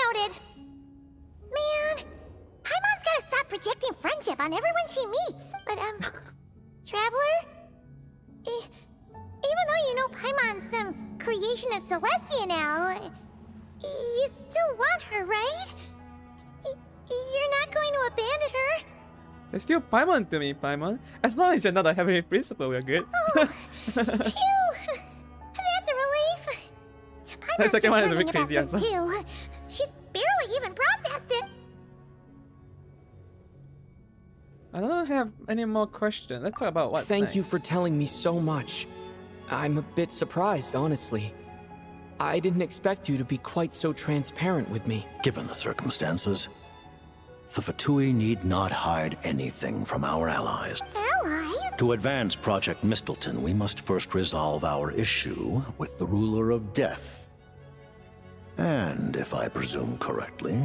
Noted. Man, Paimon's gotta stop projecting friendship on everyone she meets. But, Traveler? Even though you know Paimon's some creation of Celestia now, you still want her, right? You're not going to abandon her? It's still Paimon to me, Paimon. As long as you're not a heavenly principal, we're good. Oh, phew! That's a relief. Paimon's The second just one is a learning bit about crazy this answer. too. She's barely even processed it. I don't have any more questions. Let's talk about what Thank you next. for telling me so much. I'm a bit surprised, honestly. I didn't expect you to be quite so transparent with me. Given the circumstances, the Vtuber need not hide anything from our allies. Allies? To advance Project Mistleton, we must first resolve our issue with the Ruler of Death. And if I presume correctly,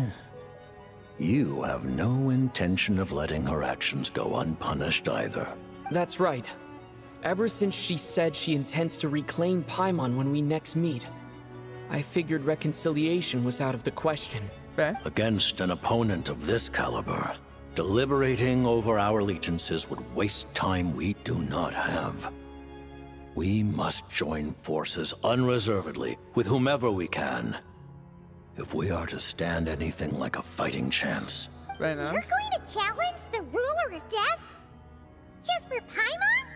you have no intention of letting her actions go unpunished either. That's right. Ever since she said she intends to reclaim Paimon when we next meet, I figured reconciliation was out of the question. Against an opponent of this caliber, deliberating over our allegiances would waste time we do not have. We must join forces unreservedly with whomever we can, if we are to stand anything like a fighting chance. Right now. You're going to challenge the ruler of death? Just for Paimon?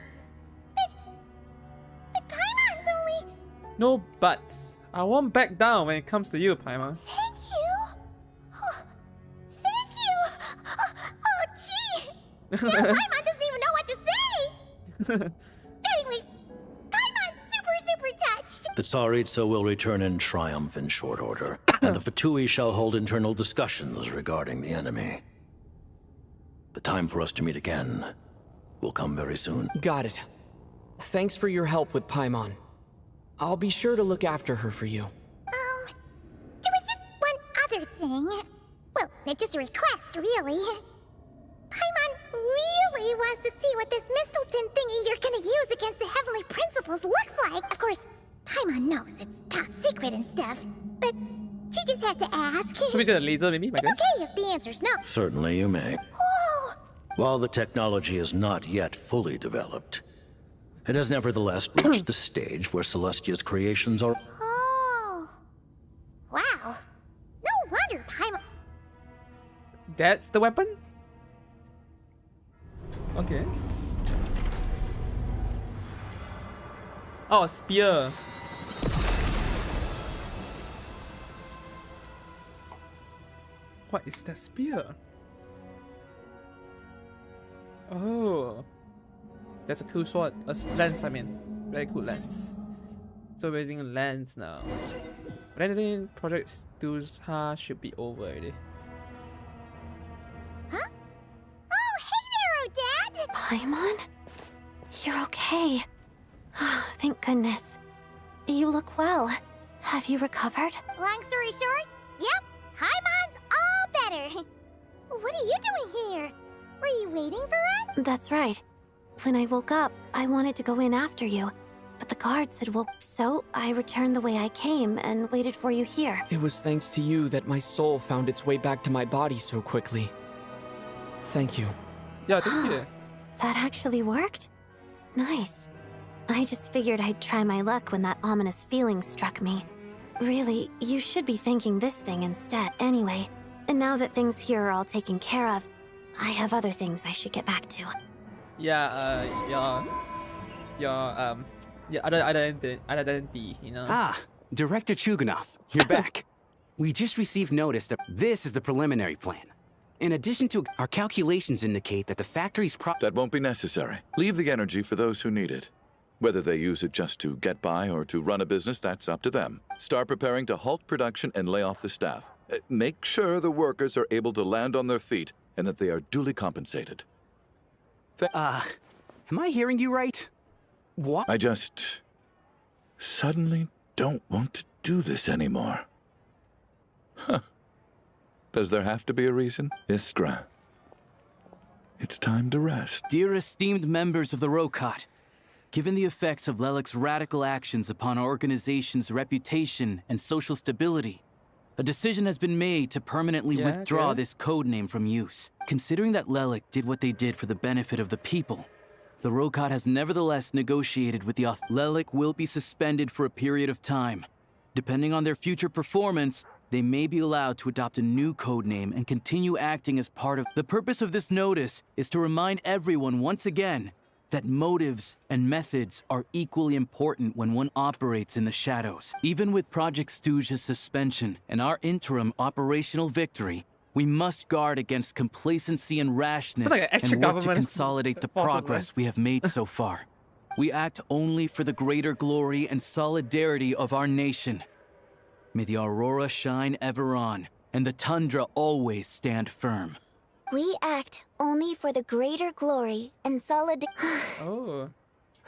But Paimon's only... No buts. I won't back down when it comes to you, Paimon. Thank you. Oh, thank you. Oh, gee. Now Paimon doesn't even know what to say. Anyway, Paimon's super touched. The Tsaritsa will return in triumph in short order, and the Fatui shall hold internal discussions regarding the enemy. The time for us to meet again will come very soon. Got it. Thanks for your help with Paimon. I'll be sure to look after her for you. There was just one other thing. Well, it's just a request, really. Paimon really wants to see what this Mistelton thingy you're gonna use against the Heavenly Principles looks like. Of course, Paimon knows it's top secret and stuff, but she just had to ask. Maybe it's a laser, maybe? It's okay if the answer's no. Certainly you may. Oh, While the technology is not yet fully developed, it has nevertheless reached the stage where Celestia's creations are... oh. Wow. No wonder Paimon... That's the weapon? Okay. Oh, a spear. What is that spear? Oh. That's a cool sword. A lens, I mean. Very cool lens. So we're using a lens now. But I think Project Snezhnaya should be over already. Huh? Oh, hey there, Odette! Paimon? You're okay. Thank goodness. You look well. Have you recovered? Long story short, yep, Paimon's all better. What are you doing here? Were you waiting for us? That's right. When I woke up, I wanted to go in after you, but the guards had woke, so I returned the way I came and waited for you here. It was thanks to you that my soul found its way back to my body so quickly. Thank you. Yeah, thank you. That actually worked? Nice. I just figured I'd try my luck when that ominous feeling struck me. Really, you should be thanking this thing instead anyway. And now that things here are all taken care of, I have other things I should get back to. Yeah, your other identity, you know. Ah, Director Chugunov, you're back. We just received notice that this is the preliminary plan. In addition to our calculations indicate that the factory's That won't be necessary. Leave the energy for those who need it. Whether they use it just to get by or to run a business, that's up to them. Start preparing to halt production and lay off the staff. Make sure the workers are able to land on their feet and that they are duly compensated. Am I hearing you right? What? I just suddenly don't want to do this anymore. Huh. Does there have to be a reason? Iskra. It's time to rest. Dear esteemed members of the Rokot, given the effects of Lelik's radical actions upon our organization's reputation and social stability, a decision has been made to permanently withdraw this codename from use. Considering that Lelik did what they did for the benefit of the people, the Rokot has nevertheless negotiated with the Lelik will be suspended for a period of time. Depending on their future performance, they may be allowed to adopt a new codename and continue acting as part of... The purpose of this notice is to remind everyone once again that motives and methods are equally important when one operates in the shadows. Even with Project Snezhnaya's suspension and our interim operational victory, we must guard against complacency and rashness and work to consolidate the progress we have made so far. We act only for the greater glory and solidarity of our nation. May the aurora shine ever on, and the tundra always stand firm. We act only for the greater glory and solidarity. Oh.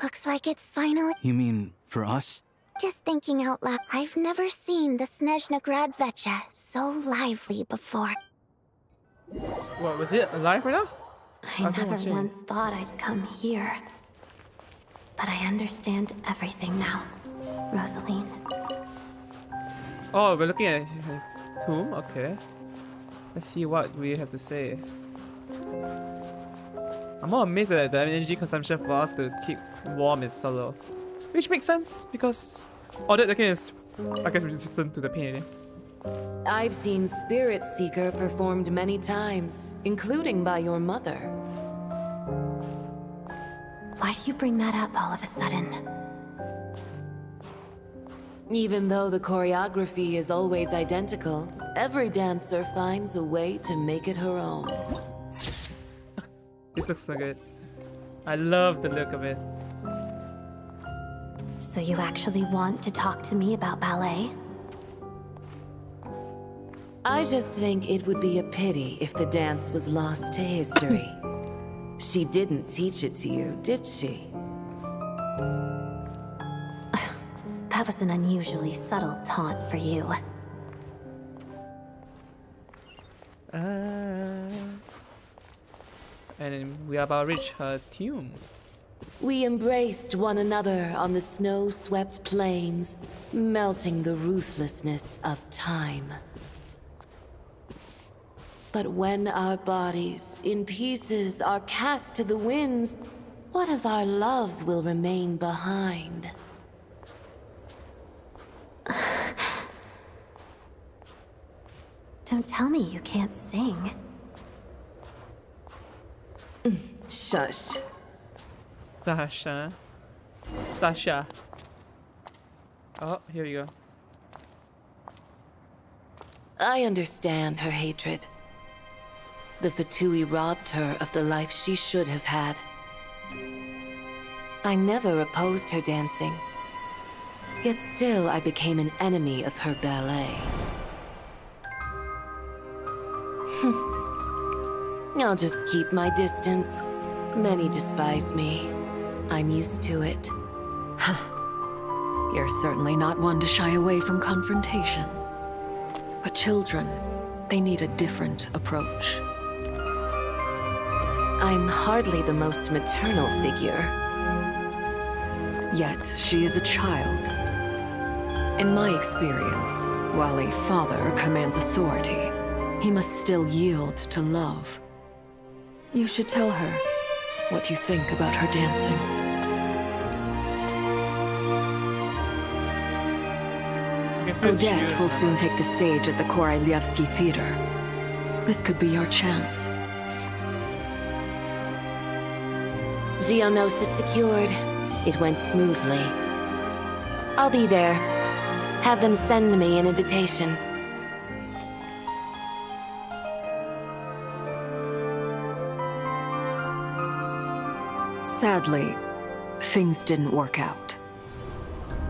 Looks like it's finally... You mean for us? Just thinking out loud, I've never seen the Snezhnaya Vecha so lively before. What, was it alive right now? I never once thought I'd come here. But I understand everything now, Rosaline. Oh, we're looking at her tomb? Okay. Let's see what we have to say. I'm more amazed at the energy consumption for us to keep warm is so low. Which makes sense, because all that again is, I guess, resistant to the pain. I've seen Spirit Seeker performed many times, including by your mother. Why do you bring that up all of a sudden? Even though the choreography is always identical, every dancer finds a way to make it her own. This looks so good. I love the look of it. So you actually want to talk to me about ballet? I just think it would be a pity if the dance was lost to history. She didn't teach it to you, did she? That was an unusually subtle taunt for you. And then we are about to reach her tomb. We embraced one another on the snow-swept plains, melting the ruthlessness of time. But when our bodies, in pieces, are cast to the winds, what of our love will remain behind? Don't tell me you can't sing. Shush. Sasha. Oh, here we go. I understand her hatred. The Fatui robbed her of the life she should have had. I never opposed her dancing. Yet still I became an enemy of her ballet. I'll just keep my distance. Many despise me. I'm used to it. You're certainly not one to shy away from confrontation. But children, they need a different approach. I'm hardly the most maternal figure. Yet, she is a child. In my experience, while a father commands authority, he must still yield to love. You should tell her what you think about her dancing. Odette will soon take the stage at the Koralyevsky Theater. This could be your chance. Geonosis secured. It went smoothly. I'll be there. Have them send me an invitation. Sadly, things didn't work out.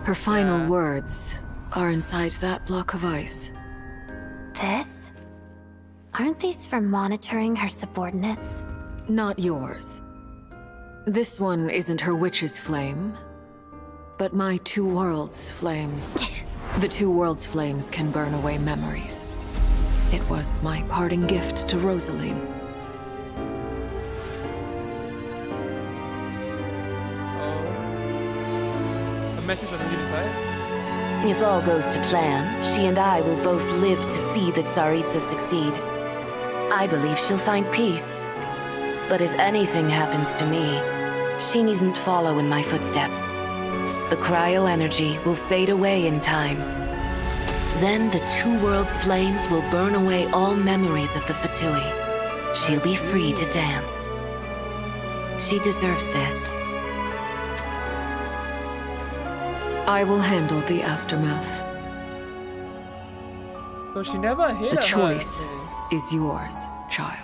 Her final words are inside that block of ice. This? Aren't these for monitoring her subordinates? Not yours. This one isn't her witch's flame, but my two worlds' flames. The two worlds' flames can burn away memories. It was my parting gift to Rosaline. A message from the hidden side? If all goes to plan, she and I will both live to see the Tsaritsa succeed. I believe she'll find peace. But if anything happens to me, she needn't follow in my footsteps. The cryo energy will fade away in time. Then the two worlds' flames will burn away all memories of the Fatui. She'll be free to dance. She deserves this. I will handle the aftermath. So she never hated her. The choice is yours, child.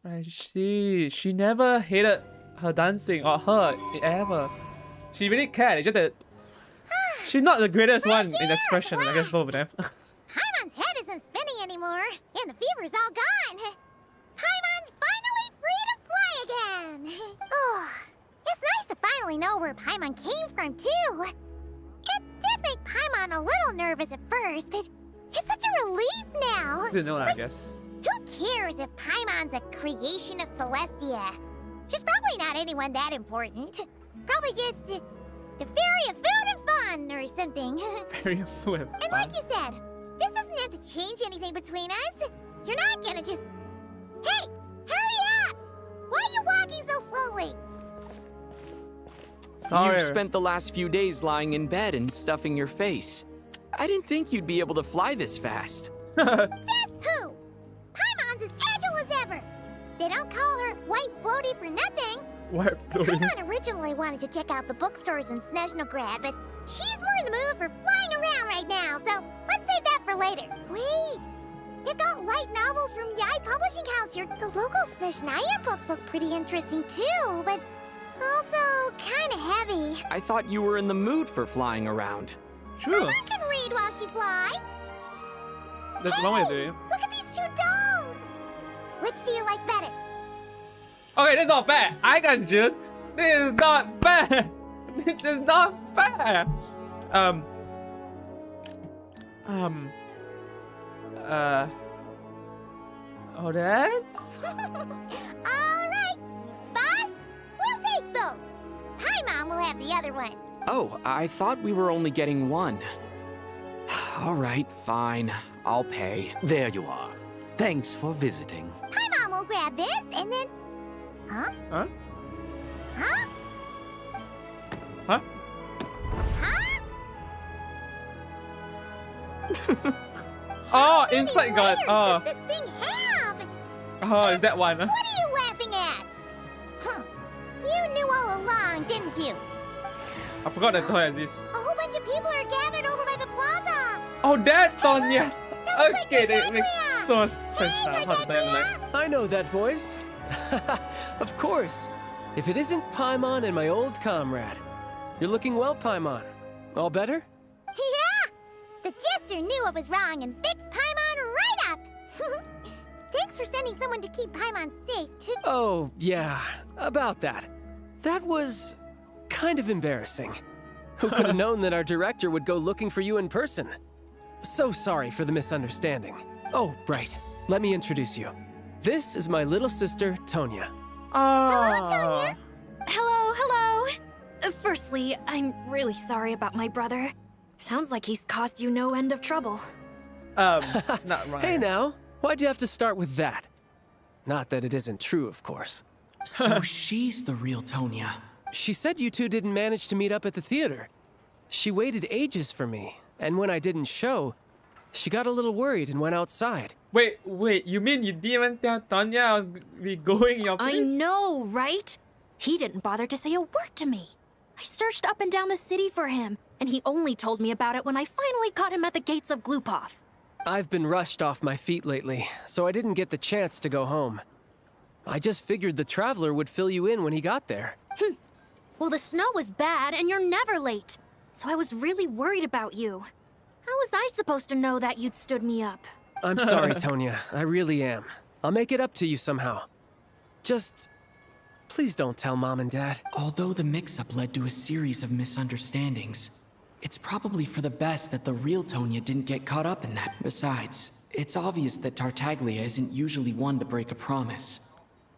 I see. She never hated her dancing or her ever. She really cared. It's just that she's not the greatest one in expression. I guess both of them. Paimon's head isn't spinning anymore, and the fever's all gone. Paimon's finally free to fly again. Oh, it's nice to finally know where Paimon came from, too. It did make Paimon a little nervous at first, but It's such a relief now. Didn't know that, I guess. Who cares if Paimon's a creation of Celestia? She's probably not anyone that important. Probably just the fairy of food and fun or something. Fairy of food and fun. And like you said, this doesn't have to change anything between us. You're not gonna just... Hey! Hurry up! Why are you walking so slowly? Sorry. You've spent the last few days lying in bed and stuffing your face. I didn't think you'd be able to fly this fast. Says who? Paimon's as agile as ever. They don't call her White Floaty for nothing. White Floaty. Paimon originally wanted to check out the bookstores in Snezhnaya, but she's more in the mood for flying around right now, so let's save that for later. Wait, they've got light novels from Yai Publishing House here. The local Snezhnaya books look pretty interesting too, but also kinda heavy. I thought you were in the mood for flying around. Sure. Paimon can read while she flies. That's one way to do it. Look at these two dolls. Which do you like better? Okay, this is not fair. I got choose. This is not fair. This is not fair. Oh, that's... Alright, boss, we'll take both. Paimon will have the other one. Oh, I thought we were only getting one. All right, fine. I'll pay. There you are. Thanks for visiting. Paimon will grab this and then... Huh? Huh? Huh? Huh? Huh? Oh, inside gun. Oh. Does this thing have? Oh, is that one? What are you laughing at? Huh. You knew all along, didn't you? I forgot that toy exists. A whole bunch of people are gathered over by the plaza. Oh, that Tonya. Okay, that makes so much sense now. How to tell like. I know that voice. Of course. If it isn't Paimon and my old comrade. You're looking well, Paimon. All better? Yeah! The jester knew I was wrong and fixed Paimon right up. Thanks for sending someone to keep Paimon safe, too. Oh, yeah. About that. That was kind of embarrassing. Who could have known that our director would go looking for you in person? So sorry for the misunderstanding. Oh, right. Let me introduce you. This is my little sister, Tonya. Oh. Hello, Tonya. Hello, hello. Firstly, I'm really sorry about my brother. Sounds like he's caused you no end of trouble. Not right. Hey now, why'd you have to start with that? Not that it isn't true, of course. So she's the real Tonya. She said you two didn't manage to meet up at the theater. She waited ages for me, and when I didn't show, she got a little worried and went outside. Wait, you mean you didn't even tell Tonya I was be going in your place? I know, right? He didn't bother to say a word to me. I searched up and down the city for him, and he only told me about it when I finally caught him at the gates of Glupov. I've been rushed off my feet lately, so I didn't get the chance to go home. I just figured the Traveler would fill you in when he got there. Well, the snow was bad, and you're never late. So I was really worried about you. How was I supposed to know that you'd stood me up? I'm sorry, Tonya. I really am. I'll make it up to you somehow. Just... please don't tell Mom and Dad. Although the mix-up led to a series of misunderstandings, it's probably for the best that the real Tonya didn't get caught up in that. Besides, it's obvious that Tartaglia isn't usually one to break a promise.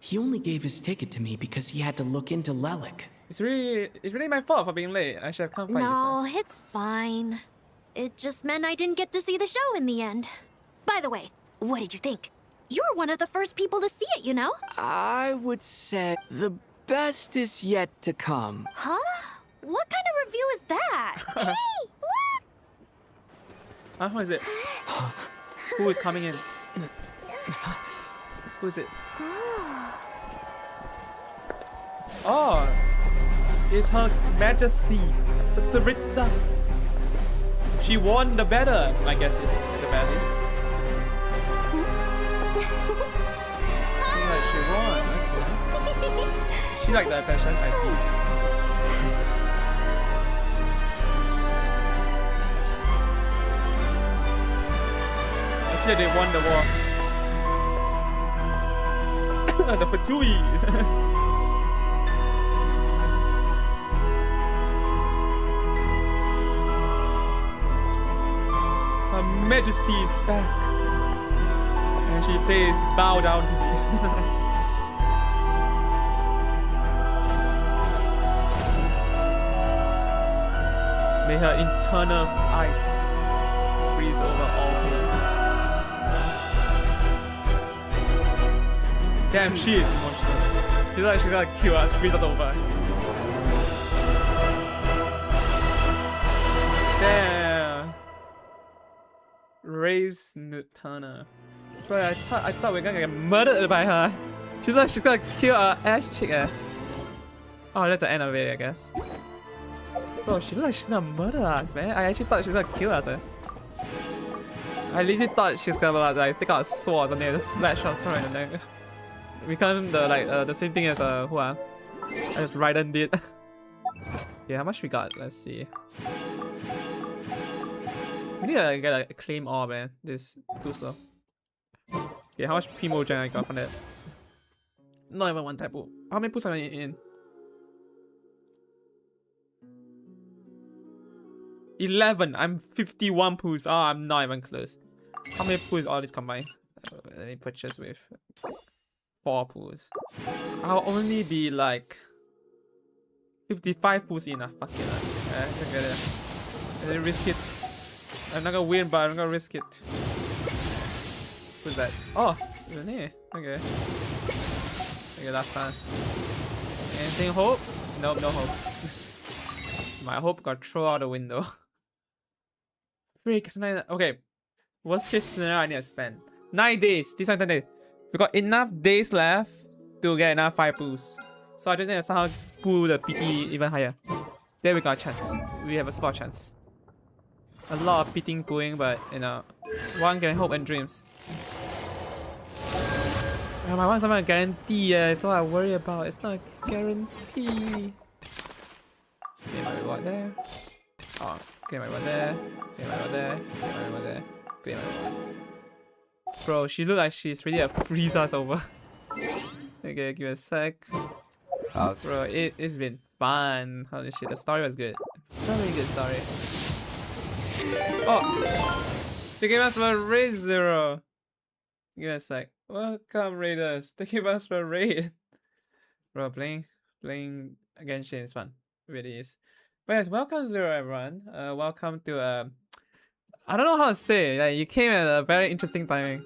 He only gave his ticket to me because he had to look into Lelik. It's really my fault for being late. I should have come find you No, first. it's fine. It just meant I didn't get to see the show in the end. By the way, what did you think? You were one of the first people to see it, you know? I would say the best is yet to come. Huh? What kind of review is that? Hey, look! Who is it? Who is coming in? Who is it? Oh, it's Her Majesty, the Tsaritsa. She won the battle, I guess is the battle is. Seems like she won. Okay. She like that passion, I see. I see they won the war. The Vtuber. Majesty back. And she says, bow down to me. May her internal ice freeze over all pain. Damn, she is emotional. She's like she's gonna kill us, freeze us over. Damn. Raves Nutana. Bro, I thought we were gonna get murdered by her. She's like she's gonna kill our ass chick. Oh, that's the end of it, I guess. Bro, she looks like she's gonna murder us, man. I actually thought she was gonna kill us. I literally thought she was gonna like take out a sword and then just slash her sword in the neck. Become the same thing as who as Raiden did. Yeah, how much we got? Let's see. We need to get a claim all, man. This too slow. Yeah, how much Primogen I got from that? Not even one type of. How many pools am I in? 11. I'm 51 pools. Oh, I'm not even close. How many pools all these combined? Let me purchase with 4 pools. I'll only be like 55 pools in. Fuck it. It's okay. Let me risk it. I'm not gonna win, but I'm gonna risk it. Who's that? Oh, isn't it? Okay. Okay, last time. Anything hope? Nope, no hope. My hope got thrown out the window. Freak. Okay. Worst case scenario, I need to spend 9 days. This time 10 days. We got enough days left to get enough 5 pools. So I just need to somehow pull the PT even higher. There we got a chance. We have a small chance. A lot of pitting pulling, but you know, one can hope and dreams. My one's not a guarantee, it's not what I worry about. It's not a guarantee. Okay, my reward there. Oh, okay, my reward there. Okay, my reward there. Okay, my reward there. Okay, my rewards. Bro, she looks like she's ready to freeze us over. Okay, give me a sec. Bro, it's been fun. Holy shit, the story was good. Very good story. Oh! They gave us for raid 0. Give me a sec. Welcome raiders. They gave us for raid. Bro, playing against Shin is fun. It really is. But yes, welcome 0 everyone. Welcome to I don't know how to say. Like, you came at a very interesting timing.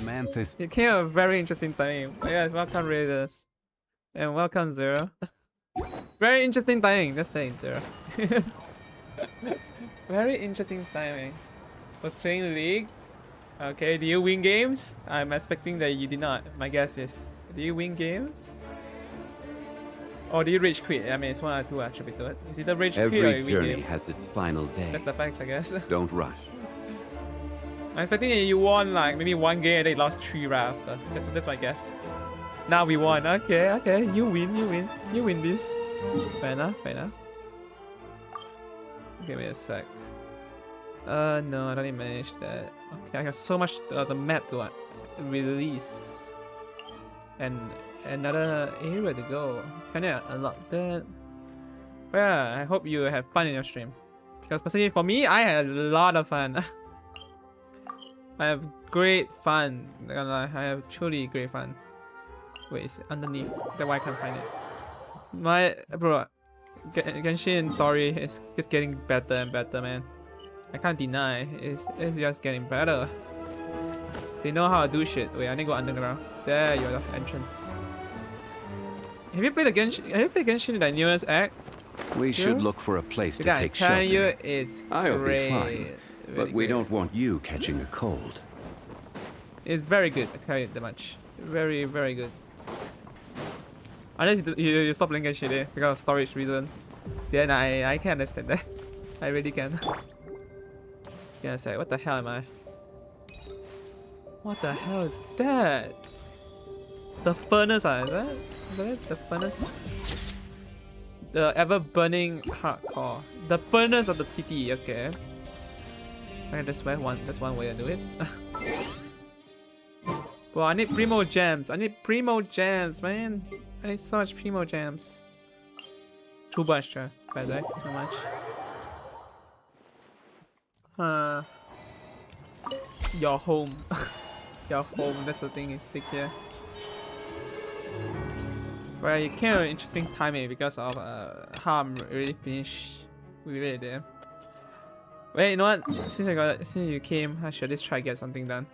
Manthus. You came at a very interesting timing. But yes, welcome raiders. And welcome 0. Very interesting timing, just saying 0. Very interesting timing. Was playing League. Okay, do you win games? I'm expecting that you did not. My guess is. Do you win games? Or do you rage quit? I mean, it's one or two attribute to it. Is it the rage quit or you Every win journey games? has its final day. That's the facts, I guess. Don't rush. I'm expecting that you won like maybe 1 game and then you lost 3 right after. That's my guess. Now we won. Okay. You win this. Fair enough. Give me a sec. No, I don't even manage that. Okay, I got so much the map to release. And another area to go. Can I unlock that? But yeah, I hope you have fun in your stream. Because personally for me, I had a lot of fun. I have great fun. Not gonna lie, I have truly great fun. Wait, it's underneath. That's why I can't find it. My bro, Genshin story is just getting better and better, man. I can't deny. It's just getting better. They know how to do shit. Wait, I need to go underground. There you are, the entrance. Have you played Genshin in the newest act? We should look for a place to take shelter. shelter. It's I'll great. be fine, but we don't want you catching a cold. It's very good, I tell you that much. Very, very good. Unless you stop playing Genshin because of storage reasons, then I can understand that. I really can. Yeah, it's like, what the hell am I? What the hell is that? The furnace, is that it? The furnace? The ever-burning hardcore. The furnace of the city, okay. Okay, that's one way to do it. Well, I need primo gems. Man. I need so much primo gems. Too much, too much. your home. Your home, that's the thing, is stick here. Well, it came at an interesting timing because of how I'm already finished with it there. Wait, you know what? Since you came, I should just try to get something done.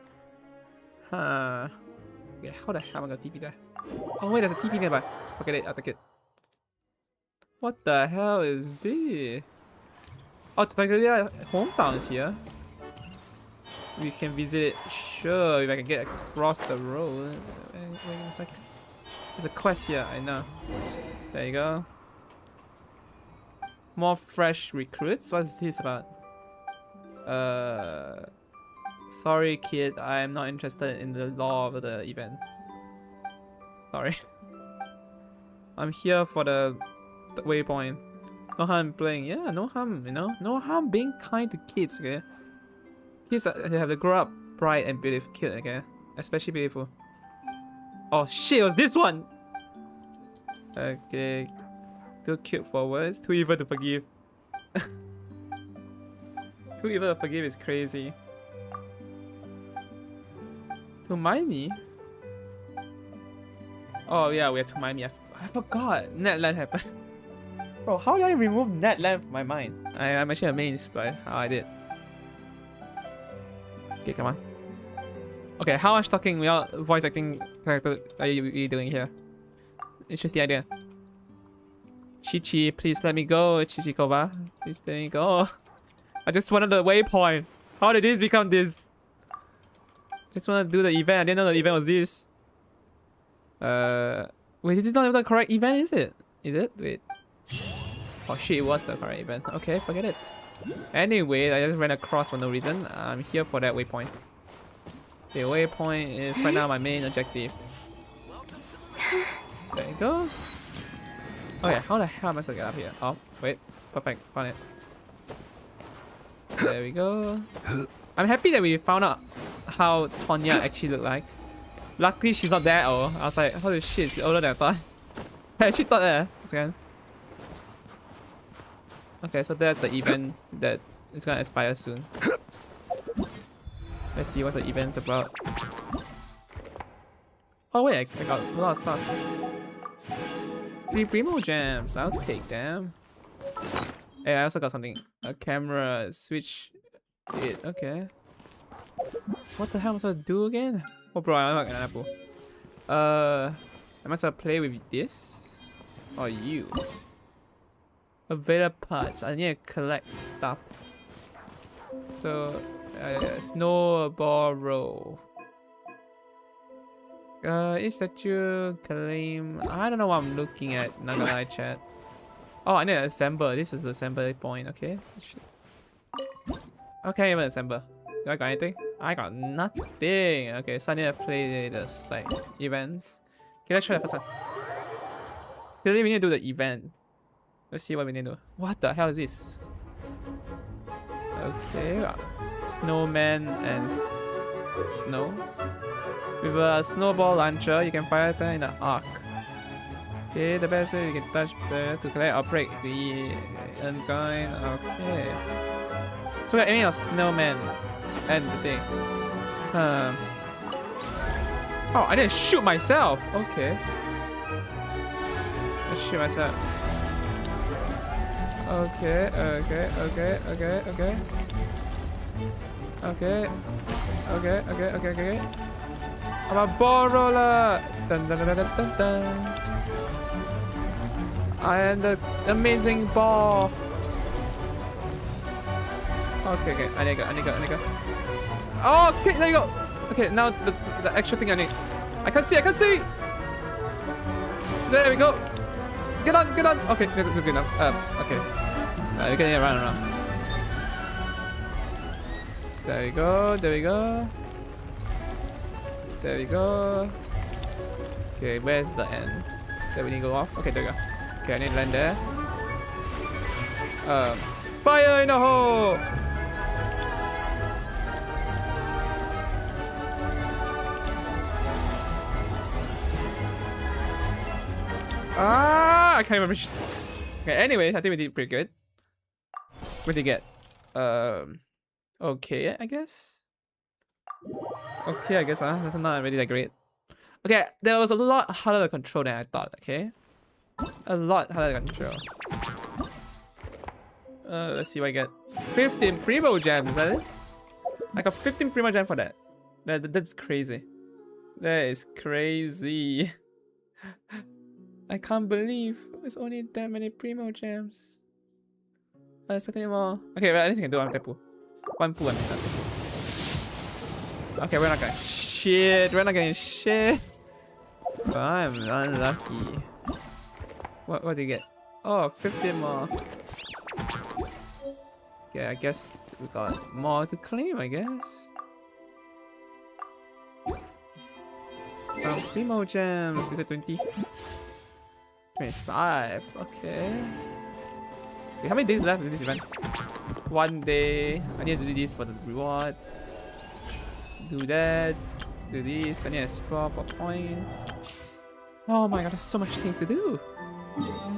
Huh. Okay, how the hell am I gonna TP there? Oh wait, there's a TP nearby. Forget it, I'll take it. What the hell is this? Oh, technically, hometown is here. We can visit it. Sure, if I can get across the road. Wait a sec. There's a quest here, I know. There you go. More fresh recruits? What's this about? Sorry kid, I am not interested in the law of the event. Sorry. I'm here for the waypoint. No harm playing. Yeah, no harm, you know? No harm being kind to kids, okay? Kids have to grow up bright and beautiful kid, okay? Especially beautiful. Oh shit, it was this one! Okay. Too cute for words, too evil to forgive. Too evil to forgive is crazy. To mind me? Oh yeah, we have to mind me. I forgot. Netland happened. Bro, how did I remove Netland from my mind? I'm actually amazed by how I did. Okay, come on. Okay, how much talking without voice acting character are you doing here? It's just the idea. Chichi, please let me go. Chichikova, please let me go. I just wanted the waypoint. How did this become this? Just want to do the event. I didn't know the event was this. Wait, this is not even the correct event, is it? Is it? Wait. Oh shit, it was the correct event. Okay, forget it. Anyway, I just ran across for no reason. I'm here for that waypoint. The waypoint is right now my main objective. There you go. Okay, how the hell am I supposed to get up here? Oh, wait. Perfect. Found it. There we go. I'm happy that we found out how Tonya actually looked like. Luckily, she's not that old. I was like, holy shit, she's older than I thought. I actually thought that. Okay, so that's the event that is gonna expire soon. Let's see what the event's about. Oh wait, I got a lot of stuff. 3 Primo Gems, I'll take them. Hey, I also got something. A camera, switch it, okay. What the hell am I supposed to do again? Oh bro, I'm not gonna apple. Am I supposed to play with this? Or you? Available parts, I need to collect stuff. So, snowball roll. Each statue claim. I don't know what I'm looking at. Not gonna lie, chat. Oh, I need to assemble. This is the assembly point. Okay. Okay, even assemble. Do I got anything? I got nothing. Okay, so I need to play the side events. Okay, let's try the first one. Clearly, we need to do the event. Let's see what we need to do. What the hell is this? Okay, snowman and snow. With a snowball launcher, you can fire them in the arc. Okay, the best way you can touch the to collect or break the uncoin. Okay. So we're aiming a snowman and the thing. Oh, I didn't shoot myself. Okay. I shoot myself. Okay. I'm a ball roller. Dun, dun, dun, dun, dun, dun. I am the amazing ball. Okay. I need to go. Oh, okay, there you go. Okay, now the extra thing I need. I can't see. There we go. Get on. Okay, that's good enough. Okay. You can run. There we go. Okay, where's the end? There we need to go off. Okay, there we go. Okay, I need to land there. Fire in the hole! I can't remember. Okay, anyway, I think we did pretty good. What did you get? Okay, I guess. Okay, I guess that's not really that great. Okay, there was a lot harder to control than I thought, okay? A lot harder to control. Let's see what I get. 15 Primo Gems, is that it? I got 15 Primo Gems for that. That's crazy. That is crazy. I can't believe it's only that many Primo Gems. I was expecting more. Okay, well, at least you can do one pool. One pool and nothing. Okay, we're not getting shit. We're not getting shit. Oh, I'm unlucky. What do you get? Oh, 15 more. Yeah, I guess we got more to claim, I guess. 3 more gems. Is it 20? 25. Okay. Wait, how many days left in this event? 1 day. I need to do this for the rewards. Do that. Do this. I need to explore for points. Oh my god, there's so much things to do.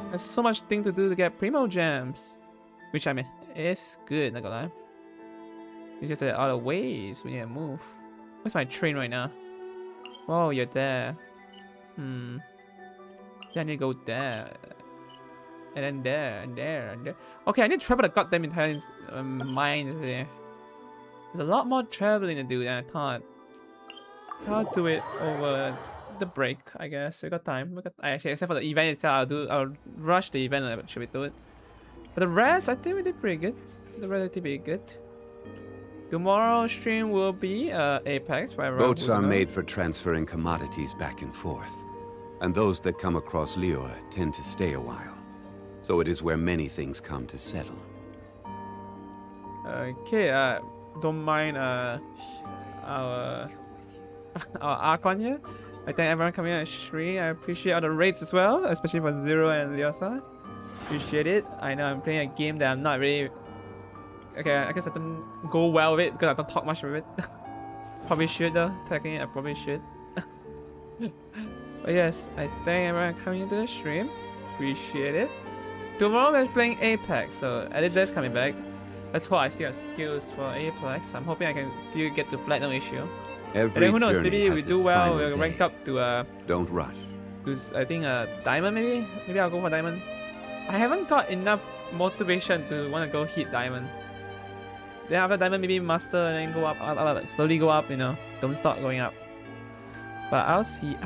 There's so much thing to do to get Primo Gems. Which I mean, it's good, not gonna lie. It's just that other ways we need to move. Where's my train right now? Whoa, you're there. Yeah, I need to go there. And then there, and there, and there. Okay, I need to travel the goddamn entire mines here. There's a lot more traveling to do than I thought. I'll do it over the break, I guess. We got time. Actually, except for the event itself, I'll rush the event and actually do it. But the rest, I think we did pretty good. The rest did pretty good. Tomorrow's stream will be Apex. Boats are made for transferring commodities back and forth. And those that come across Lior tend to stay a while. So it is where many things come to settle. Okay, don't mind our Archon here. I thank everyone coming on stream. I appreciate all the raids as well, especially for Zero and Lyosa. Appreciate it. I know I'm playing a game that I'm not really... Okay, I guess I don't go well with it because I don't talk much with it. Probably should though. Technically, I probably should. But yes, I thank everyone coming into the stream. Appreciate it. Tomorrow we're playing Apex, so Editor's coming back. Let's hope I still have skills for Apex. I'm hoping I can still get to Platinum issue. And then who knows, maybe we do well, we'll rank up to Don't rush. I think Diamond maybe? Maybe I'll go for Diamond. I haven't got enough motivation to want to go hit Diamond. Then after Diamond maybe Master and then go up, slowly go up, you know. Don't stop going up. But I'll see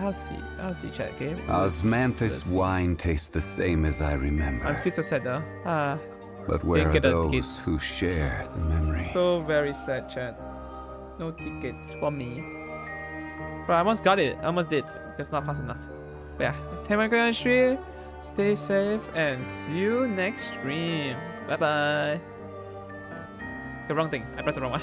chat, okay? Osmanthus wine tastes the same as I remember. I'm still so sad though. But where are those who share the memory? So very sad, chat. No tickets for me. But I almost got it. I almost did. Just not fast enough. But yeah, take my on stream. Stay safe and see you next stream. Bye bye. The wrong thing. I pressed the wrong one.